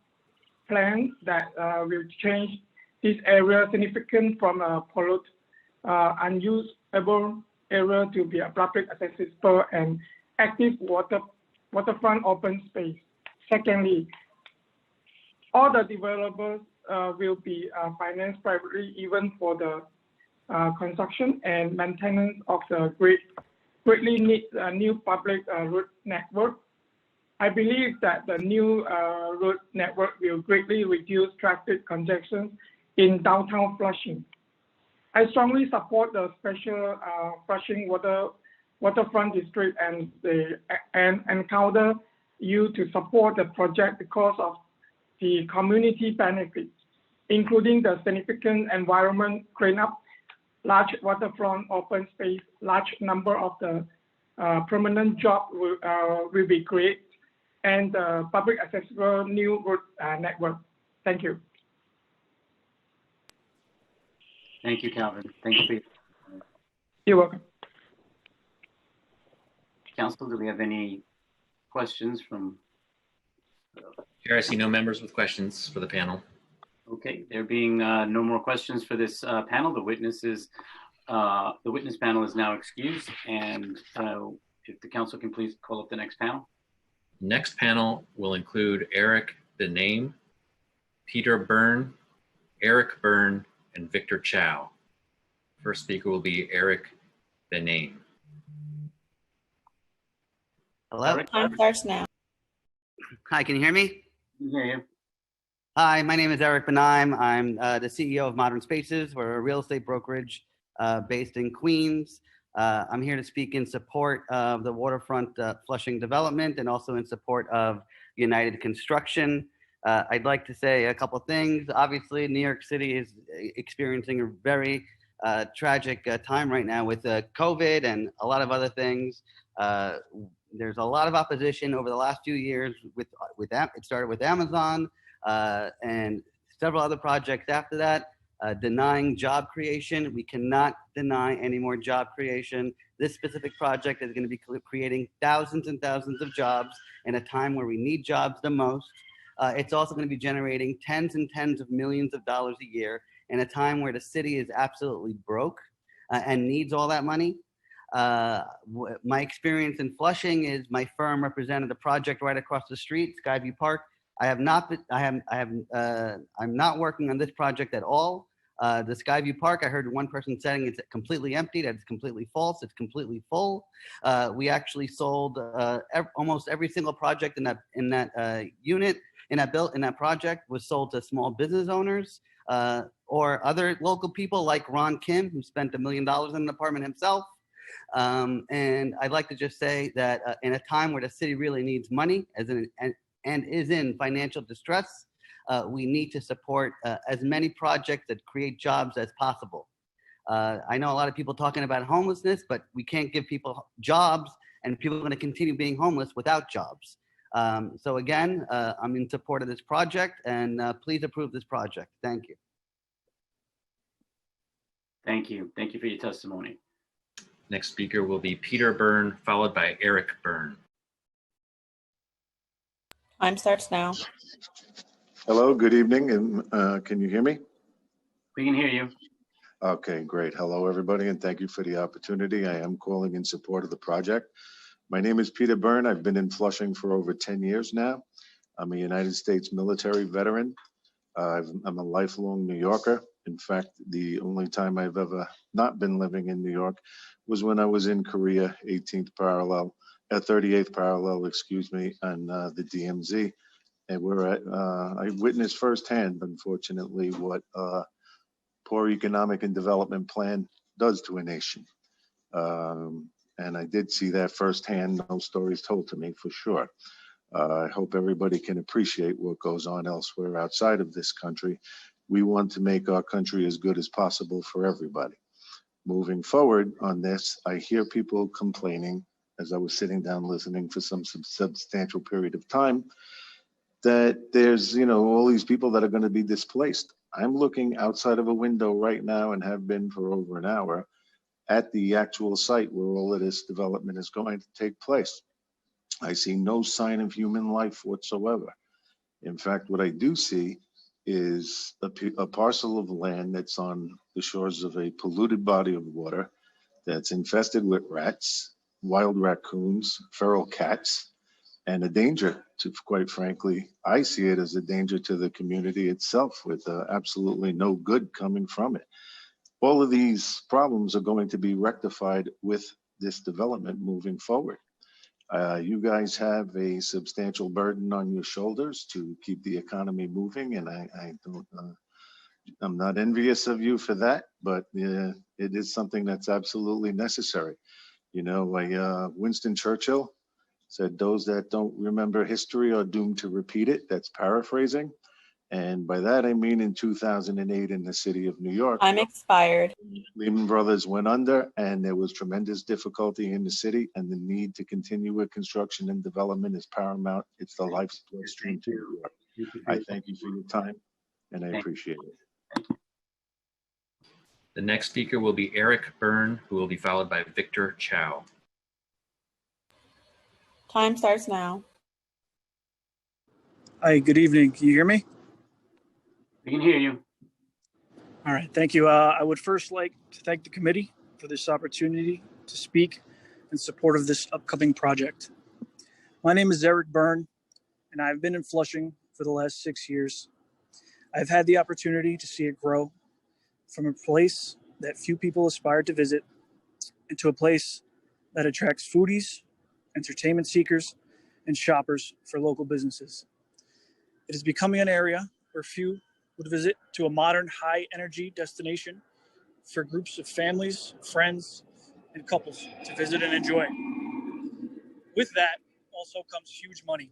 plan that will change this area significant from a polluted, unusable area to be a public accessible and active waterfront open space. Secondly, all the developers will be financed privately, even for the construction and maintenance of the greatly need new public road network. I believe that the new road network will greatly reduce traffic congestion in downtown Flushing. I strongly support the special Flushing waterfront district and encounter you to support the project because of the community benefits, including the significant environment cleanup, large waterfront open space, large number of the permanent job will be created, and the public accessible new road network. Thank you. Thank you, Calvin. Thank you. You're welcome. Council, do we have any questions from? Chair, I see no members with questions for the panel. Okay, there being no more questions for this panel, the witness panel is now excused, and if the council can please call up the next panel. Next panel will include Eric Bename, Peter Byrne, Eric Byrne, and Victor Chow. First speaker will be Eric Bename. Hello? Time starts now. Hi, can you hear me? I can hear you. Hi, my name is Eric Benime. I'm the CEO of Modern Spaces. We're a real estate brokerage based in Queens. I'm here to speak in support of the Waterfront Flushing development and also in support of United Construction. I'd like to say a couple things. Obviously, New York City is experiencing a very tragic time right now with COVID and a lot of other things. There's a lot of opposition over the last few years with that. It started with Amazon and several other projects after that, denying job creation. We cannot deny any more job creation. This specific project is going to be creating thousands and thousands of jobs in a time where we need jobs the most. It's also going to be generating tens and tens of millions of dollars a year in a time where the city is absolutely broke and needs all that money. My experience in Flushing is my firm represented a project right across the street, Skyview Park. I'm not working on this project at all. The Skyview Park, I heard one person saying it's completely empty. That's completely false. It's completely full. We actually sold almost every single project in that unit, in that project was sold to small business owners or other local people like Ron Kim, who spent $1 million in an apartment himself. And I'd like to just say that in a time where the city really needs money and is in financial distress, we need to support as many projects that create jobs as possible. I know a lot of people talking about homelessness, but we can't give people jobs and people are going to continue being homeless without jobs. So again, I'm in support of this project and please approve this project. Thank you. Thank you. Thank you for your testimony. Next speaker will be Peter Byrne, followed by Eric Byrne. Time starts now. Hello, good evening, and can you hear me? We can hear you. Okay, great. Hello, everybody, and thank you for the opportunity. I am calling in support of the project. My name is Peter Byrne. I've been in Flushing for over 10 years now. I'm a United States military veteran. I'm a lifelong New Yorker. In fact, the only time I've ever not been living in New York was when I was in Korea, 38th parallel, excuse me, on the DMZ. And I witnessed firsthand, unfortunately, what poor economic and development plan does to a nation. And I did see that firsthand, no stories told to me for sure. I hope everybody can appreciate what goes on elsewhere outside of this country. We want to make our country as good as possible for everybody. Moving forward on this, I hear people complaining, as I was sitting down listening for some substantial period of time, that there's, all these people that are going to be displaced. I'm looking outside of a window right now and have been for over an hour at the actual site where all of this development is going to take place. I see no sign of human life whatsoever. In fact, what I do see is a parcel of land that's on the shores of a polluted body of water that's infested with rats, wild raccoons, feral cats, and a danger to, quite frankly, I see it as a danger to the community itself with absolutely no good coming from it. All of these problems are going to be rectified with this development moving forward. You guys have a substantial burden on your shoulders to keep the economy moving, and I'm not envious of you for that, but it is something that's absolutely necessary. Winston Churchill said, "Those that don't remember history are doomed to repeat it." That's paraphrasing. And by that, I mean in 2008 in the city of New York. I'm expired. Lehman Brothers went under and there was tremendous difficulty in the city, and the need to continue with construction and development is paramount. It's the life's bloodstream to New York. I thank you for your time and I appreciate it. The next speaker will be Eric Byrne, who will be followed by Victor Chow. Time starts now. Hi, good evening. Can you hear me? We can hear you. All right, thank you. I would first like to thank the committee for this opportunity to speak in support of this upcoming project. My name is Eric Byrne, and I've been in Flushing for the last 6 years. I've had the opportunity to see it grow from a place that few people aspire to visit into a place that attracts foodies, entertainment seekers, and shoppers for local businesses. It is becoming an area where few would visit, to a modern high energy destination for groups of families, friends, and couples to visit and enjoy. With that also comes huge money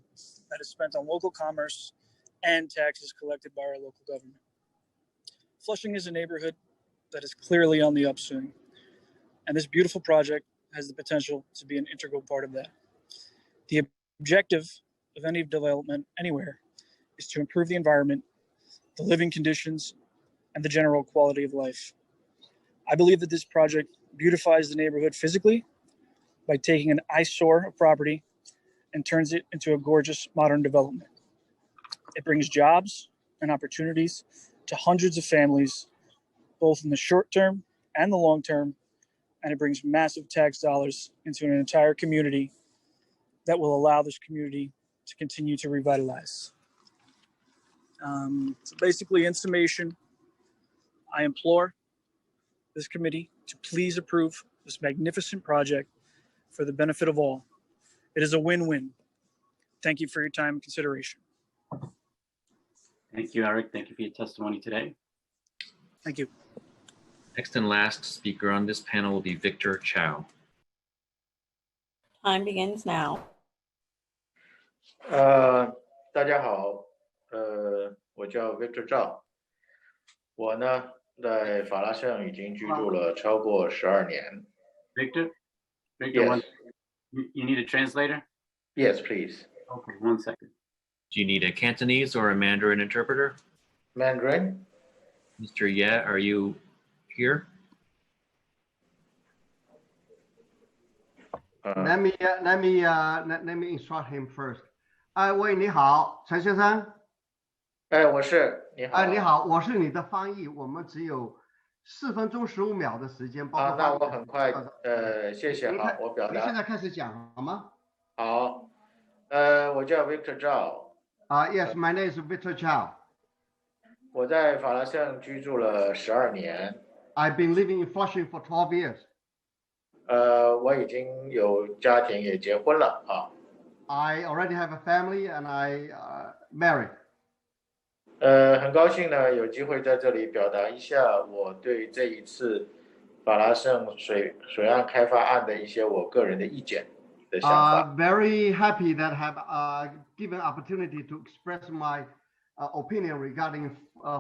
that is spent on local commerce and taxes collected by our local government. Flushing is a neighborhood that is clearly on the upswing, and this beautiful project has the potential to be an integral part of that. The objective of any development anywhere is to improve the environment, the living conditions, and the general quality of life. I believe that this project beautifies the neighborhood physically by taking an eyesore of property and turns it into a gorgeous modern development. It brings jobs and opportunities to hundreds of families, both in the short term and the long term, and it brings massive tax dollars into an entire community that will allow this community to continue to revitalize. So basically, in summation, I implore this committee to please approve this magnificent project for the benefit of all. It is a win-win. Thank you for your time and consideration. Thank you, Eric. Thank you for your testimony today. Thank you. Next and last speaker on this panel will be Victor Chow. Time begins now. 大家好，我叫 Victor 赵，我呢在法拉盛已经居住了超过12年。Victor, Yes. you need a translator? Yes, please. Okay, 1 second. Do you need a Cantonese or a Mandarin interpreter? Mandarin. Mr. Ye, are you here? Let me instruct him first. 喂，你好，陈先生。我是，你好。你好，我是你的翻译，我们只有4分钟15秒的时间，包括那我很快，谢谢，好，我表达。你现在开始讲好吗？好，我叫 Victor 赵。Yes, my name is Victor Chow. 我在法拉盛居住了12年。I've been living in Flushing for 12 years. 我已经有家庭，也结婚了啊。I already have a family and I married. 很高兴呢，有机会在这里表达一下我对这一次法拉盛水岸开发案的一些我个人的意见的想法。Very happy that have given opportunity to express my opinion regarding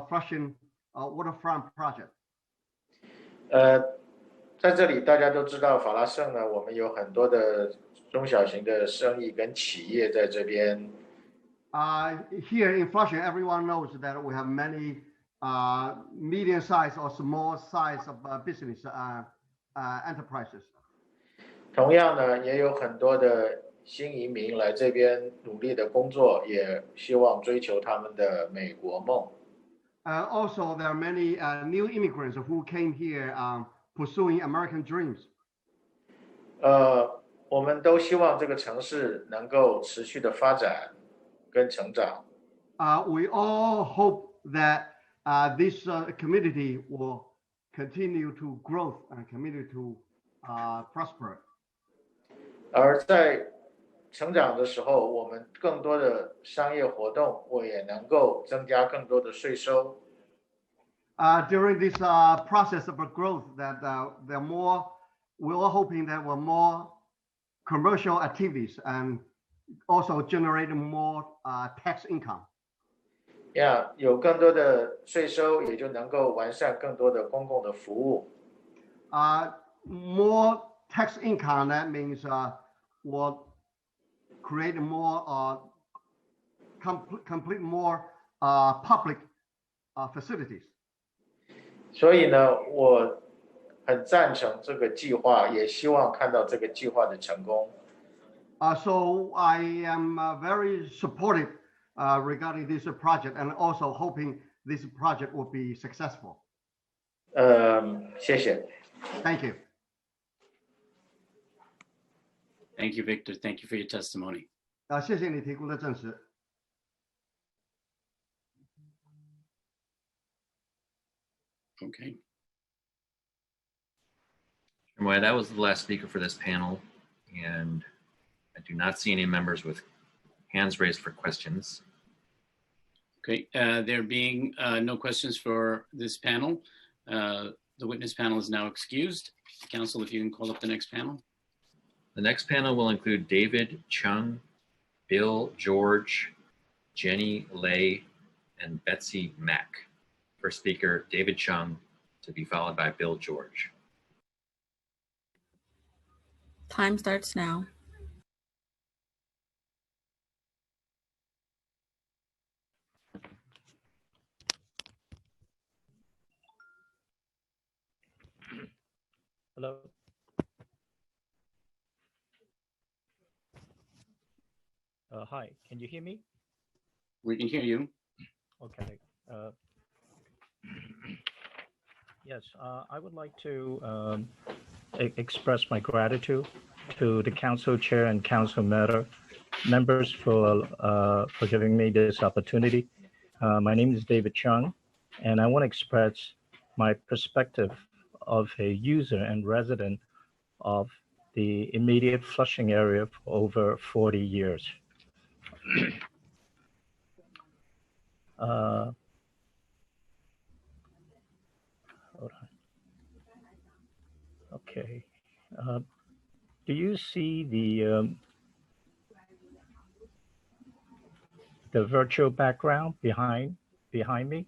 Flushing Waterfront project. 在这里大家都知道法拉盛呢，我们有很多的中小型的生意跟企业在这边。Here in Flushing, everyone knows that we have many medium-sized or small-sized business enterprises. 同样呢，也有很多的新移民来这边努力的工作，也希望追求他们的美国梦。Also, there are many new immigrants who came here pursuing American dreams. 我们都希望这个城市能够持续的发展跟成长。We all hope that this community will continue to grow and continue to prosper. 而在成长的时候，我们更多的商业活动，我也能够增加更多的税收。During this process of growth, that there are more, we are hoping that there are more commercial activities and also generate more tax income. 有更多的税收，也就能够完善更多的公共的服务。More tax income, that means will create more, complete more public facilities. 所以呢，我很赞成这个计划，也希望看到这个计划的成功。So I am very supportive regarding this project and also hoping this project will be successful. 谢谢。Thank you. Thank you, Victor. Thank you for your testimony. 谢谢你提供的证实。Okay. Well, that was the last speaker for this panel, and I do not see any members with hands raised for questions. Okay, there being no questions for this panel, the The witness panel is now excused. Council, if you can call up the next panel. The next panel will include David Chung, Bill George, Jenny Lay, and Betsy Mack. First speaker, David Chung, to be followed by Bill George. Time starts now. Hello. Hi, can you hear me? We can hear you. Okay. Yes, I would like to express my gratitude to the council chair and council members for giving me this opportunity. My name is David Chung, and I want to express my perspective of a user and resident of the immediate Flushing area for over 40 years. Hold on. Okay. Do you see the virtual background behind me?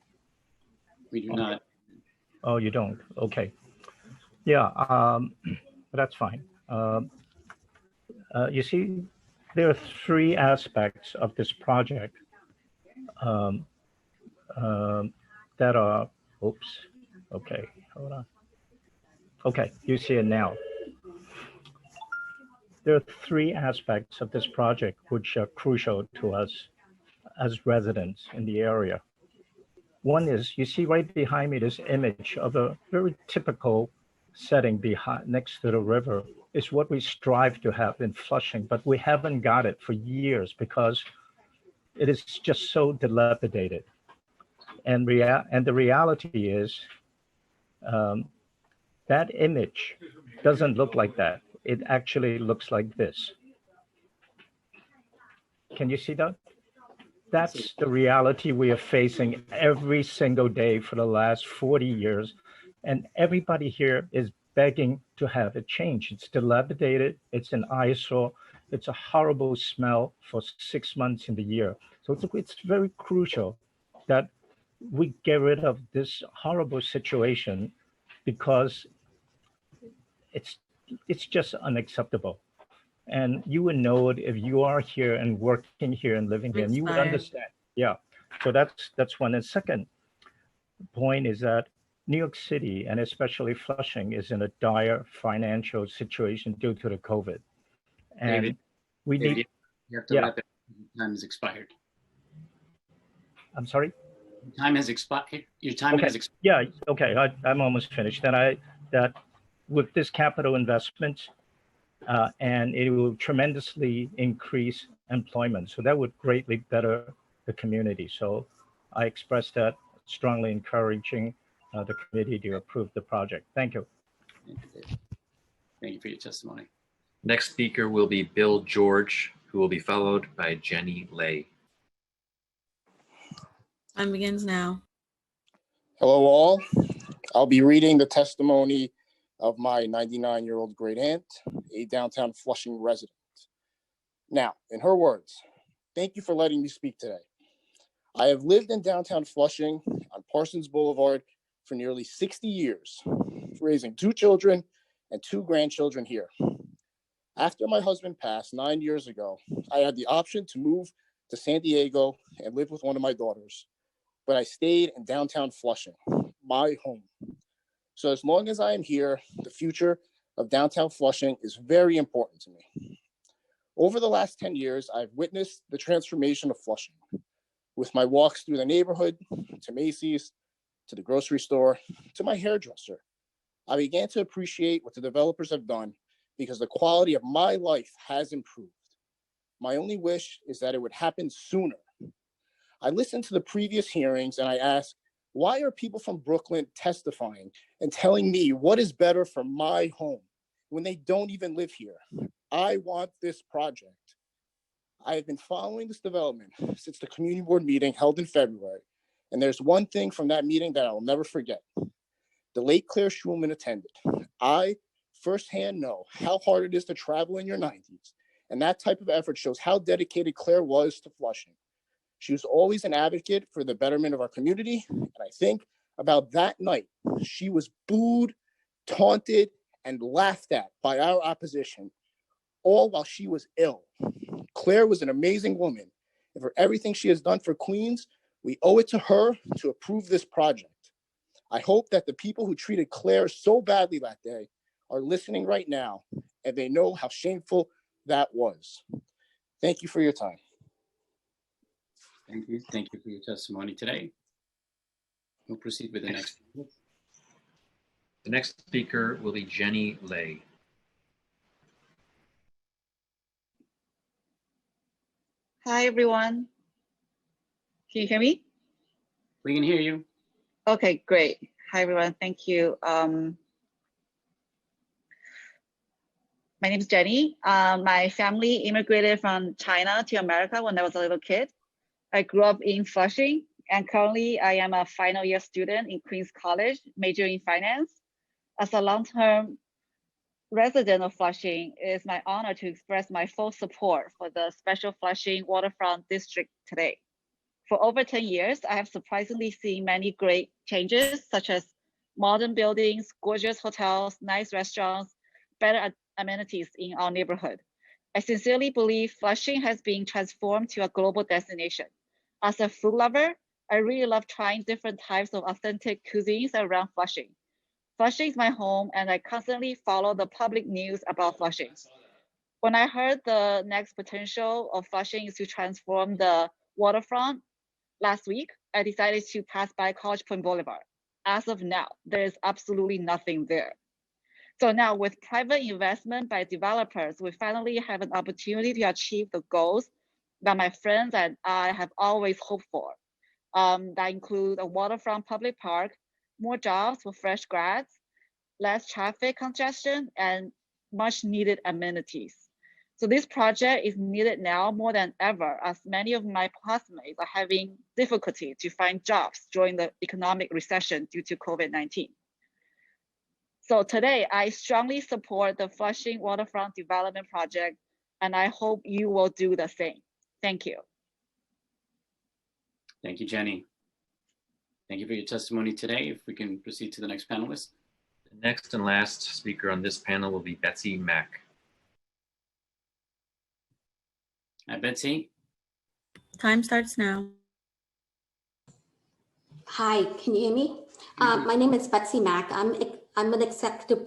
We do not. Oh, you don't? Okay. Yeah, that's fine. You see, there are three aspects of this project that are, oops, okay, hold on. Okay, you see it now. There are three aspects of this project which are crucial to us as residents in the area. One is, you see right behind me this image of a very typical setting behind next to the river. Is what we strive to have in Flushing, but we haven't got it for years because it is just so dilapidated. And the reality is that image doesn't look like that. It actually looks like this. Can you see that? That's the reality we are facing every single day for the last 40 years. And everybody here is begging to have it changed. It's dilapidated, it's an eyesore, it's a horrible smell for 6 months in the year. So it's very crucial that we get rid of this horrible situation because it's just unacceptable. And you would know it if you are here and working here and living here, and you would understand. Yeah, so that's one. And second point is that New York City, and especially Flushing, is in a dire financial situation due to the COVID. And David, we David, need, you have to wrap it. Time has expired. I'm sorry? Time has expired. Your time has expired. Yeah, okay, I'm almost finished. That with this capital investment, and it will tremendously increase employment. So that would greatly better the community. So I express that, strongly encouraging the committee to approve the project. Thank you. Thank you, David. Thank you for your testimony. Next speaker will be Bill George, who will be followed by Jenny Lay. Time begins now. Hello all. I'll be reading the testimony of my 99-year-old great aunt, a downtown Flushing resident. Now, in her words, thank you for letting me speak today. I have lived in downtown Flushing on Parsons Boulevard for nearly 60 years, raising 2 children and 2 grandchildren here. After my husband passed 9 years ago, I had the option to move to San Diego and live with one of my daughters, but I stayed in downtown Flushing, my home. So as long as I am here, the future of downtown Flushing is very important to me. Over the last 10 years, I've witnessed the transformation of Flushing. With my walks through the neighborhood, to Macy's, to the grocery store, to my hairdresser, I began to appreciate what the developers have done because the quality of my life has improved. My only wish is that it would happen sooner. I listened to the previous hearings and I asked, why are people from Brooklyn testifying and telling me what is better for my home when they don't even live here? I want this project. I have been following this development since the community board meeting held in February, and there's one thing from that meeting that I will never forget. the late Claire Schulman attended. I firsthand know how hard it is to travel in your 90s, and that type of effort shows how dedicated Claire was to Flushing. She was always an advocate for the betterment of our community, and I think about that night, she was booed, taunted, and laughed at by our opposition, all while she was ill. Claire was an amazing woman, and for everything she has done for Queens, we owe it to her to approve this project. I hope that the people who treated Claire so badly that day are listening right now, and they know how shameful that was. Thank you for your time. Thank you. Thank you for your testimony today. We'll proceed with the next. The next speaker will be Jenny Lay. Hi, everyone. Can you hear me? We can hear you. Okay, great. Hi, everyone. Thank you. My name is Jenny. My family immigrated from China to America when I was a little kid. I grew up in Flushing, and currently I am a final year student in Queens College, majoring in finance. As a long-term resident of Flushing, it is my honor to express my full support for the Special Flushing Waterfront District today. For over 10 years, I have surprisingly seen many great changes, such as modern buildings, gorgeous hotels, nice restaurants, better amenities in our neighborhood. I sincerely believe Flushing has been transformed to a global destination. As a food lover, I really love trying different types of authentic cuisines around Flushing. Flushing is my home, and I constantly follow the public news about Flushing. When I heard the next potential of Flushing is to transform the waterfront last week, I decided to pass by College Point Boulevard. As of now, there is absolutely nothing there. So now with private investment by developers, we finally have an opportunity to achieve the goals that my friends and I have always hoped for. That include a waterfront public park, more jobs for fresh grads, less traffic congestion, and much needed amenities. So this project is needed now more than ever, as many of my classmates are having difficulty to find jobs during the economic recession due to COVID-19. So today, I strongly support the Flushing Waterfront Development Project, and I hope you will do the same. Thank you. Thank you, Jenny. Thank you for your testimony today. If we can proceed to the next panelist. The next and last speaker on this panel will be Betsy Mack. Hi, Betsy. Time starts now. Hi, can you hear me? My name is Betsy Mack. I'm an executive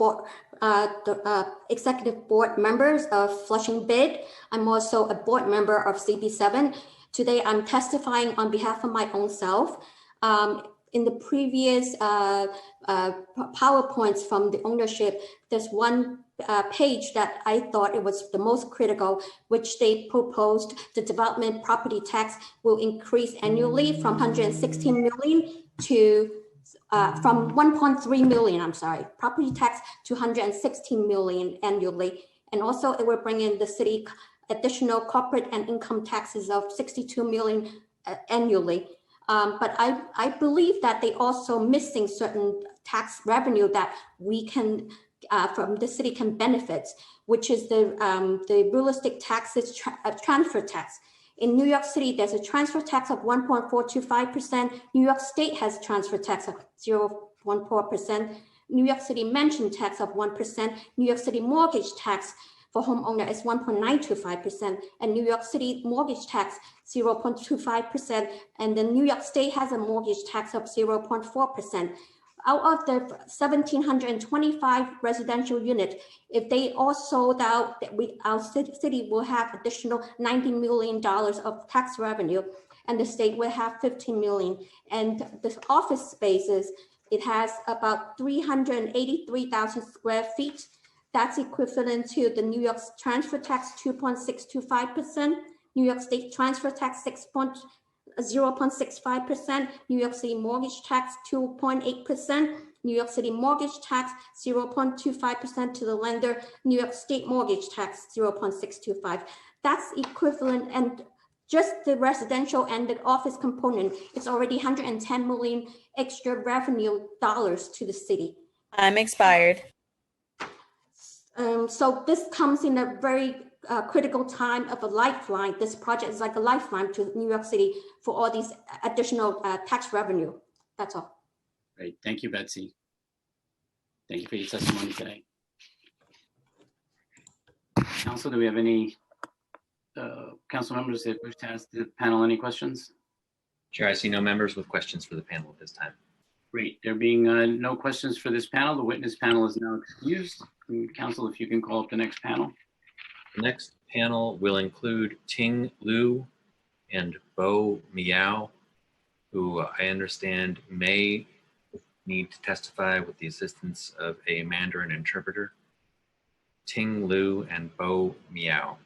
board members of Flushing Bid. I'm also a board member of CB7. Today, I'm testifying on behalf of my own self. In the previous PowerPoints from the ownership, there's one page that I thought it was the most critical, which they proposed the development property tax will increase annually from 116 million to from 1.3 million, I'm sorry, property tax to 116 million annually. And also it will bring in the city additional corporate and income taxes of 62 million annually. But I believe that they also missing certain tax revenue that we can, from the city can benefit, which is the real estate taxes transfer tax. In New York City, there's a transfer tax of 1.425%. New York State has transfer tax of 0.4%. New York City mansion tax of 1%. New York City mortgage tax for homeowner is 1.925%, and New York City mortgage tax 0.25%, and the New York State has a mortgage tax of 0.4%. Out of the 1,725 residential units, if they all sold out, our city will have additional $90 million of tax revenue, and the state will have 15 million. And the office spaces, it has about 383,000 square feet. That's equivalent to the New York transfer tax 2.625%, New York State transfer tax 0.65%, New York City mortgage tax 2.8%, New York City mortgage tax 0.25% to the lender, New York State mortgage tax 0.625. That's equivalent, and Just the residential and the office component, it's already 110 million extra revenue dollars to the city. I'm expired. So this comes in a very critical time of a lifeline. This project is like a lifeline to New York City for all these additional tax revenue. That's all. Great. Thank you, Betsy. Thank you for your testimony today. Council, do we have any council members that wish to ask the panel any questions? Chair, I see no members with questions for the panel at this time. Great. There being no questions for this panel, the witness panel is now excused. Council, if you can call up the next panel. The next panel will include Ting Liu and Bo Miao, who I understand may need to testify with the assistance of a Mandarin interpreter. Ting Liu and Bo Miao.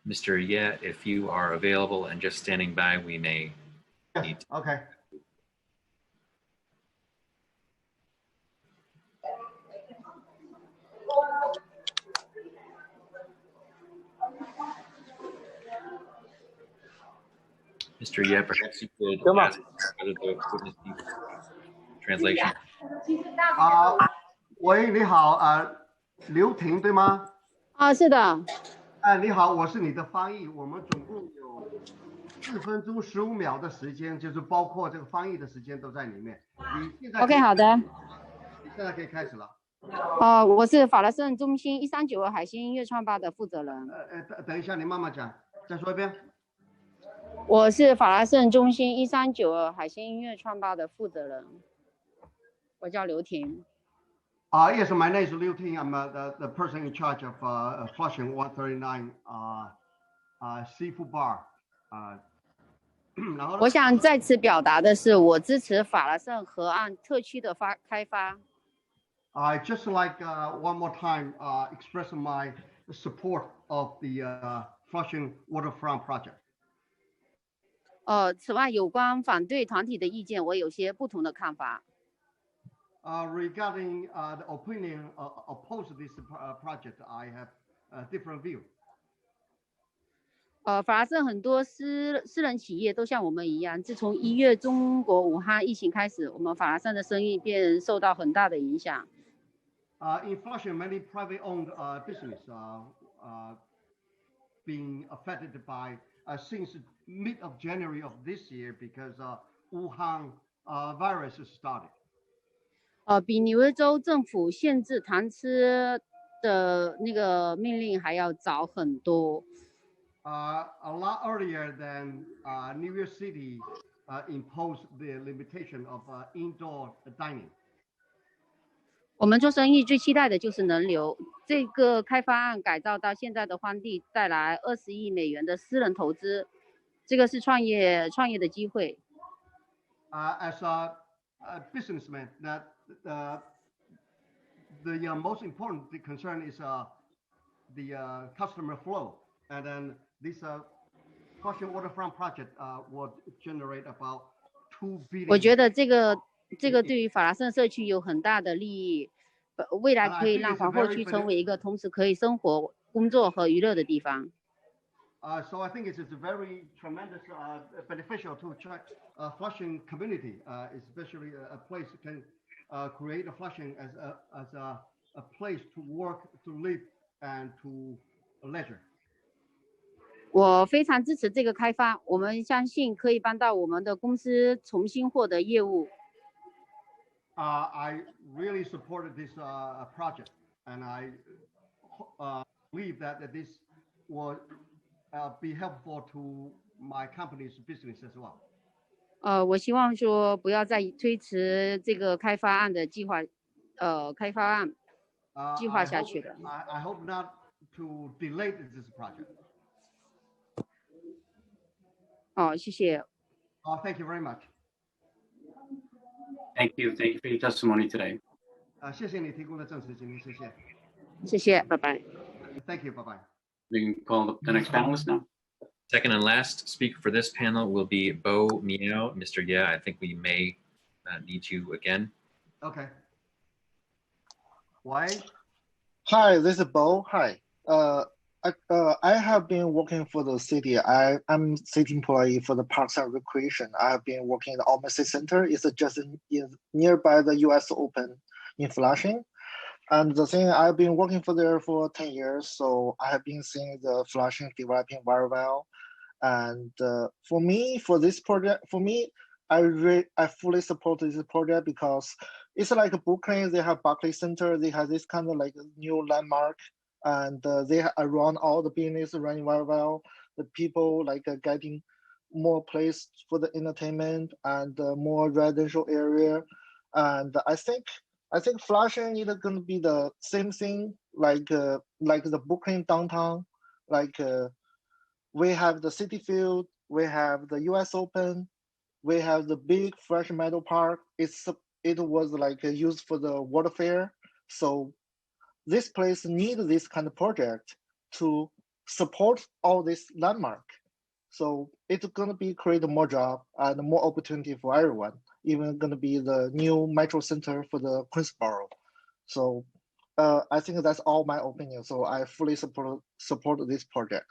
Mr. Ye, if you are available and just standing by, we may need to. Okay. Mr. Ye, perhaps you could ask whether the witness needs translation. 喂，你好，刘婷对吗？是的。你好，我是你的翻译。我们总共有4分钟15秒的时间，就是包括这个翻译的时间都在里面。你现在 OK， 好的。你现在可以开始了。我是法拉盛中心1392海星音乐创吧的负责人。等一下，你慢慢讲，再说一遍。我是法拉盛中心1392海星音乐创吧的负责人，我叫刘婷。Yes, my name is Liu Ting. I'm the person in charge of Flushing 139 Seafood Bar. 我想在此表达的是，我支持法拉盛河岸特区的开发。I just like one more time express my support of the Flushing Waterfront project. 此外，有关反对团体的意见，我有些不同的看法。Regarding the opinion opposed to this project, I have a different view. 法拉盛很多私人企业都像我们一样，自从1月中国武汉疫情开始，我们法拉盛的生意便受到很大的影响。In Flushing, many private-owned business being affected by since mid of January of this year because Wuhan virus started. 比纽约州政府限制谈吃的那个命令还要早很多。A lot earlier than New York City imposed the limitation of indoor dining. 我们做生意最期待的就是能留。这个开发案改造到现在的荒地，带来20亿美元的私人投资，这个是创业的机会。As a businessman, that the most important concern is the customer flow, and then this Flushing Waterfront project would generate about $2 billion. 我觉得这个对于法拉盛社区有很大的利益，未来可以让皇后区成为一个同时可以生活、工作和娱乐的地方。So I think it's very tremendous beneficial to Flushing community, especially a place can create a Flushing as a place to work, to live, and to leisure. 我非常支持这个开发，我们相信可以帮到我们的公司重新获得业务。I really supported this project, and I believe that this will be helpful to my company's business as well. 我希望说不要再推迟这个开发案的计划下去了。I hope not to delay this project. 谢谢。Thank you very much. Thank you for your testimony today. 谢谢你提供的证词，今天谢谢。谢谢，拜拜。Thank you, bye bye. We can call the next panelist now. Second and last speaker for this panel will be Bo Miao. Mr. Ye, I think we may need you again. Okay. 喂。Hi, this is Bo. Hi. I have been working for the city. I'm city employee for the Parks and Recreation. I have been working in the Almacy Center. It's just nearby the US Open in Flushing. And the thing, I've been working for there for 10 years, so I have been seeing the Flushing developing very well. And for me, for this project, I fully support this project because it's like Brooklyn. They have Barclays Center. They have this kind of like new landmark, and they run all the business running very well. The people like getting more place for the entertainment and more residential area. And I think Flushing is gonna be the same thing like the Brooklyn downtown, like. We have the City Field, we have the US Open, we have the big Fresh Meadow Park. It was like used for the water fair. So this place need this kind of project to support all this landmark. So it's gonna be create more job and more opportunity for everyone. Even gonna be the new metro center for the Queensboro. So I think that's all my opinion. So I fully support this project.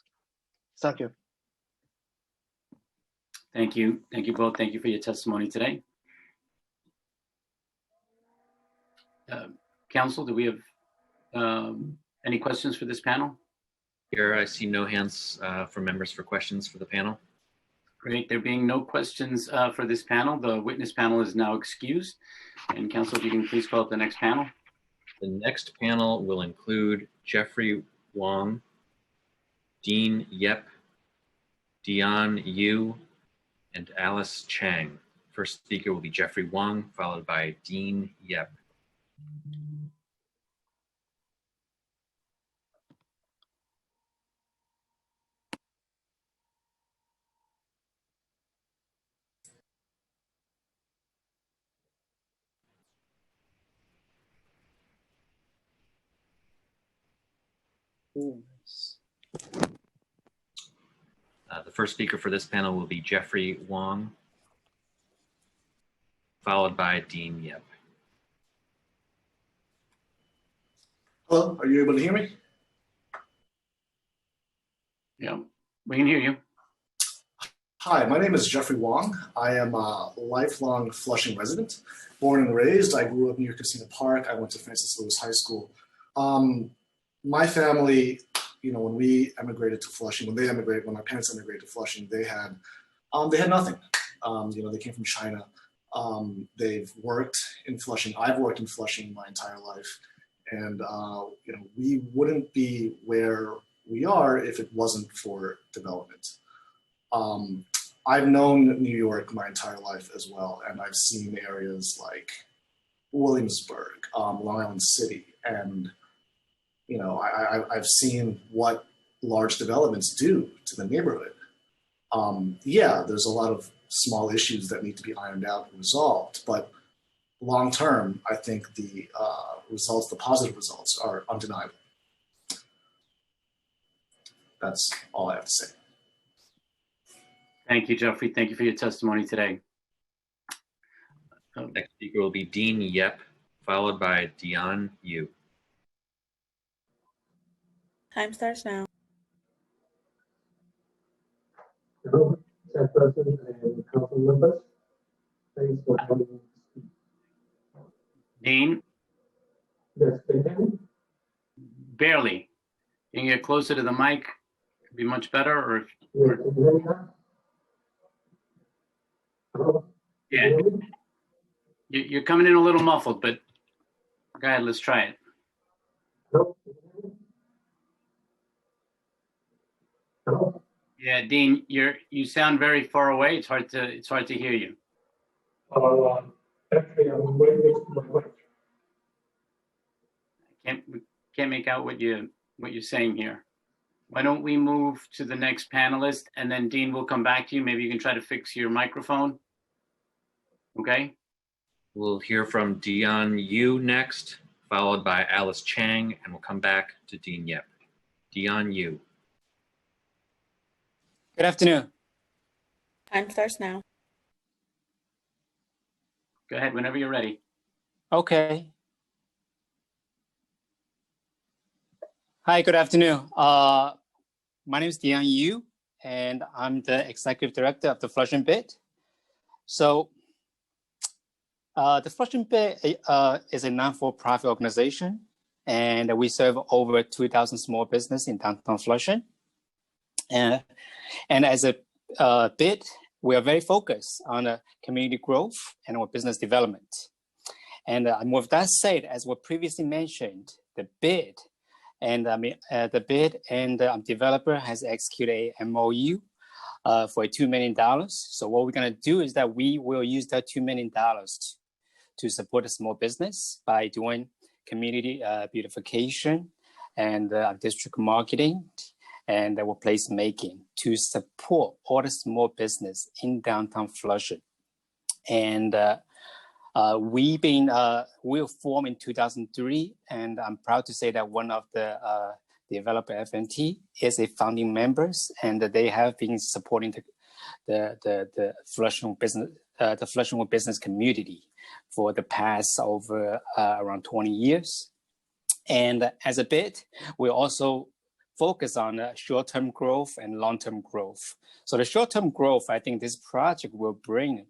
Thank you. Thank you. Thank you both. Thank you for your testimony today. Council, do we have any questions for this panel? Here, I see no hands from members for questions for the panel. Great. There being no questions for this panel, the witness panel is now excused. And Council, if you can please call up the next panel. The next panel will include Jeffrey Wong, Dean Yep, Dion Yu, and Alice Chang. First speaker will be Jeffrey Wong, followed by Dean Yep. The first speaker for this panel will be Jeffrey Wong, followed by Dean Yep. Hello, are you able to hear me? Yeah, we can hear you. Hi, my name is Jeffrey Wong. I am a lifelong Flushing resident. Born and raised, I grew up near Casino Park. I went to Francis Lewis High School. My family, when we emigrated to Flushing, when my parents emigrated to Flushing, they had nothing. They came from China. They've worked in Flushing. I've worked in Flushing my entire life. And, we wouldn't be where we are if it wasn't for development. I've known New York my entire life as well, and I've seen areas like Williamsburg, Long Island City, and I've seen what large developments do to the neighborhood. Yeah, there's a lot of small issues that need to be ironed out and resolved, but long term, I think the results, the positive results, are undeniable. That's all I have to say. Thank you, Jeffrey. Thank you for your testimony today. Next speaker will be Dean Yep, followed by Dion Yu. Time starts now. Hello, Chairperson and council members. Thanks for having me. Dean? Yes, can you hear me? Barely. Can you get closer to the mic? It'd be much better, or? Yeah, can you hear me now? Hello? Yeah. You're coming in a little muffled, but go ahead, let's try it. Hello? Hello? Yeah, Dean, you sound very far away. It's hard to hear you. Actually, I'm right next to my mic. Can't make out what you're saying here. Why don't we move to the next panelist, and then Dean will come back to you. Maybe you can try to fix your microphone. Okay. We'll hear from Dion Yu next, followed by Alice Chang, and we'll come back to Dean Yep. Dion Yu. Good afternoon. Time starts now. Go ahead, whenever you're ready. Okay. Hi, good afternoon. My name is Dian Yu, and I'm the executive director of the Flushing Bid. So the Flushing Bid is a non-for-profit organization, and we serve over 2,000 small businesses in downtown Flushing. And as a bid, we are very focused on community growth and our business development. And with that said, as was previously mentioned, the bid and the developer has executed a MOU for $2 million. So what we're going to do is that we will use that $2 million to support a small business by doing community beautification and district marketing and workplace making to support all the small business in downtown Flushing. And we were formed in 2003, and I'm proud to say that one of the developer FNT is a founding members, and they have been supporting the Flushing business community for the past over around 20 years. And as a bid, we also focus on short-term growth and long-term growth. So the short-term growth, I think this project will bring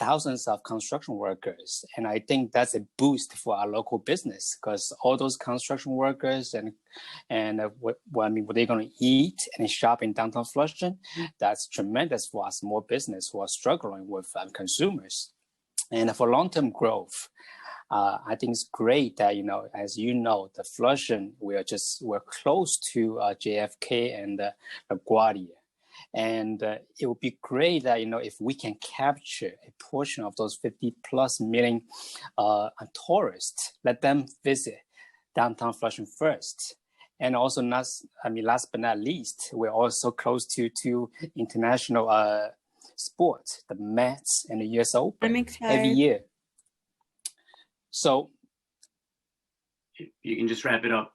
thousands of construction workers. And I think that's a boost for our local business because all those construction workers and what they're going to eat and shop in downtown Flushing, that's tremendous for our small business who are struggling with consumers. And for long-term growth, I think it's great that, as you know, the Flushing, we're close to JFK and LaGuardia. And it would be great that, if we can capture a portion of those 50+ million tourists, let them visit downtown Flushing first. And also, last but not least, we're also close to two international sports, the Mets and the US Open every year. So you can just wrap it up.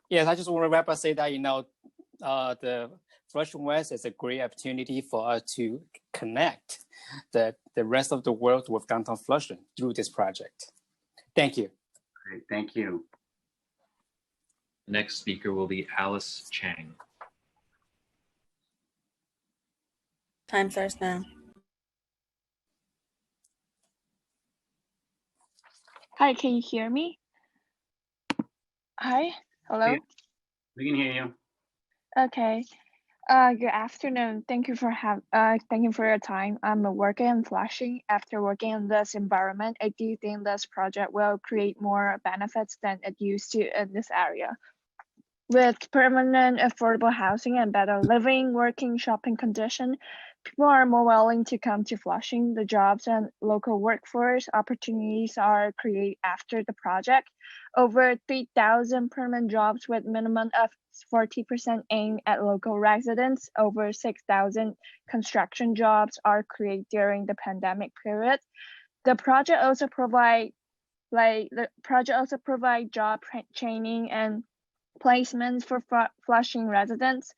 Yes, I just want to wrap up, say that, the Flushing West is a great opportunity for us to connect the rest of the world with downtown Flushing through this project. Thank you. Great, thank you. The next speaker will be Alice Chang. Time starts now. Hi, can you hear me? Hi, hello. We can hear you. Okay. Good afternoon. Thank you for your time. I'm working in Flushing. After working in this environment, I do think this project will create more benefits than it used to in this area. With permanent affordable housing and better living, working, shopping condition, people are more willing to come to Flushing. The jobs and local workforce opportunities are created after the project. Over 3,000 permanent jobs with minimum of 40% aimed at local residents. Over 6,000 construction jobs are created during the pandemic period. The project also provide job training and placements for Flushing residents.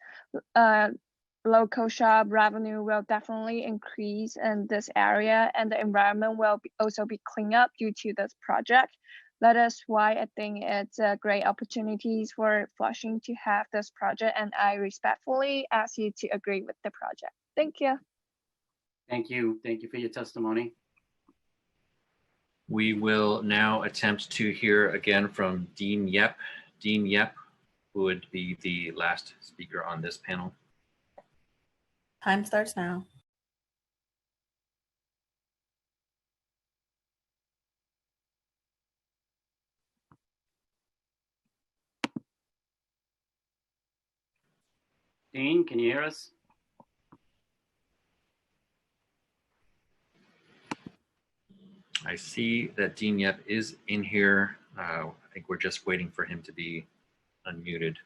Local shop revenue will definitely increase in this area, and the environment will also be cleaned up due to this project. That is why I think it's a great opportunity for Flushing to have this project, and I respectfully ask you to agree with the project. Thank you. Thank you. Thank you for your testimony. We will now attempt to hear again from Dean Yep. Dean Yep would be the last speaker on this panel. Time starts now. Dean, can you hear us? I see that Dean Yep is in here. I think we're just waiting for him to be unmuted.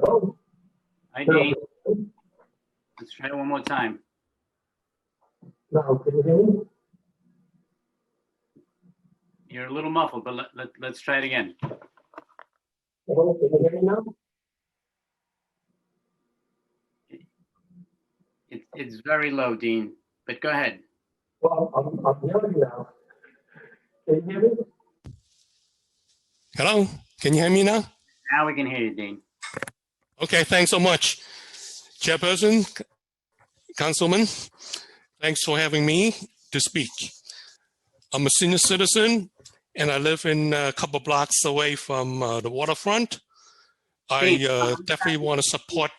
Oh. Hi, Dean. Let's try it one more time. Now, can you hear me? You're a little muffled, but let's try it again. Hello, can you hear me now? It's very low, Dean, but go ahead. Well, I'm hearing you now. Can you hear me? Hello, can you hear me now? Now we can hear you, Dean. Okay, thanks so much. Chairperson, Councilman, thanks for having me to speak. I'm a senior citizen and I live in a couple blocks away from the waterfront. I definitely want to support.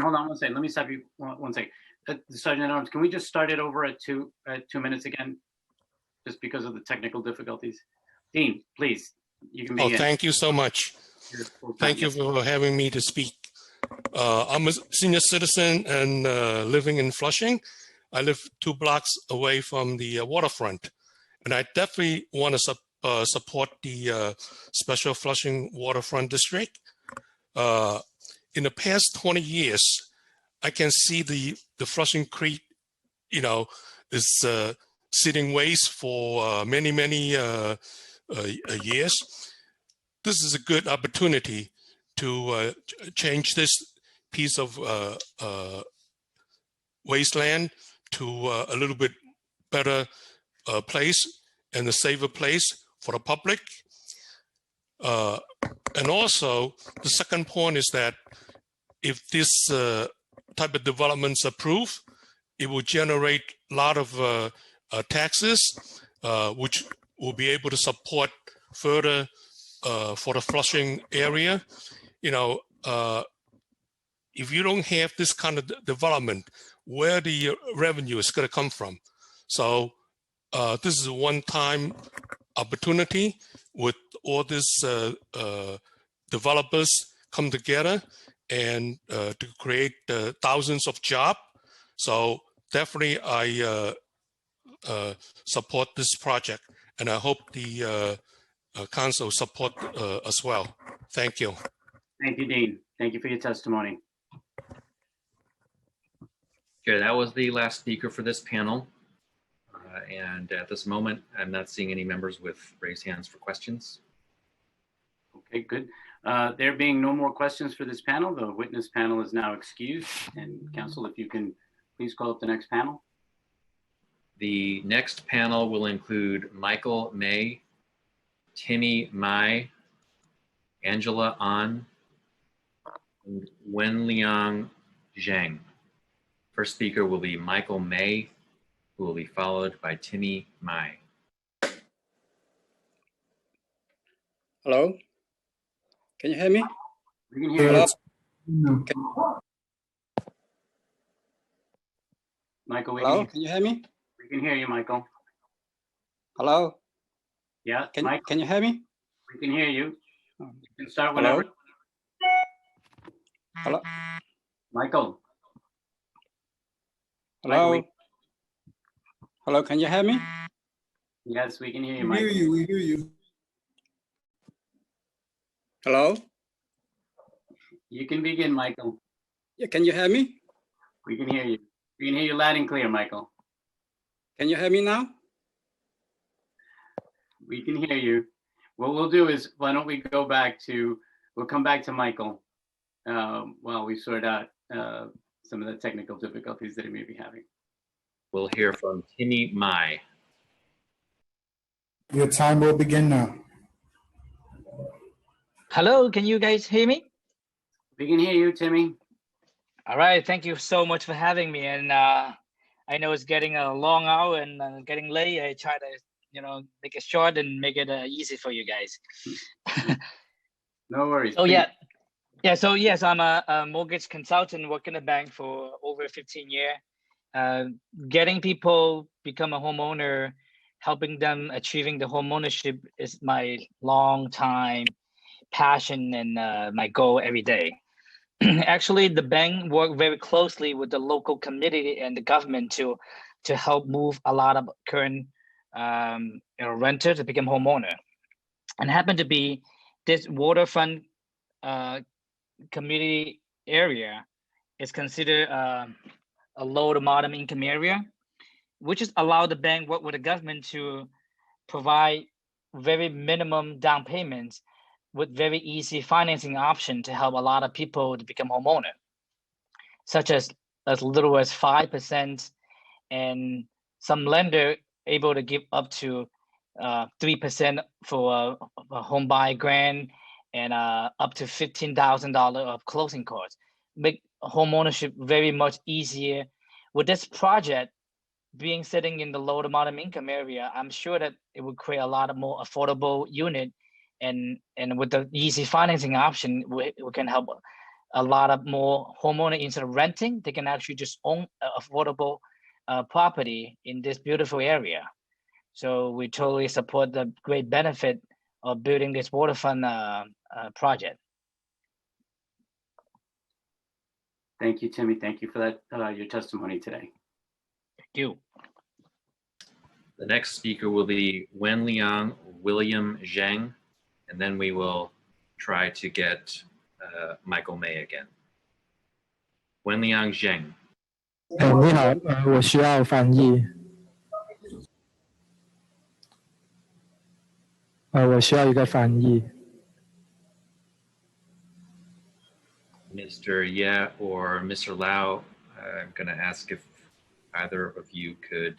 Hold on one second. Let me stop you one second. Sergeant at Arms, can we just start it over at 2 minutes again? Just because of the technical difficulties. Dean, please, you can begin. Oh, thank you so much. Thank you for having me to speak. I'm a senior citizen and living in Flushing. I live 2 blocks away from the waterfront. And I definitely want to support the Special Flushing Waterfront District. In the past 20 years, I can see the Flushing Creek, is sitting waste for many years. This is a good opportunity to change this piece of wasteland to a little bit better place and a safer place for the public. And also, the second point is that if this type of developments approved, it will generate a lot of taxes, which will be able to support further for the Flushing area. If you don't have this kind of development, where the revenue is going to come from? So this is a one-time opportunity with all these developers come together and to create thousands of jobs. So definitely I support this project, and I hope the council support as well. Thank you. Thank you, Dean. Thank you for your testimony. Okay, that was the last speaker for this panel. And at this moment, I'm not seeing any members with raised hands for questions. Okay, good. There being no more questions for this panel, the witness panel is now excused. And Council, if you can please call up the next panel. The next panel will include Michael May, Timmy Mai, Angela An, and Wenliang Zhang. First speaker will be Michael May, who will be followed by Timmy Mai. Hello? Can you hear me? We can hear you. Michael, Hello? Can you hear me? We can hear you, Michael. Hello? Yeah, Can you hear me? We can hear you. You can start whenever. Hello? Michael. Hello? Michael, Hello, can you hear me? yes, we can hear you, We hear Michael. you, we hear you. Hello? You can begin, Michael. Yeah, can you hear me? We can hear you. We can hear you loud and clear, Michael. Can you hear me now? We can hear you. What we'll do is, why don't we go back to, we'll come back to Michael while we sort out some of the technical difficulties that he may be having. We'll hear from Timmy Mai. Your time will begin now. Hello, can you guys hear me? We can hear you, Timmy. All right, thank you so much for having me. And I know it's getting a long hour and getting late. I try to, make it short and make it easy for you guys. No worries. Oh, yeah. Yeah, so yes, I'm a mortgage consultant working in a bank for over 15 years. Getting people become a homeowner, helping them achieving the home ownership is my long time passion and my goal every day. Actually, the bank worked very closely with the local community and the government to help move a lot of current renters to become homeowner. And happened to be this waterfront community area is considered a low to moderate income area, which is allowed the bank work with the government to provide very minimum down payments with very easy financing option to help a lot of people to become homeowner, such as little as 5%, and some lender able to give up to 3% for a home buy grant and up to $15,000 of closing costs. Make home ownership very much easier. With this project being sitting in the low to moderate income area, I'm sure that it would create a lot of more affordable unit, and with the easy financing option, we can help a lot of more homeowners. Instead of renting, they can actually just own affordable property in this beautiful area. So we totally support the great benefit of building this waterfront project. Thank you, Timmy. Thank you for that, your testimony today. Thank you. The next speaker will be Wenliang William Zhang, and then we will try to get Michael May again. Wenliang Zhang. 你好，我需要翻译。我需要一个翻译。Mr. Ye or Mr. Lau, I'm going to ask if either of you could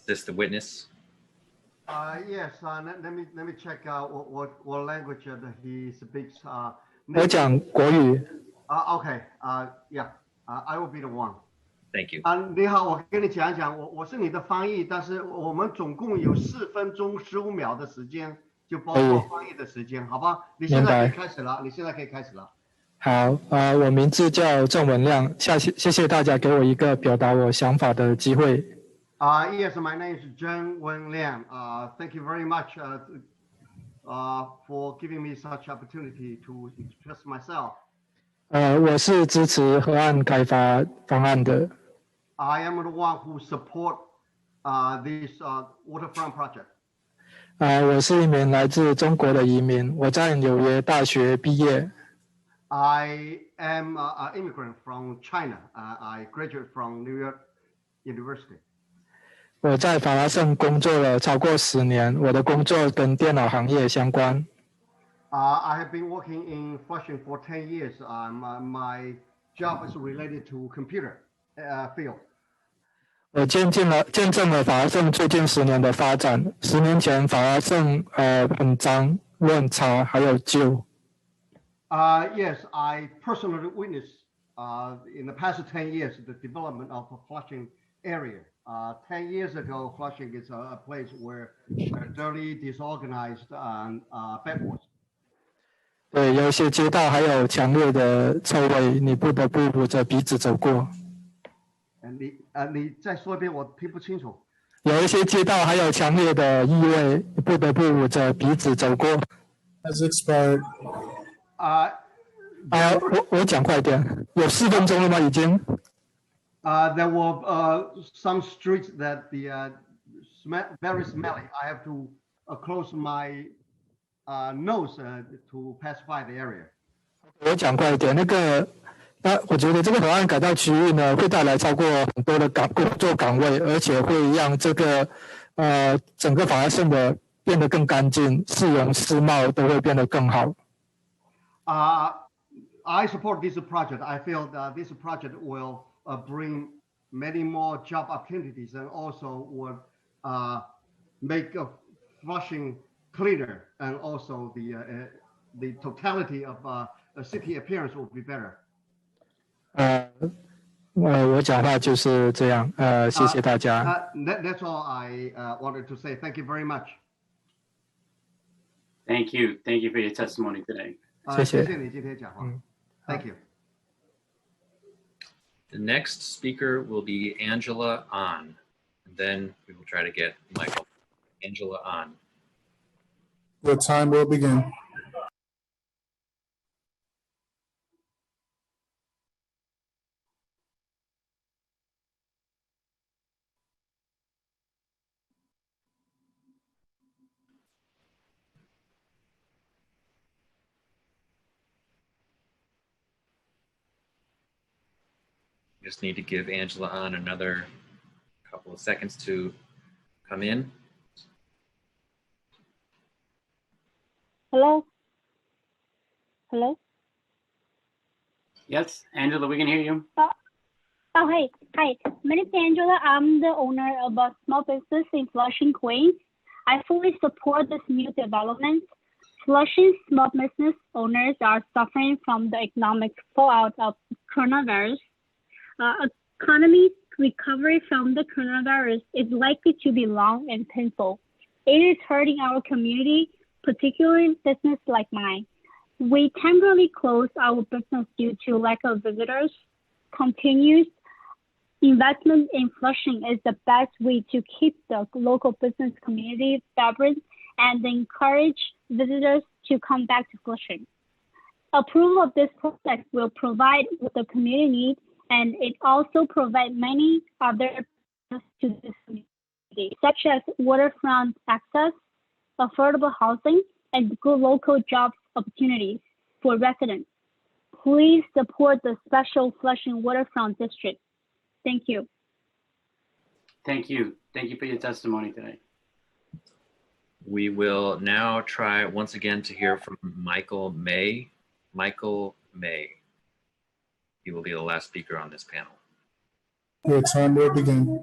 assist the witness. Yes. Let me check out what language he speaks. 我讲国语。Okay. Yeah. I will be the one. Thank you. 你好，我跟你讲讲，我是你的翻译，但是我们总共有4分钟15秒的时间，就包括翻译的时间，好吧？你现在可以开始了，你现在可以开始了。好，我名字叫郑文亮，谢谢大家给我一个表达我想法的机会。Yes, my name is Zheng Wenliang. Thank you very much for giving me such opportunity to express myself. 我是支持河岸开发方案的。I am the one who support this waterfront project. 我是一名来自中国的移民，我在纽约大学毕业。I am an immigrant from China. I graduated from New York University. 我在法拉盛工作了超过10年，我的工作跟电脑行业相关。I have been working in Flushing for 10 years. My job is related to computer field. 我见证了法拉盛最近10年的发展。10年前，法拉盛很脏、路很差，还有旧。Yes, I personally witnessed in the past 10 years the development of Flushing area. 10 years ago, Flushing is a place where dirty, disorganized, and backwards. 对，有些街道还有强烈的臭味，你不得不捂着鼻子走过。你再说一遍，我听不清楚。有一些街道还有强烈的异味，你不得不捂着鼻子走过。Has expired. 我讲快点，有4分钟了吗？已经。There were some streets that the very smelly. I have to close my nose to pacify the area. 我讲快一点，我觉得这个河岸改造区域呢，会带来超过很多的工作岗位，而且会让这个整个法拉盛的变得更干净，市容市貌都会变得更好。I support this project. I feel that this project will bring many more job opportunities and also would make Flushing cleaner, and also the totality of a city appearance will be better. 我讲话就是这样。谢谢大家。That's all I wanted to say. Thank you very much. Thank you. Thank you for your testimony today. 谢谢。谢谢你今天讲话。Thank you. The next speaker will be Angela An. And then we will try to get Michael. Angela An. The time will begin. Just need to give Angela An another couple of seconds to come in. Hello? Hello? Yes, Angela, we can hear you. Oh, hey, hi. My name is Angela. I'm the owner of a small business in Flushing, Queens. I fully support this new development. Flushing small business owners are suffering from the economic fallout of coronavirus. Economy recovery from the coronavirus is likely to be long and painful. It is hurting our community, particularly business like mine. We temporarily closed our business due to lack of visitors. Continuous investment in Flushing is the best way to keep the local business community vibrant and encourage visitors to come back to Flushing. Approval of this project will provide what the community needs, and it also provides many other benefits to this community, such as waterfront access, affordable housing, and good local jobs opportunities for residents. Please support the special Flushing Waterfront District. Thank you. Thank you. Thank you for your testimony today. We will now try once again to hear from Michael May. Michael May. He will be the last speaker on this panel. Your time will begin.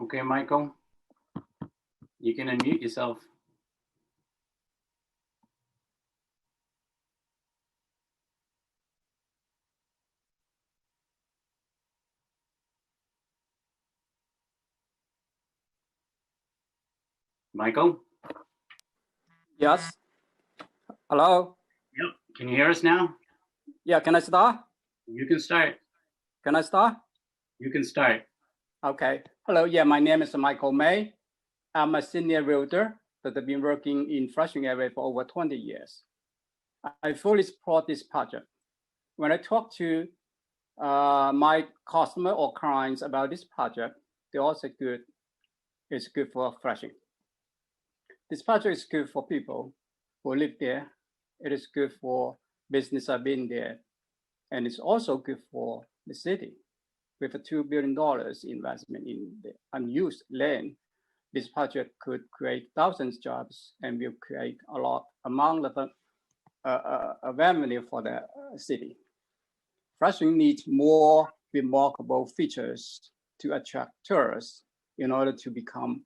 Okay, Michael, you can unmute yourself. Michael? Yes. Hello. Yep. Can you hear us now? Yeah, can I start? You can start. Can I start? You can start. Okay. Hello. Yeah, my name is Michael May. I'm a senior realtor that have been working in Flushing area for over 20 years. I fully support this project. When I talk to my customer or clients about this project, they all say good. It's good for Flushing. This project is good for people who live there. It is good for business I've been there. And it's also good for the city. With a $2 billion investment in the unused land, this project could create thousands of jobs and will create a lot amount of revenue for the city. Flushing needs more remarkable features to attract tourists in order to become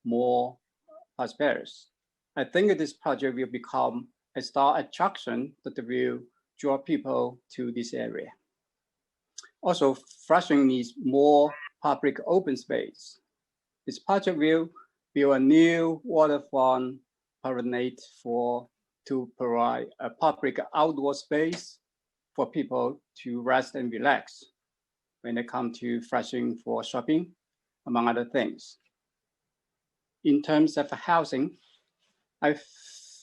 more prosperous. I think this project will become a star attraction that will draw people to this area. Also, Flushing needs more public open space. This project will build a new waterfront promenade to provide a public outdoor space for people to rest and relax when they come to Flushing for shopping, among other things. In terms of housing, I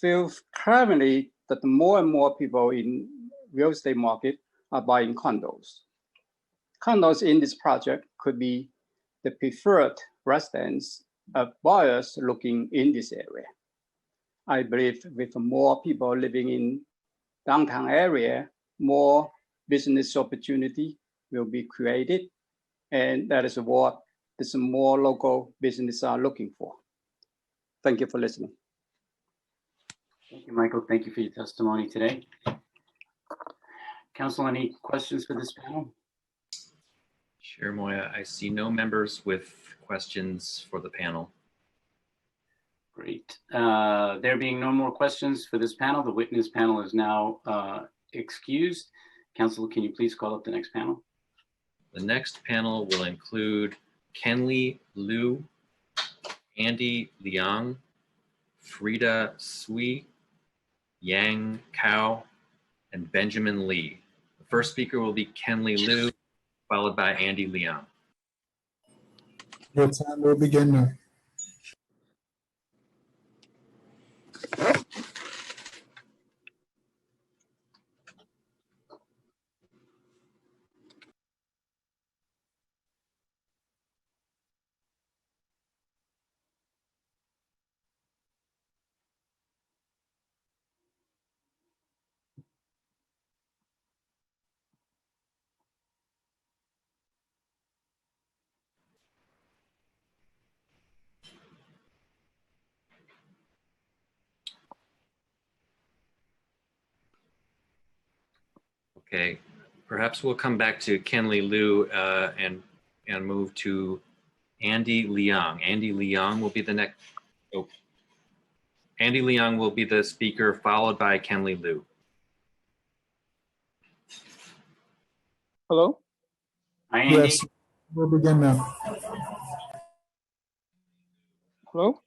feel currently that more and more people in real estate market are buying condos. Condos in this project could be the preferred residence of buyers looking in this area. I believe with more people living in downtown area, more business opportunity will be created, and that is what this more local business are looking for. Thank you for listening. Thank you, Michael. Thank you for your testimony today. Council, any questions for this panel? Chair Moya, I see no members with questions for the panel. Great. There being no more questions for this panel, the witness panel is now excused. Council, can you please call up the next panel? The next panel will include Kenley Liu, Andy Liang, Frida Sui, Yang Cao, and Benjamin Lee. The first speaker will be Kenley Liu, followed by Andy Liang. Your time will begin now. Okay, perhaps we'll come back to Kenley Liu and move to Andy Liang. Andy Liang will be the next. Oh, Andy Liang will be the speaker, followed by Kenley Liu. Hello? Hi, Andy. Yes, we'll begin now. Hello?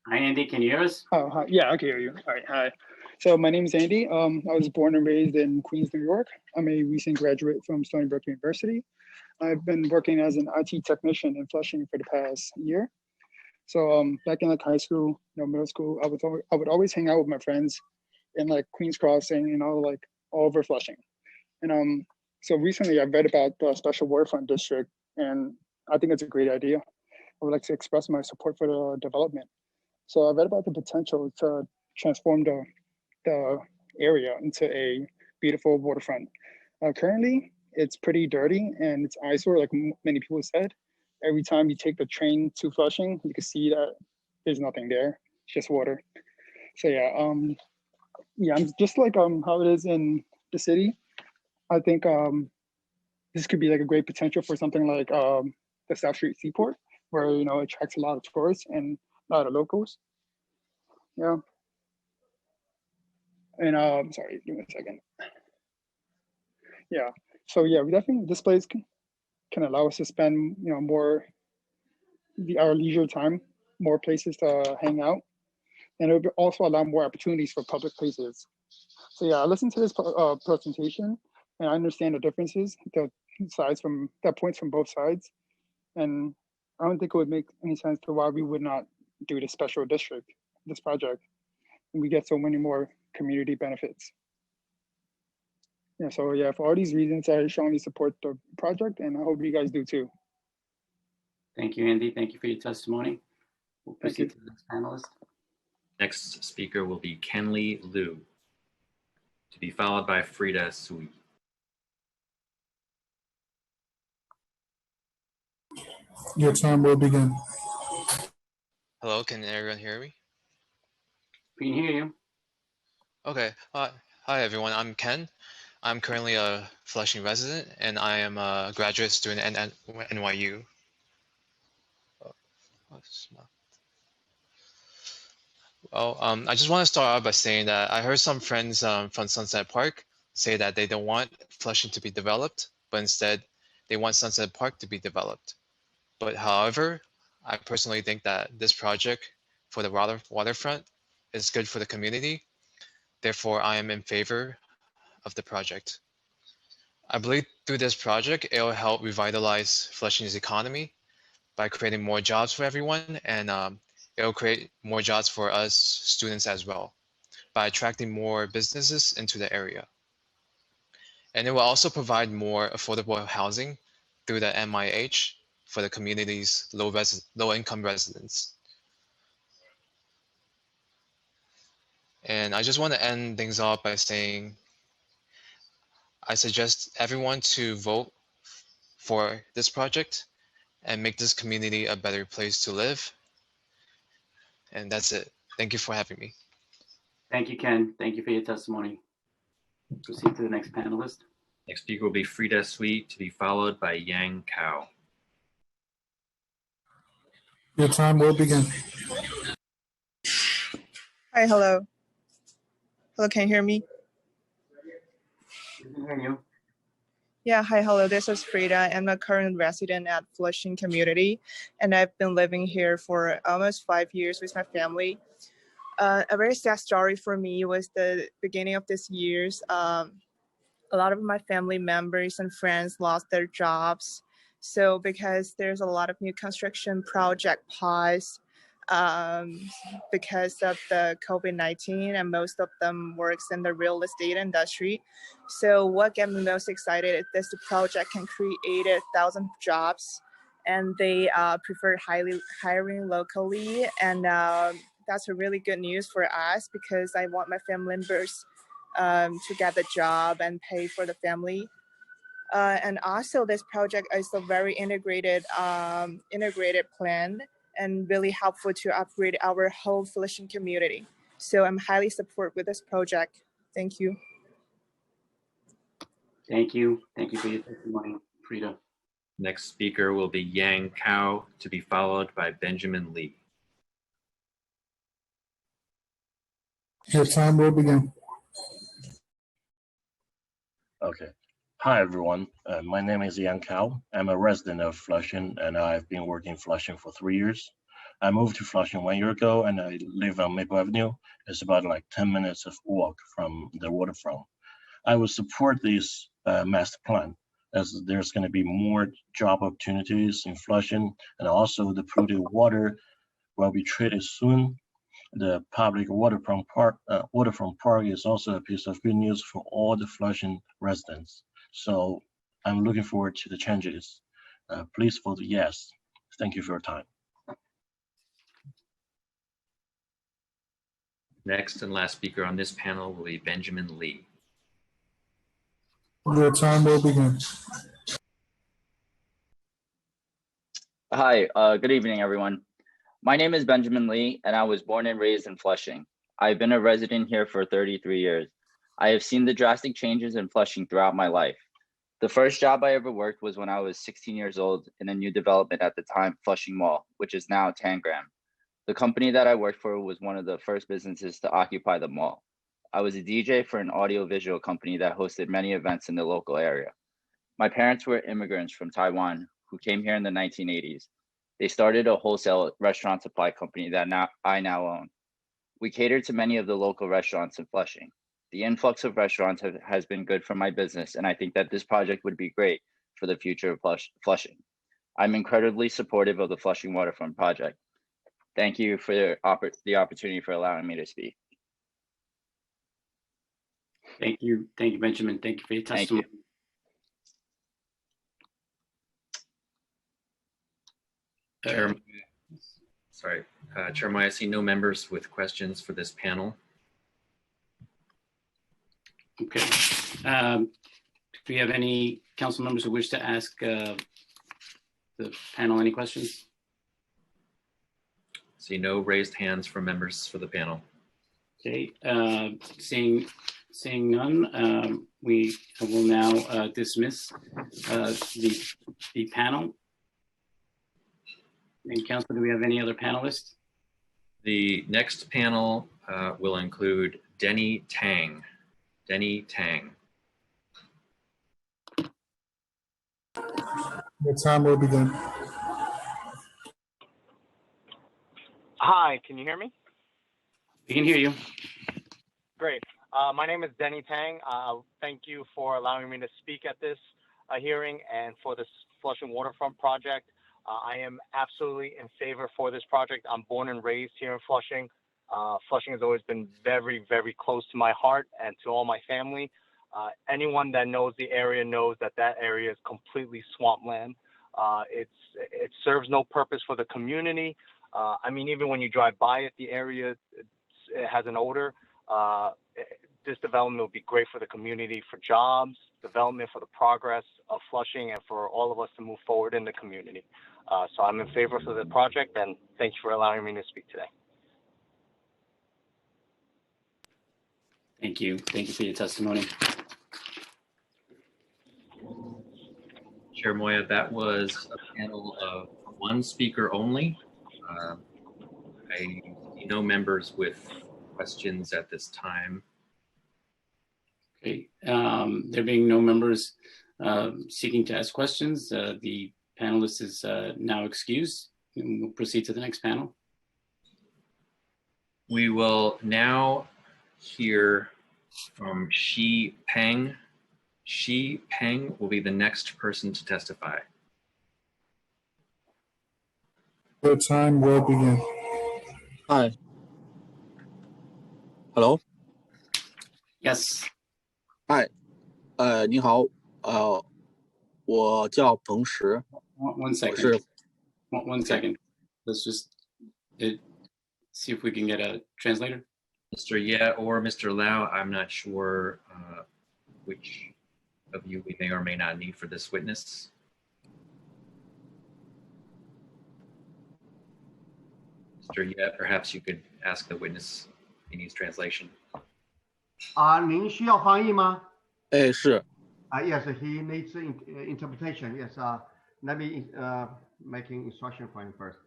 Hi, Andy. Can you hear us? Oh, hi. Yeah, I can hear you. All right, hi. So my name is Andy. I was born and raised in Queens, New York. I'm a recent graduate from Stony Brook University. I've been working as an IT technician in Flushing for the past year. So back in like high school, middle school, I would always hang out with my friends in like Queens Crossing and all over Flushing. And so recently I read about the Special Waterfront District, and I think it's a great idea. I would like to express my support for the development. So I read about the potential to transform the area into a beautiful waterfront. Currently, it's pretty dirty and it's eyesore, like many people said. Every time you take the train to Flushing, you can see that there's nothing there, it's just water. So yeah, I'm just like how it is in the city. I think this could be like a great potential for something like the South Street Seaport, where it attracts a lot of tourists and a lot of locals. Yeah. And sorry, give me a second. Yeah. So yeah, we definitely this place can allow us to spend more our leisure time, more places to hang out, and it would also allow more opportunities for public places. So yeah, I listened to this presentation, and I understand the differences, the points from both sides, and I don't think it would make any sense to why we would not do the special district, this project, and we get so many more community benefits. Yeah, so yeah, for all these reasons, I strongly support the project, and I hope you guys do too. Thank you, Andy. Thank you for your testimony. We'll proceed to the next panelist. Next speaker will be Kenley Liu, to be followed by Frida Sui. Your time will begin. Hello, can everyone hear me? We can hear you. Okay. Hi, everyone. I'm Ken. I'm currently a Flushing resident, and I am a graduate student at NYU. Well, I just want to start out by saying that I heard some friends from Sunset Park say that they don't want Flushing to be developed, but instead they want Sunset Park to be developed. But however, I personally think that this project for the waterfront is good for the community. Therefore, I am in favor of the project. I believe through this project, it will help revitalize Flushing's economy by creating more jobs for everyone, and it will create more jobs for us students as well by attracting more businesses into the area. And it will also provide more affordable housing through the MIH for the community's low-income residents. And I just want to end things off by saying, I suggest everyone to vote for this project and make this community a better place to live. And that's it. Thank you for having me. Thank you, Ken. Thank you for your testimony. Proceed to the next panelist. Next speaker will be Frida Sui, to be followed by Yang Cao. Your time will begin. Hi, hello. Hello, can you hear me? We can hear you. Yeah, hi, hello. This is Frida. I'm a current resident at Flushing Community, and I've been living here for almost 5 years with my family. A very sad story for me was the beginning of this year. A lot of my family members and friends lost their jobs. So because there's a lot of new construction project paused because of the COVID-19, and most of them works in the real estate industry. So what got me most excited is this project can create 1,000 jobs, and they prefer hiring locally, and that's a really good news for us because I want my family members to get the job and pay for the family. And also this project is a very integrated plan and really helpful to upgrade our whole Flushing community. So I'm highly supportive with this project. Thank you. Thank you. Thank you for your testimony, Frida. Next speaker will be Yang Cao, to be followed by Benjamin Lee. Your time will begin. Okay. Hi, everyone. My name is Yang Cao. I'm a resident of Flushing, and I've been working in Flushing for 3 years. I moved to Flushing 1 year ago, and I live on Maple Avenue. It's about like 10 minutes of walk from the waterfront. I will support this master plan, as there's going to be more job opportunities in Flushing, and also the polluted water will be treated soon. The public waterfront park is also a piece of good news for all the Flushing residents. So I'm looking forward to the changes. Please vote yes. Thank you for your time. Next and last speaker on this panel will be Benjamin Lee. Your time will begin. Hi, good evening, everyone. My name is Benjamin Lee, and I was born and raised in Flushing. I've been a resident here for 33 years. I have seen the drastic changes in Flushing throughout my life. The first job I ever worked was when I was 16 years old in a new development at the time, Flushing Mall, which is now Tangram. The company that I worked for was one of the first businesses to occupy the mall. I was a DJ for an audiovisual company that hosted many events in the local area. My parents were immigrants from Taiwan who came here in the 1980s. They started a wholesale restaurant supply company that I now own. We cater to many of the local restaurants in Flushing. The influx of restaurants has been good for my business, and I think that this project would be great for the future of Flushing. I'm incredibly supportive of the Flushing Waterfront project. Thank you for the opportunity for allowing me to speak. Thank you, Benjamin. Thank you for your testimony. Chairman, I see no members with questions for this panel. Okay. Do we have any council members who wish to ask the panel any questions? See no raised hands from members for the panel. Okay. Seeing none, we will now dismiss the panel. And council, do we have any other panelists? The next panel will include Denny Tang. Denny Tang. Your time will begin. Hi, can you hear me? We can hear you. Great. My name is Denny Tang. Thank you for allowing me to speak at this hearing and for this Flushing Waterfront project. I am absolutely in favor for this project. I'm born and raised here in Flushing. Flushing has always been very, very close to my heart and to all my family. Anyone that knows the area knows that that area is completely swampland. It serves no purpose for the community. I mean, even when you drive by it, the area it has an odor. This development will be great for the community, for jobs, development, for the progress of Flushing, and for all of us to move forward in the community. So I'm in favor for the project, and thank you for allowing me to speak today. Thank you. Thank you for your testimony. Chair Moya, that was a panel of one speaker only. I see no members with questions at this time. Okay. There being no members seeking to ask questions, the panelist is now excused. And we'll proceed to the next panel. We will now hear from Shi Peng. Shi Peng will be the next person to testify. Your time will begin. Hi. Hello. Yes. Hi. 你好。我叫彭石。One second. One second. Let's just see if we can get a translator. Mr. Ye or Mr. Lau, I'm not sure which of you we may or may not need for this witness. Mr. Ye, perhaps you could ask the witness if he needs translation. 您需要翻译吗？是。Yes, he needs interpretation. Yes, let me making instruction for him first.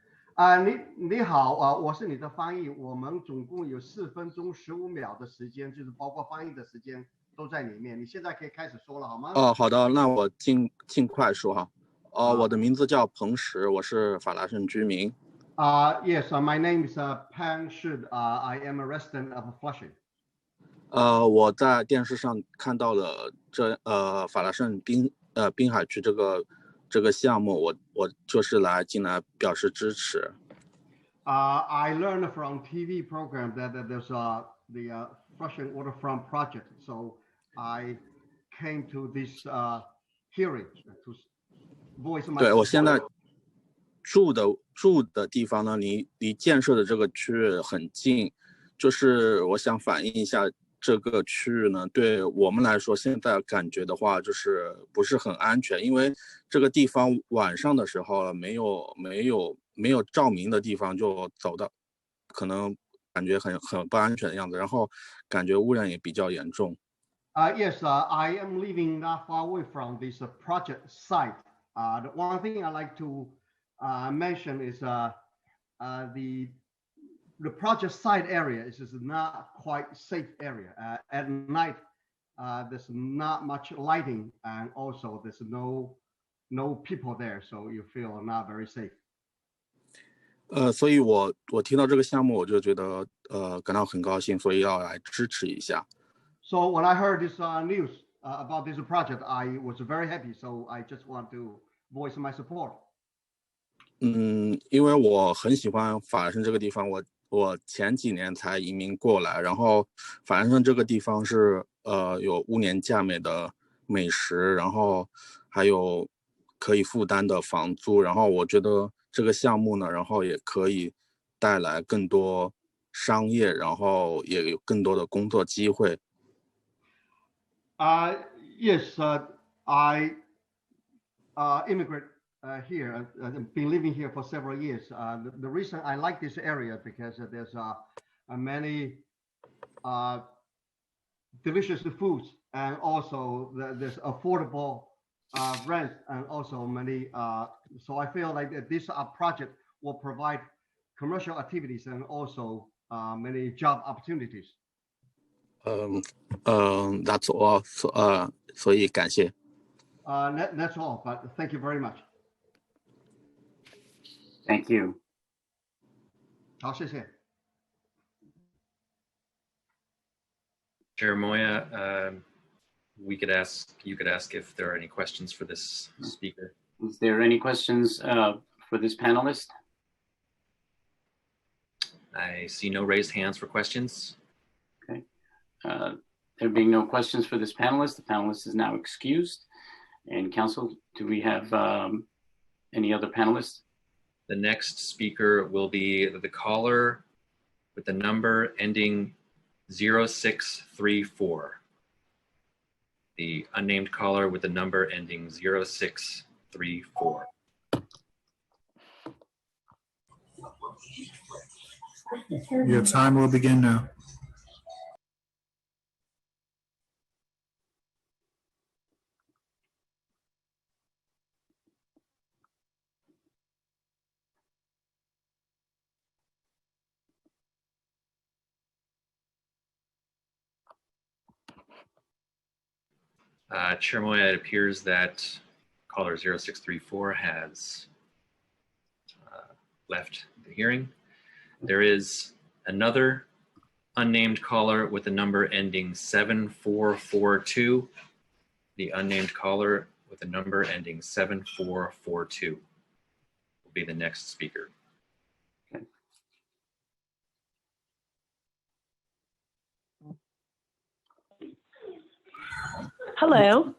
你好我是你的翻译，我们总共有4分钟15秒的时间，就是包括翻译的时间都在里面。你现在可以开始说了，好吗？好的，那我尽快说哈。我的名字叫彭石，我是法拉盛居民。Yes, my name is Pan Shud. I am a resident of Flushing. 我在电视上看到了法拉盛滨海区这个项目，我就是进来表示支持。I learned from TV program that there's the Flushing Waterfront project, so I came to this hearing to voice my. 对，我现在住的地方呢，离建设的这个区域很近，就是我想反映一下这个区域呢，对我们来说，现在感觉的话就是不是很安全，因为这个地方晚上的时候没有照明的地方就走到，可能感觉很不安全的样子，然后感觉污染也比较严重。Yes, I am living not far away from this project site. The one thing I like to mention is the project site area is not quite safe area. At night, there's not much lighting, and also there's no people there, so you feel not very safe. 所以我听到这个项目，我就觉得感到很高兴，所以要来支持一下。So when I heard this news about this project, I was very happy. So I just want to voice my support. 因为我很喜欢法拉盛这个地方，我前几年才移民过来，然后法拉盛这个地方是有5年价美的美食，然后还有可以负担的房租，然后我觉得这个项目呢，然后也可以带来更多商业，然后也有更多的工作机会。Yes, I immigrate here. I've been living here for several years. The reason I like this area because there's many delicious foods, and also there's affordable rent, and also many. So I feel like this project will provide commercial activities and also many job opportunities. That's all. 所以感谢。That's all, but thank you very much. Thank you. 好，谢谢。Chair Moya, you could ask if there are any questions for this speaker. Is there any questions for this panelist? I see no raised hands for questions. Okay. There being no questions for this panelist, the panelist is now excused. And council, do we have any other panelists? The next speaker will be the caller with the number ending 0634. The unnamed caller with the number ending 0634. Your time will begin now. Chair Moya, it appears that caller 0634 has left the hearing. There is another unnamed caller with the number ending 7442. The unnamed caller with the number ending 7442 will be the next speaker. Okay. Hello.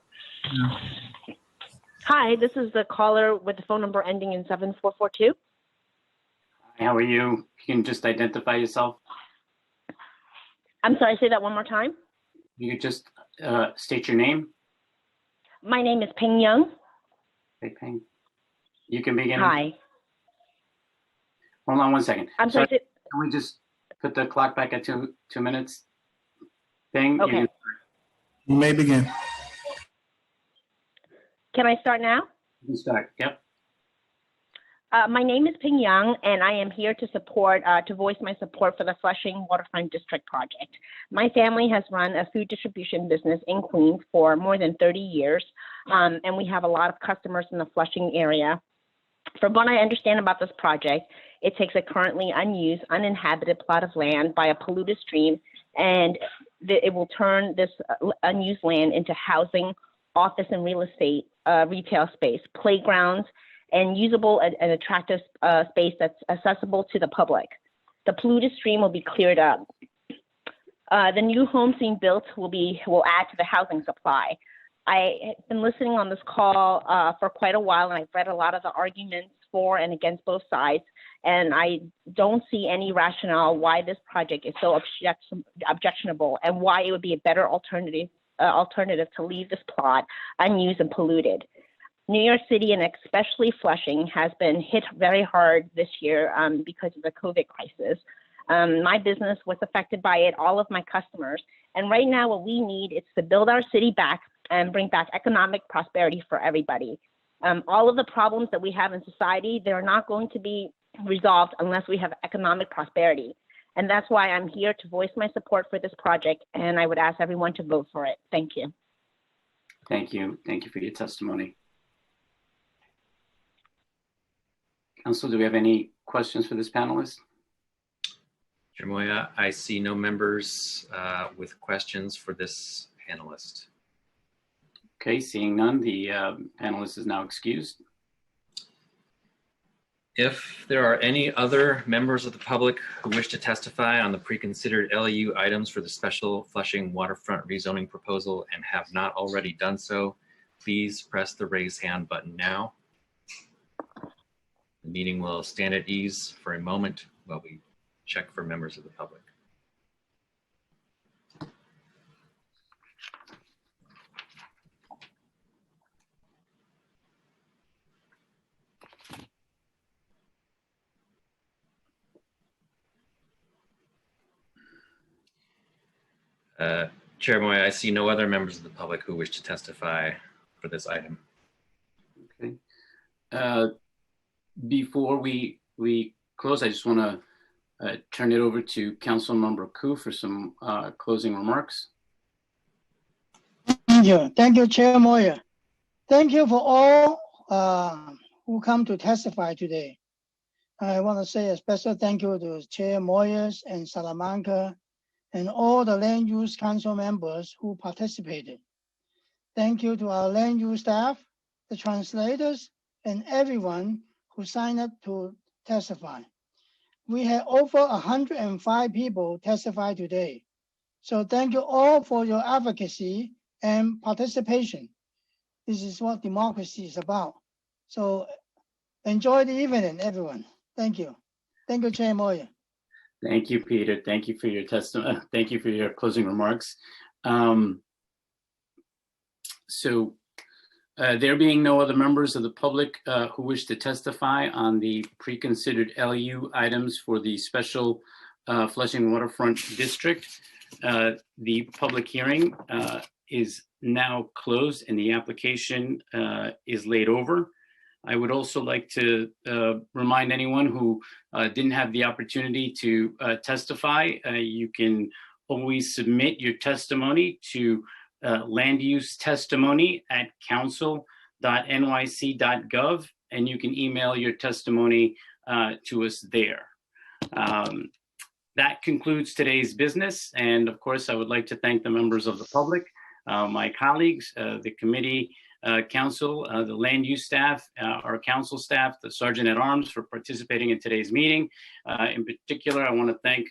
Hi, this is the caller with the phone number ending in 7442. How are you? You can just identify yourself. I'm sorry, say that one more time. You could just state your name. My name is Ping Young. Okay, Ping. You can begin. Hi. Hold on one second. I'm sorry. Can we just put the clock back at two minutes? Ping. Okay. You may begin. Can I start now? You can start. Yep. My name is Ping Yang, and I am here to voice my support for the Flushing Waterfront District project. My family has run a food distribution business in Queens for more than 30 years, and we have a lot of customers in the Flushing area. From what I understand about this project, it takes a currently unused, uninhabited plot of land by a polluted stream, and it will turn this unused land into housing, office and real estate, retail space, playgrounds, and usable and attractive space that's accessible to the public. The polluted stream will be cleared up. The new homes being built will add to the housing supply. I have been listening on this call for quite a while, and I've read a lot of the arguments for and against both sides, and I don't see any rationale why this project is so objectionable and why it would be a better alternative to leave this plot unused and polluted. New York City, and especially Flushing, has been hit very hard this year because of the COVID crisis. My business was affected by it, all of my customers. And right now what we need is to build our city back and bring back economic prosperity for everybody. All of the problems that we have in society, they're not going to be resolved unless we have economic prosperity. And that's why I'm here to voice my support for this project, and I would ask everyone to vote for it. Thank you. Thank you. Thank you for your testimony. Council, do we have any questions for this panelist? Chair Moya, I see no members with questions for this panelist. Okay, seeing none, the panelist is now excused. If there are any other members of the public who wish to testify on the pre-considered LEU items for the special Flushing Waterfront rezoning proposal and have not already done so, please press the raise hand button now. The meeting will stand at ease for a moment while we check for members of the public. Chair Moy, I see no other members of the public who wish to testify for this item. Okay. Before we close, I just want to turn it over to Councilmember Koo for some closing remarks. Thank you, Chair Moyer. Thank you for all who come to testify today. I want to say a special thank you to Chair Moyers and Salamanca and all the Land Use Council members who participated. Thank you to our land use staff, the translators, and everyone who signed up to testify. We had over 105 people testify today. So thank you all for your advocacy and participation. This is what democracy is about. So enjoy the evening, everyone. Thank you. Thank you, Chair Moyer. Thank you, Peter. Thank you for your testimony. Thank you for your closing remarks. There being no other members of the public who wish to testify on the pre-considered LEU items for the special Flushing Waterfront District, the public hearing is now closed and the application is laid over. I would also like to remind anyone who didn't have the opportunity to testify, you can always submit your testimony to landusetestimony@council.nyc.gov, and you can email your testimony to us there. That concludes today's business. And of course, I would like to thank the members of the public, my colleagues, the committee, council, the land use staff, our council staff, the Sergeant at Arms for participating in today's meeting. In particular, I want to thank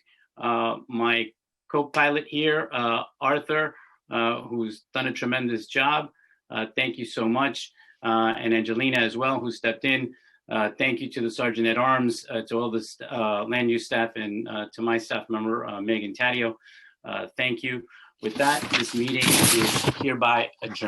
my co-pilot here, Arthur, who's done a tremendous job. Thank you so much. And Angelina as well, who stepped in. Thank you to the Sergeant at Arms, to all the land use staff, and to my staff member, Megan Taddeo. Thank you. With that, this meeting is hereby adjourned.